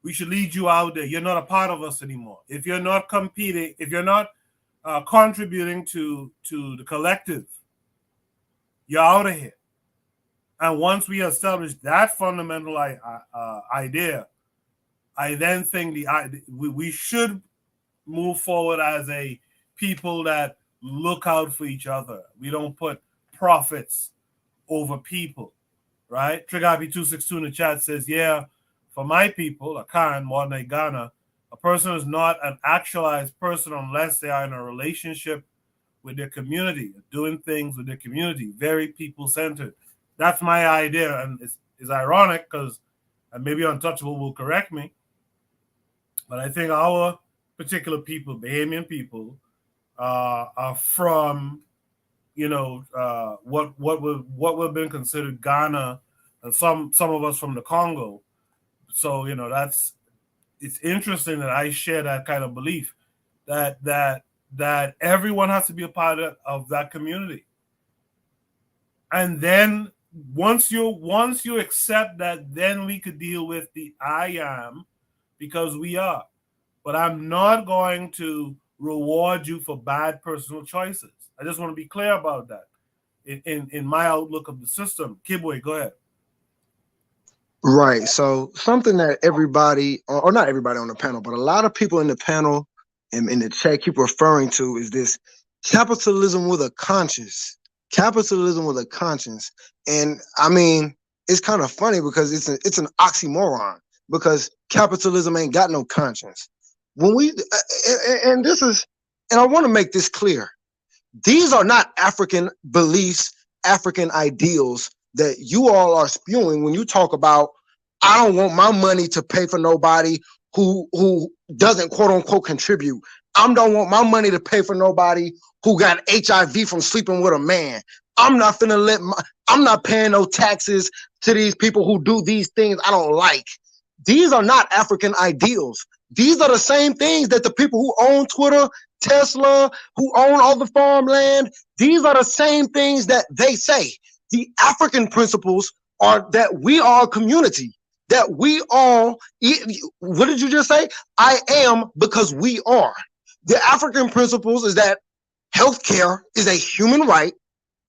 We should lead you out there. You're not a part of us anymore. If you're not competing, if you're not contributing to the collective, you're out of here. And once we establish that fundamental idea, I then think we should move forward as a people that look out for each other. We don't put profits over people, right? Trigapi262 in the chat says, yeah, for my people, Akan, modern Ghana, a person is not an actualized person unless they are in a relationship with their community, doing things with their community, very people-centered. That's my idea, and it's ironic because, and maybe Untouchable will correct me, but I think our particular people, Bahamian people, are from, what would have been considered Ghana, and some of us from the Congo. So it's interesting that I share that kind of belief that everyone has to be a part of that community. And then once you accept that, then we could deal with the I am, because we are. But I'm not going to reward you for bad personal choices. I just want to be clear about that in my outlook of the system. Kibwe, go ahead. Right. So something that everybody, or not everybody on the panel, but a lot of people in the panel and in the chat keep referring to is this capitalism with a conscience. Capitalism with a conscience. And I mean, it's kind of funny because it's an oxymoron, because capitalism ain't got no conscience. When we and I want to make this clear. These are not African beliefs, African ideals that you all are spewing when you talk about, I don't want my money to pay for nobody who doesn't quote unquote contribute. I don't want my money to pay for nobody who got HIV from sleeping with a man. I'm not paying no taxes to these people who do these things I don't like. These are not African ideals. These are the same things that the people who own Twitter, Tesla, who own all the farmland, these are the same things that they say. The African principles are that we are a community, that we all, what did you just say? I am because we are. The African principles is that healthcare is a human right.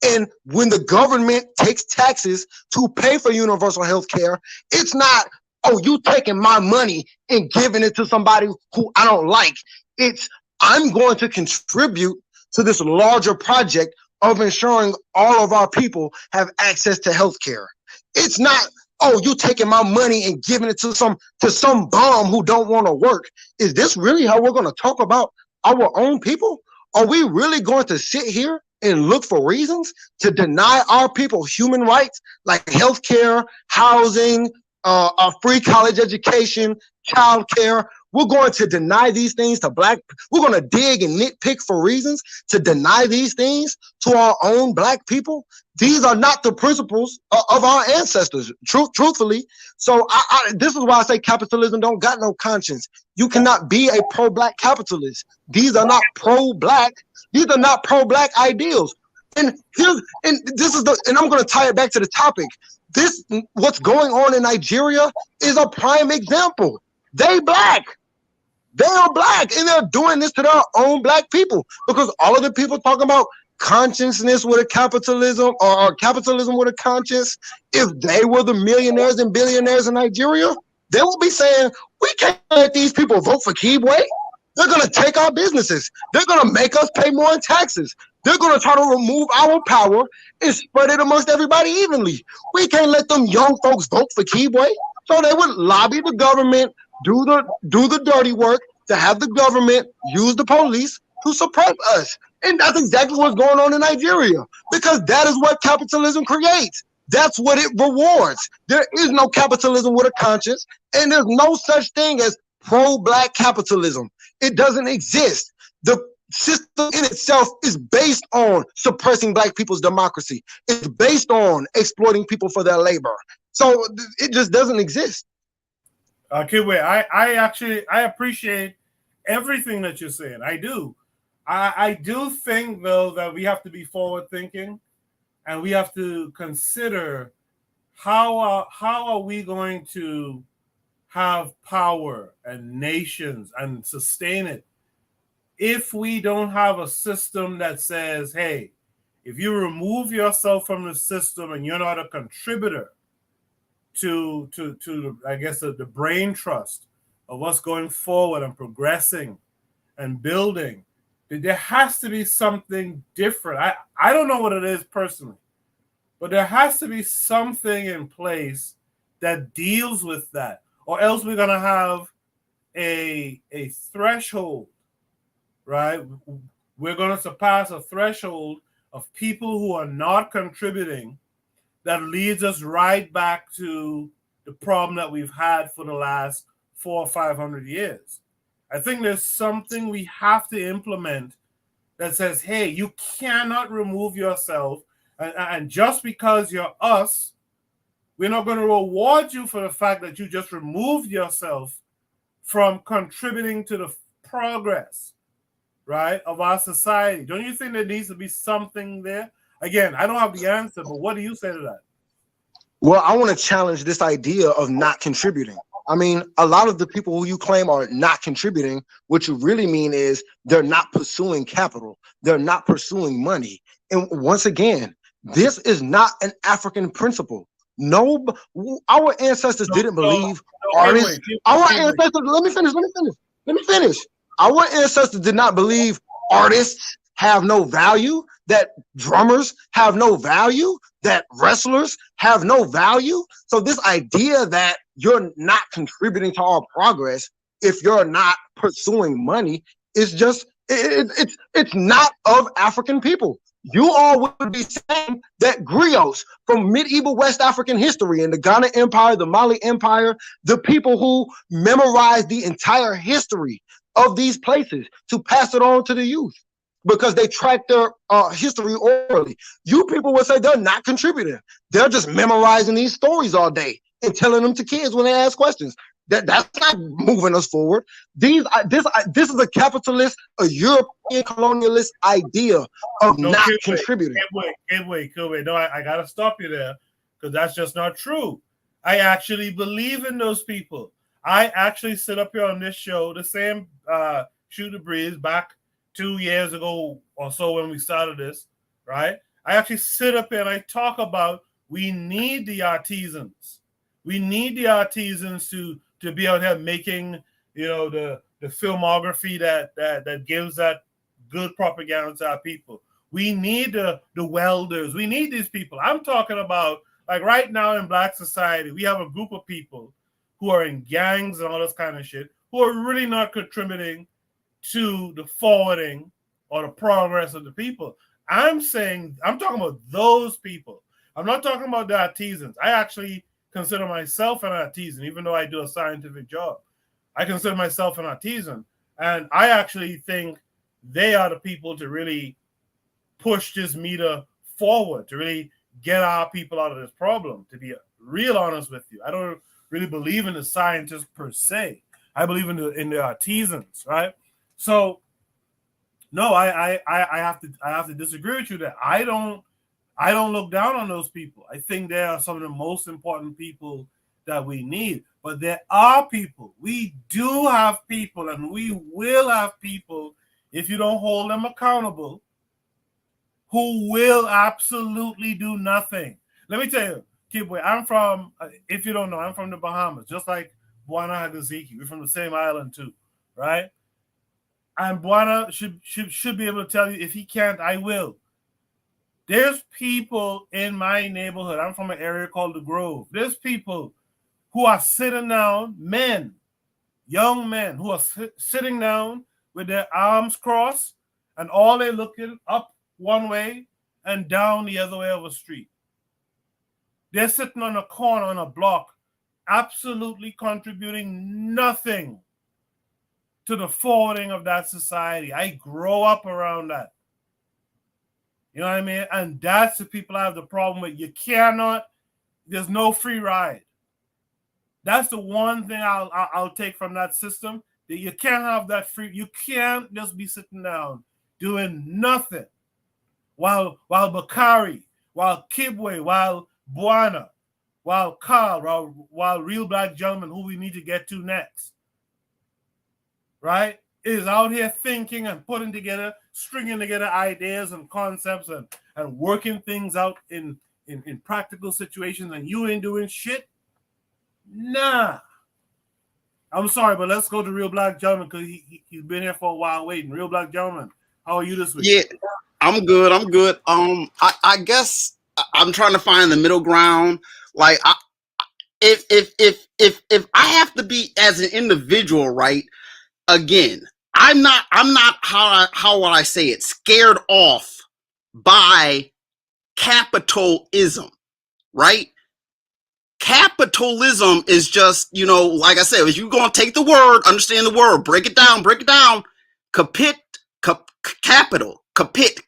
And when the government takes taxes to pay for universal health care, it's not, oh, you taking my money and giving it to somebody who I don't like. It's, I'm going to contribute to this larger project of ensuring all of our people have access to health care. It's not, oh, you taking my money and giving it to some bum who don't want to work. Is this really how we're going to talk about our own people? Are we really going to sit here and look for reasons to deny our people human rights like health care, housing, a free college education, child care? We're going to deny these things to black. We're going to dig and nitpick for reasons to deny these things to our own black people. These are not the principles of our ancestors, truthfully. So this is why I say capitalism don't got no conscience. You cannot be a pro-black capitalist. These are not pro-black. These are not pro-black ideals. And I'm going to tie it back to the topic. What's going on in Nigeria is a prime example. They black. They are black, and they're doing this to their own black people, because all of the people talking about consciousness with a capitalism or capitalism with a conscience, if they were the millionaires and billionaires in Nigeria, they will be saying, we can't let these people vote for Kibwe. They're going to take our businesses. They're going to make us pay more in taxes. They're going to try to remove our power and spread it amongst everybody evenly. We can't let them young folks vote for Kibwe. So they would lobby the government, do the dirty work, to have the government use the police to suppress us. And that's exactly what's going on in Nigeria, because that is what capitalism creates. That's what it rewards. There is no capitalism with a conscience, and there's no such thing as pro-black capitalism. It doesn't exist. The system in itself is based on suppressing black people's democracy. It's based on exploiting people for their labor. So it just doesn't exist. Kibwe, I appreciate everything that you're saying. I do. I do think, though, that we have to be forward thinking, and we have to consider how are we going to have power and nations and sustain it if we don't have a system that says, hey, if you remove yourself from the system and you're not a contributor to I guess the brain trust of us going forward and progressing and building, there has to be something different. I don't know what it is personally, but there has to be something in place that deals with that, or else we're gonna have a threshold, right? We're gonna surpass a threshold of people who are not contributing that leads us right back to the problem that we've had for the last 400 or 500 years. I think there's something we have to implement that says, hey, you cannot remove yourself, and just because you're us, we're not going to reward you for the fact that you just removed yourself from contributing to the progress, right, of our society. Don't you think there needs to be something there? Again, I don't have the answer, but what do you say to that? Well, I want to challenge this idea of not contributing. I mean, a lot of the people who you claim are not contributing, what you really mean is they're not pursuing capital. They're not pursuing money. And once again, this is not an African principle. No, our ancestors didn't believe artists. Our ancestors, let me finish. Our ancestors did not believe artists have no value, that drummers have no value, that wrestlers have no value. So this idea that you're not contributing to our progress if you're not pursuing money is just, it's not of African people. You all would be saying that griots from medieval West African history and the Ghana Empire, the Mali Empire, the people who memorized the entire history of these places to pass it on to the youth, because they track their history orally. You people would say they're not contributing. They're just memorizing these stories all day and telling them to kids when they ask questions. That's not moving us forward. This is a capitalist, a European colonialist idea of not contributing. Wait. No, I got to stop you there, because that's just not true. I actually believe in those people. I actually sit up here on this show, the same Shoot the Breeze back 2 years ago or so when we started this, right? I actually sit up here and I talk about we need the artisans. We need the artisans to be out here making, the filmography that gives that good propaganda to our people. We need the welders. We need these people. I'm talking about, like, right now in Black society, we have a group of people who are in gangs and all this kind of shit, who are really not contributing to the forwarding or the progress of the people. I'm talking about those people. I'm not talking about the artisans. I actually consider myself an artisan, even though I do a scientific job. I consider myself an artisan, and I actually think they are the people to really push this meter forward, to really get our people out of this problem. To be real honest with you, I don't really believe in the scientists per se. I believe in the artisans, right? So, no, I have to disagree with you there. I don't look down on those people. I think they are some of the most important people that we need. But there are people. We do have people, and we will have people, if you don't hold them accountable, who will absolutely do nothing. Let me tell you, Kibwe, I'm from, if you don't know, I'm from the Bahamas, just like Bwana Hagaziki. We're from the same island too, right? And Bwana should be able to tell you, if he can't, I will. There's people in my neighborhood. I'm from an area called the Grove. There's people who are sitting down, young men, who are sitting down with their arms crossed, and all they're looking up one way and down the other way of a street. They're sitting on a corner on a block, absolutely contributing nothing to the forwarding of that society. I grow up around that. You know what I mean? And that's the people I have the problem with. You cannot, there's no free ride. That's the one thing I'll take from that system, that you can't have that free, you can't just be sitting down doing nothing while Bakari, while Kibwe, while Bwana, while Carl, while Real Black Gentlemen, who we need to get to next, right, is out here thinking and putting together, stringing together ideas and concepts and working things out in practical situations, and you ain't doing shit. Nah. I'm sorry, but let's go to Real Black Gentleman, because he's been here for a while waiting. Real Black Gentleman, how are you this week? Yeah, I'm good. I guess I'm trying to find the middle ground. Like, if I have to be as an individual, right? Again, I'm not how would I say it, scared off by capitalism, right? Capitalism is just, like I said, if you're going to take the word, understand the word, break it down. Capital, capit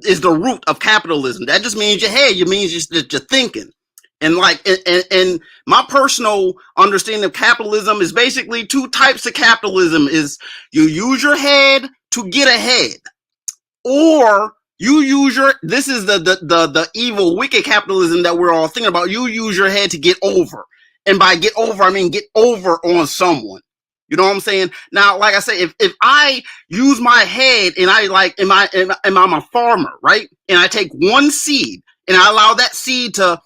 is the root of capitalism. That just means your head. It means just you're thinking. And like, and my personal understanding of capitalism is basically two types of capitalism: is you use your head to get ahead, or you use this is the evil, wicked capitalism that we're all thinking about. You use your head to get over. And by get over, I mean get over on someone. You know what I'm saying? Now, like I say, if I use my head and I like, I'm a farmer, right? And I take one seed and I allow that seed to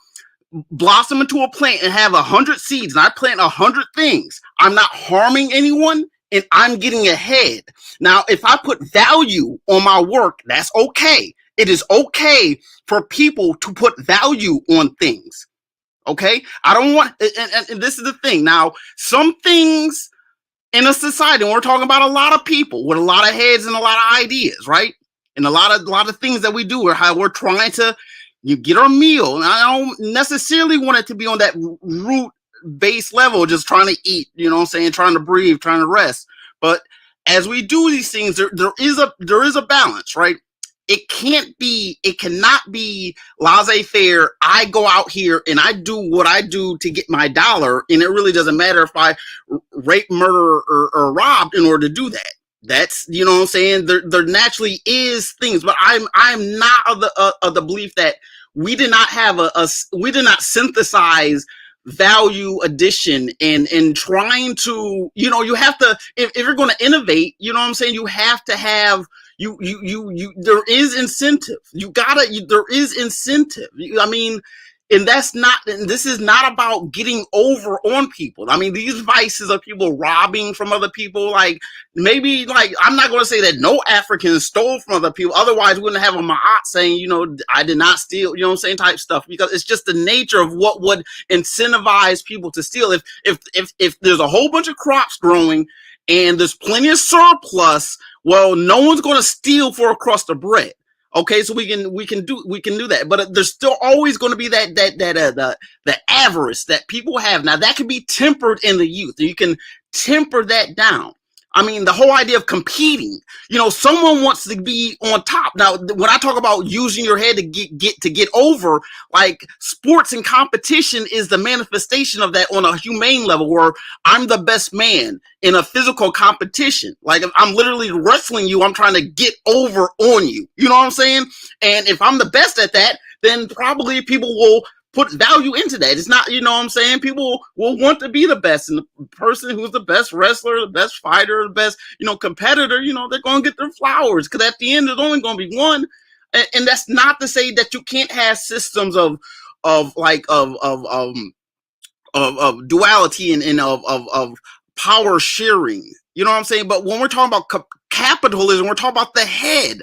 blossom into a plant and have 100 seeds, and I plant 100 things, I'm not harming anyone and I'm getting ahead. Now, if I put value on my work, that's okay. It is okay for people to put value on things. Okay? I don't want, and this is the thing. Now, some things in a society, and we're talking about a lot of people with a lot of heads and a lot of ideas, right? And a lot of things that we do, or how we're trying to get our meal. And I don't necessarily want it to be on that root base level, just trying to eat, you know what I'm saying, trying to breathe, trying to rest. But as we do these things, there is a balance, right? It cannot be laissez-faire. I go out here and I do what I do to get my dollar, and it really doesn't matter if I rape, murder, or robbed in order to do that. That's, you know what I'm saying? There naturally is things, but I'm not of the belief that we did not have we did not synthesize value addition and trying to, you have to, if you're going to innovate, you know what I'm saying? You have to have, there is incentive. There is incentive. I mean, and this is not about getting over on people. I mean, these vices of people robbing from other people, like, maybe, like, I'm not going to say that no Africans stole from other people. Otherwise, we wouldn't have a Ma'at saying, I did not steal, you know what I'm saying, type stuff, because it's just the nature of what would incentivize people to steal. If there's a whole bunch of crops growing and there's plenty of surplus, well, no one's going to steal for a crust of bread. Okay, so we can do that, but there's still always going to be the avarice that people have. Now, that can be tempered in the youth. You can temper that down. I mean, the whole idea of competing, someone wants to be on top. Now, when I talk about using your head to get over, like, sports and competition is the manifestation of that on a humane level, where I'm the best man in a physical competition. Like, if I'm literally wrestling you, I'm trying to get over on you. You know what I'm saying? And if I'm the best at that, then probably people will put value into that. It's not, you know what I'm saying? People will want to be the best, and the person who's the best wrestler, the best fighter, the best, competitor, they're going to get their flowers, because at the end, there's only going to be one. And that's not to say that you can't have systems of duality and of power sharing. You know what I'm saying? But when we're talking about capitalism, we're talking about the head.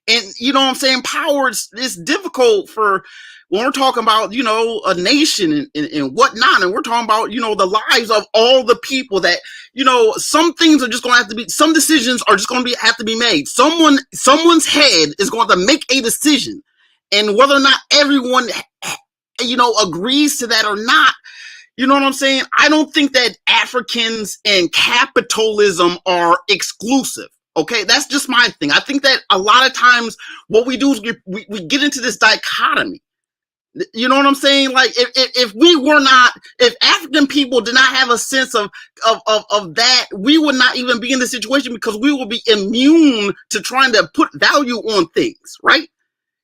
And, you know what I'm saying? Power is difficult for, when we're talking about, a nation and whatnot, and we're talking about, the lives of all the people that, some things are just going to have to be, some decisions are just going to have to be made. Someone's head is going to make a decision. And whether or not everyone, agrees to that or not, you know what I'm saying? I don't think that Africans and capitalism are exclusive. Okay, that's just my thing. I think that a lot of times what we do is we get into this dichotomy. You know what I'm saying? Like, if African people did not have a sense of that, we would not even be in this situation, because we will be immune to trying to put value on things, right?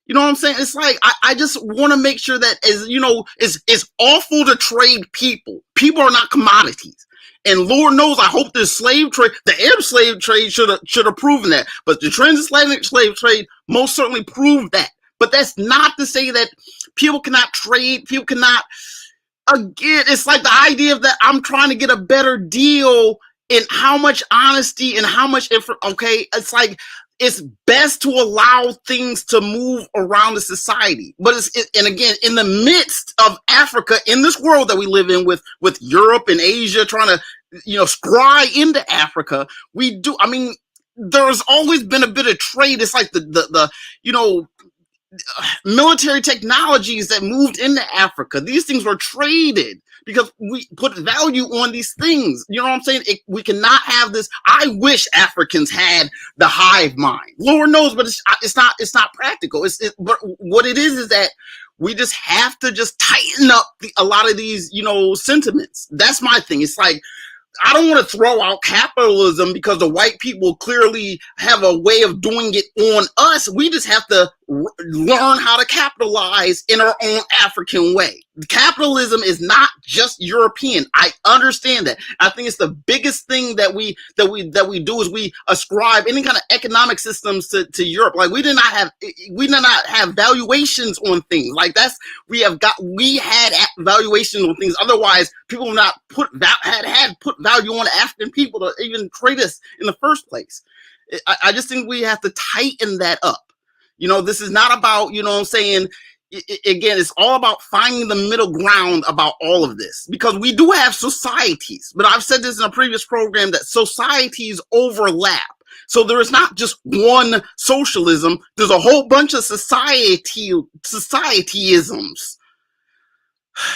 You know what I'm saying? It's like, I just want to make sure that, it's awful to trade people. People are not commodities. And Lord knows, I hope the slave trade, the Arab slave trade should have proven that. But the transatlantic slave trade most certainly proved that. But that's not to say that people cannot trade, people cannot, again, it's like the idea of that I'm trying to get a better deal, in how much honesty and how much okay, it's like, it's best to allow things to move around the society. But and again, in the midst of Africa, in this world that we live in with Europe and Asia trying to, scry into Africa, there's always been a bit of trade. It's like the military technologies that moved into Africa. These things were traded because we put value on these things. You know what I'm saying? We cannot have this. I wish Africans had the hive mind. Lord knows, but it's not practical. But what it is that we just have to just tighten up a lot of these, sentiments. That's my thing. It's like, I don't want to throw out capitalism because the white people clearly have a way of doing it on us. We just have to learn how to capitalize in our own African way. Capitalism is not just European. I understand that. I think it's the biggest thing that we do is we ascribe any kind of economic systems to Europe. Like we did not have valuations on things. Like we had valuations on things. Otherwise, people would not put value on African people to even trade us in the first place. I just think we have to tighten that up. This is not about, again, it's all about finding the middle ground about all of this, because we do have societies, but I've said this in a previous program that societies overlap. So there is not just one socialism. There's a whole bunch of societyisms.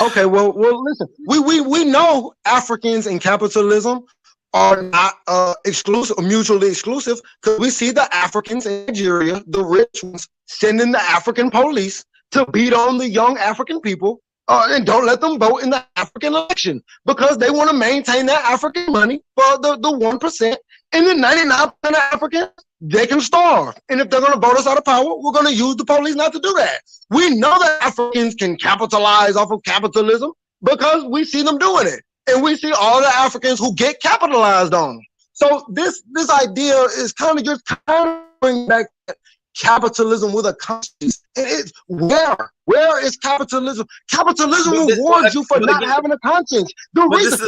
Okay, well, listen. We know Africans and capitalism are not exclusive, mutually exclusive, because we see the Africans in Nigeria, the rich ones, sending the African police to beat on the young African people and don't let them vote in the African election because they want to maintain that African money for the 1%, and the 99% of Africans, they can starve. And if they're going to vote us out of power, we're going to use the police not to do that. We know that Africans can capitalize off of capitalism because we see them doing it. And we see all the Africans who get capitalized on. So this idea is kind of just bringing back capitalism with a conscience. And it's where is capitalism? Capitalism rewards you for not having a conscience. The reason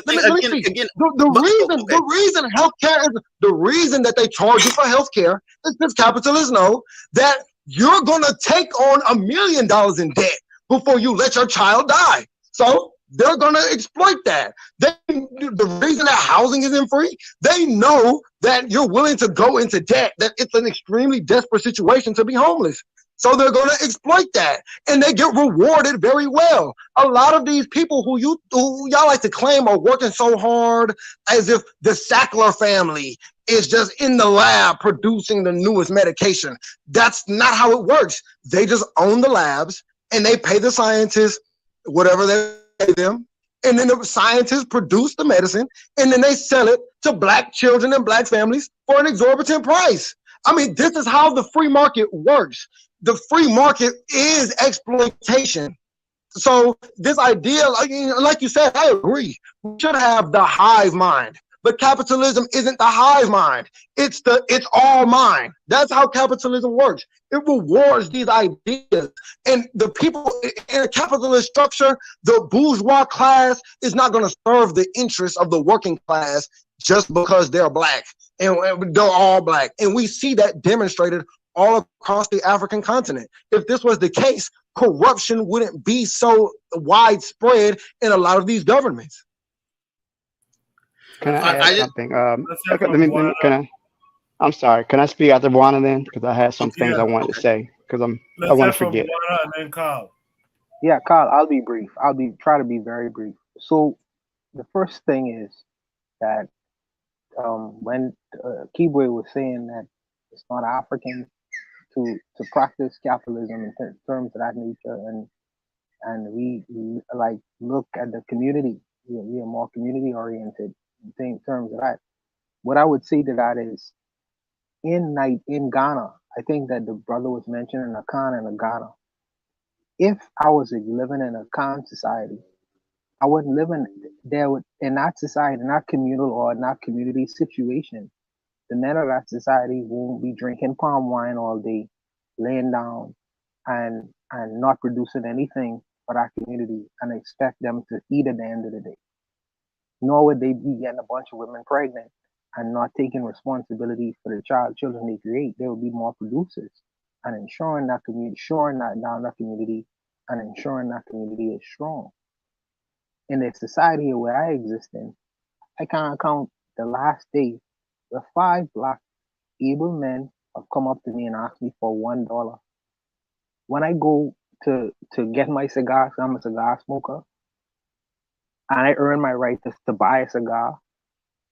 that they charge you for healthcare is because capitalists know that you're gonna take on $1 million in debt before you let your child die. So they're going to exploit that. The reason that housing isn't free, they know that you're willing to go into debt, that it's an extremely desperate situation to be homeless. So they're going to exploit that, and they get rewarded very well. A lot of these people who y'all like to claim are working so hard, as if the Sackler family is just in the lab producing the newest medication. That's not how it works. They just own the labs, and they pay the scientists whatever they pay them, and then the scientists produce the medicine, and then they sell it to black children and black families for an exorbitant price. I mean, this is how the free market works. The free market is exploitation. So this idea, like you said, I agree. We should have the hive mind. But capitalism isn't the hive mind. It's all mine. That's how capitalism works. It rewards these ideas. And the people in a capitalist structure, the bourgeois class is not going to serve the interests of the working class just because they're black. And they're all black. And we see that demonstrated all across the African continent. If this was the case, corruption wouldn't be so widespread in a lot of these governments. Can I add something? Okay, I'm sorry. Can I speak after Juana then? Because I had some things I wanted to say. Because I want to forget. And then Carl. Yeah, Kyle, I'll be brief. Try to be very brief. So the first thing is that when Kibwe was saying that it's not African to practice capitalism in terms of that nature, and we like look at the community. We are more community oriented in terms of that. What I would say to that is, in Ghana, I think that the brother was mentioning Akan and Ghana. If I was living in a Akan society, I wouldn't live in that society, in that communal or in that community situation. The men of that society won't be drinking palm wine all day, laying down and not producing anything for that community and expect them to eat at the end of the day. Nor would they be getting a bunch of women pregnant and not taking responsibility for the children they create, there will be more producers and ensuring that community, ensuring that down that community, and ensuring that community is strong. In the society where I exist in, I can't count the last day where 5 black able men have come up to me and asked me for $1. When I go to get my cigars, I'm a cigar smoker, and I earn my right to buy a cigar,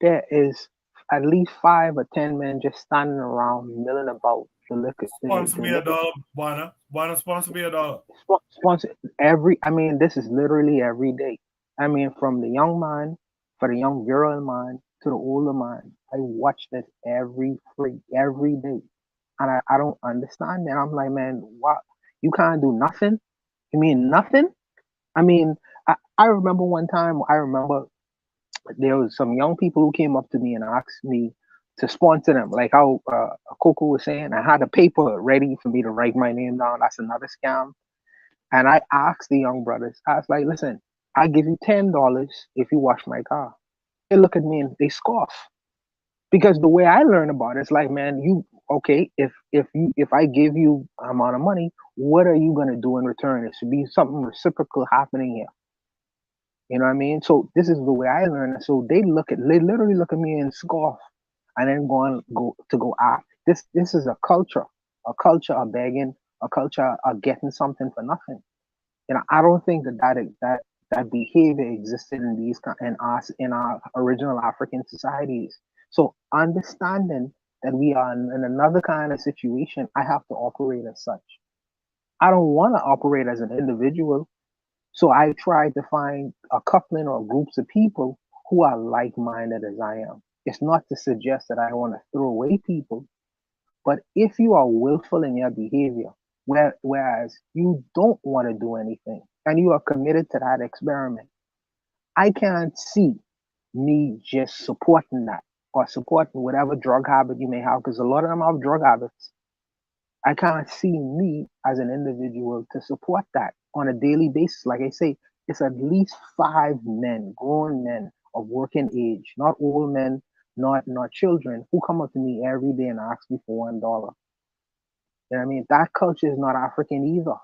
there is at least 5 or 10 men just standing around milling about the liquor. Sponsor me $1, Buana. Buana, sponsor me $1. Sponsor I mean, this is literally every day. I mean, from the young man, for the young girl man, to the older man. I watch this every day. And I don't understand that. I'm like, man, what? You can't do nothing? You mean nothing? I mean, I remember one time, there was some young people who came up to me and asked me to sponsor them. Like how Coco was saying, I had a paper ready for me to write my name down. That's another scam. And I asked the young brothers, I was like, listen, I give you $10 if you wash my car. They look at me and they scoff. Because the way I learn about it, it's like, man, if I give you amount of money, what are you gonna do in return? It should be something reciprocal happening here. You know what I mean? So this is the way I learn it. So they literally look at me and scoff, and then go act. This is a culture of begging, a culture of getting something for nothing. You know, I don't think that behavior existed in our original African societies. So understanding that we are in another kind of situation, I have to operate as such. I don't want to operate as an individual. So I try to find a coupling or groups of people who are like-minded as I am. It's not to suggest that I want to throw away people, but if you are willful in your behavior, whereas you don't want to do anything and you are committed to that experiment, I can't see me just supporting that or supporting whatever drug habit you may have, because a lot of them have drug habits. I can't see me as an individual to support that on a daily basis. Like I say, it's at least 5 men, grown men of working age, not old men, not children, who come up to me every day and ask me for $1. You know what I mean? That culture is not African either.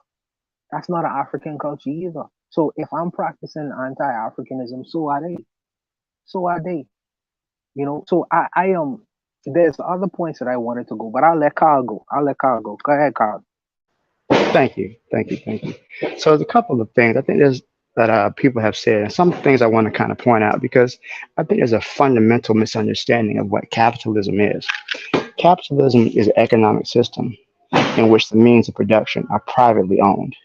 That's not an African culture either. So if I'm practicing anti-Africanism, so are they. So are they. You know, so I there's other points that I wanted to go, but I'll let Carl go. Go ahead, Carl. Thank you. So there's a couple of things I think that people have said, and some things I want to kind of point out because I think there's a fundamental misunderstanding of what capitalism is. Capitalism is an economic system in which the means of production are privately owned.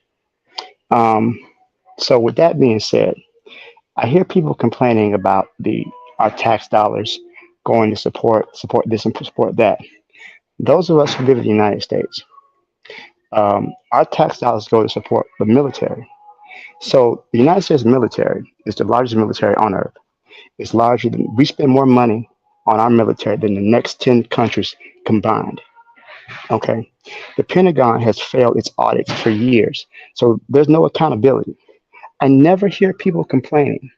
So with that being said, I hear people complaining about our tax dollars going to support this and support that. Those of us who live in the United States, our tax dollars go to support the military. So the United States military is the largest military on earth. It's larger than we spend more money on our military than the next 10 countries combined. Okay. The Pentagon has failed its audits for years. So there's no accountability. I never hear people complaining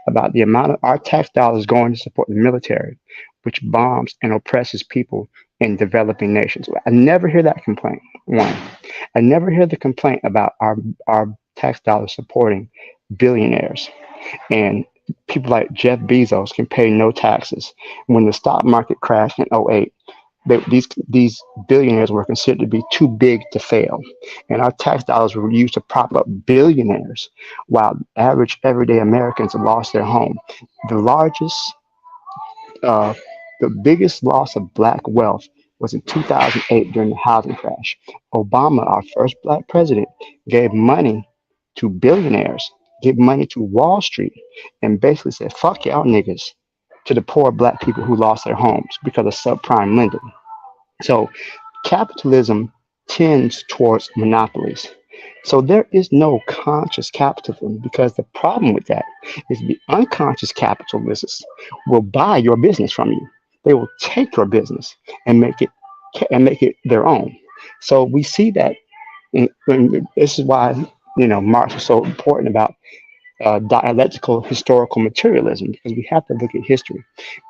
about the amount of our tax dollars going to support the military, which bombs and oppresses people in developing nations. I never hear that complaint. One, I never hear the complaint about our tax dollars supporting billionaires and people like Jeff Bezos can pay no taxes. When the stock market crashed in '08, these billionaires were considered to be too big to fail. And our tax dollars were used to prop up billionaires while average everyday Americans lost their home. The biggest loss of black wealth was in 2008 during the housing crash. Obama, our first black president, gave money to billionaires, gave money to Wall Street, and basically said, fuck y'all niggas, to the poor black people who lost their homes because of subprime lending. So capitalism tends towards monopolies. So there is no conscious capitalism because the problem with that is the unconscious capitalists will buy your business from you. They will take your business and make it their own. So we see that, and this is why Marx was so important about dialectical historical materialism, because we have to look at history.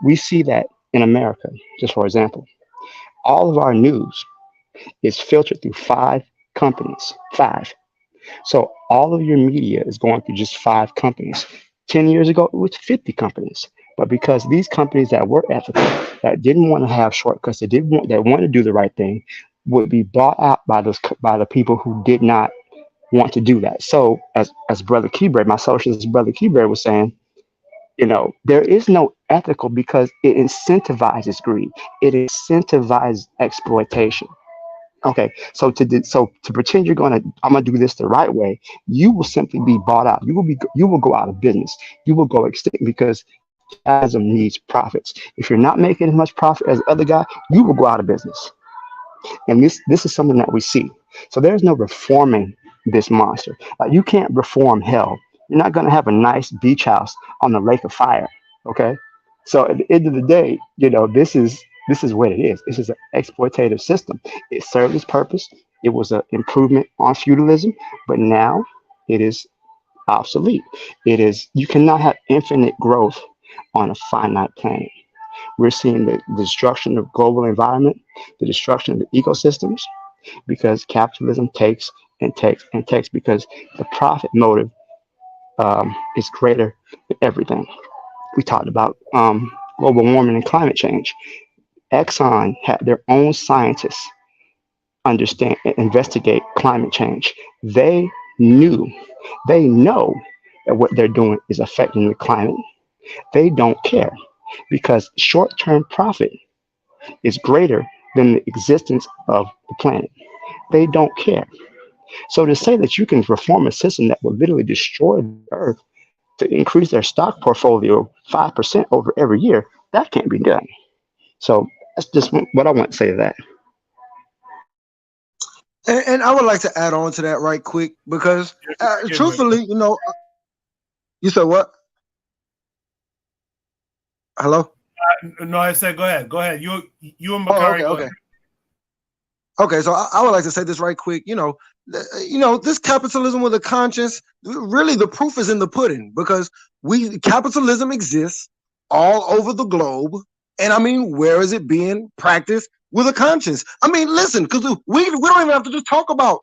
We see that in America, just for example, all of our news is filtered through 5 companies. 5. So all of your media is going through just 5 companies. 10 years ago, it was 50 companies. But because these companies that were ethical, that didn't want to have shortcuts, that wanted to do the right thing, would be bought out by the people who did not want to do that. So as Brother Keybrand, my socialist brother Keybrand was saying, there is no ethical because it incentivizes greed. It incentivizes exploitation. Okay, so to pretend I'm gonna do this the right way, you will simply be bought out. You will go out of business. You will go extinct because capitalism needs profits. If you're not making as much profit as the other guy, you will go out of business. And this is something that we see. So there's no reforming this monster. Like you can't reform hell. You're not gonna have a nice beach house on the lake of fire. Okay. So at the end of the day, this is what it is. This is an exploitative system. It served its purpose. It was an improvement on feudalism, but now it is obsolete. You cannot have infinite growth on a finite planet. We're seeing the destruction of global environment, the destruction of the ecosystems, because capitalism takes and takes and takes because the profit motive is greater than everything. We talked about global warming and climate change. Exxon had their own scientists investigate climate change. They know that what they're doing is affecting the climate. They don't care because short-term profit is greater than the existence of the planet. They don't care. So to say that you can reform a system that will literally destroy the earth to increase their stock portfolio 5% over every year, that can't be done. So that's just what I want to say to that. And I would like to add on to that right quick because truthfully, you said what? Hello? No, I said go ahead. You and Bakari. Okay. Okay, so I would like to say this right quick. This capitalism with a conscience, really the proof is in the pudding because capitalism exists all over the globe. And I mean, where is it being practiced with a conscience? I mean, listen, because we don't even have to just talk about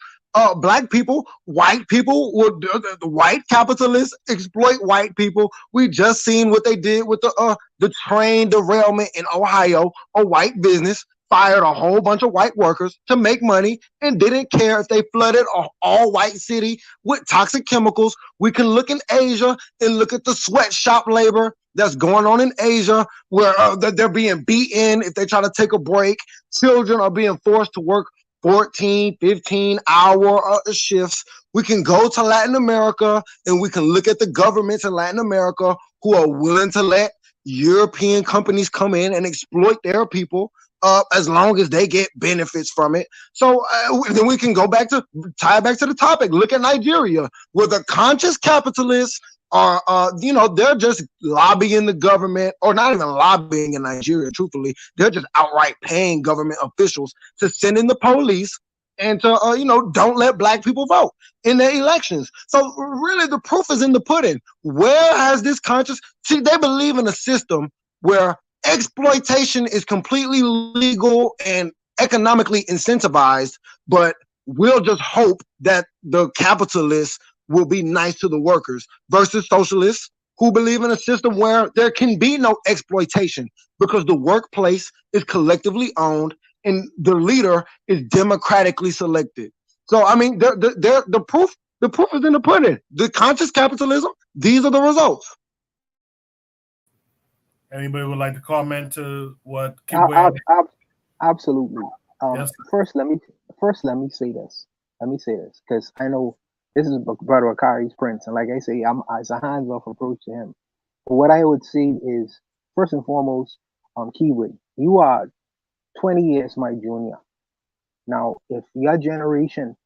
black people, white people, the white capitalists exploit white people. We just seen what they did with the train derailment in Ohio, a white business fired a whole bunch of white workers to make money and didn't care if they flooded an all-white city with toxic chemicals. We can look in Asia and look at the sweatshop labor that's going on in Asia where they're being beaten if they try to take a break. Children are being forced to work 14, 15-hour shifts. We can go to Latin America and we can look at the governments in Latin America who are willing to let European companies come in and exploit their people as long as they get benefits from it. So then we can tie back to the topic. Look at Nigeria, where the conscious capitalists are, they're just lobbying the government, or not even lobbying in Nigeria, truthfully. They're just outright paying government officials to send in the police and to, don't let black people vote in their elections. So really the proof is in the pudding. Where has this conscious, see, they believe in a system where exploitation is completely legal and economically incentivized, but we'll just hope that the capitalists will be nice to the workers versus socialists who believe in a system where there can be no exploitation because the workplace is collectively owned and the leader is democratically selected. So I mean, the proof is in the pudding. The conscious capitalism, these are the results. Anybody would like to comment to what? Absolutely. Yes. First, let me say this. Because I know this is Brother Akari's Prince, and like I say, it's a hands-off approach to him. But what I would say is, first and foremost, Kiwi, you are 20 years my junior. Now, if your generation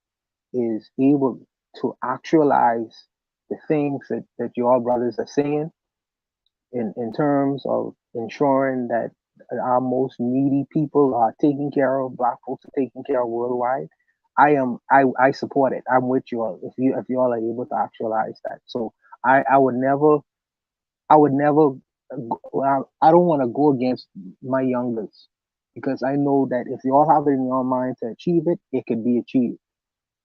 is able to actualize the things that your brothers are saying in terms of ensuring that our most needy people are taken care of, black folks are taken care of worldwide, I support it. I'm with you all if you all are able to actualize that. So I would never well, I don't want to go against my youngers because I know that if you all have it in your mind to achieve it, it can be achieved.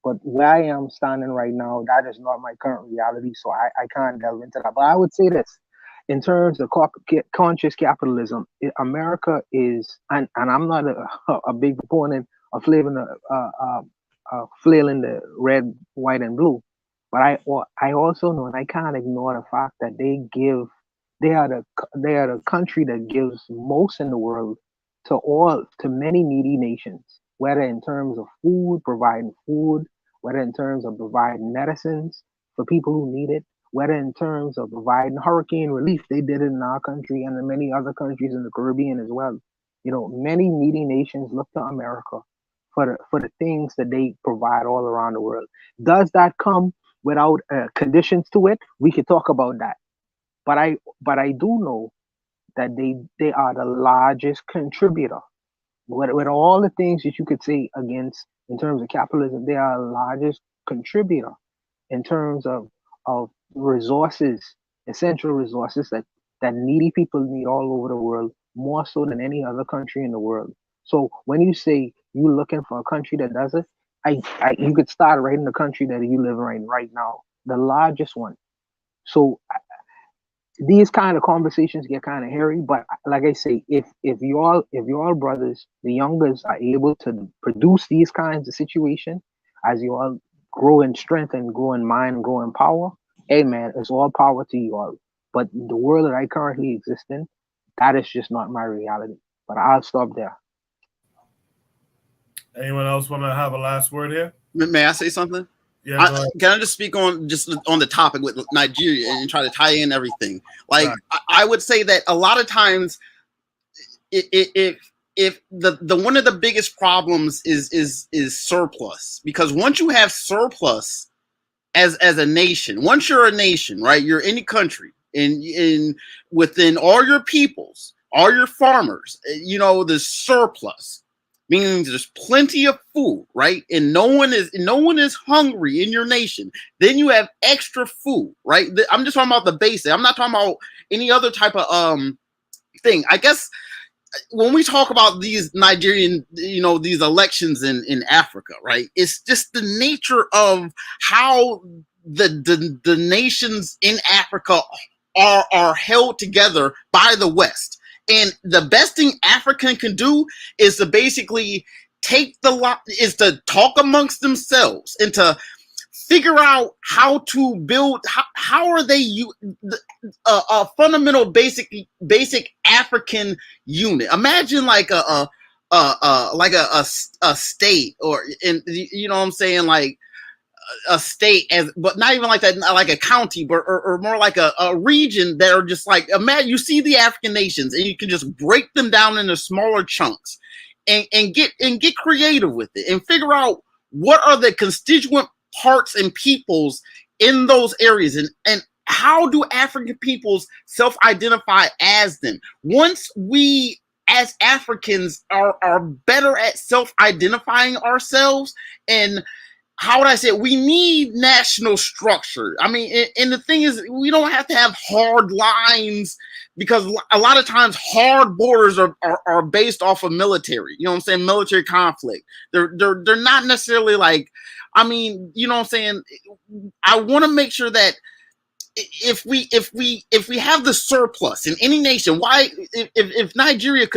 But where I am standing right now, that is not my current reality, so I can't delve into that. But I would say this, in terms of conscious capitalism, America is, and I'm not a big proponent of flailing the red, white, and blue, but I also know, and I can't ignore the fact that they are the country that gives most in the world to many needy nations, whether in terms of providing food, whether in terms of providing medicines for people who need it, whether in terms of providing hurricane relief. They did it in our country and in many other countries in the Caribbean as well. You know, many needy nations look to America for the things that they provide all around the world. Does that come without conditions to it? We could talk about that. But I do know that they are the largest contributor. With all the things that you could say against in terms of capitalism, they are the largest contributor in terms of resources, essential resources that needy people need all over the world, more so than any other country in the world. So when you say you're looking for a country that does it, you could start right in the country that you live in right now, the largest one. So these kind of conversations get kind of hairy, but like I say, if you all brothers, the youngers, are able to produce these kinds of situations as you all grow in strength and grow in mind and grow in power, hey man, it's all power to you all. But the world that I currently exist in, that is just not my reality. But I'll stop there. Anyone else want to have a last word here? May I say something? Yeah, can I just speak on the topic with Nigeria and try to tie in everything? Like, right. I would say that a lot of times, if the one of the biggest problems is surplus, because once you have surplus as a nation, once you're a nation, right? You're any country, in within all your peoples, all your farmers, you know, the surplus. Meaning there's plenty of food, right? And no one is hungry in your nation. Then you have extra food, right? I'm just talking about the basic. I'm not talking about any other type of thing. I guess when we talk about these Nigerian, you know, these elections in Africa, right? It's just the nature of how the nations in Africa are held together by the West. And the best thing African can do is to basically is to talk amongst themselves and to figure out how to build, how are they a fundamental basic African unit. Imagine like a state, or you know what I'm saying, like a state, but not even like that, not like a county, but or more like a region that are just like, imagine you see the African nations and you can just break them down into smaller chunks and get creative with it and figure out what are the constituent parts and peoples in those areas, and how do African peoples self-identify as them. Once we as Africans are better at self-identifying ourselves, and how would I say it? We need national structure. I mean, and the thing is, we don't have to have hard lines, because a lot of times hard borders are based off of military. You know what I'm saying? Military conflict. They're not necessarily like, I mean, you know what I'm saying? I want to make sure that if we have the surplus in any nation, why if Nigeria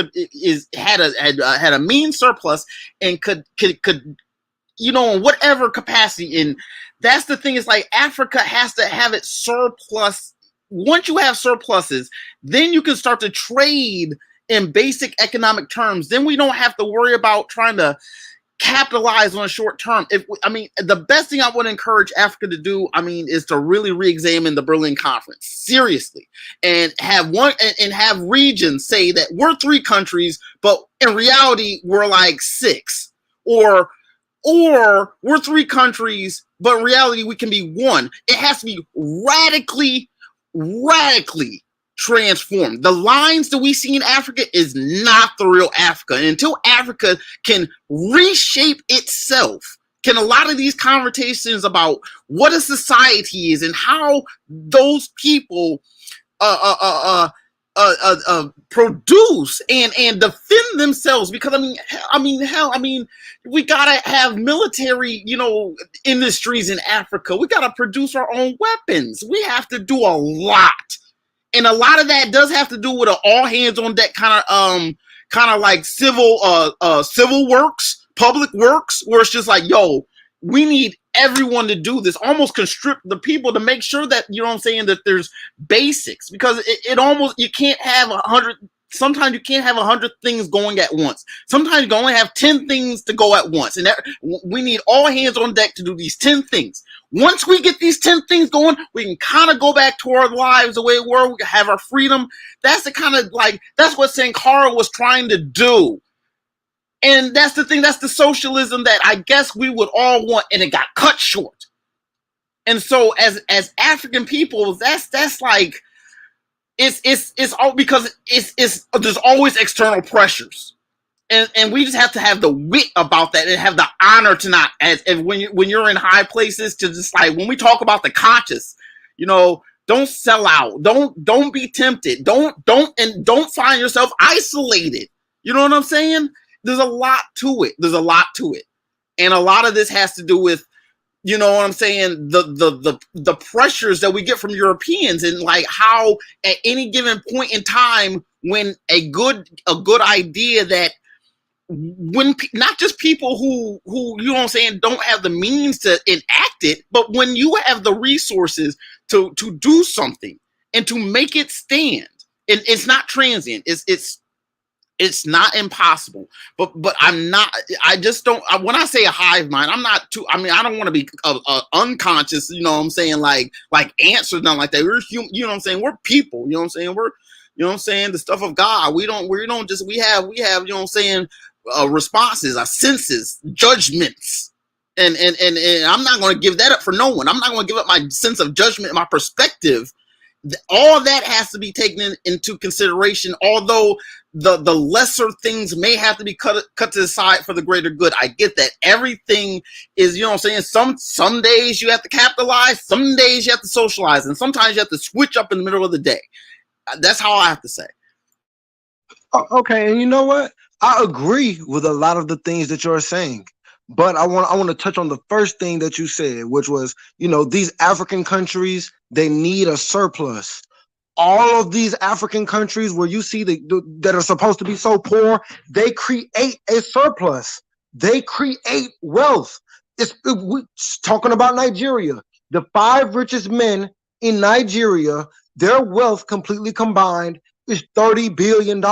had a mean surplus and could you know, in whatever capacity, and that's the thing, is like Africa has to have its surplus. Once you have surpluses, then you can start to trade in basic economic terms. Then we don't have to worry about trying to capitalize on a short term. I mean, the best thing I would encourage Africa to do, I mean, is to really re-examine the Berlin Conference seriously, and have regions say that we're 3 countries, but in reality we're like 6, or we're 3 countries, but in reality we can be 1. It has to be radically transformed. The lines that we see in Africa is not the real Africa. And until Africa can reshape itself, can a lot of these conversations about what a society is and how those people produce and defend themselves, because we gotta have military, industries in Africa. We gotta produce our own weapons. We have to do a lot, and a lot of that does have to do with an all hands on deck kind of like civil works, public works, where it's just like, yo, we need everyone to do this, almost constrict the people to make sure that, that there's basics, because it almost, you can't have 100, sometimes you can't have 100 things going at once. Sometimes you can only have 10 things to go at once, and we need all hands on deck to do these 10 things. Once we get these 10 things going, we can kind of go back to our lives the way it were. We can have our freedom. That's the kind of that's what Sankara was trying to do. And that's the thing, that's the socialism that I guess we would all want, and it got cut short. And so as African people, that's like, it's all because it's there's always external pressures. And we just have to have the wit about that and have the honor to not, and when you're in high places, to just like, when we talk about the conscious, don't sell out, don't be tempted, don't find yourself isolated. You know what I'm saying? There's a lot to it. And a lot of this has to do with, the pressures that we get from Europeans, and like how at any given point in time, when a good idea that, when not just people who don't have the means to enact it, but when you have the resources to do something and to make it stand, and it's not transient, it's not impossible, but I just don't, when I say a hive mind, I'm not too, I don't want to be unconscious, like ants or nothing like that. We're human, we're people, we're, the stuff of God. We have, responses, our senses, judgments. And I'm not going to give that up for no one. I'm not going to give up my sense of judgment, my perspective. All that has to be taken into consideration, although the lesser things may have to be cut to the side for the greater good. I get that. Everything is, some days you have to capitalize, some days you have to socialize, and sometimes you have to switch up in the middle of the day. That's how I have to say. Okay, and you know what? I agree with a lot of the things that you're saying, but I want to touch on the first thing that you said, which was, these African countries, they need a surplus. All of these African countries where you see that are supposed to be so poor, they create a surplus. They create wealth. We're talking about Nigeria. The 5 richest men in Nigeria, their wealth completely combined is $30 billion.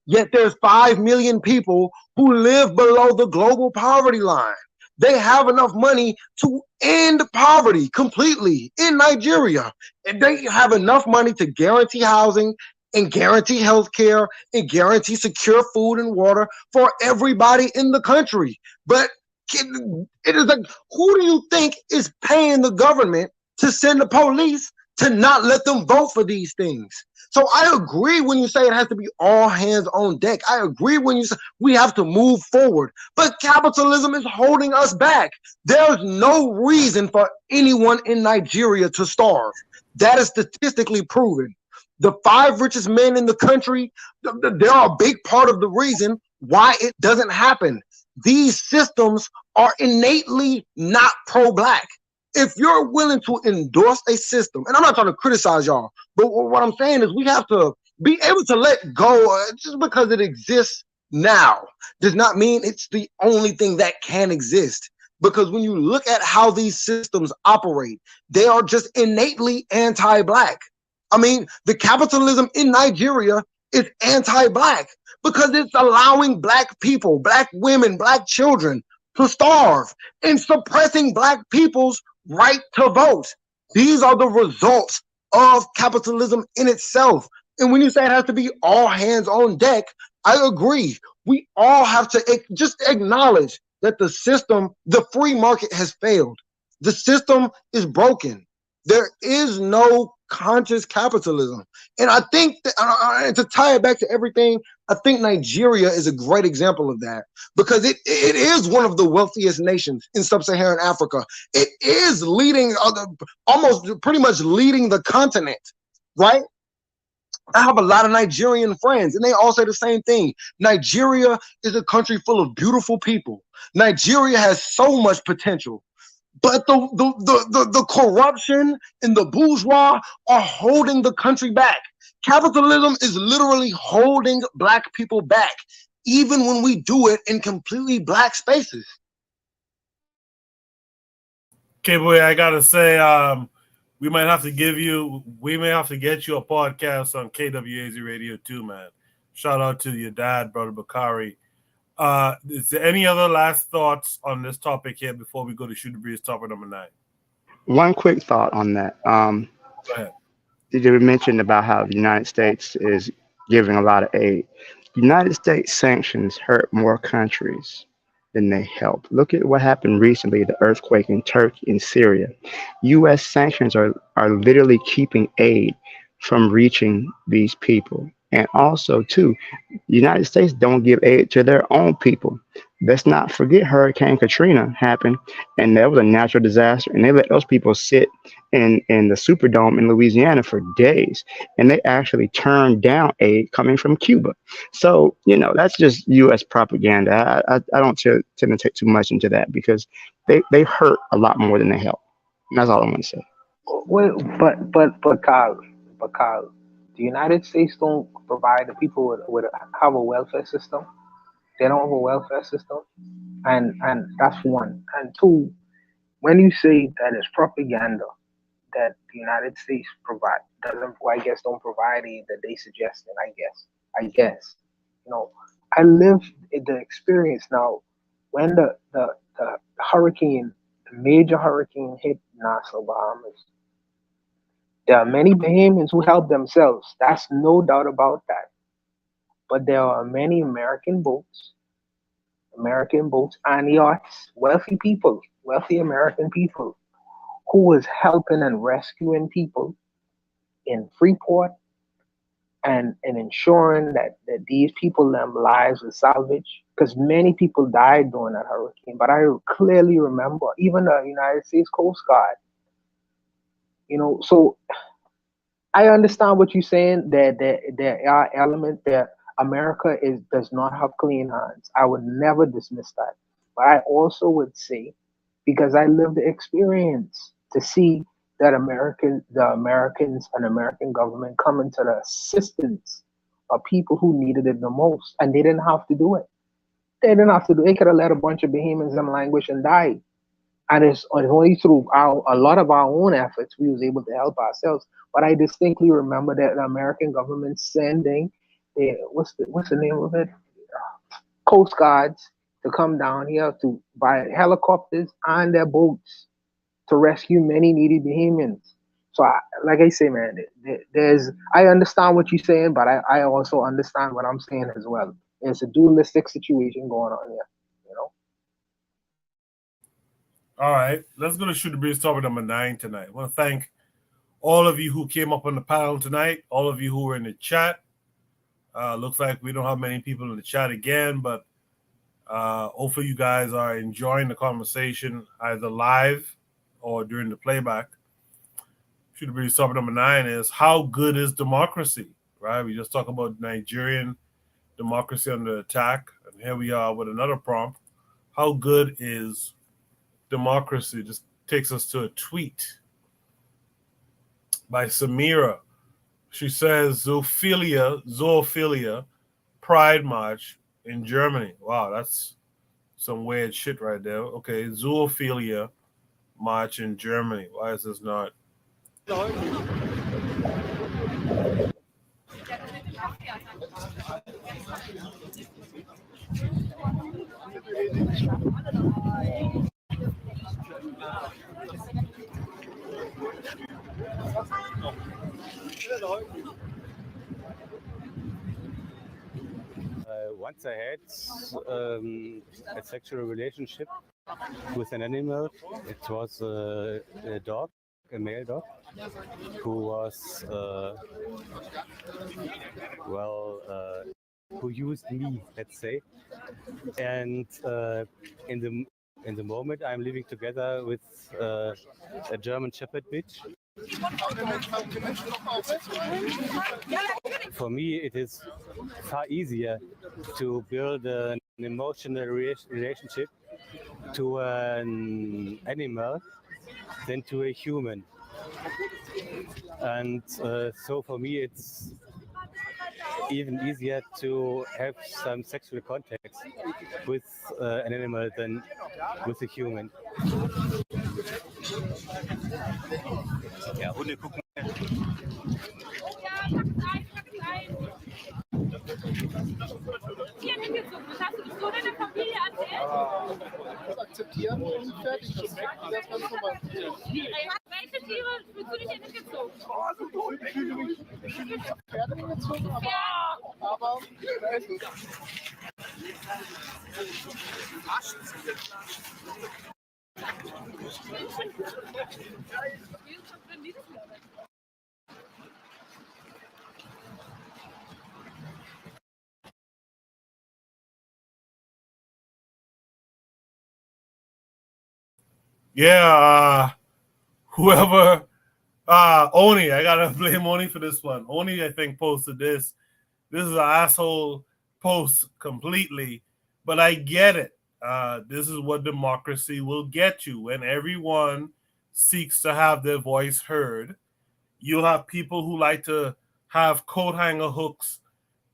Yet there's 5 million people who live below the global poverty line. They have enough money to end poverty completely in Nigeria. And they have enough money to guarantee housing and guarantee health care and guarantee secure food and water for everybody in the country. But it is like, who do you think is paying the government to send the police to not let them vote for these things? So I agree when you say it has to be all hands on deck. I agree when you say we have to move forward. But capitalism is holding us back. There's no reason for anyone in Nigeria to starve. That is statistically proven. The 5 richest men in the country, they're a big part of the reason why it doesn't happen. These systems are innately not pro-black. If you're willing to endorse a system, and I'm not trying to criticize y'all, but what I'm saying is we have to be able to let go. Just because it exists now does not mean it's the only thing that can exist. Because when you look at how these systems operate, they are just innately anti-black. The capitalism in Nigeria is anti-black because it's allowing black people, black women, black children to starve and suppressing black people's right to vote. These are the results of capitalism in itself. And when you say it has to be all hands on deck, I agree. We all have to just acknowledge that the system, the free market has failed. The system is broken. There is no conscious capitalism. And I think that, to tie it back to everything, I think Nigeria is a great example of that because it is one of the wealthiest nations in sub-Saharan Africa. It is leading, almost pretty much leading the continent, right? I have a lot of Nigerian friends, and they all say the same thing. Nigeria is a country full of beautiful people. Nigeria has so much potential, but the corruption and the bourgeois are holding the country back. Capitalism is literally holding Black people back, even when we do it in completely Black spaces. Okay, boy, I gotta say, we may have to get you a podcast on KWAZ Radio too, man. Shout out to your dad, Brother Bakari. Is there any other last thoughts on this topic here before we go to Shoot the Breeze topic number 9? One quick thought on that. Go ahead. You mentioned about how the United States is giving a lot of aid. United States sanctions hurt more countries than they help. Look at what happened recently, the earthquake in Turkey and Syria. U.S. sanctions are literally keeping aid from reaching these people. And also, too, the United States don't give aid to their own people. Let's not forget Hurricane Katrina happened, and that was a natural disaster, and they let those people sit in the Superdome in Louisiana for days, and they actually turned down aid coming from Cuba. So, that's just U.S. propaganda. I don't tend to take too much into that because they hurt a lot more than they help. And that's all I want to say. Well, but Kyle, the United States don't provide the people have a welfare system. They don't have a welfare system, and that's one. And two, when you say that it's propaganda that the United States don't provide aid that they suggested. I guess, I lived the experience. Now, when the major hurricane hit Nassau, Bahamas, there are many Bahamians who helped themselves. That's no doubt about that. But there are many American boats and yachts, wealthy American people who was helping and rescuing people in Freeport and ensuring that these people, their lives were salvaged, because many people died during that hurricane. But I clearly remember even the United States Coast Guard, so I understand what you're saying, that there are elements that America does not have clean hands. I would never dismiss that. But I also would say, because I lived the experience to see that the Americans and American government coming to the assistance of people who needed it the most, and they didn't have to do it. They could have let a bunch of Bahamians them languish and die. And it's only through a lot of our own efforts we was able to help ourselves. But I distinctly remember that the American government sending what's the name of it? Coast Guards to come down here by helicopters and their boats to rescue many needy Bahamians. So, like I say, man, I understand what you're saying, but I also understand what I'm saying as well. It's a dualistic situation going on here. All right, let's go to Shoot the Breeze topic number 9 tonight. I want to thank all of you who came up on the panel tonight, all of you who were in the chat. Looks like we don't have many people in the chat again, but hopefully you guys are enjoying the conversation either live or during the playback. Shoot the Breeze topic number 9 is how good is democracy, right? We just talked about Nigerian democracy under attack, and here we are with another prompt. How good is democracy? Just takes us to a tweet by Samira. She says zoophilia pride march in Germany. Wow, that's some weird shit right there. Okay, zoophilia march in Germany. Why is this not? Once I had a sexual relationship with an animal. It was a dog, a male dog, who was who used me, let's say. And in the moment, I'm living together with a German Shepherd bitch. for me, it is far easier to build an emotional relationship to an animal than to a human. And so for me, it's even easier to have some sexual contact with an animal than with a human. Ja, Hunde gucken. Akzeptieren und fertig. Das ist ganz normal. Welche Tiere fühlst du dich nicht gezogen? Pferde gezogen, aber wer ist es? Yeah, whoever, Oni, I gotta blame Oni for this one. Oni, I think, posted this. This is an asshole post completely, but I get it. This is what democracy will get you. When everyone seeks to have their voice heard, you'll have people who like to have coat hanger hooks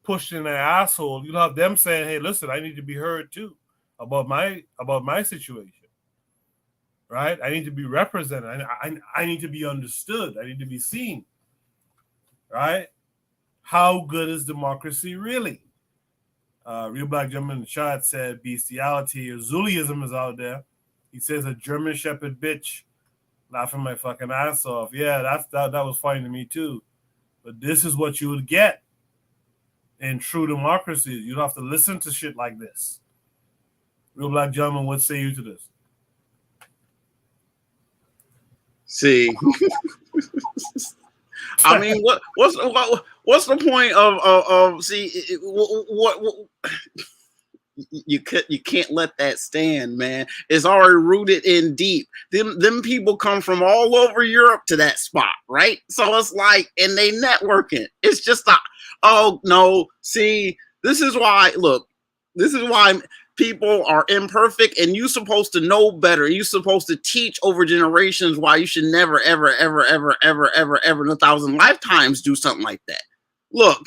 pushed in their asshole. You'll have them saying, "Hey, listen, I need to be heard too about my situation." Right? I need to be represented. I need to be understood. I need to be seen. Right? How good is democracy really? Real Black Gentleman in the chat said bestiality or Zuliism is out there. He says a German Shepherd bitch laughing my fucking ass off. Yeah, that was funny to me too. But this is what you would get in true democracy. You'd have to listen to shit like this. Real Black Gentleman, what say you to this? See, I mean, what's the point of see what you can't let that stand, man. It's already rooted in deep. Them people come from all over Europe to that spot, right? So it's like, and they networking. It's just oh no. See, this is why people are imperfect, and you're supposed to know better. You're supposed to teach over generations why you should never, ever, ever, ever, ever, ever, ever in 1,000 lifetimes do something like that. Look,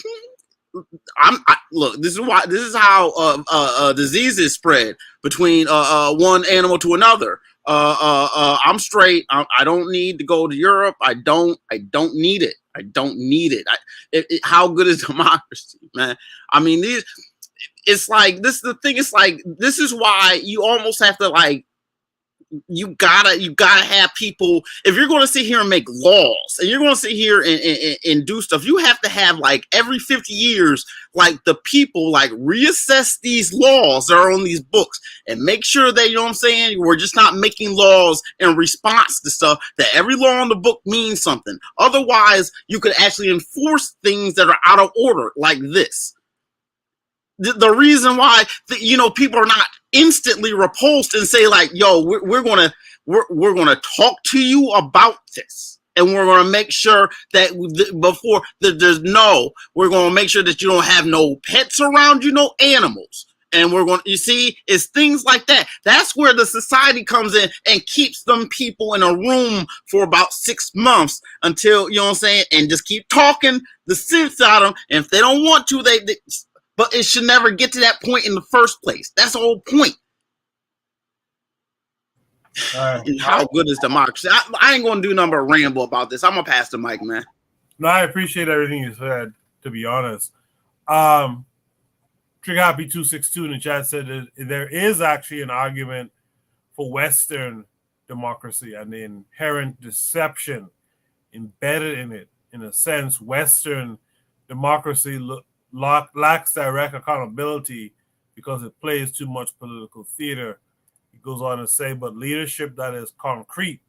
look. This is how diseases spread between one animal to another. I'm straight. I don't need to go to Europe. I don't need it. I don't need it. How good is democracy, man? I mean, it's like this. The thing is like this is why you almost have to like you gotta have people. If you're going to sit here and make laws, and you're going to sit here and do stuff, you have to have like every 50 years, like the people like reassess these laws that are on these books and make sure that, you know what I'm saying, we're just not making laws in response to stuff, that every law in the book means something. Otherwise, you could actually enforce things that are out of order like this. The reason why people are not instantly repulsed and say like, yo, we're gonna talk to you about this, and we're gonna make sure that before we're gonna make sure that you don't have no pets around you, no animals, and you see, it's things like that. That's where the society comes in and keeps them people in a room for about 6 months until, you know what I'm saying, and just keep talking the sense out of them. And if they don't want to, but it should never get to that point in the first place. That's the whole point. And how good is democracy? I ain't gonna do nothing but ramble about this. I'm gonna pass the mic, man. No, I appreciate everything you said, to be honest. Trigger Happy 262 in the chat said that there is actually an argument for Western democracy and the inherent deception embedded in it. In a sense, Western democracy lacks direct accountability because it plays too much political theater. He goes on to say, but leadership that is concrete,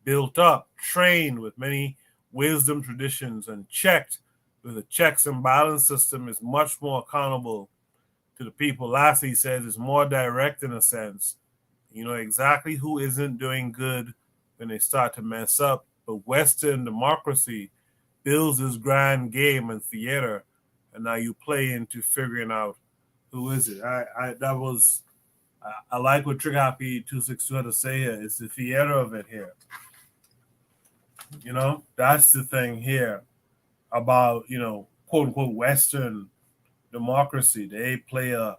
built up, trained with many wisdom traditions, and checked with a checks and balance system is much more accountable to the people. Lastly, he says it's more direct in a sense. You know exactly who isn't doing good when they start to mess up. But Western democracy builds this grand game and theater and now you play into figuring out who is it. I like what Trigger Happy 262 had to say here. It's the theater of it here. You know, that's the thing here about, you know, quote unquote Western democracy. They play a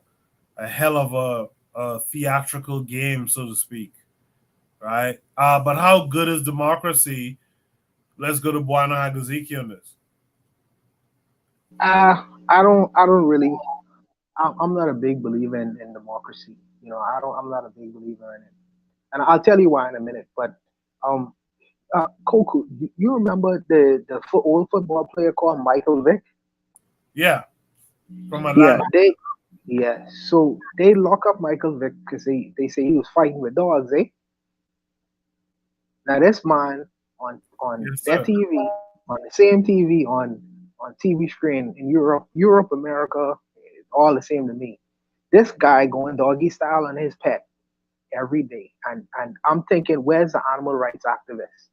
hell of a theatrical game, so to speak. Right? But how good is democracy? Let's go to Buana Hagaziki on this. I don't really. I'm not a big believer in democracy. You know, I'm not a big believer in it, and I'll tell you why in a minute. But um, Koku, you remember the old football player called Michael Vick? Yeah, from Yeah, Atlanta. so they lock up Michael Vick because they say he was fighting with dogs, eh? Now this man on Yes, that sir. TV, on the same TV on TV screen in Europe, America, it's all the same to me. This guy going doggy style on his pet every day, and I'm thinking, where's the animal rights activists?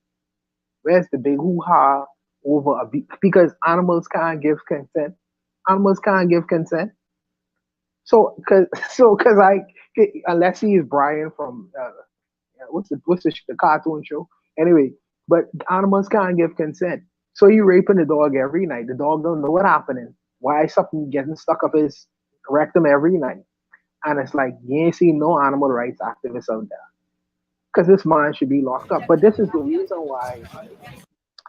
Where's the big hoo ha over because animals can't give consent? Animals can't give consent. So, cause I unless he is Brian from what's the cartoon show? Anyway, but animals can't give consent. So you raping the dog every night. The dog don't know what happening. Why is something getting stuck up his rectum every night? And it's like you ain't see no animal rights activists out there. Because this man should be locked up. But this is the reason why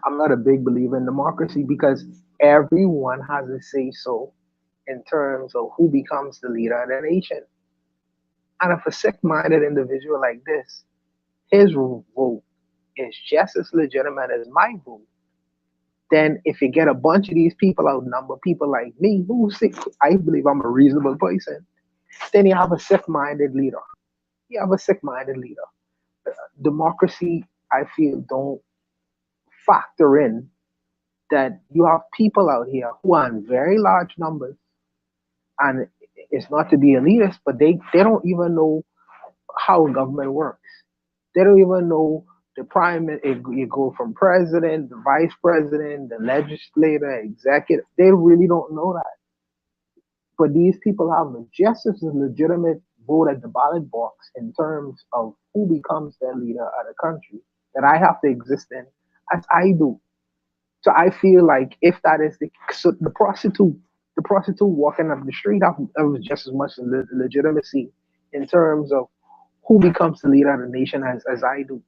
I'm not a big believer in democracy, because everyone has a say so in terms of who becomes the leader of the nation. And if a sick-minded individual like this, his vote is just as legitimate as my vote, then if you get a bunch of these people outnumber people like me, who sick, I believe I'm a reasonable person, then you have a sick-minded leader. You have a sick-minded leader. Democracy, I feel, don't factor in that you have people out here who are in very large numbers, and it's not to be elitist, but they don't even know how government works. They don't even know the you go from president, the vice president, the legislator, executive. They really don't know that. But these people have just as legitimate vote at the ballot box in terms of who becomes their leader of the country that I have to exist in as I do. So I feel like if that is the prostitute walking up the street have just as much legitimacy in terms of who becomes the leader of the nation as I do.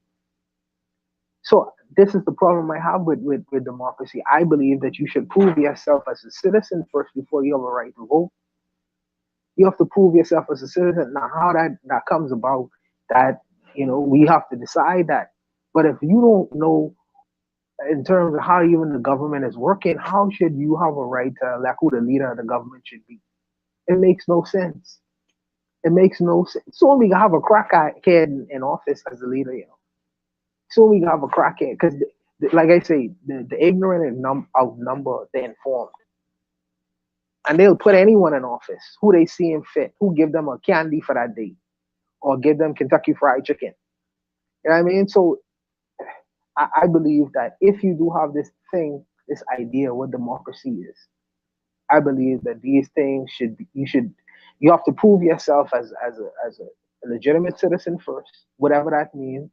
So this is the problem I have with democracy. I believe that you should prove yourself as a citizen first before you have a right to vote. You have to prove yourself as a citizen. Now, how that comes about, that we have to decide that. But if you don't know in terms of how even the government is working, how should you have a right to elect who the leader of the government should be? It makes no sense. It makes no sense. So we have a crackhead in office as a leader, So we have a crackhead because, like I say, the ignorant outnumber the informed. And they'll put anyone in office who they see him fit, who give them a candy for that day, or give them Kentucky Fried Chicken. You know what I mean? So I believe that if you do have this thing, this idea what democracy is, I believe that these things you have to prove yourself as a legitimate citizen first, whatever that means,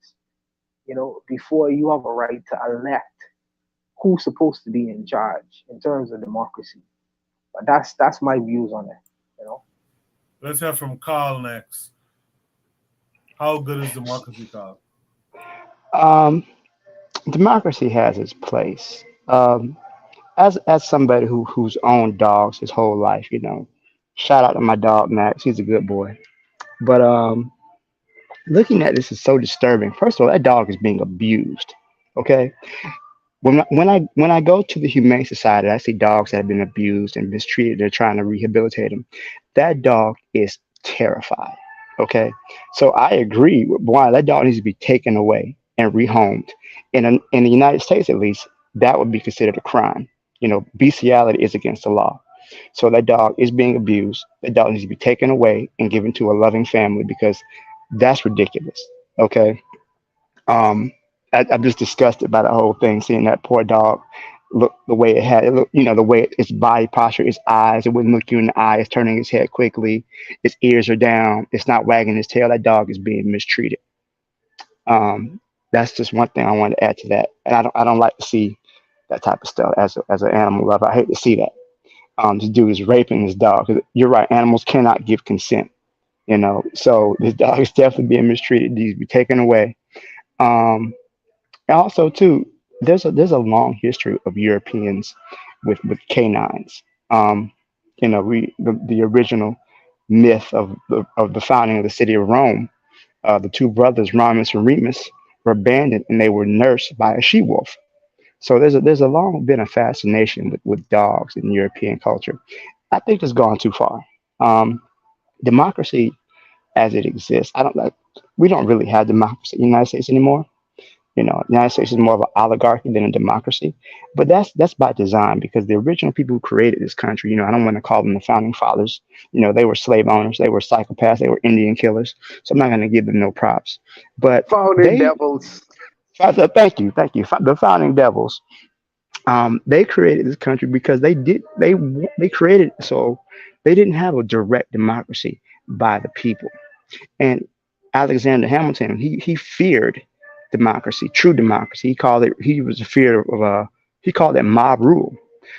before you have a right to elect who's supposed to be in charge in terms of democracy. But that's my views on it. Let's hear from Carl next. How good is democracy, Carl? Democracy has its place. As somebody who's owned dogs his whole life, shout out to my dog Max. He's a good boy. But looking at this is so disturbing. First of all, that dog is being abused. Okay, when I go to the Humane Society, I see dogs that have been abused and mistreated. They're trying to rehabilitate them. That dog is terrified. Okay, so I agree with Brian. That dog needs to be taken away and rehomed. In the United States, at least, that would be considered a crime. Bestiality is against the law. So that dog is being abused. That dog needs to be taken away and given to a loving family because that's ridiculous. Okay. I'm just disgusted by the whole thing, seeing that poor dog look the way it had, it look, the way its body posture, its eyes, it wouldn't look you in the eye. It's turning its head quickly. Its ears are down. It's not wagging its tail. That dog is being mistreated. That's just one thing I wanted to add to that. And I don't like to see that type of stuff as an animal lover. I hate to see that. This dude is raping his dog. 'Cause you're right. Animals cannot give consent. So this dog is definitely being mistreated. These be taken away. Um, and also too, there's a long history of Europeans with canines. The original myth of the founding of the city of Rome, the two brothers Romulus and Remus were abandoned and they were nursed by a she wolf. So there's a long been a fascination with dogs in European culture. I think it's gone too far. Um, Democracy as it exists, I don't like. We don't really have democracy in the United States anymore. The United States is more of an oligarchy than a democracy, but that's by design because the original people who created this country, I don't want to call them the founding fathers. They were slave owners, they were psychopaths, they were Indian killers. So I'm not going to give them no props. But Founding they, devils. thank you, the founding devils. They created this country because they created it so they didn't have a direct democracy by the people. And Alexander Hamilton, he feared democracy, true democracy. He was afraid of he called it mob rule.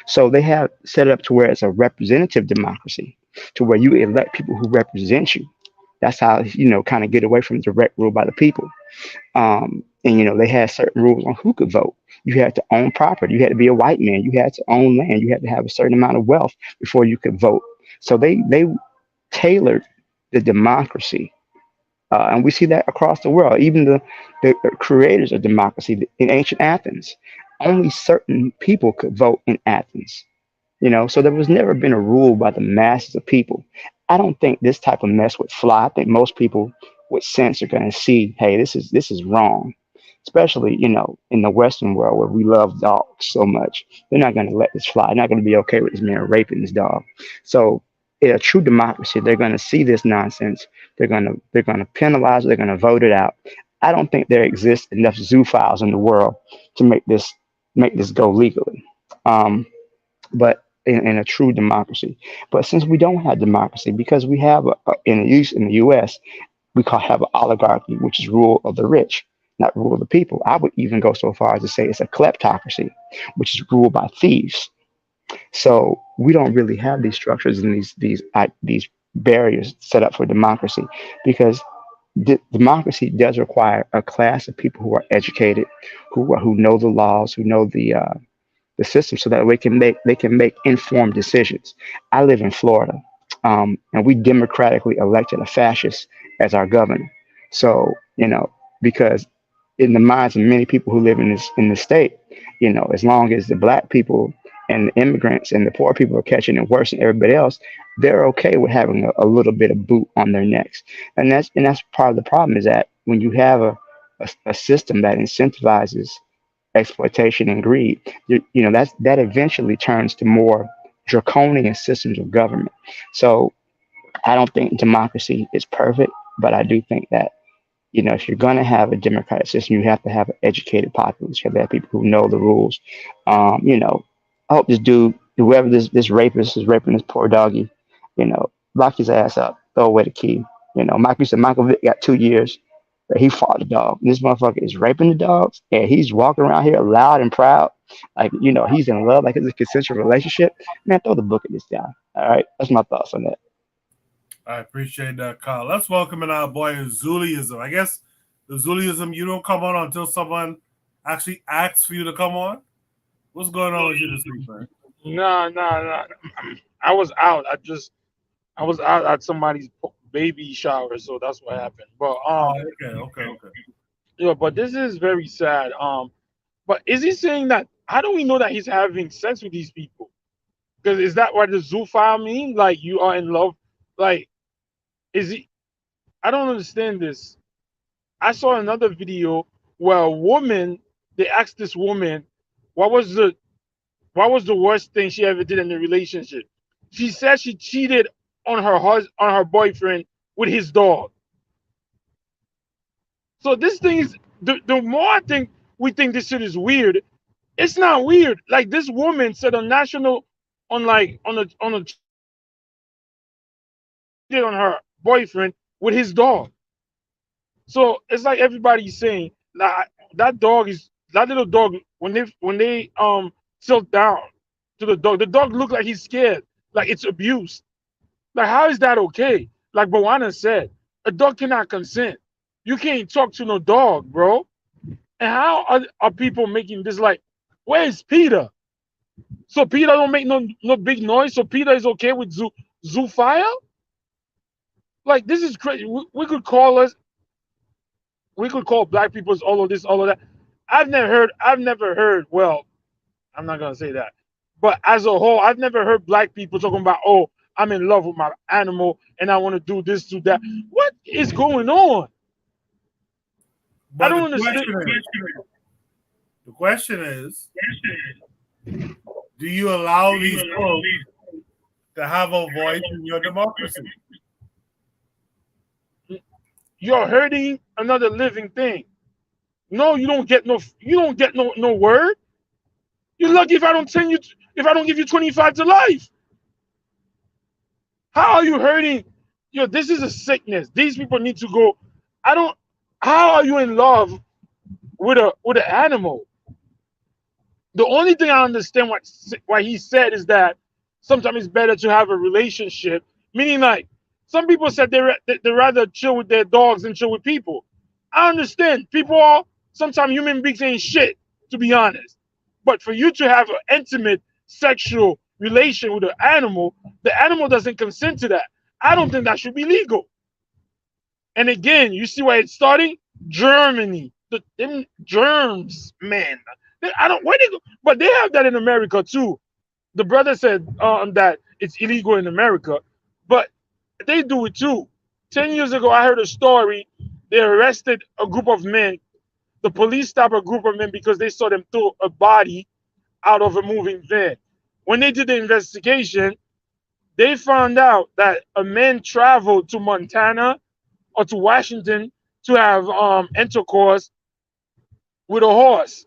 So they have set it up to where it's a representative democracy, to where you elect people who represent you. That's how kind of get away from direct rule by the people. And they had certain rules on who could vote. You had to own property. You had to be a white man. You had to own land. You had to have a certain amount of wealth before you could vote. So they tailored the democracy, and we see that across the world. Even the creators of democracy in ancient Athens, only certain people could vote in Athens. So there was never been a rule by the masses of people. I don't think this type of mess would fly. I think most people with sense are going to see, hey, this is wrong. Especially, in the Western world where we love dogs so much, they're not going to let this fly. They're not going to be okay with this man raping this dog. So, in a true democracy, they're going to see this nonsense. They're going to penalize it. They're going to vote it out. I don't think there exists enough zoophiles in the world to make this go legally. But in a true democracy. But since we don't have democracy, because we have in the U.S. have an oligarchy, which is rule of the rich, not rule of the people. I would even go so far as to say it's a kleptocracy, which is ruled by thieves. So we don't really have these structures and these barriers set up for democracy, because democracy does require a class of people who are educated, who know the laws, who know the system, so that they can make informed decisions. I live in Florida, and we democratically elected a fascist as our governor. So because in the minds of many people who live in the state, as long as the black people and the immigrants and the poor people are catching it worse than everybody else, they're okay with having a little bit of boot on their necks. And that's part of the problem, is that when you have a system that incentivizes exploitation and greed, that eventually turns to more draconian systems of government. So I don't think democracy is perfect, but I do think that if you're going to have a democratic system, you have to have an educated populace. You have to have people who know the rules. I hope this dude, whoever this rapist is raping this poor doggy, lock his ass up, throw away the key. Michael said Michael Vick got 2 years, but he fought the dog. This motherfucker is raping the dogs, and he's walking around here loud and proud, like he's in love, like it's a consensual relationship. Man, throw the book at this guy. All right, that's my thoughts on that. I appreciate that, Carl. Let's welcome in our boy Zuliism. I guess the Zuliism, you don't come on until someone actually asks for you to come on. What's going on with you this week, man? No. I was out. I was out at somebody's baby shower, so that's what happened. But Okay. yeah, but this is very sad. But is he saying that? How do we know that he's having sex with these people? Because is that what the zoophile mean? Like you are in love? Like, is he? I don't understand this. I saw another video where a woman, they asked this woman, what was the worst thing she ever did in the relationship? She said she cheated on her boyfriend with his dog. So this thing is the more I think we think this shit is weird, It's not weird. Like this woman said on national, on a on her boyfriend with his dog. So it's like everybody's saying that little dog when they tilt down to the dog look like he's scared, like it's abuse. Like how is that okay? Like Bowana said, a dog cannot consent. You can't talk to no dog, bro. And how are people making this like, where's Peter? So Peter don't make no big noise. So Peter is okay with Zoo Fire? Like this is crazy. We could call black people all of this, all of that. I've never heard. Well, I'm not gonna say that, but as a whole, I've never heard black people talking about, oh, I'm in love with my animal and I want to do this, do that. What is going on? But I don't understand. The question is, do you allow these folks to have a voice in your democracy? You're hurting another living thing. No, you don't get no word. You're lucky if I don't give you 25 to life. How are you hurting? Yo, this is a sickness. These people need to go. How are you in love with an animal? The only thing I understand why he said is that sometimes it's better to have a relationship. Meaning, like, some people said they rather chill with their dogs than chill with people. I understand. Sometimes human beings ain't shit, to be honest. But for you to have an intimate sexual relation with an animal, the animal doesn't consent to that. I don't think that should be legal. And again, you see where it's starting? Germany. Them germs, man. Where they go? But they have that in America too. The brother said that it's illegal in America, but they do it too. 10 years ago, I heard a story. They arrested a group of men. The police stopped a group of men because they saw them throw a body out of a moving van. When they did the investigation, they found out that a man traveled to Montana or to Washington to have intercourse with a horse.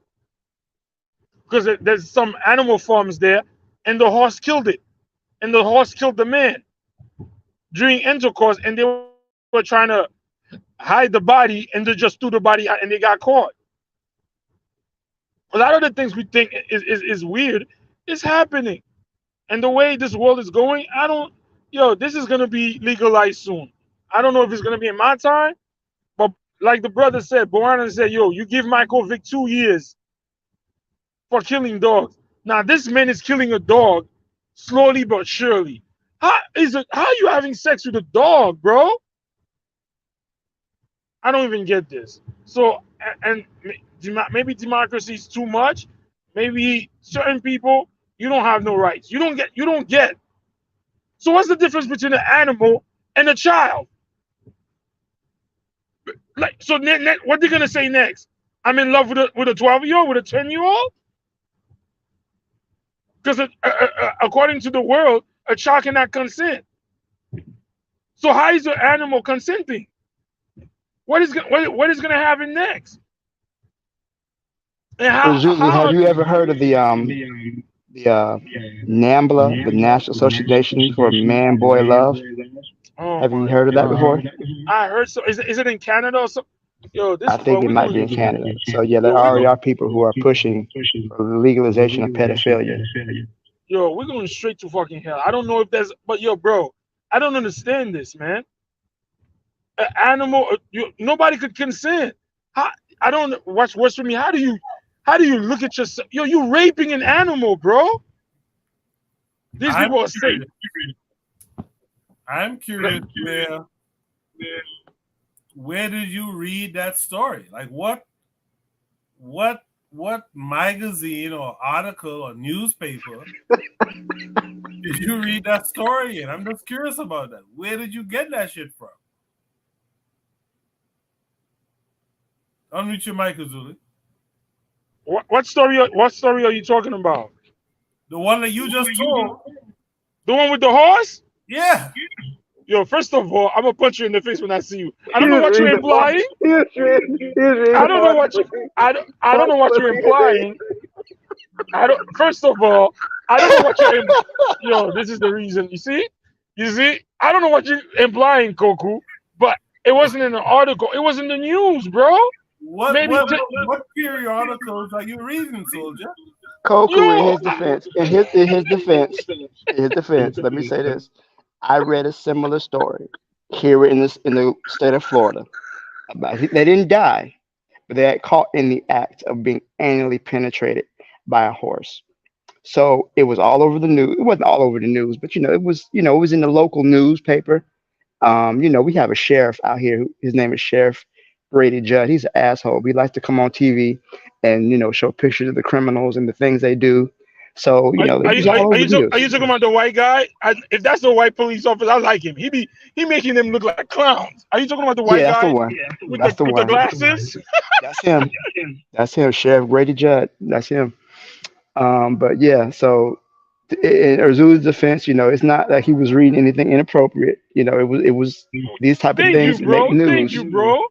Because there's some animal farms there, and the horse killed it. And the horse killed the man during intercourse, and they were trying to hide the body, and they just threw the body out, and they got caught. A lot of the things we think is weird is happening. And the way this world is going, this is going to be legalized soon. I don't know if it's going to be in my time, but like the brother said, Bowana said, you give Michael Vick 2 years for killing dogs. Now this man is killing a dog slowly but surely. How are you having sex with a dog, bro? I don't even get this. So, and maybe democracy is too much. Maybe certain people, you don't have no rights. You don't get. So what's the difference between an animal and a child? Like, so what they gonna say next? I'm in love with a 12-year-old, with a 10-year-old? Because according to the world, a child cannot consent. So how is an animal consenting? What is gonna happen next? And Have you ever heard of the NAMBLA, the National Association for Man Boy Love? Have you heard of that before? I heard so. Is it in Canada or something? I think it might be in Canada. So yeah, there already are people who are pushing for the legalization of pedophilia. We're going straight to fucking hell. I don't know if there's, but bro, I don't understand this, man. An animal, nobody could consent. I don't. What's worse for me? How do you look at yourself? You raping an animal, bro. These people are sick. I'm curious where did you read that story? Like what magazine or article or newspaper did you read that story in? I'm just curious about that. Where did you get that shit from? Unmute your mic, Azuli. What story are you talking about? The one that you just told. The one with the horse? Yeah. First of all, I'm gonna punch you in the face when I see you. I don't know what you're implying. I don't know what you're implying. I don't. First of all, I don't know what you're. Yo, this is the reason. You see. I don't know what you're implying, Koku, but it wasn't in an article. It was in the news, bro. What Maybe. what what periodicals are you reading, soldier? Koku, in Yo. his defense, in his defense, let me say this. I read a similar story here in the state of Florida. They didn't die, but they got caught in the act of being anally penetrated by a horse. So it was all over the news. It wasn't all over the news, but it was in the local newspaper. We have a sheriff out here. His name is Sheriff Brady Judd. He's an asshole. He likes to come on TV and show pictures of the criminals and the things they do. So it was all over the Are news. you talking about the white guy? If that's the white police officer, I like him. He making them look like clowns. Are you talking about the white Yeah, that's the guy one. with That's the the one. glasses? That's him. That's him. Sheriff Brady Judd. That's him. But yeah, so in Urzu's defense, it's not like he was reading anything inappropriate. It was these type of Thank you, things that make bro. Thank news. you, bro.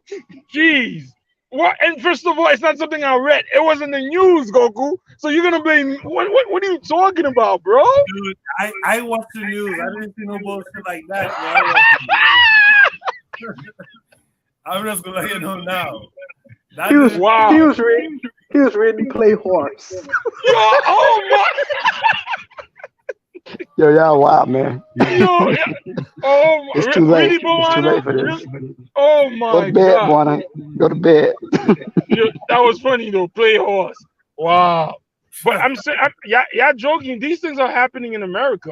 Jeez. What? And first of all, it's not something I read. It was in the news, Goku. So you're gonna blame what are you talking about, bro? Dude, I watch the news. I didn't see no bullshit like that. Bro. I watch the news. I'm just gonna let you know now. That He was didn't- Wow. he was ready to play horse. Yo, oh my. Yo, y'all wild, man. Yo, yeah. Oh, It's too late. really, It's too Moana? late for this. Really? Oh Go my to bed, God. Buana. Go to bed. Yo, that was funny though. Play horse. Wow. But I'm saying, yeah, joking. These things are happening in America.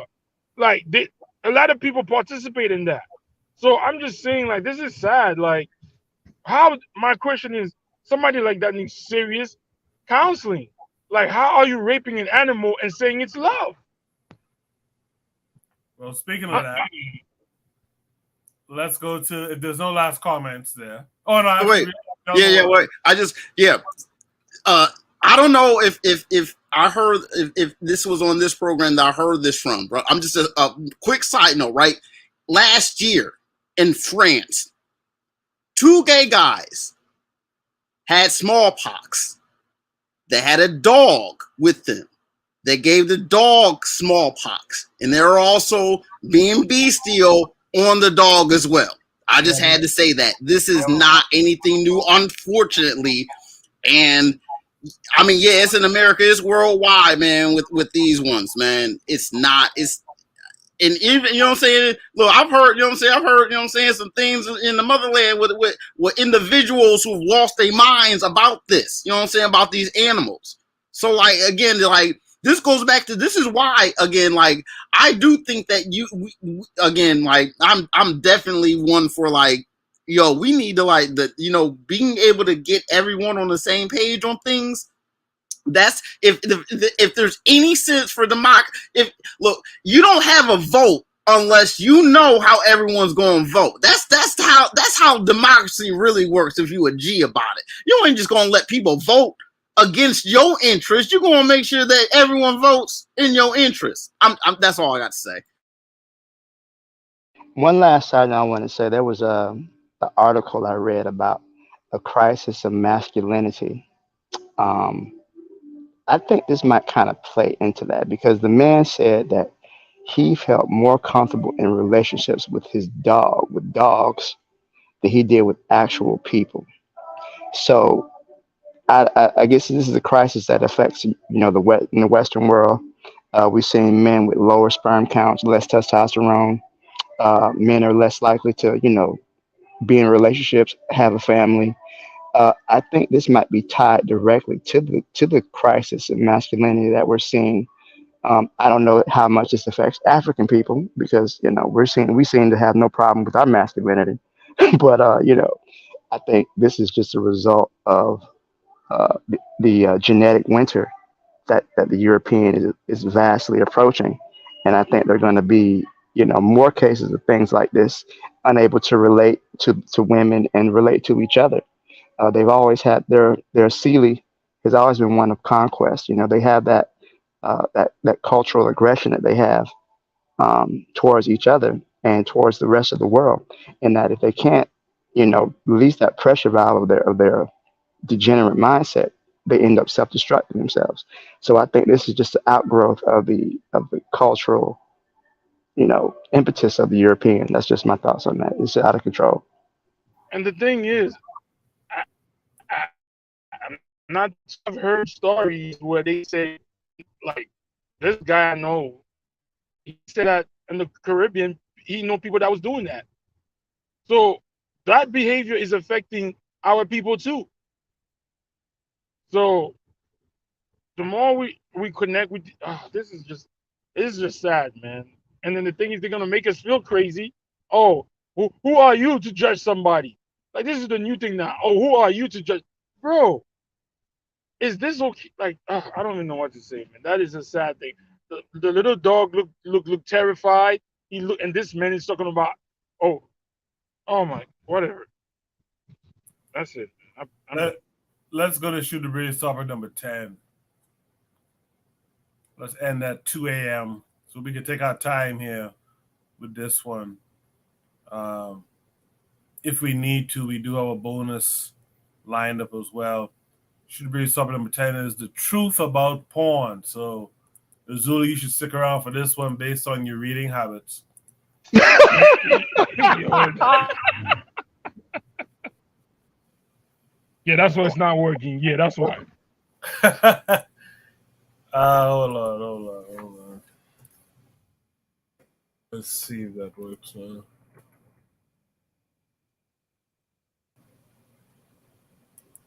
Like a lot of people participate in that. So I'm just saying, like, this is sad. Like, how? My question is, somebody like that needs serious counseling. Like, how are you raping an animal and saying it's love? Well, speaking of that, let's go to. If there's no last comments there. Oh no! Wait. Actually, Yeah. Wait. I don't know if I heard if this was on this program that I heard this from, bro. I'm just a quick side note, right? Last year in France, 2 gay guys had smallpox. They had a dog with them. They gave the dog smallpox, and they're also being bestial on the dog as well. I just had to say that this is not anything new, unfortunately. And I mean, yeah, it's in America, it's worldwide, man. With these ones, man, it's not. And even, you know what I'm saying? Look, I've heard, you know what I'm saying? I've heard, you know what I'm saying, some things in the motherland with individuals who've lost their minds about this, you know what I'm saying, about these animals. So, like, again, like, this goes back to, this is why, again, like, I do think that again, like, I'm definitely one for, like, yo, we need to, like, being able to get everyone on the same page on things. That's if there's any sense for look, you don't have a vote unless you know how everyone's going to vote. That's how democracy really works. If you a G about it, you ain't just going to let people vote against your interest. You're going to make sure that everyone votes in your interest. That's all I got to say. One last side note I want to say, there was an article I read about a crisis of masculinity. I think this might kind of play into that, because the man said that he felt more comfortable in relationships with dogs, than he did with actual people. So I guess this is a crisis that affects in the Western world. We're seeing men with lower sperm counts, less testosterone. Men are less likely to be in relationships, have a family. I think this might be tied directly to the crisis of masculinity that we're seeing. I don't know how much this affects African people, because we seem to have no problem with our masculinity, but I think this is just a result of the genetic winter that the European is vastly approaching, and I think they're going to be more cases of things like this, unable to relate to women and relate to each other. They've always had their Sealy has always been one of conquest. They have that cultural aggression that they have towards each other and towards the rest of the world, and that if they can't release that pressure valve of their degenerate mindset, they end up self-destructing themselves. So I think this is just the outgrowth of the cultural, impetus of the European. That's just my thoughts on that. It's out of control. And the thing is, I've heard stories where they say, like, this guy I know, he said that in the Caribbean, he know people that was doing that. So that behavior is affecting our people too. So the more we connect with, this is just sad, man. And then the thing is, they're gonna make us feel crazy. Oh, who are you to judge somebody? Like, this is the new thing now. Oh, who are you to judge, bro? Is this okay? Like, I don't even know what to say, man. That is a sad thing. The little dog look terrified. And this man is talking about, oh my, whatever. That's it. Let's go to Shoot the Breeze topic number 10. Let's end at 2 a.m. so we can take our time here with this one. If we need to, we do have a bonus lined up as well. Shoot the Breeze topic number 10 is the truth about porn. So, Azula, you should stick around for this one based on your reading habits. Yeah, that's why it's not working. Yeah, that's why. Hold on. Let's see if that works now.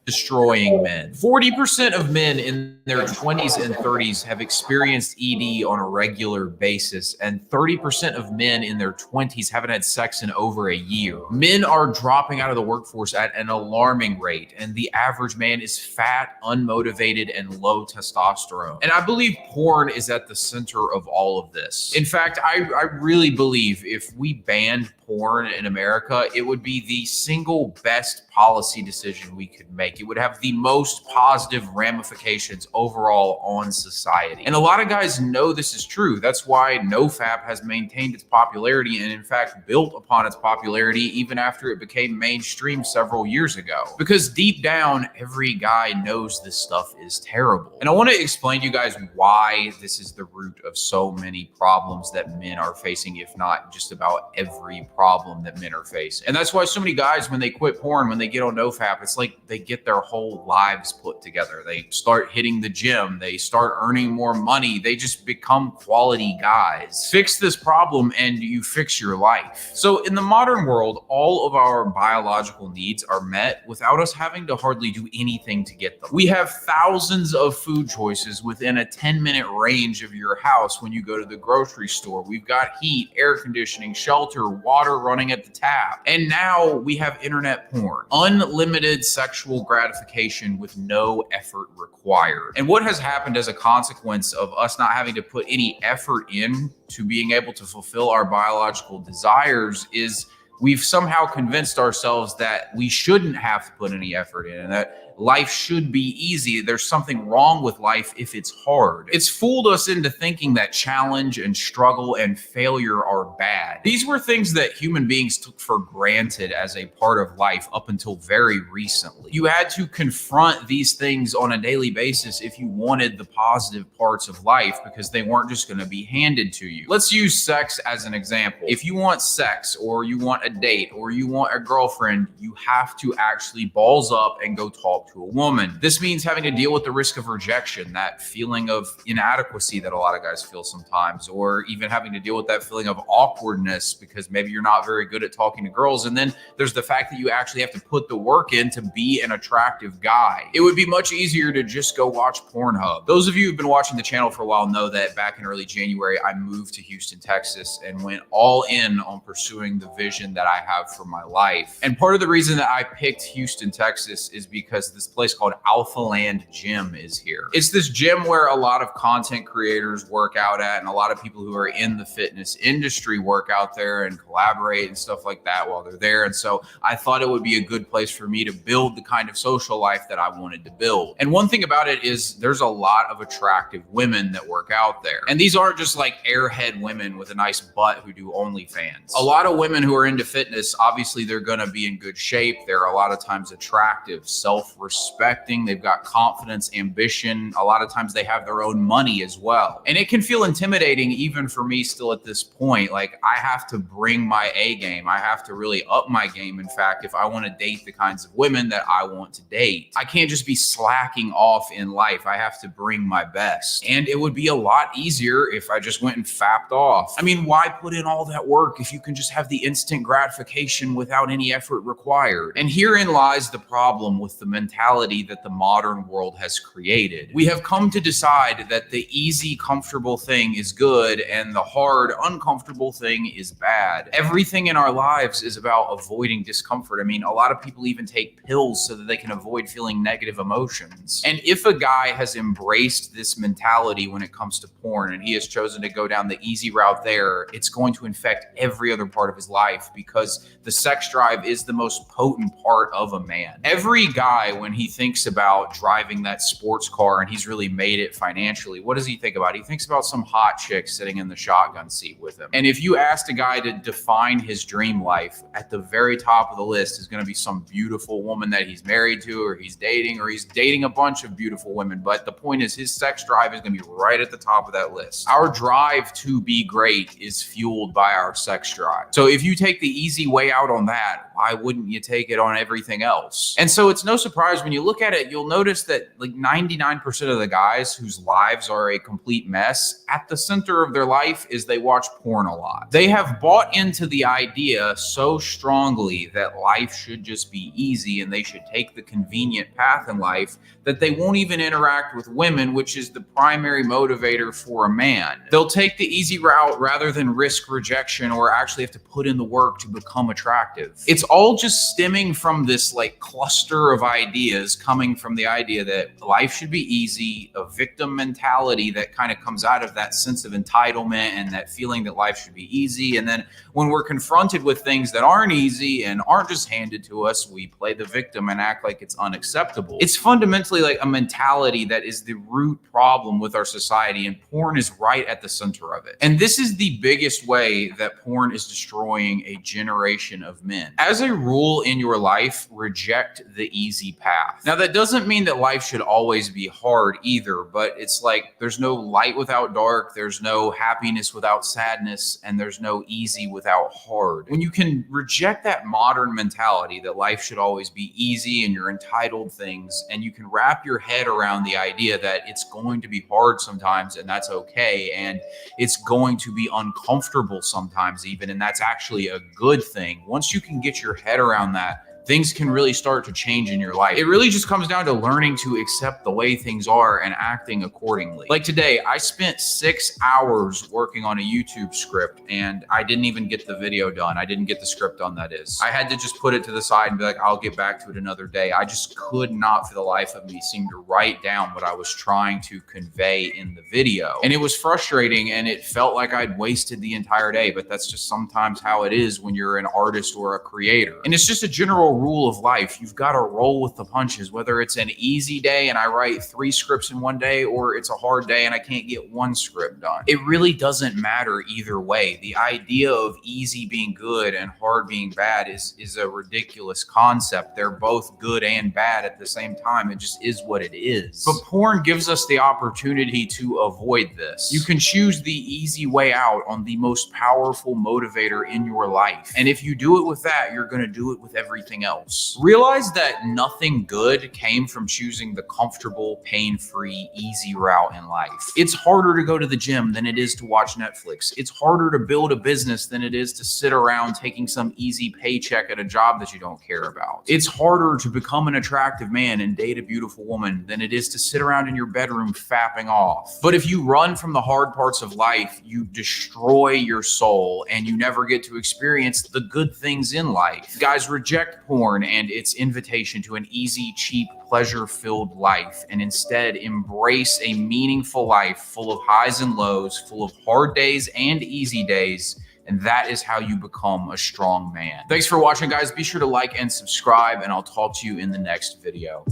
Destroying men. 40% of men in their 20s and 30s have experienced ED on a regular basis, and 30% of men in their 20s haven't had sex in over a year. Men are dropping out of the workforce at an alarming rate, and the average man is fat, unmotivated, and low testosterone. And I believe porn is at the center of all of this. In fact, I really believe if we banned porn in America, it would be the single best policy decision we could make. It would have the most positive ramifications overall on society. And a lot of guys know this is true. That's why NoFap has maintained its popularity and in fact built upon its popularity even after it became mainstream several years ago. Because deep down, every guy knows this stuff is terrible. And I want to explain to you guys why this is the root of so many problems that men are facing, if not just about every problem that men are facing. And that's why so many guys, when they quit porn, when they get on NoFap, it's like they get their whole lives put together. They start hitting the gym, they start earning more money, they just become quality guys. Fix this problem and you fix your life. So in the modern world, all of our biological needs are met without us having to hardly do anything to get them. We have thousands of food choices within a 10-minute range of your house when you go to the grocery store. We've got heat, air conditioning, shelter, water running at the tap. And now we have internet porn. Unlimited sexual gratification with no effort required. And what has happened as a consequence of us not having to put any effort in to being able to fulfill our biological desires is we've somehow convinced ourselves that we shouldn't have to put any effort in and that life should be easy. There's something wrong with life if it's hard. It's fooled us into thinking that challenge and struggle and failure are bad. These were things that human beings took for granted as a part of life up until very recently. You had to confront these things on a daily basis if you wanted the positive parts of life because they weren't just going to be handed to you. Let's use sex as an example. If you want sex or you want a date or you want a girlfriend, you have to actually balls up and go talk to a woman. This means having to deal with the risk of rejection, that feeling of inadequacy that a lot of guys feel sometimes, or even having to deal with that feeling of awkwardness because maybe you're not very good at talking to girls. And then there's the fact that you actually have to put the work in to be an attractive guy. It would be much easier to just go watch Pornhub. Those of you who've been watching the channel for a while know that back in early January, I moved to Houston, Texas, and went all in on pursuing the vision that I have for my life. And part of the reason that I picked Houston, Texas is because this place called Alpha Land Gym is here. It's this gym where a lot of content creators work out at and a lot of people who are in the fitness industry work out there and collaborate and stuff like that while they're there. And so I thought it would be a good place for me to build the kind of social life that I wanted to build. And one thing about it is there's a lot of attractive women that work out there. And these aren't just like airhead women with a nice butt who do OnlyFans. A lot of women who are into fitness, obviously they're going to be in good shape. They're a lot of times attractive, self-reliant, self-respecting, they've got confidence, ambition. A lot of times they have their own money as well. And it can feel intimidating even for me still at this point. Like, I have to bring my A game. I have to really up my game. In fact, if I want to date the kinds of women that I want to date, I can't just be slacking off in life. I have to bring my best. And it would be a lot easier if I just went and fapped off. I mean, why put in all that work if you can just have the instant gratification without any effort required? And herein lies the problem with the mentality that the modern world has created. We have come to decide that the easy, comfortable thing is good and the hard, uncomfortable thing is bad. Everything in our lives is about avoiding discomfort. I mean, a lot of people even take pills so that they can avoid feeling negative emotions. And if a guy has embraced this mentality when it comes to porn and he has chosen to go down the easy route there, it's going to infect every other part of his life, because the sex drive is the most potent part of a man. Every guy, when he thinks about driving that sports car and he's really made it financially, what does he think about? He thinks about some hot chick sitting in the shotgun seat with him. And if you asked a guy to define his dream life, at the very top of the list is going to be some beautiful woman that he's married to, or he's dating a bunch of beautiful women. But the point is, his sex drive is going to be right at the top of that list. Our drive to be great is fueled by our sex drive. So if you take the easy way out on that, why wouldn't you take it on everything else? And so it's no surprise when you look at it, you'll notice that like 99% of the guys whose lives are a complete mess, at the center of their life is they watch porn a lot. They have bought into the idea so strongly that life should just be easy and they should take the convenient path in life that they won't even interact with women, which is the primary motivator for a man. They'll take the easy route rather than risk rejection or actually have to put in the work to become attractive. It's all just stemming from this like cluster of ideas coming from the idea that life should be easy, a victim mentality that kind of comes out of that sense of entitlement and that feeling that life should be easy. And then when we're confronted with things that aren't easy and aren't just handed to us, we play the victim and act like it's unacceptable. It's fundamentally like a mentality that is the root problem with our society, and porn is right at the center of it. And this is the biggest way that porn is destroying a generation of men. As a rule in your life, reject the easy path. Now, that doesn't mean that life should always be hard either, but it's like there's no light without dark, there's no happiness without sadness, and there's no easy without hard. When you can reject that modern mentality that life should always be easy and you're entitled things, and you can wrap your head around the idea that it's going to be hard sometimes and that's okay, and it's going to be uncomfortable sometimes even, and that's actually a good thing. Once you can get your head around that, things can really start to change in your life. It really just comes down to learning to accept the way things are and acting accordingly. Like today, I spent 6 hours working on a YouTube script and I didn't even get the video done. I didn't get the script done, that is. I had to just put it to the side and be like, I'll get back to it another day. I just could not for the life of me seem to write down what I was trying to convey in the video. And it was frustrating and it felt like I'd wasted the entire day, but that's just sometimes how it is when you're an artist or a creator. And it's just a general rule of life. You've got to roll with the punches, whether it's an easy day and I write 3 scripts in one day, or it's a hard day and I can't get 1 script done. It really doesn't matter either way. The idea of easy being good and hard being bad is a ridiculous concept. They're both good and bad at the same time. It just is what it is. But porn gives us the opportunity to avoid this. You can choose the easy way out on the most powerful motivator in your life. And if you do it with that, you're going to do it with everything else. Realize that nothing good came from choosing the comfortable, pain-free, easy route in life. It's harder to go to the gym than it is to watch Netflix. It's harder to build a business than it is to sit around taking some easy paycheck at a job that you don't care about. It's harder to become an attractive man and date a beautiful woman than it is to sit around in your bedroom fapping off. But if you run from the hard parts of life, you destroy your soul and you never get to experience the good things in life. Guys, reject porn and its invitation to an easy, cheap, pleasure-filled life, and instead embrace a meaningful life full of highs and lows, full of hard days and easy days. And that is how you become a strong man. Thanks for watching, guys. Be sure to like and subscribe, and I'll talk to you in the next video.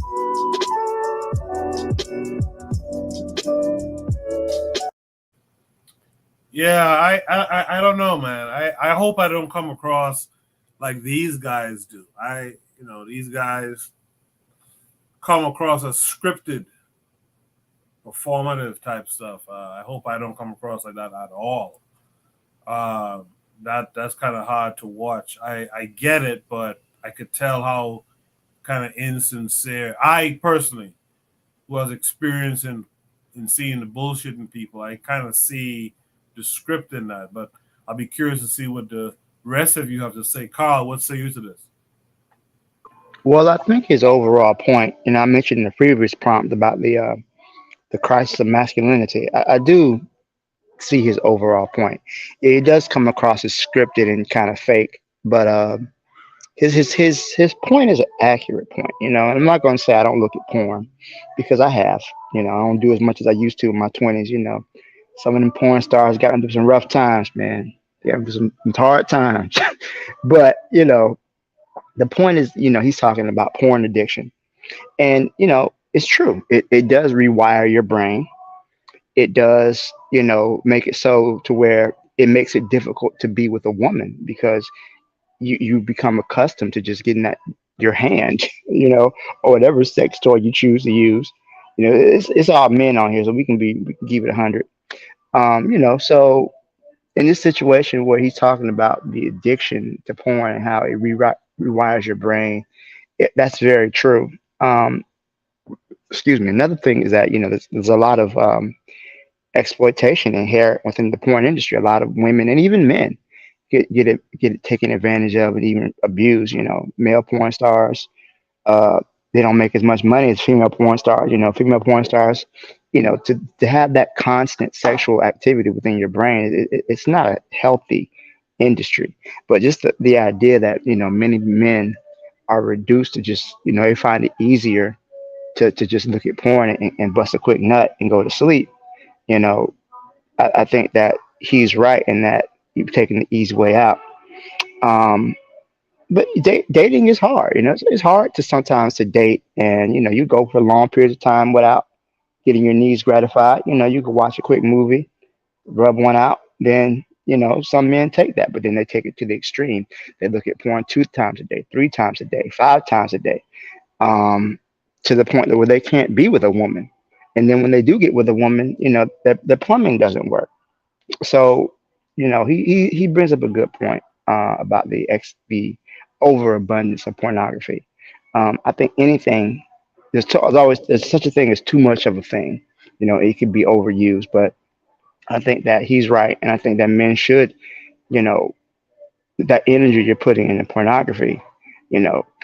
Yeah, I don't know, man. I hope I don't come across like these guys do. These guys come across as scripted, performative type stuff. I hope I don't come across like that at all. That's kind of hard to watch. I get it, but I could tell how kind of insincere. I personally was experiencing and seeing the bullshit in people. I kind of see the script in that, but I'll be curious to see what the rest of you have to say. Carl, what say you to this? Well, I think his overall point, and I mentioned in the previous prompt about the crisis of masculinity. I do see his overall point. It does come across as scripted and kind of fake, but his point is an accurate point. And I'm not going to say I don't look at porn because I have. I don't do as much as I used to in my 20s. Some of them porn stars got into some rough times, man. They got into some hard times. But the point is, he's talking about porn addiction, and it's true. It does rewire your brain. It does, make it so to where it makes it difficult to be with a woman because you become accustomed to just getting that your hand, or whatever sex toy you choose to use. It's all men on here, so we can give it 100. So in this situation where he's talking about the addiction to porn and how it rewires your brain, that's very true. Excuse me. Another thing is that there's a lot of exploitation inherent within the porn industry. A lot of women and even men get taken advantage of and even abused. Male porn stars, they don't make as much money as female porn stars. Female porn stars, to have that constant sexual activity within your brain, it's not a healthy industry. But just the idea that many men are reduced to just they find it easier to just look at porn and bust a quick nut and go to sleep. you know, I think that he's right in that you've taken the easy way out. Um, but dating is hard. It's hard to sometimes to date, and you go for long periods of time without getting your needs gratified. You can watch a quick movie, rub one out, then some men take that, but then they take it to the extreme. They look at porn 2 times a day, 3 times a day, 5 times a day, um, to the point that where they can't be with a woman. And then when they do get with a woman, the plumbing doesn't work. So, he brings up a good point about the overabundance of pornography. I think anything there's such a thing as too much of a thing. It could be overused, but I think that he's right, and I think that men should, you know, that energy you're putting into pornography,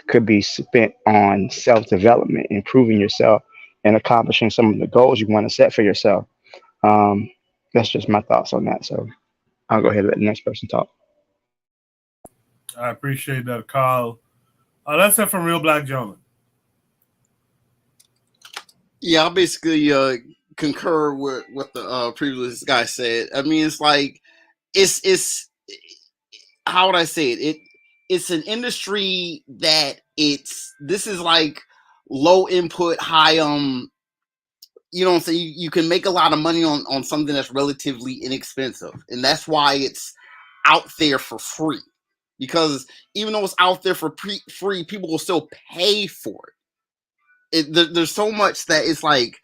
could be spent on self development, improving yourself, and accomplishing some of the goals you want to set for yourself. Um, that's just my thoughts on that. So I'll go ahead and let the next person talk. I appreciate that, Carl. Let's hear from Real Black Gentleman. Yeah, I basically concur with what the previous guy said. I mean, it's like it's how would I say it? It's an industry that this is like low input, high you know what I'm saying? You can make a lot of money on something that's relatively inexpensive, and that's why it's out there for free. Because even though it's out there for free, people will still pay for it. There's so much that it's like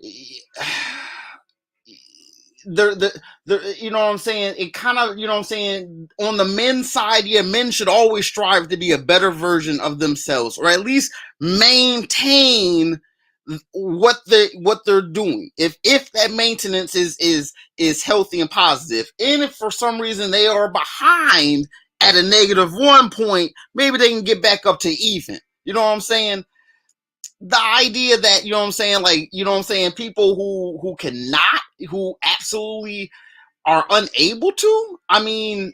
you know what I'm saying? It kind of, you know what I'm saying? On the men's side, yeah, men should always strive to be a better version of themselves, or at least maintain what they're doing. If that maintenance is healthy and positive, and if for some reason they are behind at a -1 point, maybe they can get back up to even. You know what I'm saying? The idea that, you know what I'm saying, like, you know what I'm saying, people who absolutely are unable to, I mean,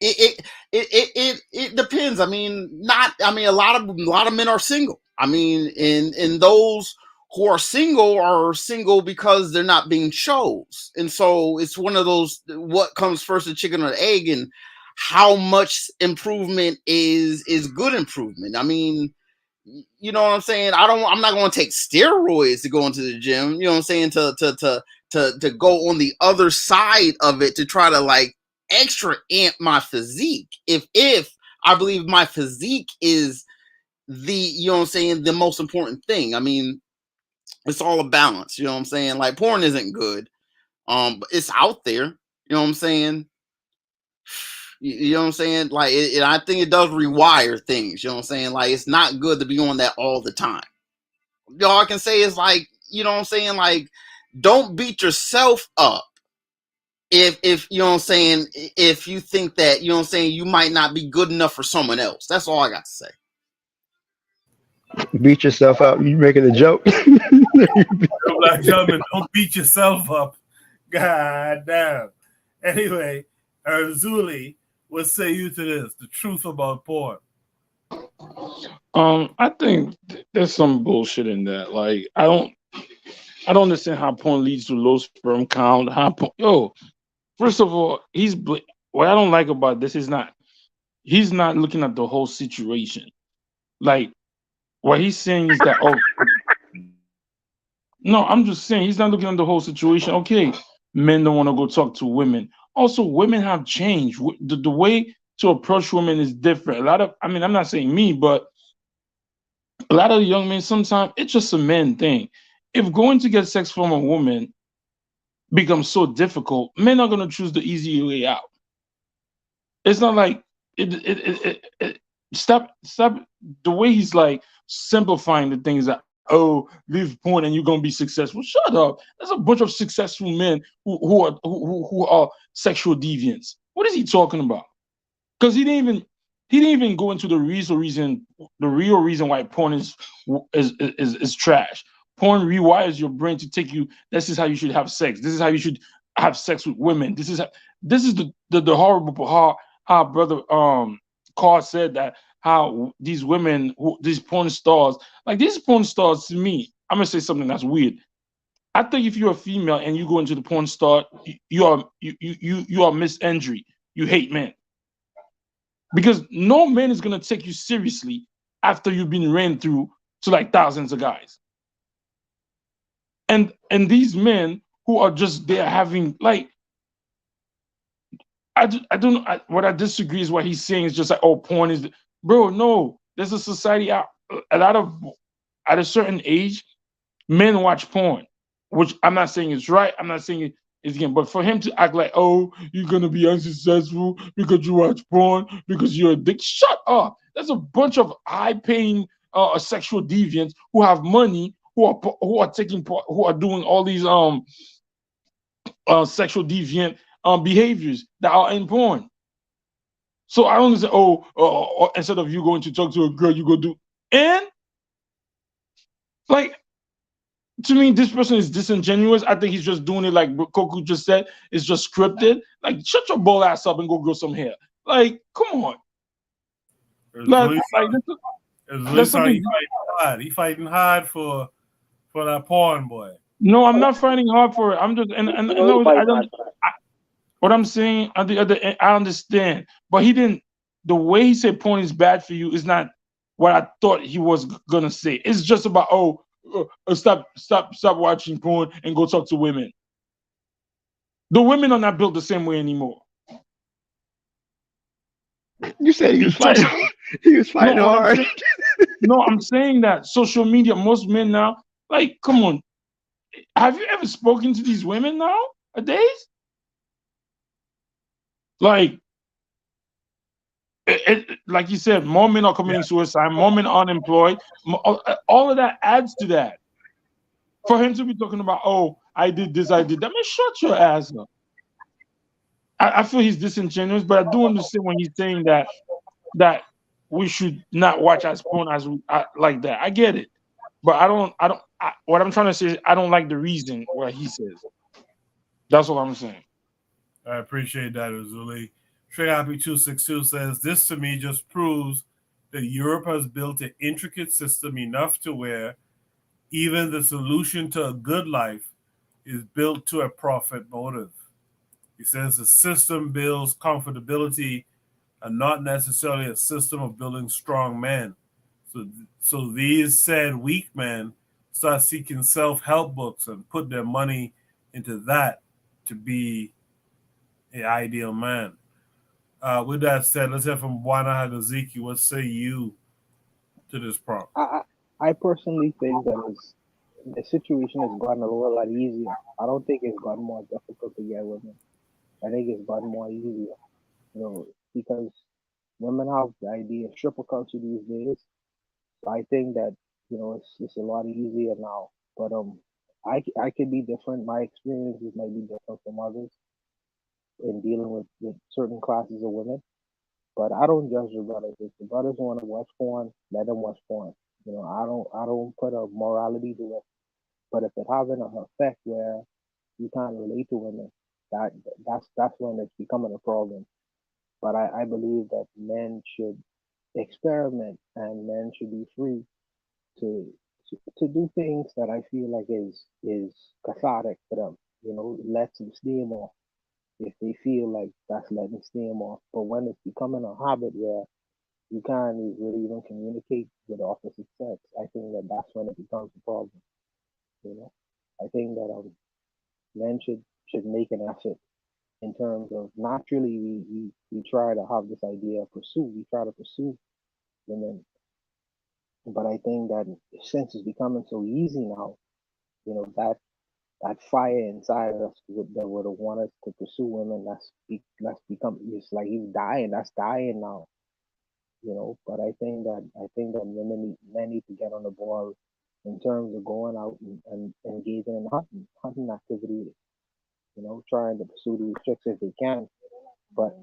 it depends. I mean, a lot of men are single. I mean, and those who are single because they're not being chose. And so it's one of those, what comes first, the chicken or the egg, and how much improvement is good improvement. I mean, you know what I'm saying? I'm not going to take steroids to go into the gym, you know what I'm saying, to go on the other side of it, to try to like extra amp my physique. If I believe my physique is the most important thing. I mean, it's all a balance. You know what I'm saying? Like porn isn't good, but it's out there. You know what I'm saying? You know what I'm saying? Like, I think it does rewire things. You know what I'm saying? Like, it's not good to be on that all the time. All I can say is, like, you know what I'm saying? Like, don't beat yourself up if you know what I'm saying, if you think that, you know what I'm saying, you might not be good enough for someone else. That's all I got to say. Beat yourself up. You making a joke? Black gentlemen, don't beat yourself up. God damn. Anyway, Zuli, what say you to this? The truth about porn. I think there's some bullshit in that. Like, I don't understand how porn leads to low sperm count. First of all, what I don't like about this is he's not looking at the whole situation. Like, what he's saying is that, no, I'm just saying he's not looking at the whole situation. Okay, men don't want to go talk to women. Also, women have changed. The way to approach women is different. I'm not saying me, but a lot of young men, sometimes it's just a man thing. If going to get sex from a woman becomes so difficult, men are going to choose the easy way out. It's not like stop the way he's like simplifying the things that, leave porn and you're gonna be successful. Shut up. There's a bunch of successful men who are sexual deviants. What is he talking about? Because he didn't even go into the real reason why porn is trash. Porn rewires your brain to take you. This is how you should have sex. This is how you should have sex with women. This is the horrible how brother Carl said that, how these women, these porn stars, like these porn stars, to me, I'm gonna say something that's weird. I think if you're a female and you go into the porn star, you are Miss Injury. You hate men. Because no man is gonna take you seriously after you've been ran through to like thousands of guys. And these men who are just there having like, I don't know. What I disagree is what he's saying is just like, porn is, bro. No, there's a society out. A lot of at a certain age, men watch porn, which I'm not saying is right. I'm not saying it's again, but for him to act like, you're gonna be unsuccessful because you watch porn because you're a dick. Shut up. There's a bunch of high-paying sexual deviants who have money, who are taking part, who are doing all these sexual deviant behaviors that are in porn. So I don't say, instead of you going to talk to a girl, you go do, and like, to me, this person is disingenuous. I think he's just doing it like Koku just said. It's just scripted. Like, shut your bull ass up and go grow some hair. Like, come on. He fighting hard for that porn boy. No, I'm not fighting hard for it. I'm just what I'm saying at the other end, I understand, but he didn't. The way he said porn is bad for you is not what I thought he was gonna say. It's just about stop watching porn and go talk to women. The women are not built the same way anymore. You said he was fighting. He was fighting hard. No, I'm saying that social media, most men now, like, come on. Have you ever spoken to these women nowadays? Like, like you said, more men are committing suicide, more men are unemployed. All of that adds to that. For him to be talking about, I did this, I did that, man, shut your ass up. I feel he's disingenuous, but I do understand when he's saying that we should not watch as porn as like that. I get it, but what I'm trying to say is I don't like the reason what he says. That's what I'm saying. I appreciate that, Uzuli. Trey Happy 262 says, this to me just proves that Europe has built an intricate system enough to where even the solution to a good life is built to a profit motive. He says the system builds comfortability and not necessarily a system of building strong men. So these said weak men start seeking self-help books and put their money into that to be an ideal man. With that said, let's hear from Bwana Hagaziki. What say you? to this prompt? I personally think that the situation has gotten a whole lot easier. I don't think it's gotten more difficult to get women. I think it's gotten more easier, because women have the idea of stripper culture these days. So I think that it's a lot easier now. But I could be different. My experiences might be different from others in dealing with certain classes of women. But I don't judge the brothers. If the brothers want to watch porn, let them watch porn. I don't put a morality to it. But if it having an effect where you can't relate to women, that's when it's becoming a problem. But I believe that men should experiment and men should be free to to do things that I feel like is cathartic for them. Lets them steam off if they feel like that's letting steam off. But when it's becoming a habit where you can't really even communicate with the opposite sex, I think that that's when it becomes a problem. I think that men should make an effort in terms of naturally we try to have this idea of pursue. We try to pursue women, but I think that since it's becoming so easy now, that fire inside of us that would have wanted to pursue women, that's become, it's like he's dying. That's dying now. But I think that men need to get on the ball in terms of going out and engaging in hunting activities. Trying to pursue these chicks if they can. But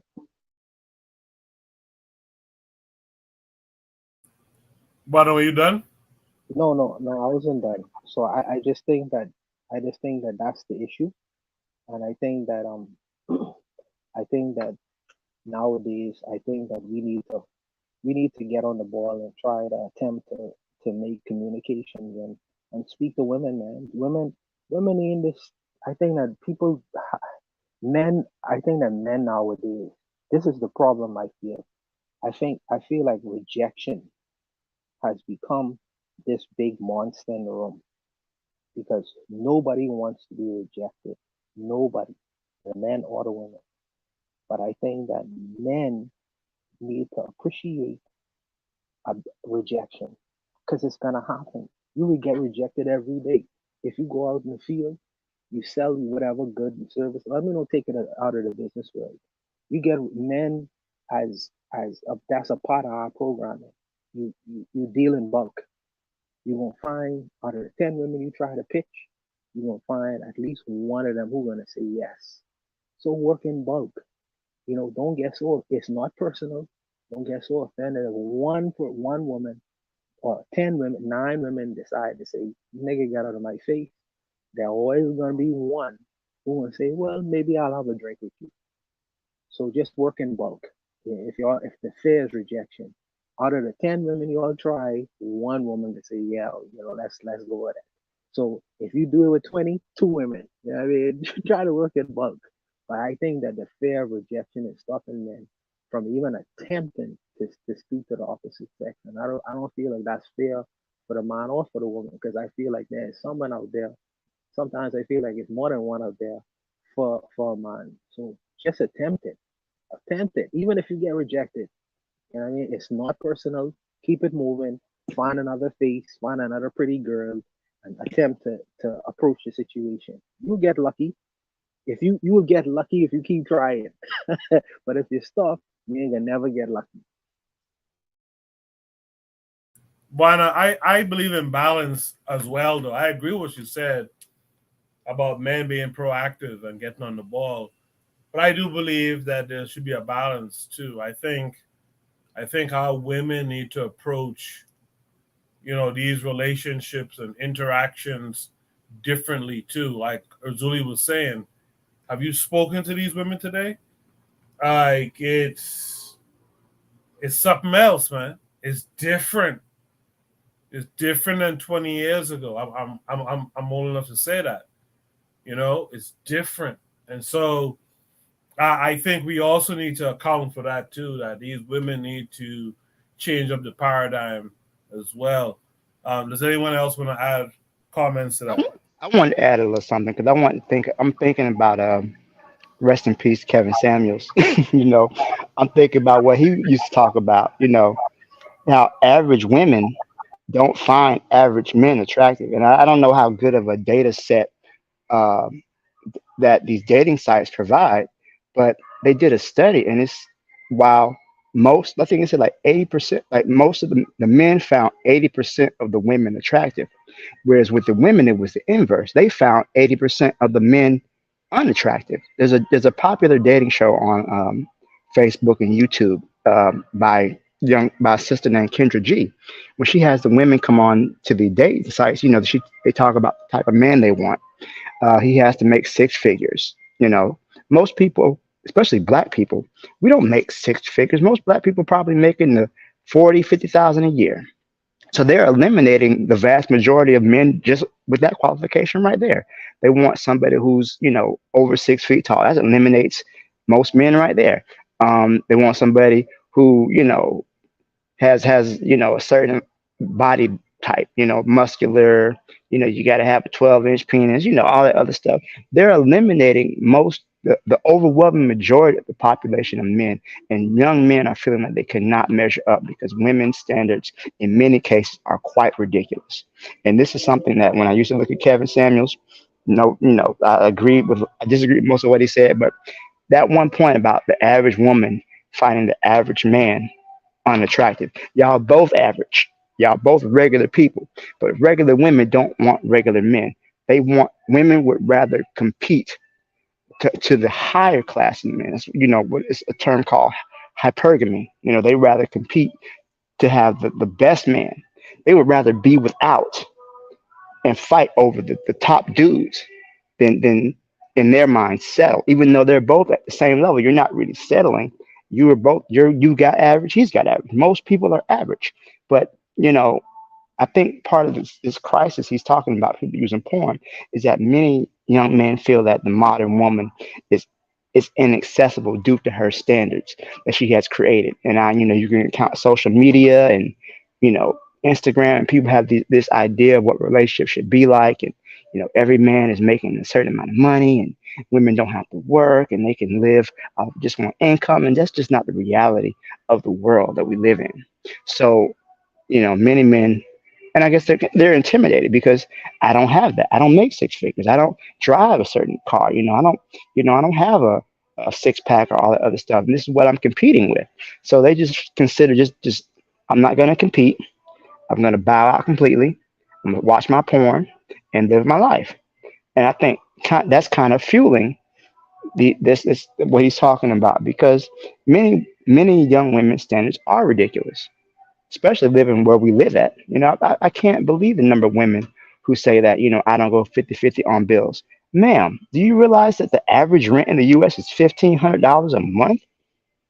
Brother, are you done? no, I wasn't done. So I just think that that's the issue, and I think that nowadays I think that we need to get on the ball and try to attempt to make communications and speak to women, man. Women in this. I think that men. I think that men nowadays. This is the problem I feel. I feel like rejection has become this big monster in the room because nobody wants to be rejected. Nobody, the men or the women. But I think that men need to appreciate a rejection because it's gonna happen. You will get rejected every day. If you go out in the field, you sell whatever good and service. Let me not take it out of the business world. You get men that's a part of our programming. You deal in bulk. You gonna find out of the 10 women you try to pitch, you gonna find at least one of them who gonna say yes. So work in bulk. Don't get so. It's not personal. Don't get so offended if one woman or 10 women, 9 women decide to say, "Nigga, get out of my face." There always gonna be one who gonna say, "Well, maybe I'll have a drink with you." So just work in bulk. If the fear is rejection, out of the 10 women you all try, one woman can say, "Yeah, let's go with it." So if you do it with 22 women, I mean, try to work in bulk. But I think that the fear of rejection is stopping men from even attempting to speak to the opposite sex, and I don't feel like that's fair for the man or for the woman because I feel like there's someone out there. Sometimes I feel like it's more than one out there for a man. So just attempt it, even if you get rejected. You know what I mean? It's not personal. Keep it moving. Find another face. Find another pretty girl, and attempt to approach the situation. You'll get lucky. If you will get lucky if you keep trying. But if you stop, you ain't gonna never get lucky. But I believe in balance as well, though. I agree with what you said about men being proactive and getting on the ball. But I do believe that there should be a balance too. I think how women need to approach, these relationships and interactions differently too. Like Urzuli was saying, have you spoken to these women today? Like it's something else, man. It's different. It's different than 20 years ago. I'm old enough to say that. It's different, and so I think we also need to account for that too. That these women need to change up the paradigm as well. Does anyone else want to add comments to that? I want to add a little something because I'm thinking about rest in peace Kevin Samuels. I'm thinking about what he used to talk about. Now, average women don't find average men attractive, and I don't know how good of a data set um, that these dating sites provide, but they did a study, and it's while most, I think it said like 80%, like most of the men found 80% of the women attractive, whereas with the women it was the inverse. They found 80% of the men unattractive. There's a popular dating show on Facebook and YouTube by a sister named Kendra G. When she has the women come on to the dating sites, they talk about the type of man they want. He has to make six figures. Most people, especially black people, we don't make six figures. Most black people probably making the 40, 50,000 a year. So they're eliminating the vast majority of men just with that qualification right there. They want somebody who's, over 6 feet tall. That eliminates most men right there. They want somebody who, has a certain body type, muscular, you got to have a 12-inch penis, all that other stuff. They're eliminating the overwhelming majority of the population of men, and young men are feeling like they cannot measure up because women's standards in many cases are quite ridiculous. And this is something that when I used to look at Kevin Samuels, no, I disagree with most of what he said, but that one point about the average woman finding the average man unattractive. Y'all both average. Y'all both regular people. But regular women don't want regular men. Women would rather compete to the higher class of men. What is a term called hypergamy. They rather compete to have the best man. They would rather be without and fight over the top dudes than in their mind settle. Even though they're both at the same level, you're not really settling. You got average, he's got average. Most people are average. But I think part of this crisis he's talking about, people using porn, is that many young men feel that the modern woman is inaccessible due to her standards that she has created. And you can count social media and you know Instagram, and people have this idea of what relationships should be like, and every man is making a certain amount of money, and women don't have to work, and they can live off just one income, and that's just not the reality of the world that we live in. So many men, and I guess they're intimidated because I don't have that. I don't make six figures. I don't drive a certain car. I don't have a six pack or all that other stuff. And this is what I'm competing with. So they just consider just I'm not going to compete. I'm going to bow out completely. I'm going to watch my porn and live my life. And I think that's kind of fueling this is what he's talking about, because many young women's standards are ridiculous, especially living where we live at. I can't believe the number of women who say that, I don't go 50-50 on bills. Ma'am, do you realize that the average rent in the US is $1,500 a month?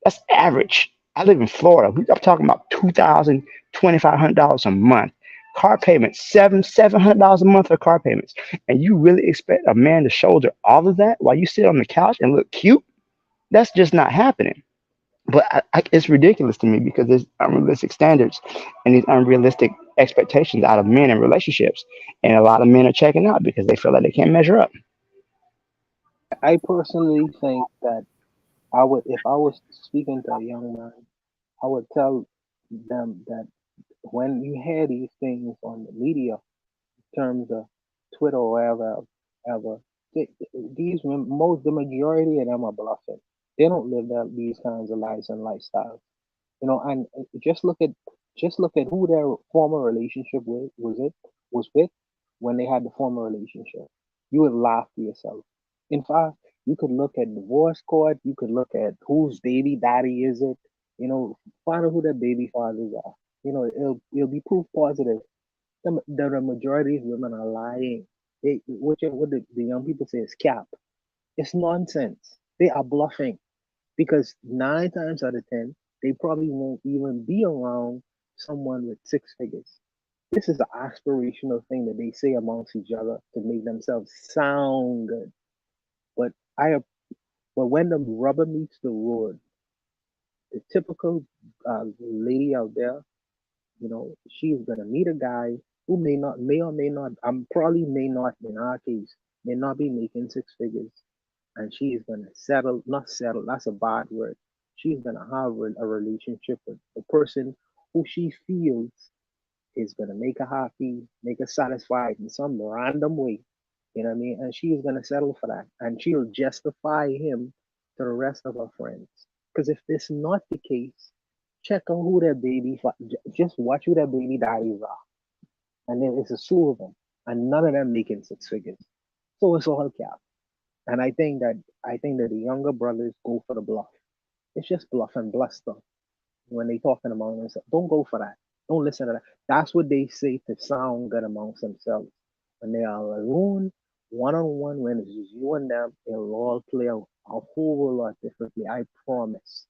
That's average. I live in Florida. I'm talking about $2,000, $2,500 a month. Car payments, $700 a month for car payments. And you really expect a man to shoulder all of that while you sit on the couch and look cute? That's just not happening. But it's ridiculous to me because there's unrealistic standards and these unrealistic expectations out of men in relationships, and a lot of men are checking out because they feel like they can't measure up. I personally think that I would, if I was speaking to a young man, I would tell them that when you hear these things on the media, in terms of Twitter or wherever, ever, they, these most the majority of them are bluffing. They don't live these kinds of lives and lifestyles. And just look at who their former relationship was with when they had the former relationship. You would laugh to yourself. In fact, you could look at divorce court. You could look at whose baby daddy is it. Find out who their baby fathers are. It'll be proof positive. The majority of women are lying. What the young people say is cap. It's nonsense. They are bluffing because 9 times out of 10, they probably won't even be around someone with six figures. This is an aspirational thing that they say amongst each other to make themselves sound good. But I, but when the rubber meets the road, the typical lady out there, she's gonna meet a guy who may or may not, probably may not, in our case, may not be making six figures, and she is gonna settle, not settle, that's a bad word. She's gonna have a relationship with a person who she feels is gonna make her happy, make her satisfied in some random way. You know what I mean? And she is gonna settle for that. And she'll justify him to the rest of her friends. Because if this not the case, check out who their just watch who their baby daddies are. And then it's a slew of them. And none of them making six figures. So it's all cap. And I think that the younger brothers go for the bluff. It's just bluff and bluster when they talking among themselves. Don't go for that. Don't listen to that. That's what they say to sound good amongst themselves. When they are alone, one on one, when it's just you and them, it'll all play out a whole lot differently. I promise.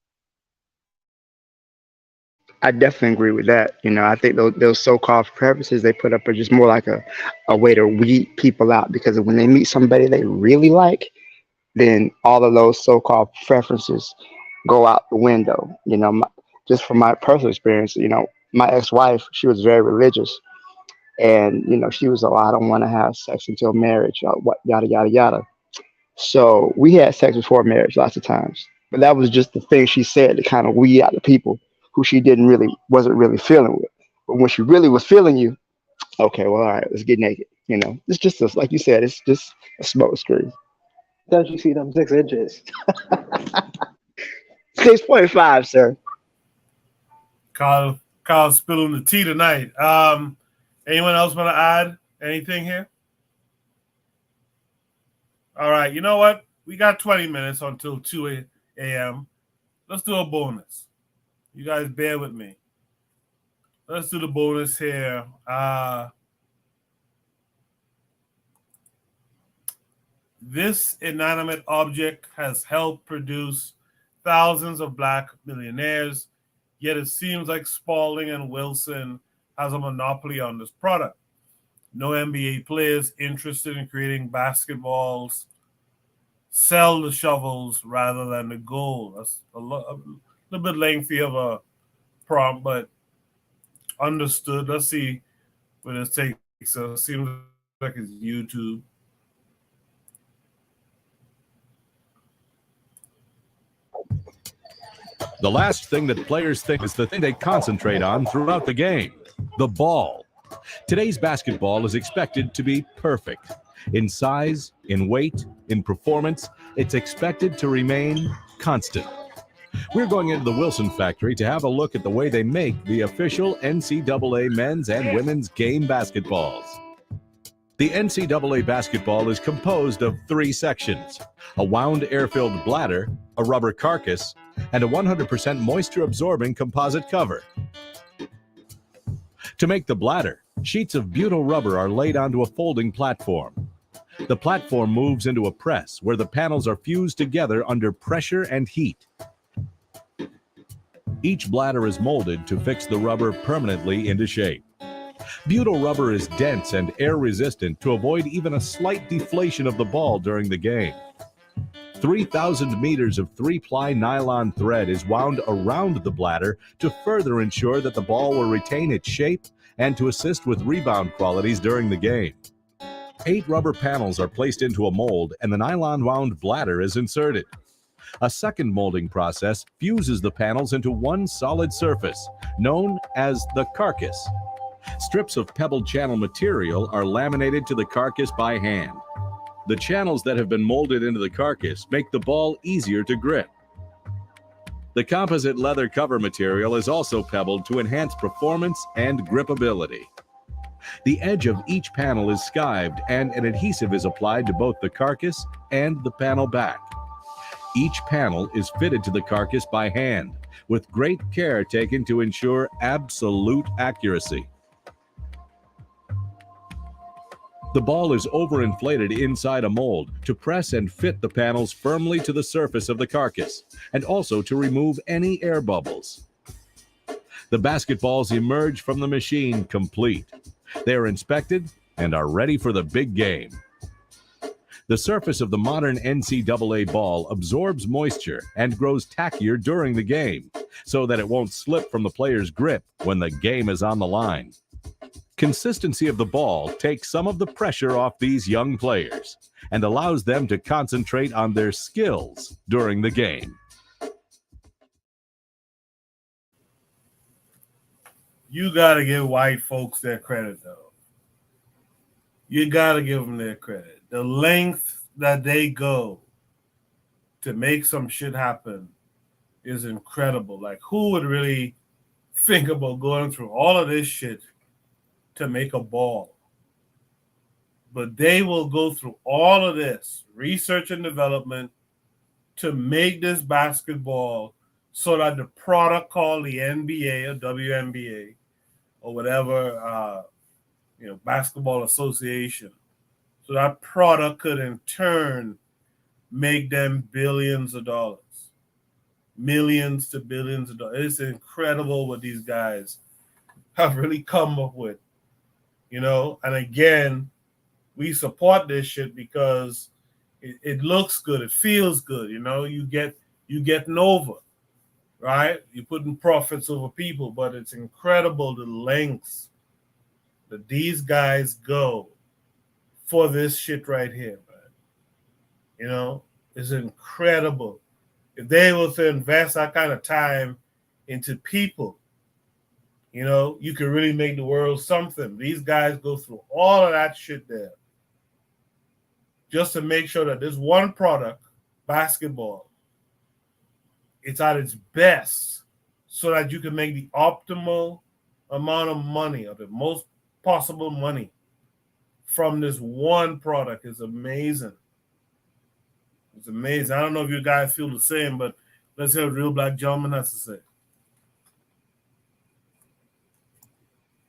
I definitely agree with that. I think those so-called preferences they put up are just more like a way to weed people out because when they meet somebody they really like, then all of those so-called preferences go out the window. Just from my personal experience, my ex-wife, she was very religious, and she was I don't want to have sex until marriage, what yada yada yada. So we had sex before marriage lots of times, but that was just the thing she said to kind of weed out the people who she wasn't really feeling with. But when she really was feeling you, okay, well, all right, let's get naked. It's just like you said, it's just a smoke screen. Don't you see them 6 inches? 6.5, sir. Kyle spilling the tea tonight. Anyone else want to add anything here? All right, you know what? We got 20 minutes until 2 a.m. Let's do a bonus. You guys bear with me. Let's do the bonus here. This inanimate object has helped produce thousands of black millionaires, yet it seems like Spalding and Wilson has a monopoly on this product. No NBA players interested in creating basketballs sell the shovels rather than the goal. That's a little bit lengthy of a prompt, but understood. Let's see where this takes us. Seems like it's YouTube. The last thing that players think is the thing they concentrate on throughout the game, the ball. Today's basketball is expected to be perfect. In size, in weight, in performance, it's expected to remain constant. We're going into the Wilson factory to have a look at the way they make the official NCAA men's and women's game basketballs. The NCAA basketball is composed of 3 sections: a wound air-filled bladder, a rubber carcass, and a 100% moisture-absorbing composite cover. To make the bladder, sheets of butyl rubber are laid onto a folding platform. The platform moves into a press where the panels are fused together under pressure and heat. Each bladder is molded to fix the rubber permanently into shape. Butyl rubber is dense and air-resistant to avoid even a slight deflation of the ball during the game. 3,000 meters of 3-ply nylon thread is wound around the bladder to further ensure that the ball will retain its shape and to assist with rebound qualities during the game. 8 rubber panels are placed into a mold and the nylon-wound bladder is inserted. A second molding process fuses the panels into one solid surface, known as the carcass. Strips of pebbled channel material are laminated to the carcass by hand. The channels that have been molded into the carcass make the ball easier to grip. The composite leather cover material is also pebbled to enhance performance and gripability. The edge of each panel is skived and an adhesive is applied to both the carcass and the panel back. Each panel is fitted to the carcass by hand, with great care taken to ensure absolute accuracy. The ball is overinflated inside a mold to press and fit the panels firmly to the surface of the carcass, and also to remove any air bubbles. The basketballs emerge from the machine complete. They are inspected and are ready for the big game. The surface of the modern NCAA ball absorbs moisture and grows tackier during the game, so that it won't slip from the player's grip when the game is on the line. Consistency of the ball takes some of the pressure off these young players and allows them to concentrate on their skills during the game. You gotta give white folks their credit, though. You gotta give them their credit. The length that they go to make some shit happen is incredible. Like, who would really think about going through all of this shit to make a ball? But they will go through all of this research and development to make this basketball so that the product called the NBA or WNBA or whatever, basketball association, so that product could in turn make them billions of dollars, millions to billions of dollars. It's incredible what these guys have really come up with, And again, we support this shit because it looks good, it feels good, You getting over, right? You're putting profits over people, but it's incredible the lengths that these guys go for this shit right here, man. It's incredible. If they were to invest that kind of time into people, you can really make the world something. These guys go through all of that shit there just to make sure that this one product, basketball, it's at its best so that you can make the optimal amount of money or the most possible money from this one product. Is amazing. It's amazing. I don't know if you guys feel the same, but let's hear what Real Black Gentleman has to say.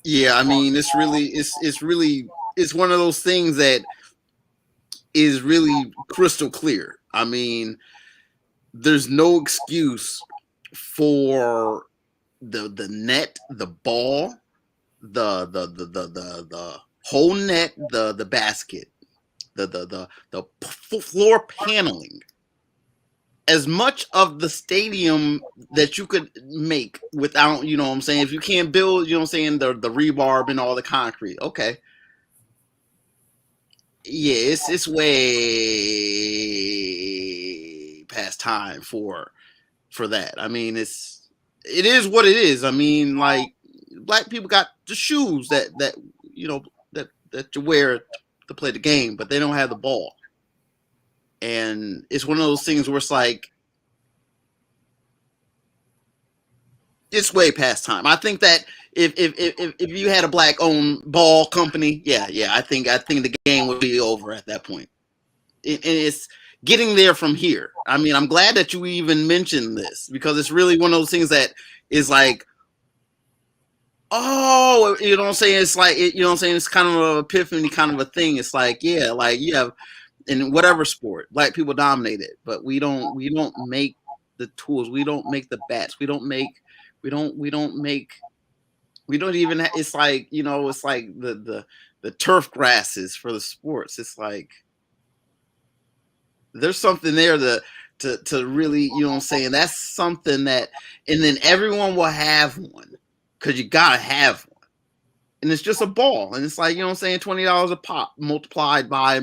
Yeah, I mean, it's one of those things that is really crystal clear. I mean, there's no excuse for the net, the ball, the whole net, the basket, the floor paneling. As much of the stadium that you could make without, if you can't build, the rebarb and all the concrete, okay. Yeah, it's way past time for that. I mean, it is what it is. I mean, like, black people got the shoes that you wear to play the game, but they don't have the ball. And it's one of those things where it's like, it's way past time. I think that if you had a black owned ball company, I think the game would be over at that point. And it's getting there from here. I mean, I'm glad that you even mentioned this because it's really one of those things that is like, oh, you know what I'm saying? It's like, it's kind of an epiphany kind of a thing. It's like, yeah, like you have in whatever sport, black people dominate it, but we don't make the tools. We don't make the bats. We don't even, it's like, it's like the turf grasses for the sports. It's like, there's something there to really, that's something that, and then everyone will have one because you gotta have one. And it's just a ball. And it's like, $20 a pop multiplied by,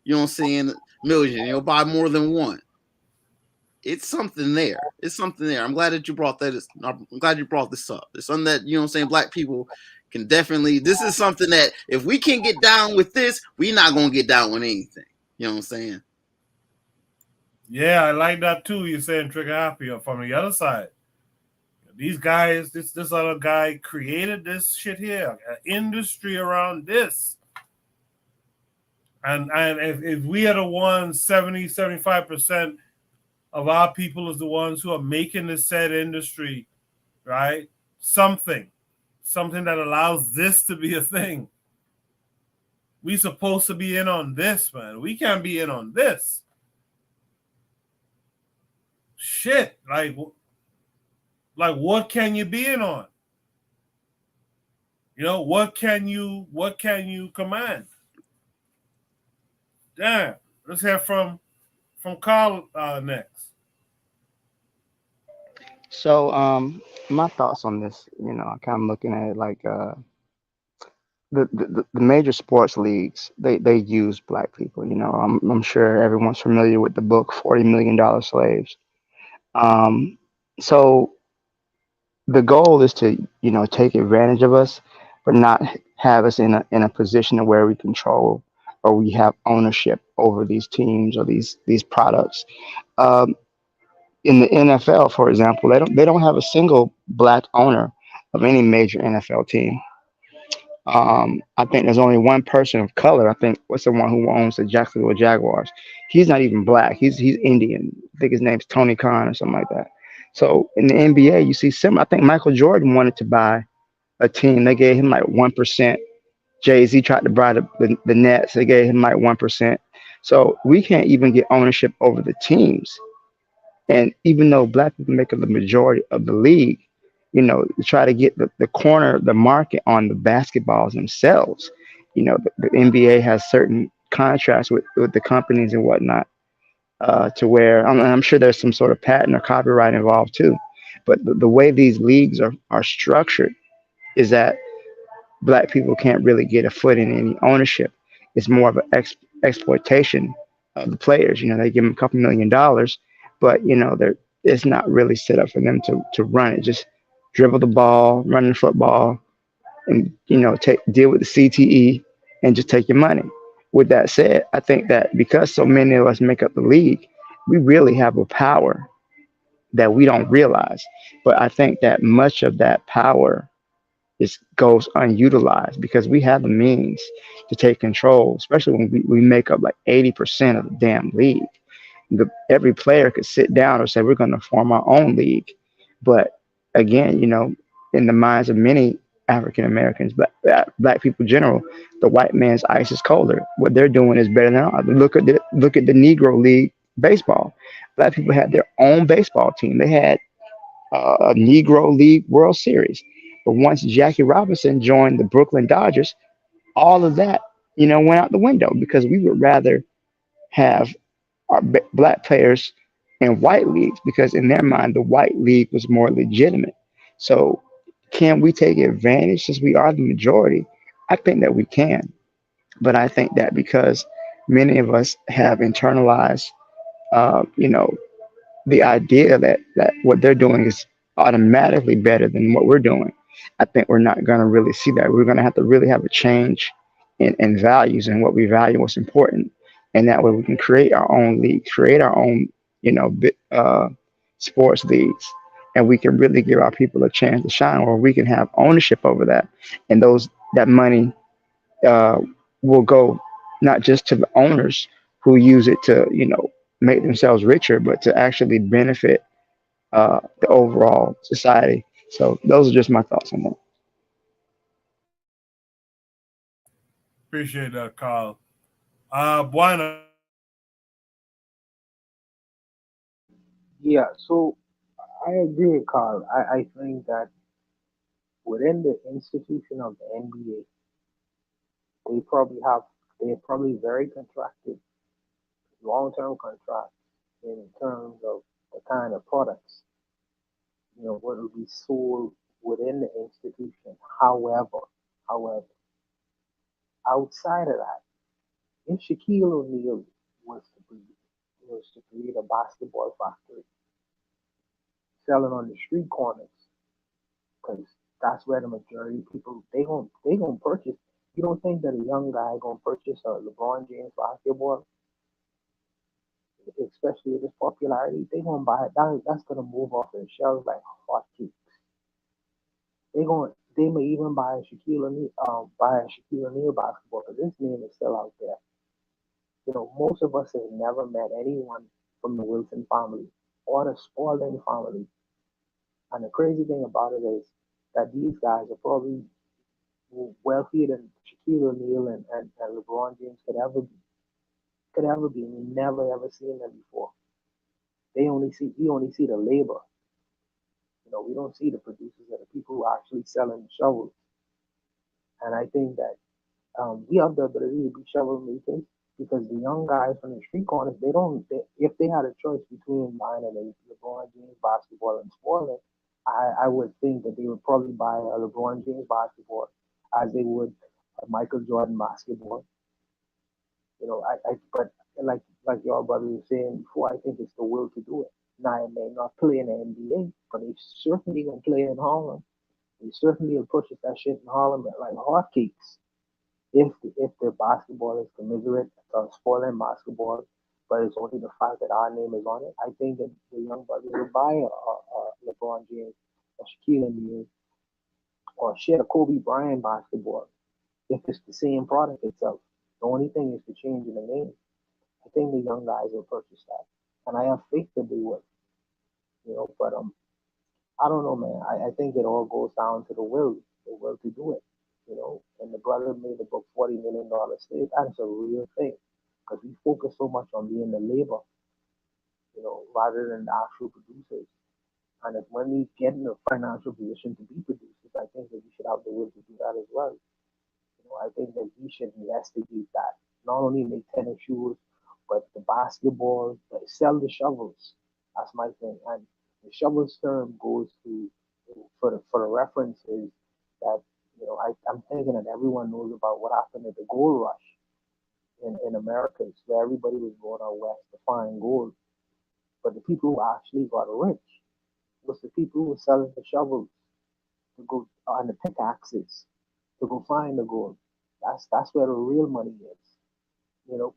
million. You'll buy more than one. It's something there. I'm glad that you brought that. I'm glad you brought this up. It's something that, black people can definitely, this is something that if we can get down with this, we're not going to get down with anything. You know what I'm saying? Yeah, I like that too. You're saying Trigger Happy from the other side. These guys, this other guy created this shit here, an industry around this. And if we are the ones, 75% of our people is the ones who are making this said industry, right? Something that allows this to be a thing. We supposed to be in on this, man. We can't be in on this. Shit, like what can you be in on? What can you command? Damn. Let's hear from Carl next. So, my thoughts on this, I'm kind of looking at it like the major sports leagues, they use black people. I'm sure everyone's familiar with the book $40 Million Slaves. So the goal is to take advantage of us, but not have us in a position where we control or we have ownership over these teams or these products. Um, in the NFL, for example, they don't have a single black owner of any major NFL team. I think there's only one person of color. I think what's the one who owns the Jacksonville Jaguars. He's not even black. He's Indian. I think his name's Tony Khan or something like that. So in the NBA, you see some. I think Michael Jordan wanted to buy a team. They gave him like 1%. Jay-Z tried to buy the Nets. They gave him like 1%. So we can't even get ownership over the teams. And even though black people make up the majority of the league, to try to get the corner, the market on the basketballs themselves. The NBA has certain contracts with the companies and whatnot, to where I'm sure there's some sort of patent or copyright involved too. But the way these leagues are structured is that black people can't really get a foot in any ownership. It's more of an exploitation of the players. They give them a couple $1 million, but it's not really set up for them to run it. Just dribble the ball, run the football, and deal with the CTE and just take your money. With that said, I think that because so many of us make up the league, we really have a power that we don't realize. But I think that much of that power goes unutilized because we have the means to take control, especially when we make up like 80% of the damn league. Every player could sit down and say, we're going to form our own league. But again, in the minds of many African Americans, black people in general, the white man's ice is colder. What they're doing is better than ours. Look at the Negro League baseball. Black people had their own baseball team. They had a Negro League World Series. But once Jackie Robinson joined the Brooklyn Dodgers, all of that, went out the window because we would rather have our black players in white leagues because in their mind, the white league was more legitimate. So can we take advantage since we are the majority? I think that we can. But I think that because many of us have internalized, uh, you know, the idea that what they're doing is automatically better than what we're doing. I think we're not going to really see that. We're going to have to really have a change in values and what we value, what's important, and that way we can create our own league, create our own, sports leagues, and we can really give our people a chance to shine, or we can have ownership over that, and that money uh, will go not just to the owners who use it to, make themselves richer, but to actually benefit the overall society. So those are just my thoughts on that. Appreciate that, Carl. Buena. Yeah, so I agree with Carl. I think that within the institution of the NBA, they probably have they're probably very contracted, long-term contracts in terms of the kind of products, what will be sold within the institution. However, outside of that, if Shaquille O'Neal was to create a basketball factory selling on the street corners, because that's where the majority of people they gonna purchase. You don't think that a young guy gonna purchase a LeBron James basketball, especially with his popularity? They gonna buy it. That's gonna move off their shelves like hotcakes. They may even buy a Shaquille O'Neal basketball because his name is still out there. Most of us have never met anyone from the Wilson family or the Spalding family. And the crazy thing about it is that these guys are probably wealthier than Shaquille O'Neal and LeBron James could ever be. We never ever seen them before. We only see the labor. We don't see the producers or the people who are actually selling the shovels. And I think that we have the ability to be shovel makers because the young guys from the street corners, if they had a choice between buying a LeBron James basketball and Sporting, I would think that they would probably buy a LeBron James basketball as they would a Michael Jordan basketball. But like your brother was saying before, I think it's the will to do it. Now, it may not play in the NBA, but they certainly gonna play in Harlem. They certainly will purchase that shit in Harlem like hotcakes. If the basketball is commiserate, spoiling basketball, but it's only the fact that our name is on it. I think that the young brothers will buy a LeBron James or Shaquille O'Neal or share a Kobe Bryant basketball if it's the same product itself. The only thing is to change in the name. I think the young guys will purchase that, and I have faith that they will. But I don't know, man. I think it all goes down to the will to do it. And the brother made the book $40 million slave. That is a real thing, because we focus so much on being the labor, rather than the actual producers. And if when we get in a financial position to be producers, I think that we should have the will to do that as well. I think that we should investigate that. Not only make tennis shoes, but the basketball, sell the shovels. That's my thing. And the shovels term goes to for the references that I'm thinking that everyone knows about what happened at the gold rush in America, where everybody was going out west to find gold. But the people who actually got rich was the people who were selling the shovels to go on the pickaxes to go find the gold. That's where the real money is.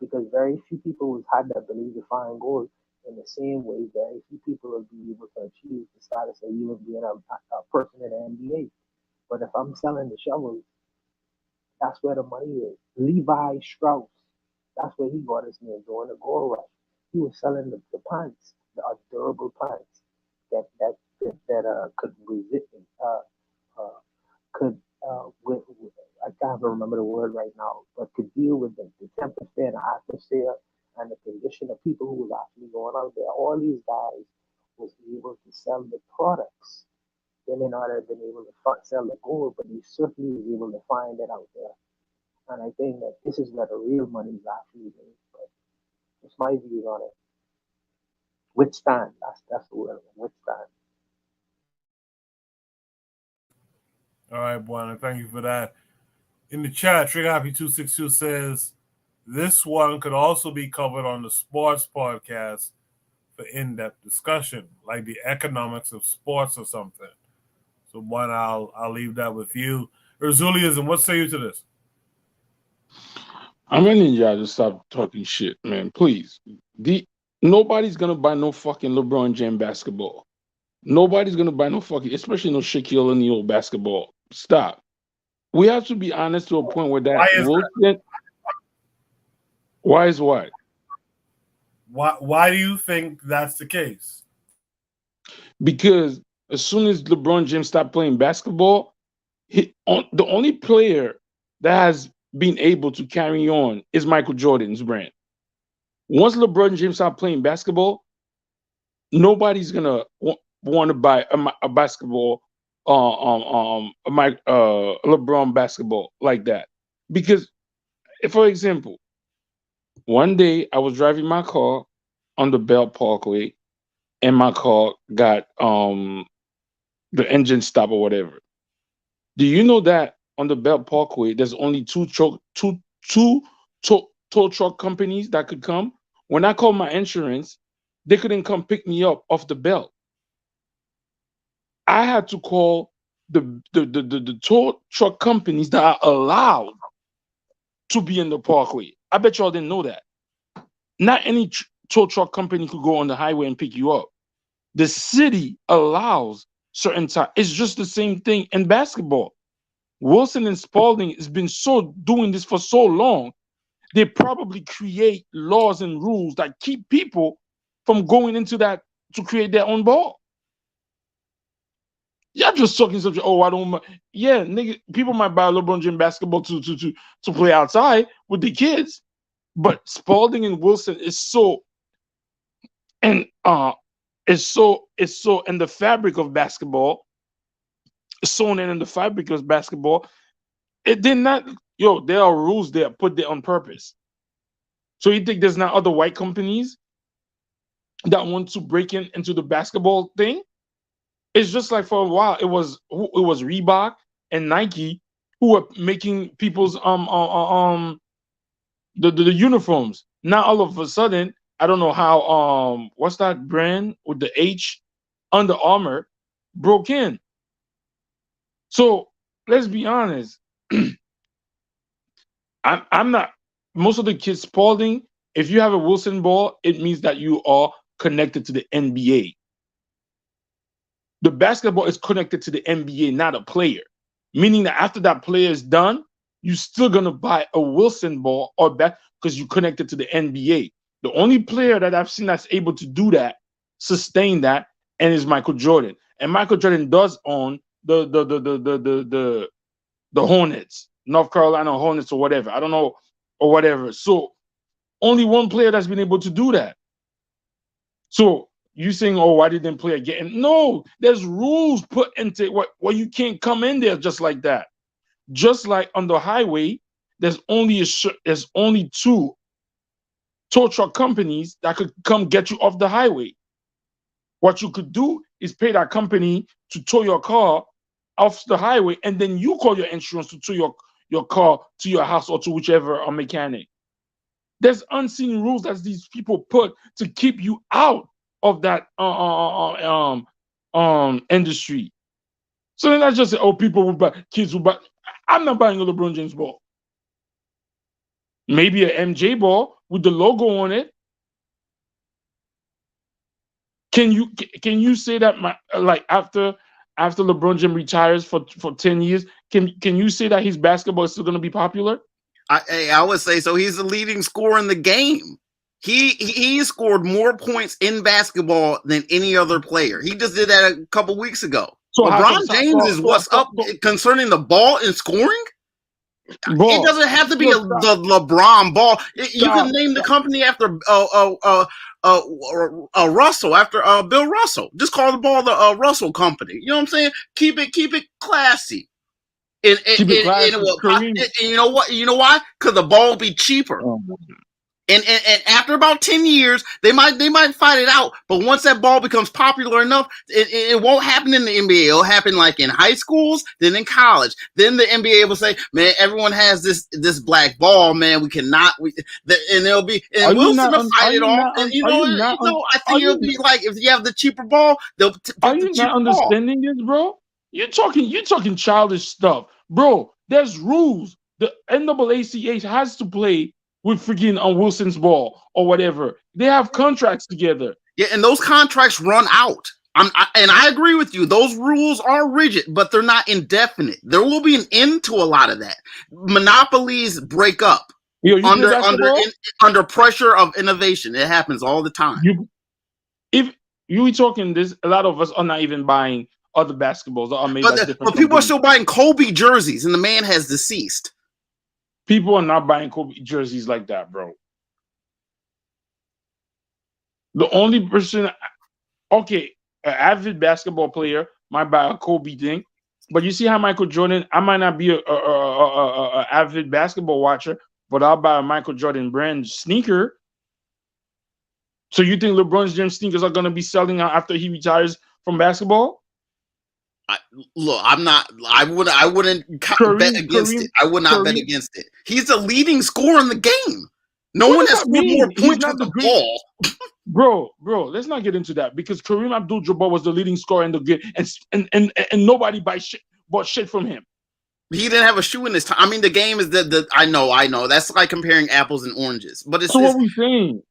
Because very few people had the ability to find gold in the same way very few people will be able to achieve the status of even being a person in the NBA. But if I'm selling the shovels, that's where the money is. Levi Strauss, that's where he got his name during the gold rush. He was selling the pants, the durable pants that could resist, could I can't remember the word right now, but could deal with the temperature and the atmosphere and the condition of people who was actually going out there. All these guys was able to sell the products. They may not have been able to sell the gold, but they certainly was able to find it out there. And I think that this is where the real money is actually made. But it's my views on it. Withstand. That's the word. Withstand. All right, Buana, thank you for that. In the chat, Trigger Happy 262 says this one could also be covered on the sports podcast for in-depth discussion, like the economics of sports or something. So, Buana, I'll leave that with you. Erzuliism, what say you to this? I'm gonna need y'all to stop talking shit, man. Please. Nobody's gonna buy no fucking LeBron James basketball. Nobody's gonna buy no fucking, especially no Shaquille O'Neal basketball. Stop. We have to be honest to a point where that Why is what? Why do you think that's the case? Because as soon as LeBron James stopped playing basketball, the only player that has been able to carry on is Michael Jordan's brand. Once LeBron James stopped playing basketball, nobody's gonna want to buy a basketball, LeBron basketball like that. Because, for example, one day I was driving my car on the Belt Parkway, and my car got the engine stop or whatever. Do you know that on the Belt Parkway there's only two tow truck companies that could come? When I called my insurance, they couldn't come pick me up off the belt. I had to call the tow truck companies that are allowed to be in the parkway. I bet y'all didn't know that. Not any tow truck company could go on the highway and pick you up. The city allows certain time. It's just the same thing in basketball. Wilson and Spalding has been doing this for so long. They probably create laws and rules that keep people from going into that to create their own ball. Y'all just talking something. Oh, I don't. Yeah, nigga, people might buy LeBron James basketball to play outside with the kids, but Spalding and Wilson is so, and it's so in the fabric of basketball, sewn in the fabric of basketball. It did not. There are rules there put there on purpose. So you think there's not other white companies that want to break into the basketball thing? It's just like for a while it was Reebok and Nike who were making people's the uniforms. Now all of a sudden I don't know how what's that brand with the H, Under Armour, broke in. So let's be honest. I'm not most of the kids Spalding. If you have a Wilson ball, it means that you are connected to the NBA. The basketball is connected to the NBA, not a player. Meaning that after that player is done, you're still gonna buy a Wilson ball or back because you connected to the NBA. The only player that I've seen that's able to do that, sustain that, and is Michael Jordan. And Michael Jordan does own the Hornets, North Carolina Hornets or whatever. I don't know, or whatever. So only one player that's been able to do that. So you saying, oh, why didn't play again? No, there's rules put into it where you can't come in there just like that. Just like on the highway, there's only two tow truck companies that could come get you off the highway. What you could do is pay that company to tow your car off the highway, and then you call your insurance to tow your car to your house or to whichever mechanic. There's unseen rules that these people put to keep you out of that industry. So then I just say, oh, people will buy, kids will buy. I'm not buying a LeBron James ball. Maybe an MJ ball with the logo on it. Can you say that like after LeBron James retires for 10 years, can you say that his basketball is still going to be popular? I would say so. He's the leading scorer in the game. He scored more points in basketball than any other player. He just did that a couple weeks ago. So LeBron James is what's up concerning the ball and scoring. It doesn't have to be the LeBron ball. You can name the company after Russell, after Bill Russell. Just call the ball the Russell Company. You know what I'm saying? Keep it classy. And you know what? You know why? Because the ball will be cheaper. And after about 10 years, they might fight it out. But once that ball becomes popular enough, it won't happen in the NBA. It'll happen like in high schools, then in college. Then the NBA will say, "Man, everyone has this black ball, man. We cannot." And it'll be and Wilson will fight it off. And I think it'll be like if you have the cheaper ball, they'll pick Are you not understanding this, bro? You're talking childish stuff, bro. There's rules. The NAACP has to play with freaking on Wilson's ball or whatever. They have contracts together. Yeah, and those contracts run out. And I agree with you. Those rules are rigid, but they're not indefinite. There will be an end to a lot of that. Monopolies break up under pressure of innovation. It happens all the time. If you were talking this, a lot of us are not even buying other basketballs that are made by different but people are still buying Kobe jerseys, and the man has deceased. People are not buying Kobe jerseys like that, bro. The only person, okay, an avid basketball player might buy a Kobe thing, but you see how Michael Jordan, I might not be a avid basketball watcher, but I'll buy a Michael Jordan brand sneaker. So you think LeBron James sneakers are going to be selling out after he retires from basketball? I wouldn't bet against it. I would not bet against it. He's the leading scorer in the game. No one has scored more points with the ball. Bro, let's not get into that because Kareem Abdul-Jabbar was the leading scorer in the game, and nobody bought shit from him. He didn't have a shoe in his time. I mean, the game is I know. That's like comparing apples and oranges. But it's what we saying.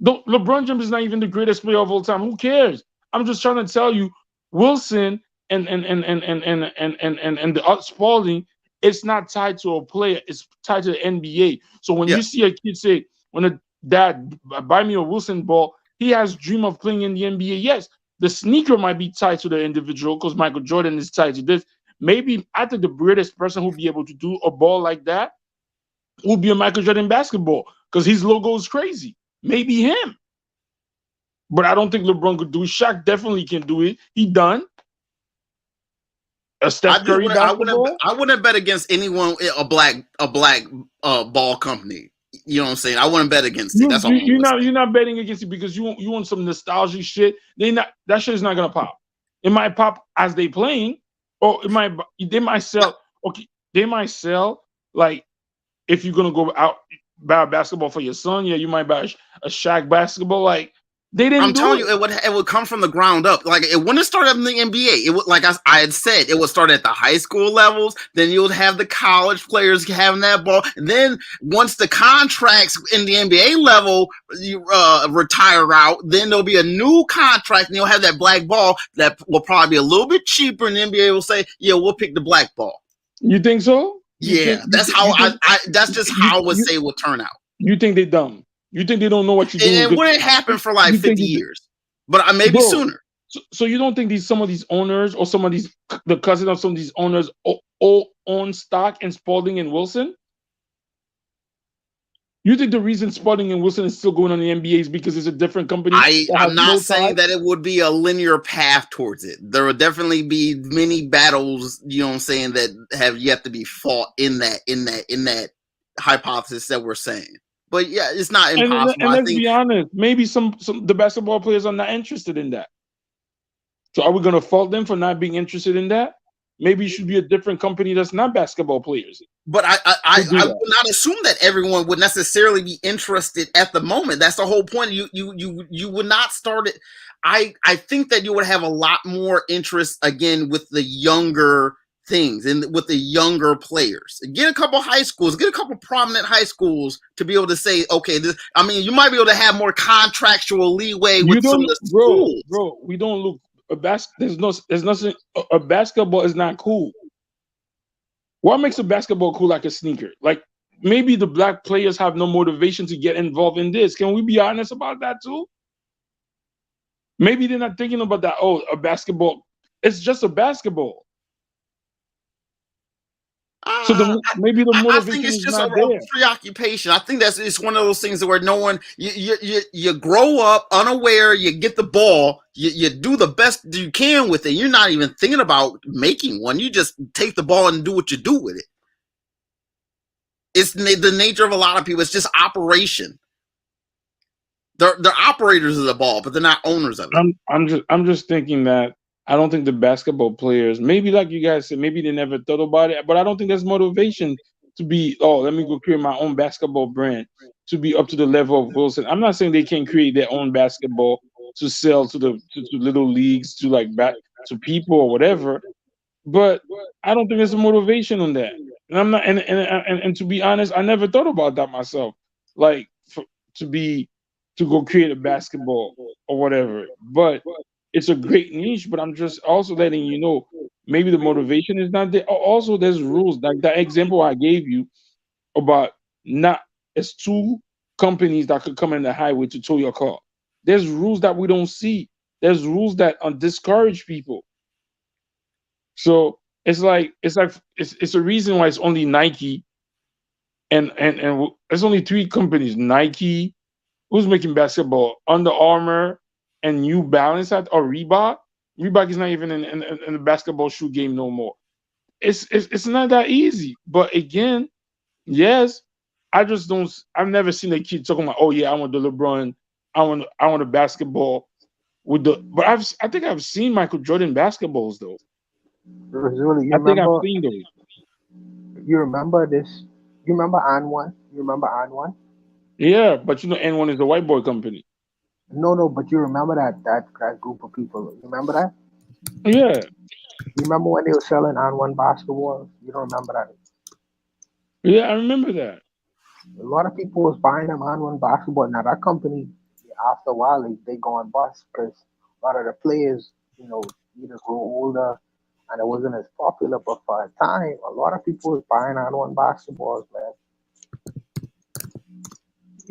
LeBron James is not even the greatest player of all time. Who cares? I'm just trying to tell you, Wilson and the Spalding, it's not tied to a player, it's tied to the NBA. So when you see a kid say, when a dad buy me a Wilson ball, he has dream of playing in the NBA. Yes, the sneaker might be tied to the individual because Michael Jordan is tied to this. Maybe I think the greatest person who'll be able to do a ball like that will be a Michael Jordan basketball because his logo is crazy. Maybe him. But I don't think LeBron could do it. Shaq definitely can do it. He done. A Steph Curry basketball? I wouldn't bet against anyone. A black ball company. You know what I'm saying? I wouldn't bet against it. That's all. You're not betting against it because you want some nostalgia shit. That shit is not gonna pop. It might pop as they playing, or they might sell. Okay, they might sell like if you're gonna go out buy a basketball for your son. Yeah, you might buy a Shaq basketball. Like they didn't I'm do telling it. you, it would come from the ground up. Like it wouldn't start in the NBA. It would, like I had said, it would start at the high school levels. Then you would have the college players having that ball. And then once the contracts in the NBA level retire out, then there'll be a new contract, and you'll have that black ball that will probably be a little bit cheaper. And the NBA will say, "Yeah, we'll pick the black ball." You think so? That's how that's just how I would say it would turn out. You think they dumb? You think they don't know what you're doing? It wouldn't happen for like 50 years, but maybe sooner. So you don't think some of these owners or some of these the cousins of some of these owners all own stock in Spalding and Wilson? You think the reason Spalding and Wilson is still going on the NBA is because it's a different company? I'm not saying that it would be a linear path towards it. There would definitely be many battles, you know what I'm saying, that have yet to be fought in that hypothesis that we're saying. But yeah, it's not impossible. And let's be honest, maybe some the basketball players are not interested in that. So are we going to fault them for not being interested in that? Maybe it should be a different company that's not basketball players. But I would not assume that everyone would necessarily be interested at the moment. That's the whole point. You would not start it. I think that you would have a lot more interest again with the younger things and with the younger players. Get a couple high schools, get a couple prominent high schools to be able to say, okay, you might be able to have more contractual leeway with some of the schools. Bro, we don't look there's nothing. A basketball is not cool. What makes a basketball cool like a sneaker? Like maybe the black players have no motivation to get involved in this. Can we be honest about that too? Maybe they're not thinking about that. Oh, a basketball. It's just a basketball. So maybe the motivation I think it's is just not a there. preoccupation. I think it's one of those things where no one you grow up unaware. You get the ball. You do the best you can with it. You're not even thinking about making one. You just take the ball and do what you do with it. It's the nature of a lot of people. It's just operation. They're operators of the ball, but they're not owners of it. I'm just thinking that I don't think the basketball players, maybe like you guys said, maybe they never thought about it, but I don't think there's motivation to be, let me go create my own basketball brand to be up to the level of Wilson. I'm not saying they can't create their own basketball to sell to the to little leagues, to like back to people or whatever, but I don't think there's a motivation on that. And I'm not, and to be honest, I never thought about that myself, like to go create a basketball or whatever, but it's a great niche. But I'm just also letting you know, maybe the motivation is not there. Also, there's rules like that example I gave you about it's two companies that could come in the highway to tow your car. There's rules that we don't see. There's rules that discourage people. So it's a reason why it's only Nike and there's only three companies: Nike, who's making basketball, Under Armour, and New Balance or Reebok. Reebok is not even in the basketball shoe game no more. It's not that easy. But again, yes, I've never seen a kid talking about, oh yeah, I want the LeBron, I want a basketball with the. But I think I've seen Michael Jordan basketballs though. Really, I've seen those. You remember this? You remember N1? You remember N1? Yeah, but N1 is a white boy company. No, but you remember that group of people? You remember that? Yeah. You remember when they were selling N1 basketballs? You don't remember that? Yeah, I remember that. A lot of people was buying them N1 basketball. Now that company, after a while, they go on bust because a lot of the players, either grow older and it wasn't as popular. But for a time, a lot of people was buying N1 basketballs, man.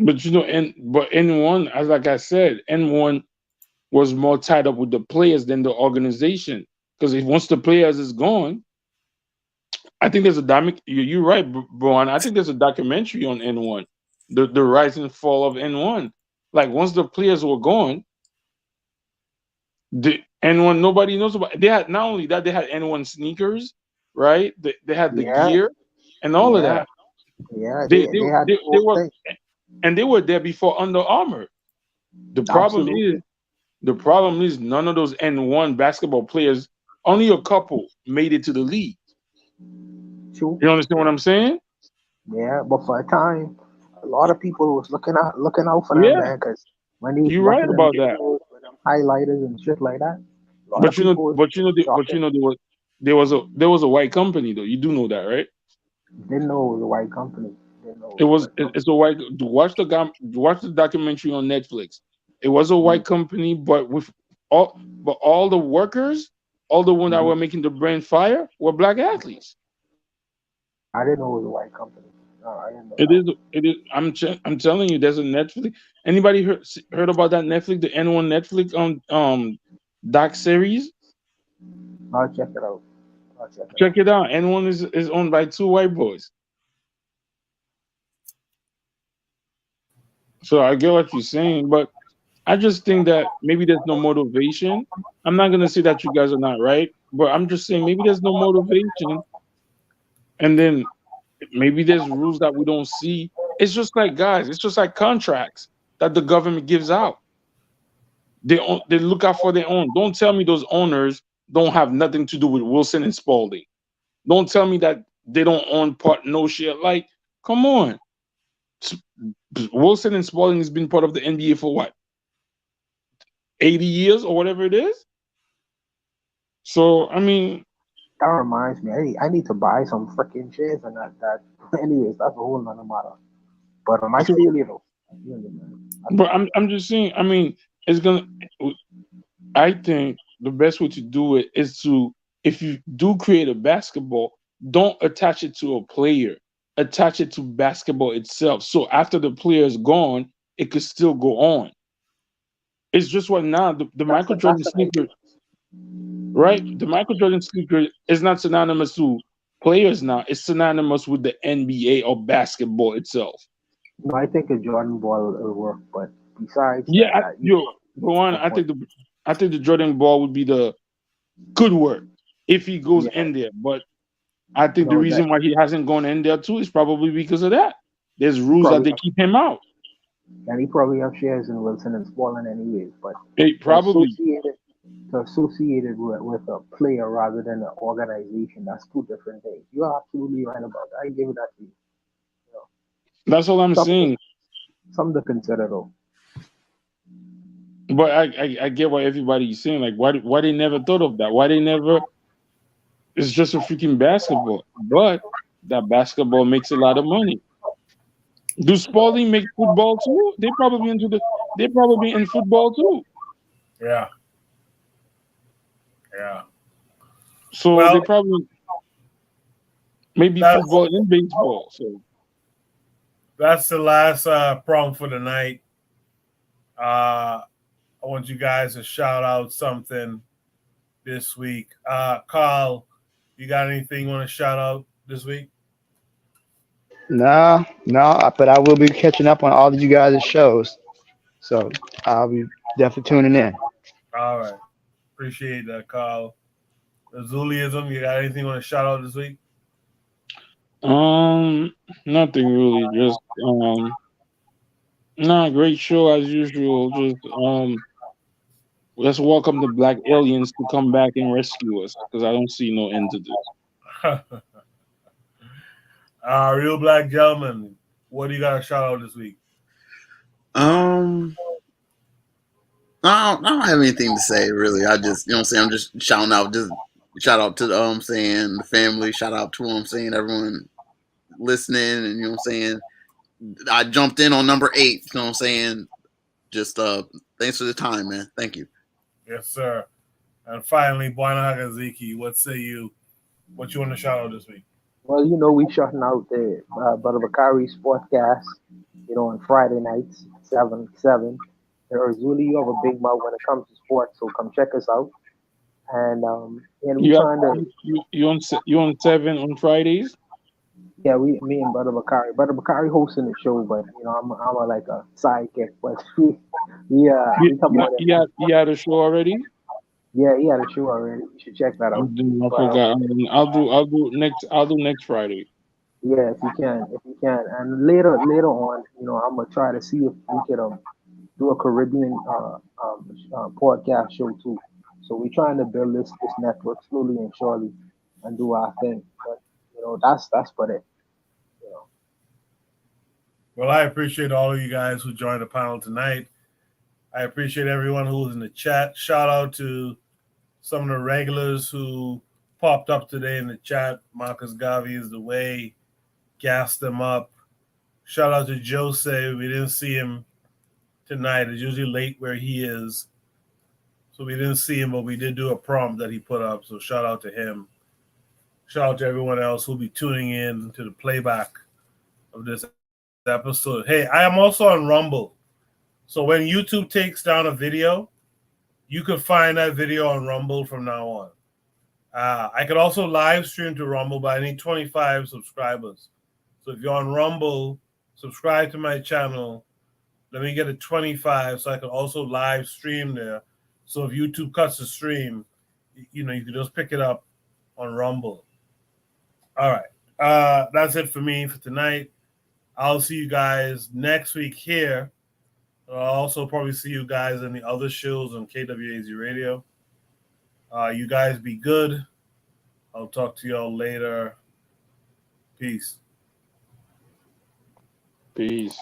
But N1, as like I said, N1 was more tied up with the players than the organization. Because once the players is gone, I think there's you're right, Brian. I think there's a documentary on N1, the rise and fall of N1. Like once the players were gone, the N1 nobody knows about. They had not only that, they had N1 sneakers, right? They had the gear and all of that. Yeah, they had they were. And they were there before Under Armour. The problem is none of those N1 basketball players, only a couple made it to the league. True. You understand what I'm saying? Yeah, but for a time, a lot of people was looking out for them, Yeah, man, because when they was you're right watching them about that. videos with them highlighters and shit like that, a lot of But you know, people was but you know, shocking. there was a white company though. You do know that, right? Didn't know it was a white company. Didn't know it was a white company. It's a white. Watch the documentary on Netflix. It was a white company, but with all the workers, all the ones that were making the brand fire were black athletes. I didn't know it was a white company. No, I didn't know It that. is. It is. I'm telling you, there's a Netflix. Anybody heard about that Netflix, the N1 Netflix doc series? I'll check it out. I'll check it Check out. it out. N1 is owned by two white boys. So I get what you're saying, but I just think that maybe there's no motivation. I'm not gonna say that you guys are not right, but I'm just saying maybe there's no motivation, and then maybe there's rules that we don't see. It's just like guys, it's just like contracts that the government gives out. They look out for their own. Don't tell me those owners don't have nothing to do with Wilson and Spalding. Don't tell me that they don't own part no shit. Like, come on. S- Wilson and Spalding has been part of the NBA for what, 80 years or whatever it is? So I mean, That reminds me, I need to buy some freaking shares and that. Anyways, that's a whole nother matter. But I so, feel you though. I feel you, man. but I'm just saying. I mean, it's gonna. I think the best way to do it is to, if you do create a basketball, don't attach it to a player. Attach it to basketball itself. So after the player is gone, it could still go on. It's just what now the Michael Jordan That's an sneaker, idea. right? The Michael Jordan sneaker is not synonymous to players now. It's synonymous with the NBA or basketball itself. No, I think a Jordan ball will work, but besides Yeah, that, you yo, go on. good point. I think the Jordan ball would be the good work if he goes Yeah, in there. But I think the no, that reason why he hasn't gone in there too is probably because of that. There's he rules that probably they have, keep him out. and he probably have shares in Wilson and Spalding anyways. But Hey, to probably. associate it with a player rather than an organization, that's two different things. You're absolutely right about that. I give that to you. You know, That's all I'm something saying. something to consider though. But I get what everybody's saying. Like, why they never thought of that? Why they never? It's just a freaking basketball. But that basketball makes a lot of money. Do Spalding make football too? They probably in football too. Yeah. Yeah. So they Well, probably maybe that's football and baseball. So that's the last prompt for the night. I want you guys to shout out something this week. Carl, you got anything you want to shout out this week? No, no, but I will be catching up on all of you guys' shows. So I'll be definitely tuning in. All right. Appreciate that, Carl. The Zuliism, you got anything you want to shout out this week? um, nothing really. Just nah, great show as usual. Just let's welcome the black aliens to come back and rescue us because I don't see no end to this. Real black gentleman, what do you got to shout out this week? Um, I don't have anything to say really. I just, you know what I'm saying, I'm just shouting out, just shout out to the I'm saying the family, shout out to I'm saying everyone listening, and you know what I'm saying. I jumped in on number 8, you know what I'm saying. Just thanks for the time, man. Thank you. Yes, sir. And finally, Buana Hagaziki, what say you? What you want to shout out this week? Well, we shutting out the Brother Bakari Sportcast, on Friday nights, 7. Urzuli, you have a big mouth when it comes to sports, so come check us out. And we You trying to, you on 7 on Fridays? yeah, me and Brother Bakari hosting the show, but I'm a, like a sidekick, but we come on it. You had a show already? Yeah, he had a show already. You should check that out. I But forgot. I'll do next Friday. yeah, if you can, and later on, I'm gonna try to see if we could do a Caribbean podcast show too. So we're trying to build this network slowly and surely, and do our thing. But that's about it. You Well, I appreciate all of you guys who joined the panel tonight. I appreciate everyone who was in the chat. Shout out to some of the regulars who popped up today in the chat. Marcus Gavi is the way. Gassed them up. Shout out to Jose. We didn't see him tonight. It's usually late where he is. So we didn't see him, but we did do a prompt that he put up. So shout out to him. Shout out to everyone else who'll be tuning in to the playback of this episode. Hey, I am also on Rumble. So when YouTube takes down a video, you can find that video on Rumble from now on. I could also live stream to Rumble, but I need 25 subscribers. So if you're on Rumble, subscribe to my channel. Let me get a 25 so I can also live stream there. So if YouTube cuts the stream, you can just pick it up on Rumble. All right. That's it for me for tonight. I'll see you guys next week here. I'll also probably see you guys in the other shows on KWAZ Radio. You guys be good. I'll talk to y'all later. Peace. Peace.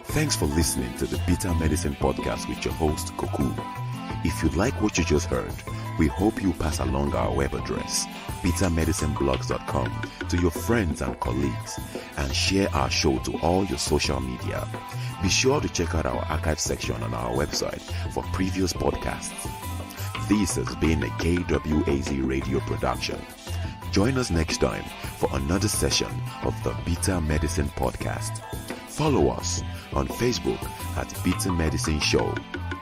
Thanks for listening to the Bitter Medicine Podcast with your host, Koku. If you like what you just heard, we hope you pass along our web address, bittermedicineblogs.com, to your friends and colleagues, and share our show to all your social media. Be sure to check out our archive section on our website for previous podcasts. This has been a KWAZ radio production. Join us next time for another session of the Bitter Medicine Podcast. Follow us on Facebook at Bitter Medicine Show,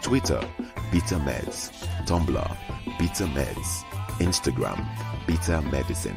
Twitter, Bitter Meds, Tumblr, Bitter Meds, Instagram, Bitter Medicine.